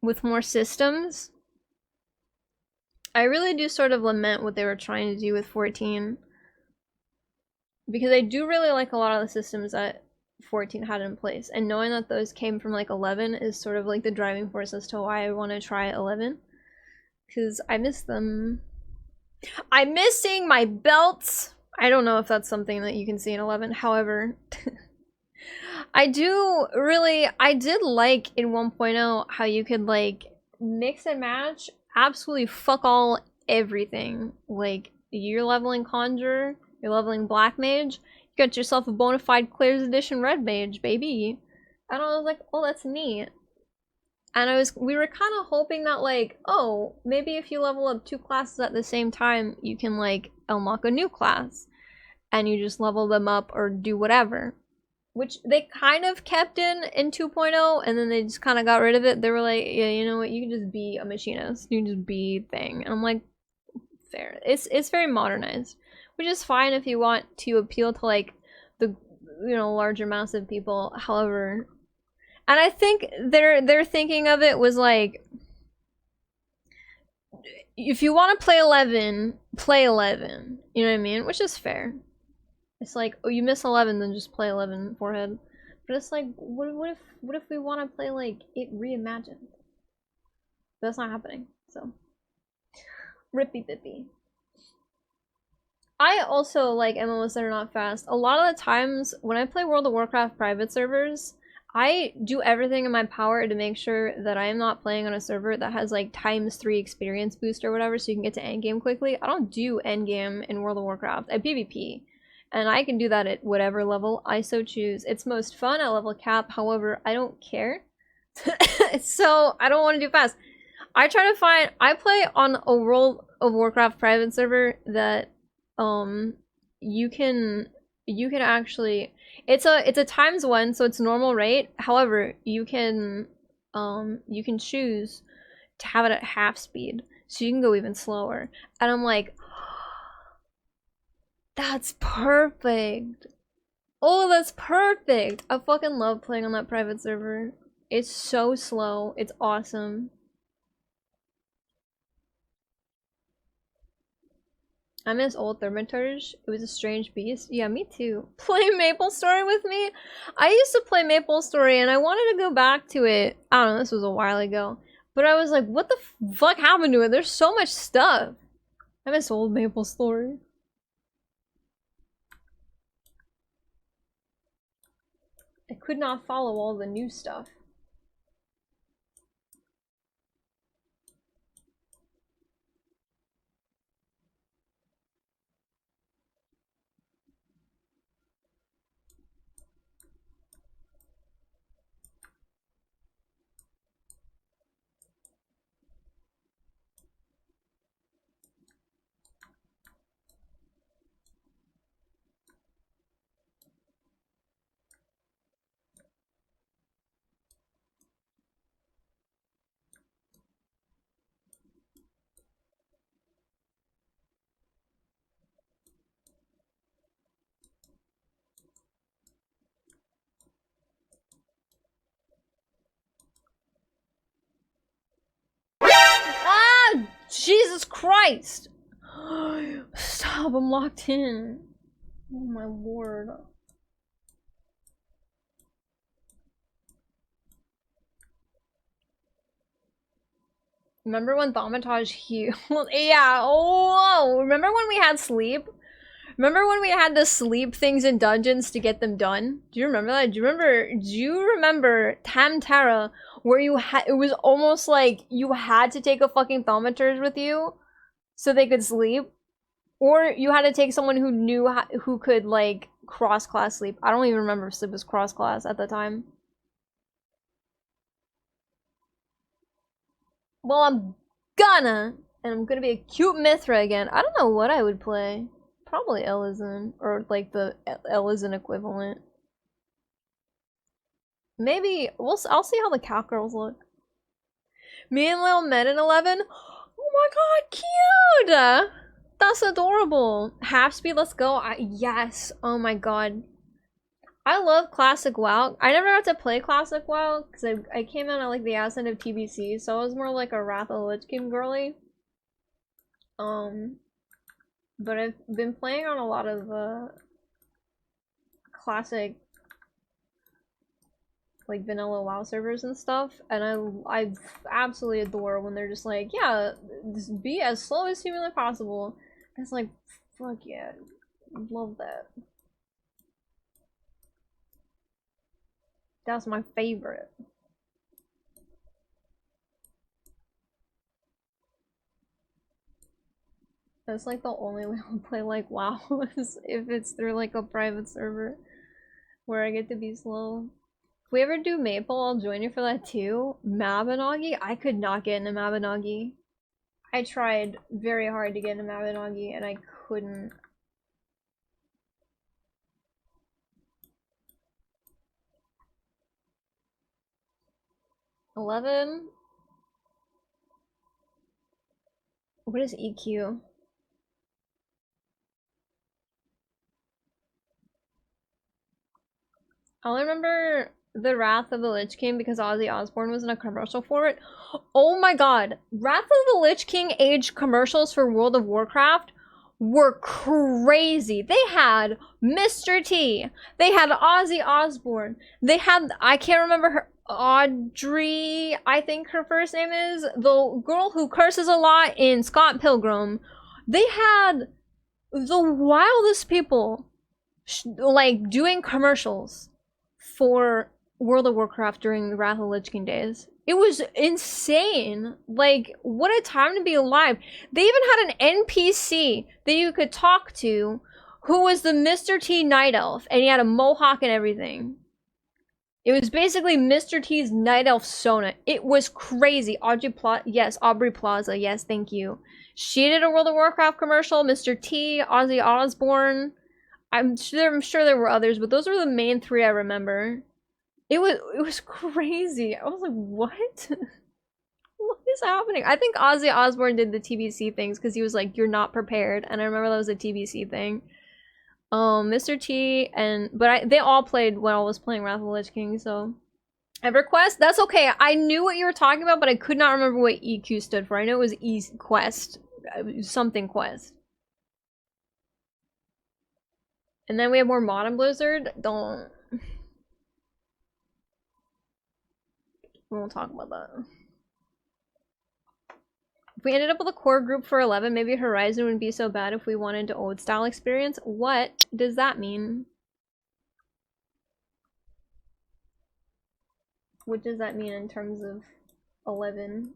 with more systems. I really do sort of lament what they were trying to do with 14, because I do really like a lot of the systems that 14 had in place, and knowing that those came from like 11 is sort of like the driving force as to why I want to try 11, because I miss them. I'm missing my belts. I don't know if that's something that you can see in 11, however I did like in 1.0 how you could like mix and match absolutely fuck all everything. Like, you're leveling Conjurer, you're leveling Black Mage, you got yourself a bona fide Claire's Edition Red Mage, baby. And I was like, oh, that's neat. And we were kind of hoping that like, oh, maybe if you level up 2 classes at the same time, you can like unlock a new class. And you just level them up or do whatever. Which they kind of kept in 2.0, and then they just kind of got rid of it. They were like, yeah, you know what, you can just be a machinist. You can just be thing. And I'm like, fair. It's very modernized. Which is fine if you want to appeal to like the, you know, larger mass of people. However, and I think their thinking of it was like, if you want to play 11, play 11. You know what I mean? Which is fair. It's like, oh, you miss 11, then just play 11, forehead. But it's like, what if we want to play like it reimagined? That's not happening. So, rippy bippy. I also like MMOs that are not fast. A lot of the times when I play World of Warcraft private servers, I do everything in my power to make sure that I am not playing on a server that has like ×3 experience boost or whatever, so you can get to endgame quickly. I don't do endgame in World of Warcraft. I PvP. And I can do that at whatever level I so choose. It's most fun at level cap, however, I don't care. So, I don't want to do fast. I play on a World of Warcraft private server that, you can actually, it's a ×1, so it's normal rate. However, you can choose to have it at half speed, so you can go even slower. And I'm like, that's perfect. Oh, that's perfect. I fucking love playing on that private server. It's so slow. It's awesome. I miss old Thermitage. It was a strange beast. Yeah, me too. Play MapleStory with me? I used to play MapleStory and I wanted to go back to it. I don't know, this was a while ago. But I was like, what the fuck happened to it? There's so much stuff. I miss old MapleStory. I could not follow all the new stuff. Ah! Jesus Christ! up, I'm locked in. Oh my lord. Remember when Thaumatage healed? Yeah, oh, remember when we had sleep? Remember when we had to sleep things in dungeons to get them done? Do you remember that? Do you remember Tamtara, where it was almost like you had to take a fucking Thaumaturge with you so they could sleep? Or you had to take someone who who could, like, cross-class sleep. I don't even remember if sleep was cross-class at the time. Well, I'm gonna be a cute Mithra again. I don't know what I would play. Probably Elysian, or like the Elysian equivalent. Maybe I'll see how the cowgirls look. Me and Lil met in 11. Oh my god, cute! That's adorable. Half speed, let's go. Yes. Oh my god. I love classic WoW. I never got to play classic WoW because I came out at like the ascent of TBC, so I was more like a Wrath of the Lich King girly. But I've been playing on a lot of classic, like, vanilla WoW servers and stuff, and I absolutely adore when they're just like, yeah, just be as slow as humanly possible. And it's like, fuck yeah, love that. That's my favorite. That's like the only way I'll play like WoW is if it's through like a private server where I get to be slow. If we ever do Maple, I'll join you for that too. Mabinogi? I could not get into Mabinogi. I tried very hard to get into Mabinogi and I couldn't. $11? What is EQ? I only remember the Wrath of the Lich King because Ozzy Osbourne was in a commercial for it. Oh my god. Wrath of the Lich King age commercials for World of Warcraft were crazy. They had Mr. T. They had Ozzy Osbourne. They had, I can't remember her, Audrey, I think her first name is, the girl who curses a lot in Scott Pilgrim. They had the wildest people like doing commercials for World of Warcraft during the Wrath of the Lich King days. It was insane. Like, what a time to be alive. They even had an NPC that you could talk to who was the Mr. T Night Elf, and he had a mohawk and everything. It was basically Mr. T's Night Elf Sona. It was crazy. Yes, Aubrey Plaza. Yes, thank you. She did a World of Warcraft commercial. Mr. T, Ozzy Osbourne. I'm sure there were others, but those were the main three I remember. It was crazy. I was like, what? What is happening? I think Ozzy Osbourne did the TBC things because he was like, you're not prepared. And I remember that was a TBC thing. Mr. T but they all played when I was playing Wrath of the Lich King, so. EverQuest? That's okay. I knew what you were talking about, but I could not remember what EQ stood for. I know it was E-Quest. Something Quest. And then we have more Modern Blizzard. We won't talk about that. If we ended up with a core group for 11, maybe Horizon wouldn't be so bad if we wanted to old style experience. What does that mean? What does that mean in terms of 11?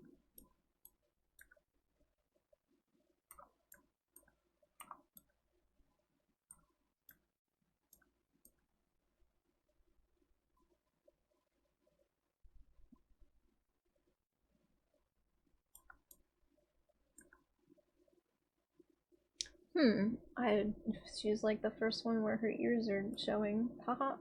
She's like the first one where her ears are showing. Haha.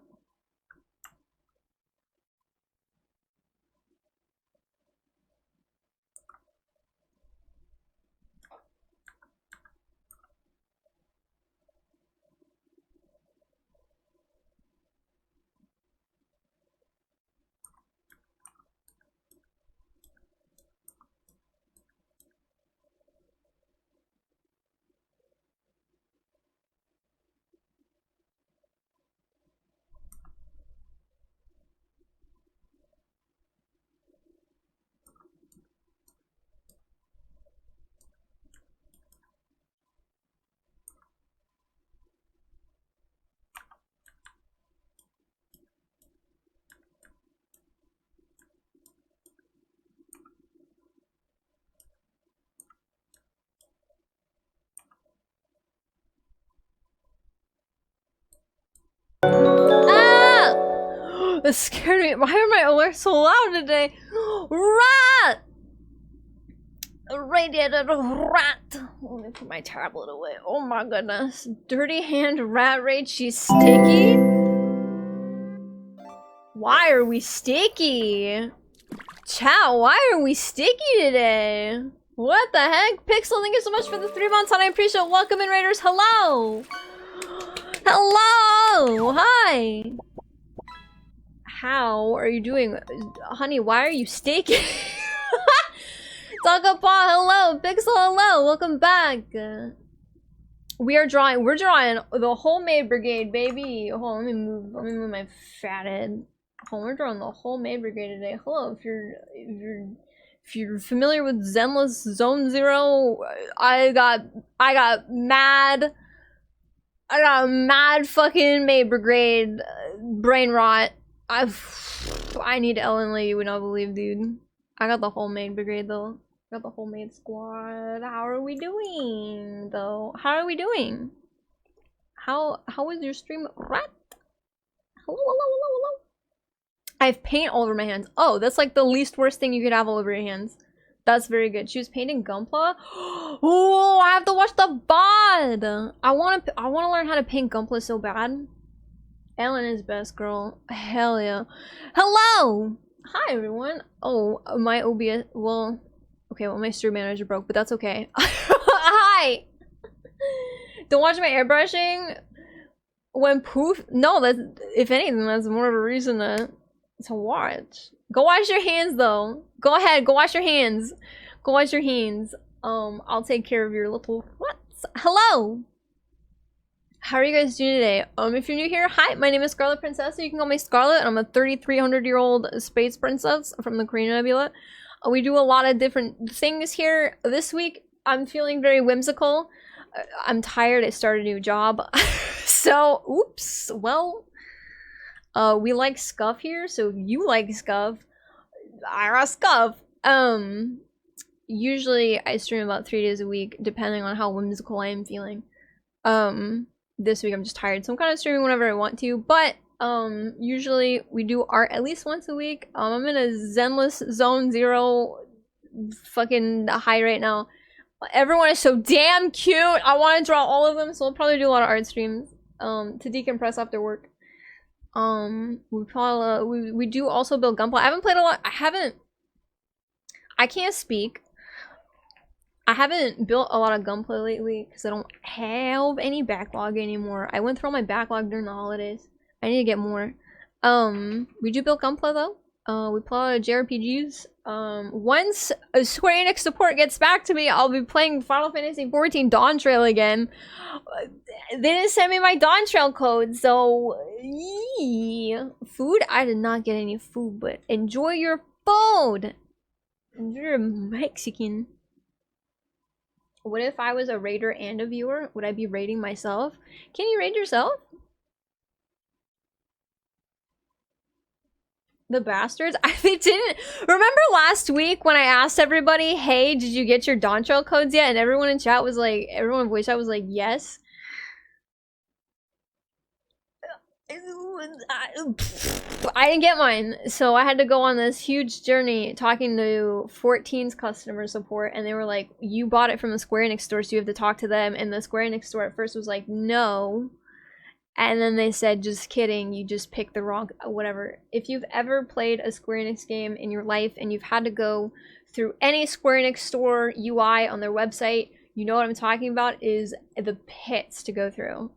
It scared me. Why are my alerts so loud today? Rat! Radiated rat. Let me put my tablet away. Oh my goodness. Dirty hand rat rage. She's sticky? Why are we sticky? Chow, why are we sticky today? What the heck? Pixel, thank you so much for the 3 months and I appreciate it. Welcome in, Raiders. Hello! Hello! Hi! How are you doing? Honey, why are you sticky? Taka Paw, hello! Pixel, hello! Welcome back! We're drawing the homemade brigade, baby! Hold on, let me move my fat head. Hold on, we're drawing the homemade brigade today. Hello, if you're familiar with Zenless Zone Zero, I got mad fucking maid brigade brain rot. I need Ellen Lee, you would not believe, dude. I got the whole maid brigade though. Got the whole maid squad. How are we doing though? How are we doing? How was your stream? Rat? Hello. I have paint all over my hands. Oh, that's like the least worst thing you could have all over your hands. That's very good. She was painting Gunpla. Oh, I have to watch the VOD. I want to learn how to paint Gunpla so bad. Ellen is best girl. Hell yeah. Hello. Hi everyone. Oh, my OBS. Well, okay. Well, my stream manager broke, but that's okay. Hi. Don't watch my airbrushing. When poof. No, that's, if anything, that's more of a reason to watch. Go wash your hands though. Go ahead, go wash your hands. Go wash your hands. I'll take care of your little what's. Hello! How are you guys doing today? If you're new here, hi, my name is Scarlet Princess. You can call me Scarlet, and I'm a 3,300-year-old space princess from the Korean Nebula. We do a lot of different things here. This week, I'm feeling very whimsical. I'm tired, I started a new job. So, oops, well, we like Scuff here, so if you like Scuff, I got Scuff. Usually I stream about 3 days a week, depending on how whimsical I am feeling. This week I'm just tired, so I'm kind of streaming whenever I want to, but usually we do art at least once a week. I'm in a Zenless Zone Zero fucking high right now. Everyone is so damn cute. I want to draw all of them, so I'll probably do a lot of art streams to decompress after work. We do also build Gunpla. I haven't played a lot. I can't speak. I haven't built a lot of Gunpla lately because I don't have any backlog anymore. I went through all my backlog during the holidays. I need to get more. We do build Gunpla though. We play a lot of JRPGs. Once Square Enix support gets back to me, I'll be playing Final Fantasy XIV Dawn Trail again. They didn't send me my Dawn Trail code, so food? I did not get any food, but enjoy your food. You're Mexican. What if I was a raider and a viewer? Would I be raiding myself? Can you raid yourself? The bastards? They didn't. Remember last week when I asked everybody, hey, did you get your Dawn Trail codes yet? And everyone in chat was like, everyone in voice chat was like, yes. I didn't get mine, so I had to go on this huge journey talking to 14's customer support, and they were like, you bought it from the Square Enix store, so you have to talk to them. And the Square Enix store at first was like, no. And then they said, just kidding, you just picked the wrong, whatever. If you've ever played a Square Enix game in your life and you've had to go through any Square Enix store UI on their website, you know what I'm talking about is the pits to go through.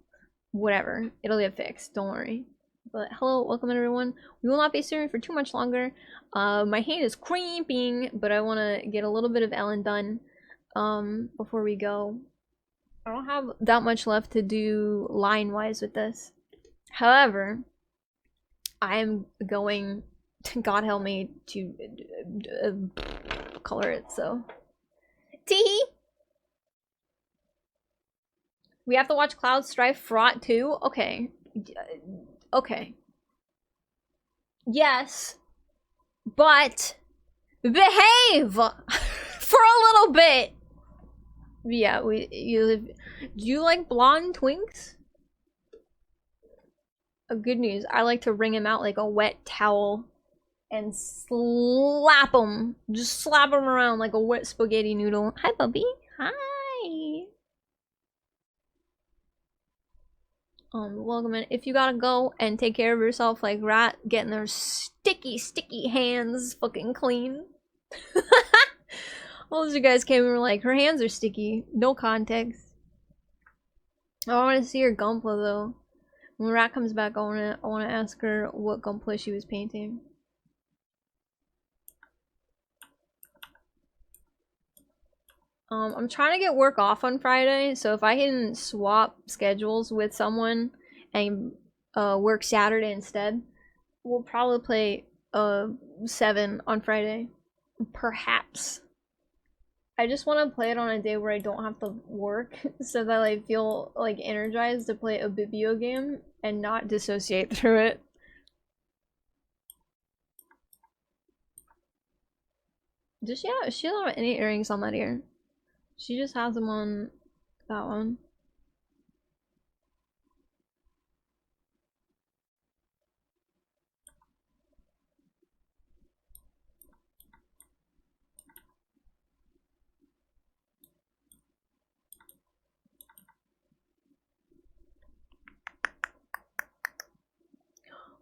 Whatever, it'll get fixed, don't worry. But hello, welcome everyone. We will not be streaming for too much longer. My hand is cramping, but I want to get a little bit of Ellen done before we go. I don't have that much left to do line-wise with this. However, I am going, God help me, to color it, so. Teehee! We have to watch Cloud Strife Fraught too? Okay. Okay. Yes. But behave for a little bit. Yeah, do you like blonde twinks? good news. I like to wring him out like a wet towel and slap him. Just slap him around like a wet spaghetti noodle. Hi, puppy. Hi. Welcome in. If you gotta go and take care of yourself like Rat, getting their sticky hands fucking clean. All those you guys came and were like, her hands are sticky. No context. I want to see her gunpla though. When Rat comes back, I want to ask her what gunpla she was painting. I'm trying to get work off on Friday, so if I can swap schedules with someone and work Saturday instead, we'll probably play 7 on Friday. Perhaps. I just want to play it on a day where I don't have to work so that I feel like energized to play a video game and not dissociate through it. Does she don't have any earrings on that ear? She just has them on that one.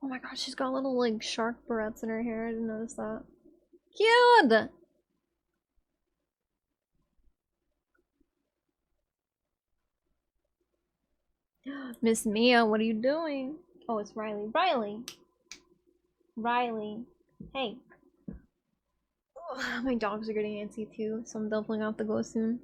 Oh my god, she's got little like shark barrettes in her hair. I didn't notice that. Cute! Miss Mia, what are you doing? Oh, it's Riley. Riley. Hey. Ugh, my dogs are getting antsy too, so I'm definitely gonna have to go soon.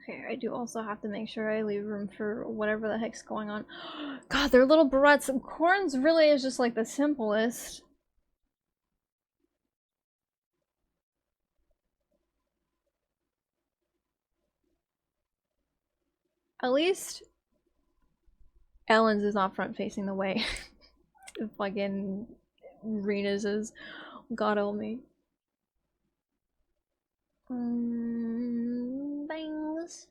Okay, I do also have to make sure I leave room for whatever the heck's going on. God, they're little barrettes. Corns really is just like the simplest. At least Ellen's is not front facing the way. Fucking Rena's is. God help me. Bangs.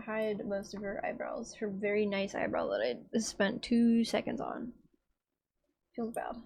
Hide most of her eyebrows. Her very nice eyebrow that I spent 2 seconds on. Feels bad.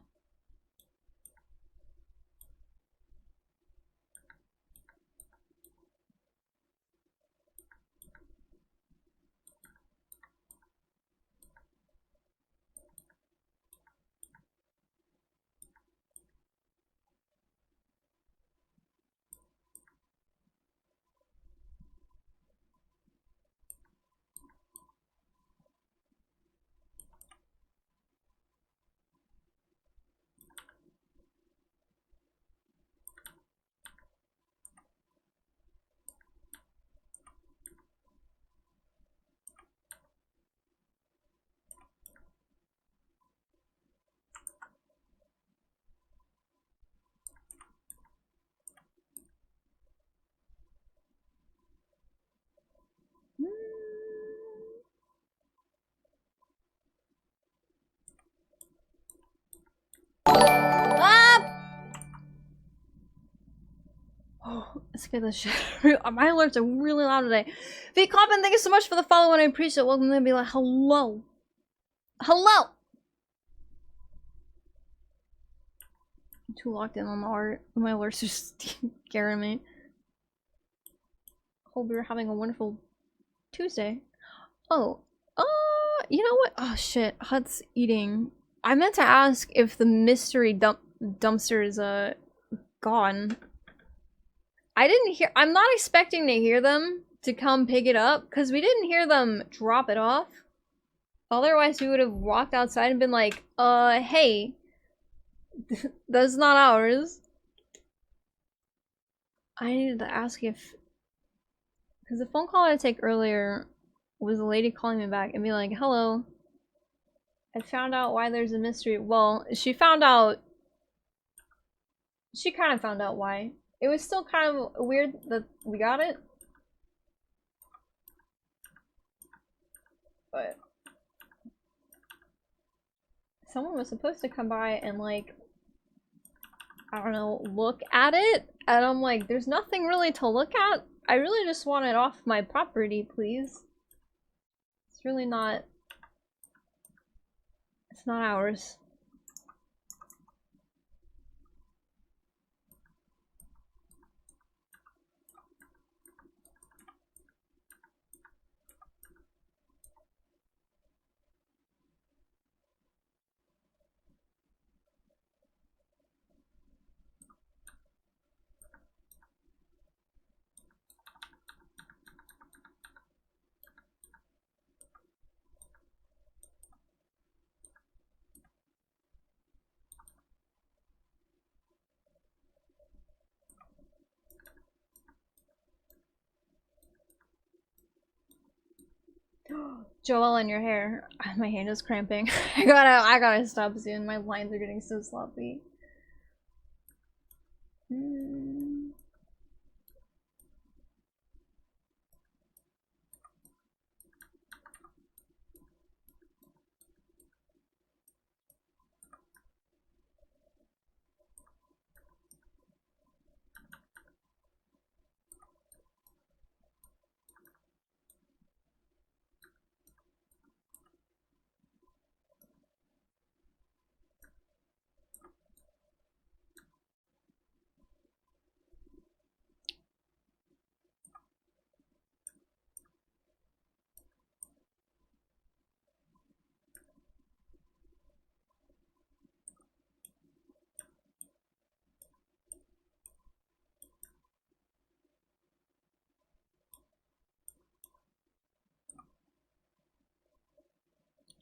Oh, it scared the shit. My alerts are really loud today. V Coppin, thank you so much for the follow and I appreciate it. Welcome to be like, hello. Hello! I'm too locked in on the art. My alerts are scaring me. Hope you're having a wonderful Tuesday. Oh, you know what? Oh shit, Hut's eating. I meant to ask if the mystery dumpster is gone. I didn't hear- I'm not expecting to hear them to come pick it up, because we didn't hear them drop it off. Otherwise, we would have walked outside and been like, hey, that's not ours. I needed to ask if... Because the phone call I took earlier was a lady calling me back and be like, hello, I found out why there's a mystery. Well, she found out... She kind of found out why. It was still kind of weird that we got it. But... someone was supposed to come by and, like, I don't know, look at it? And I'm like, there's nothing really to look at. I really just want it off my property, please. It's really not... It's not ours. Joel and your hair. My hand is cramping. I gotta stop soon. My lines are getting so sloppy.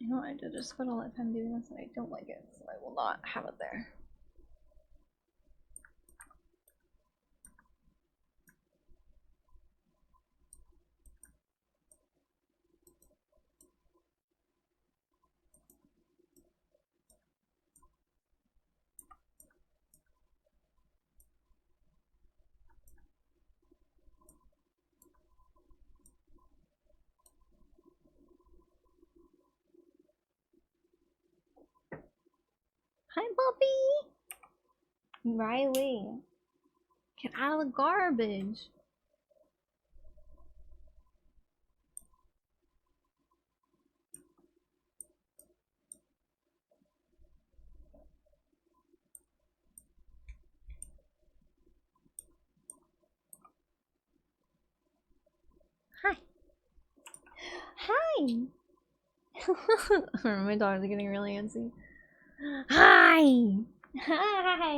You know what I did? Just spent all that time doing this and I don't like it, so I will not have it there. Hi, Bobby! Riley. Get out of the garbage. Hi. Hi! My dogs are getting really antsy. Hi! Hi!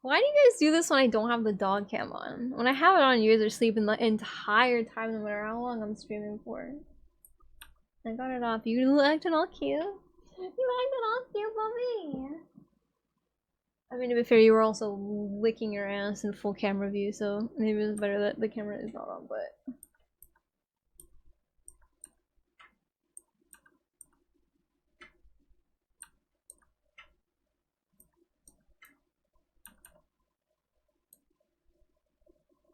Why do you guys do this when I don't have the dog cam on? When I have it on, you guys are sleeping the entire time, no matter how long I'm streaming for. I got it off. You acting all cute. You acting all cute, Bobby. I mean, to be fair, you were also licking your ass in full camera view, so maybe it's better that the camera is not on, but...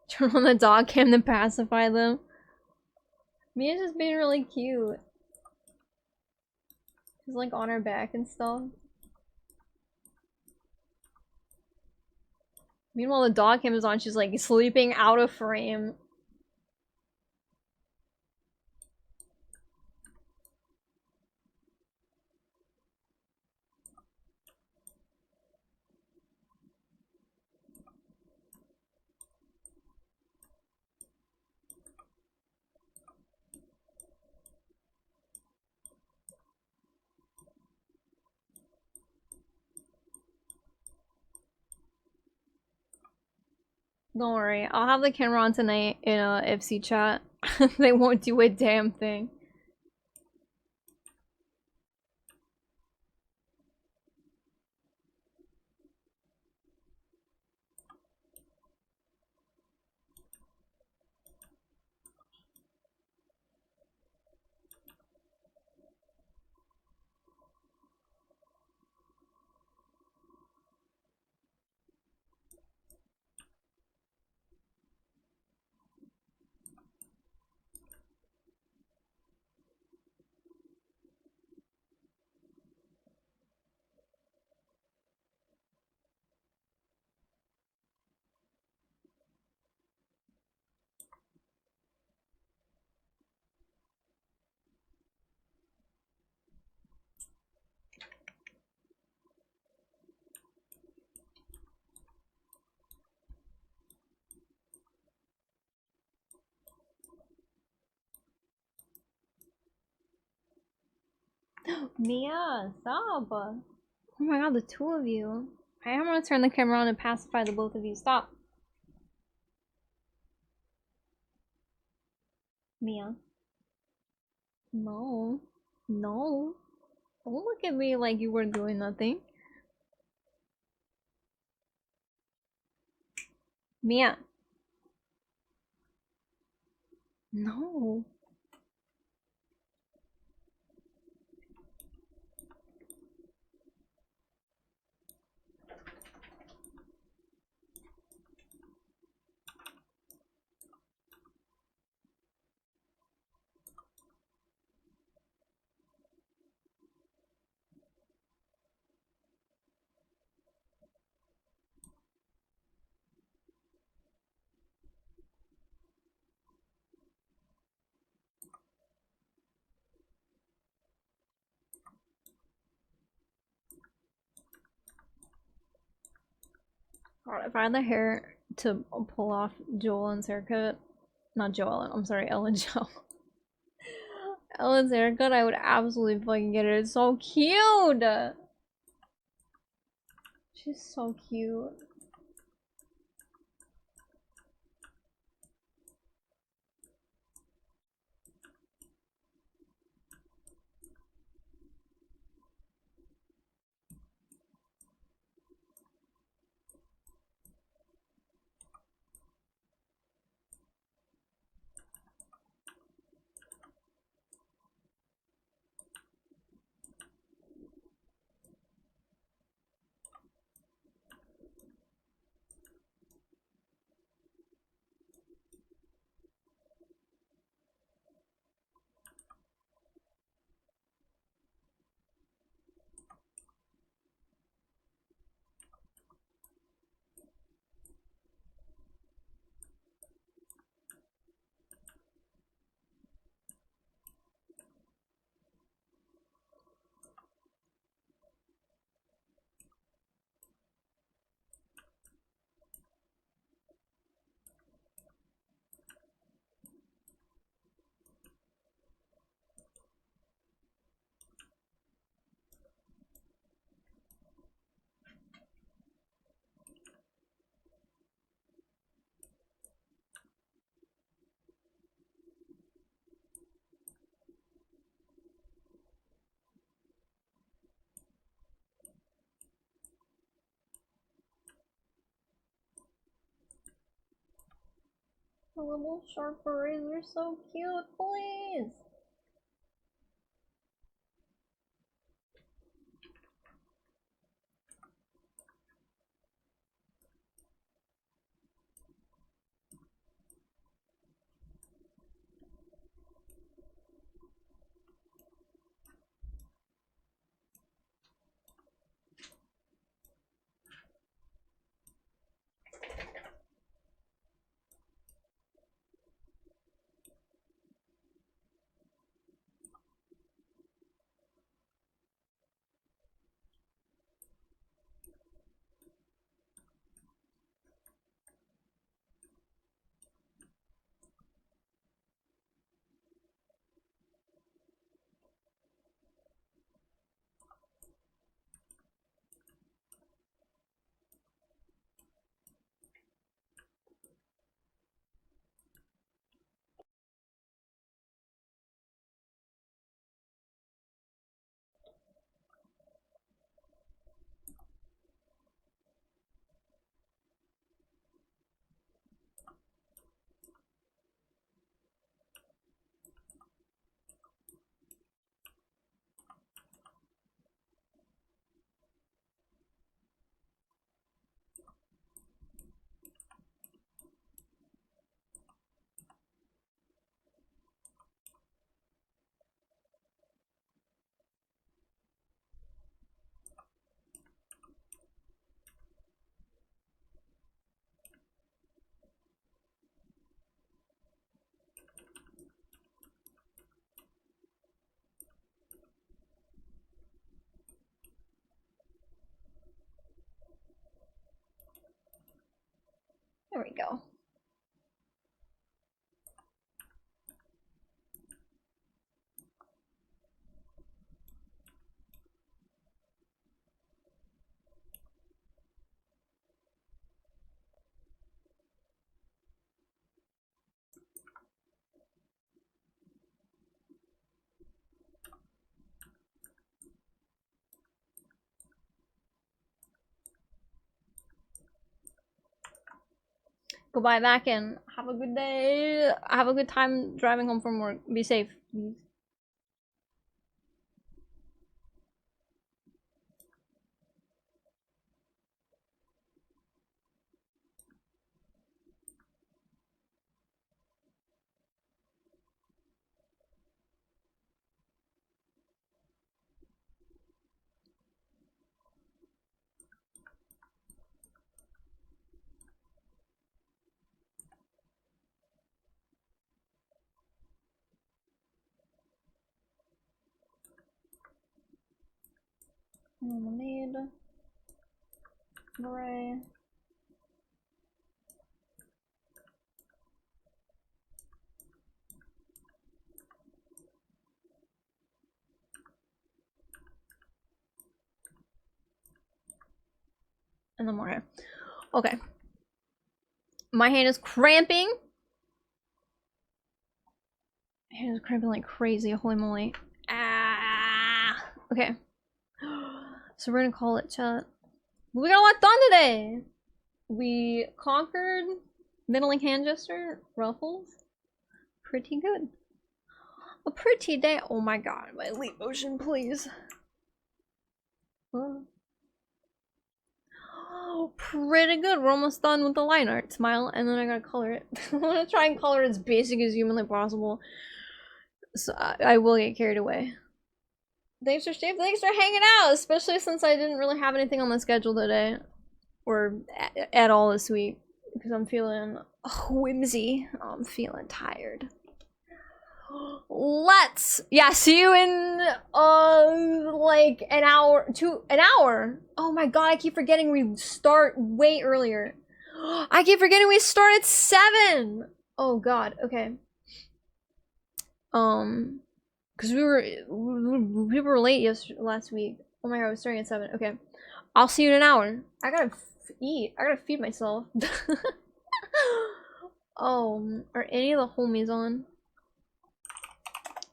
Turn on the dog cam to pacify them. Mia's just being really cute. She's like on her back and stuff. Meanwhile, the dog cam is on, she's like sleeping out of frame. Don't worry, I'll have the camera on tonight in a FC chat. They won't do a damn thing. Mia, stop! Oh my god, the two of you. I am gonna turn the camera on and pacify the both of you. Stop. Mia. No. No. Don't look at me like you were doing nothing. Mia. No. God, if I had the hair to pull off Joelyn's haircut, not Joelyn, I'm sorry, Ellen Joe. Ellen's haircut, I would absolutely fucking get it. It's so cute! She's so cute. The little sharp berets are so cute, please! go. Goodbye back and have a good day. Have a good time driving home from work. Be safe. Lemonade. Hooray. And then more hair. Okay. My hand is cramping. My hand is cramping like crazy. Holy moly. Ah. Okay. So we're gonna call it chat. We got a lot done today. We conquered middling hand gesture, ruffles. Pretty good. A pretty day. Oh my god, my leap motion, please. Oh, pretty good. We're almost done with the line art. Smile, and then I gotta color it. I'm gonna try and color it as basic as humanly possible. So I will get carried away. Thanks for Steve. Thanks for hanging out, especially since I didn't really have anything on the schedule today, or at all this week, because I'm feeling whimsy. I'm feeling tired. Let's see you in like an hour. Oh my god, I keep forgetting we start way earlier. I keep forgetting we start at 7. Oh god. Okay. Because we were late last week. Oh my god, we're starting at 7. Okay. I'll see you in an hour. I gotta eat. I gotta feed myself. Are any of the homies on?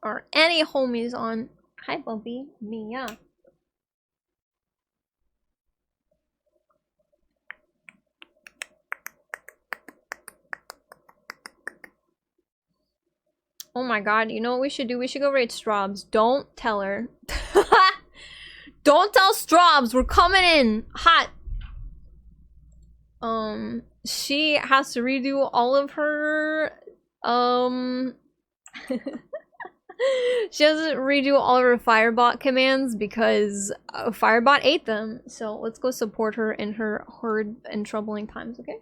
Are any homies on? Hi, Bumpy. Mia. Oh my god, you know what we should do? We should go raid Strobs. Don't tell her. Don't tell Strobs, we're coming in hot. She has to redo all of her, she has to redo all of her Firebot commands because Firebot ate them. So let's go support her in her hard and troubling times, okay?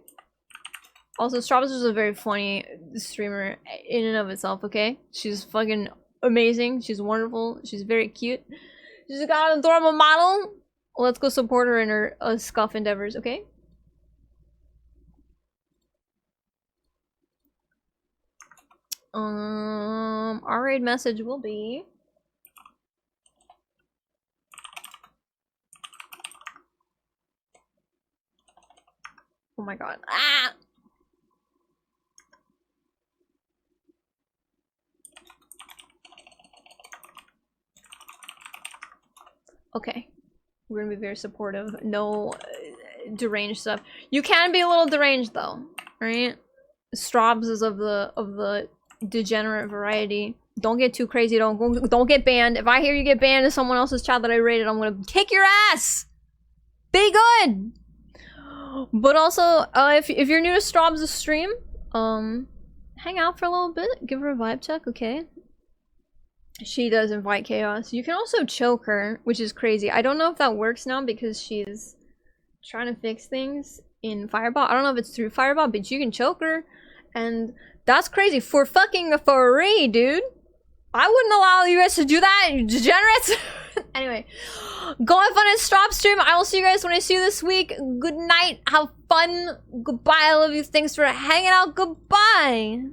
Also, Strobs is a very funny streamer in and of itself, okay? She's fucking amazing. She's wonderful. She's very cute. She's got an adorable model. Let's go support her in her scuff endeavors, okay? Our raid message will be... Oh my god. Ah! Okay. We're gonna be very supportive. No deranged stuff. You can be a little deranged though, right? Strobs is of the degenerate variety. Don't get too crazy. Don't get banned. If I hear you get banned in someone else's chat that I rated, I'm gonna kick your ass. Be good. But also, if you're new to Strobs' stream, hang out for a little bit. Give her a vibe check, okay? She does invite chaos. You can also choke her, which is crazy. I don't know if that works now because she's trying to fix things in Firebot. I don't know if it's through Firebot, but you can choke her. And that's crazy. For fucking free, dude. I wouldn't allow you guys to do that, you degenerates. Anyway, go have fun at Stop Stream. I will see you guys when I see you this week. Good night. Have fun. Goodbye. I love you. Thanks for hanging out. Goodbye.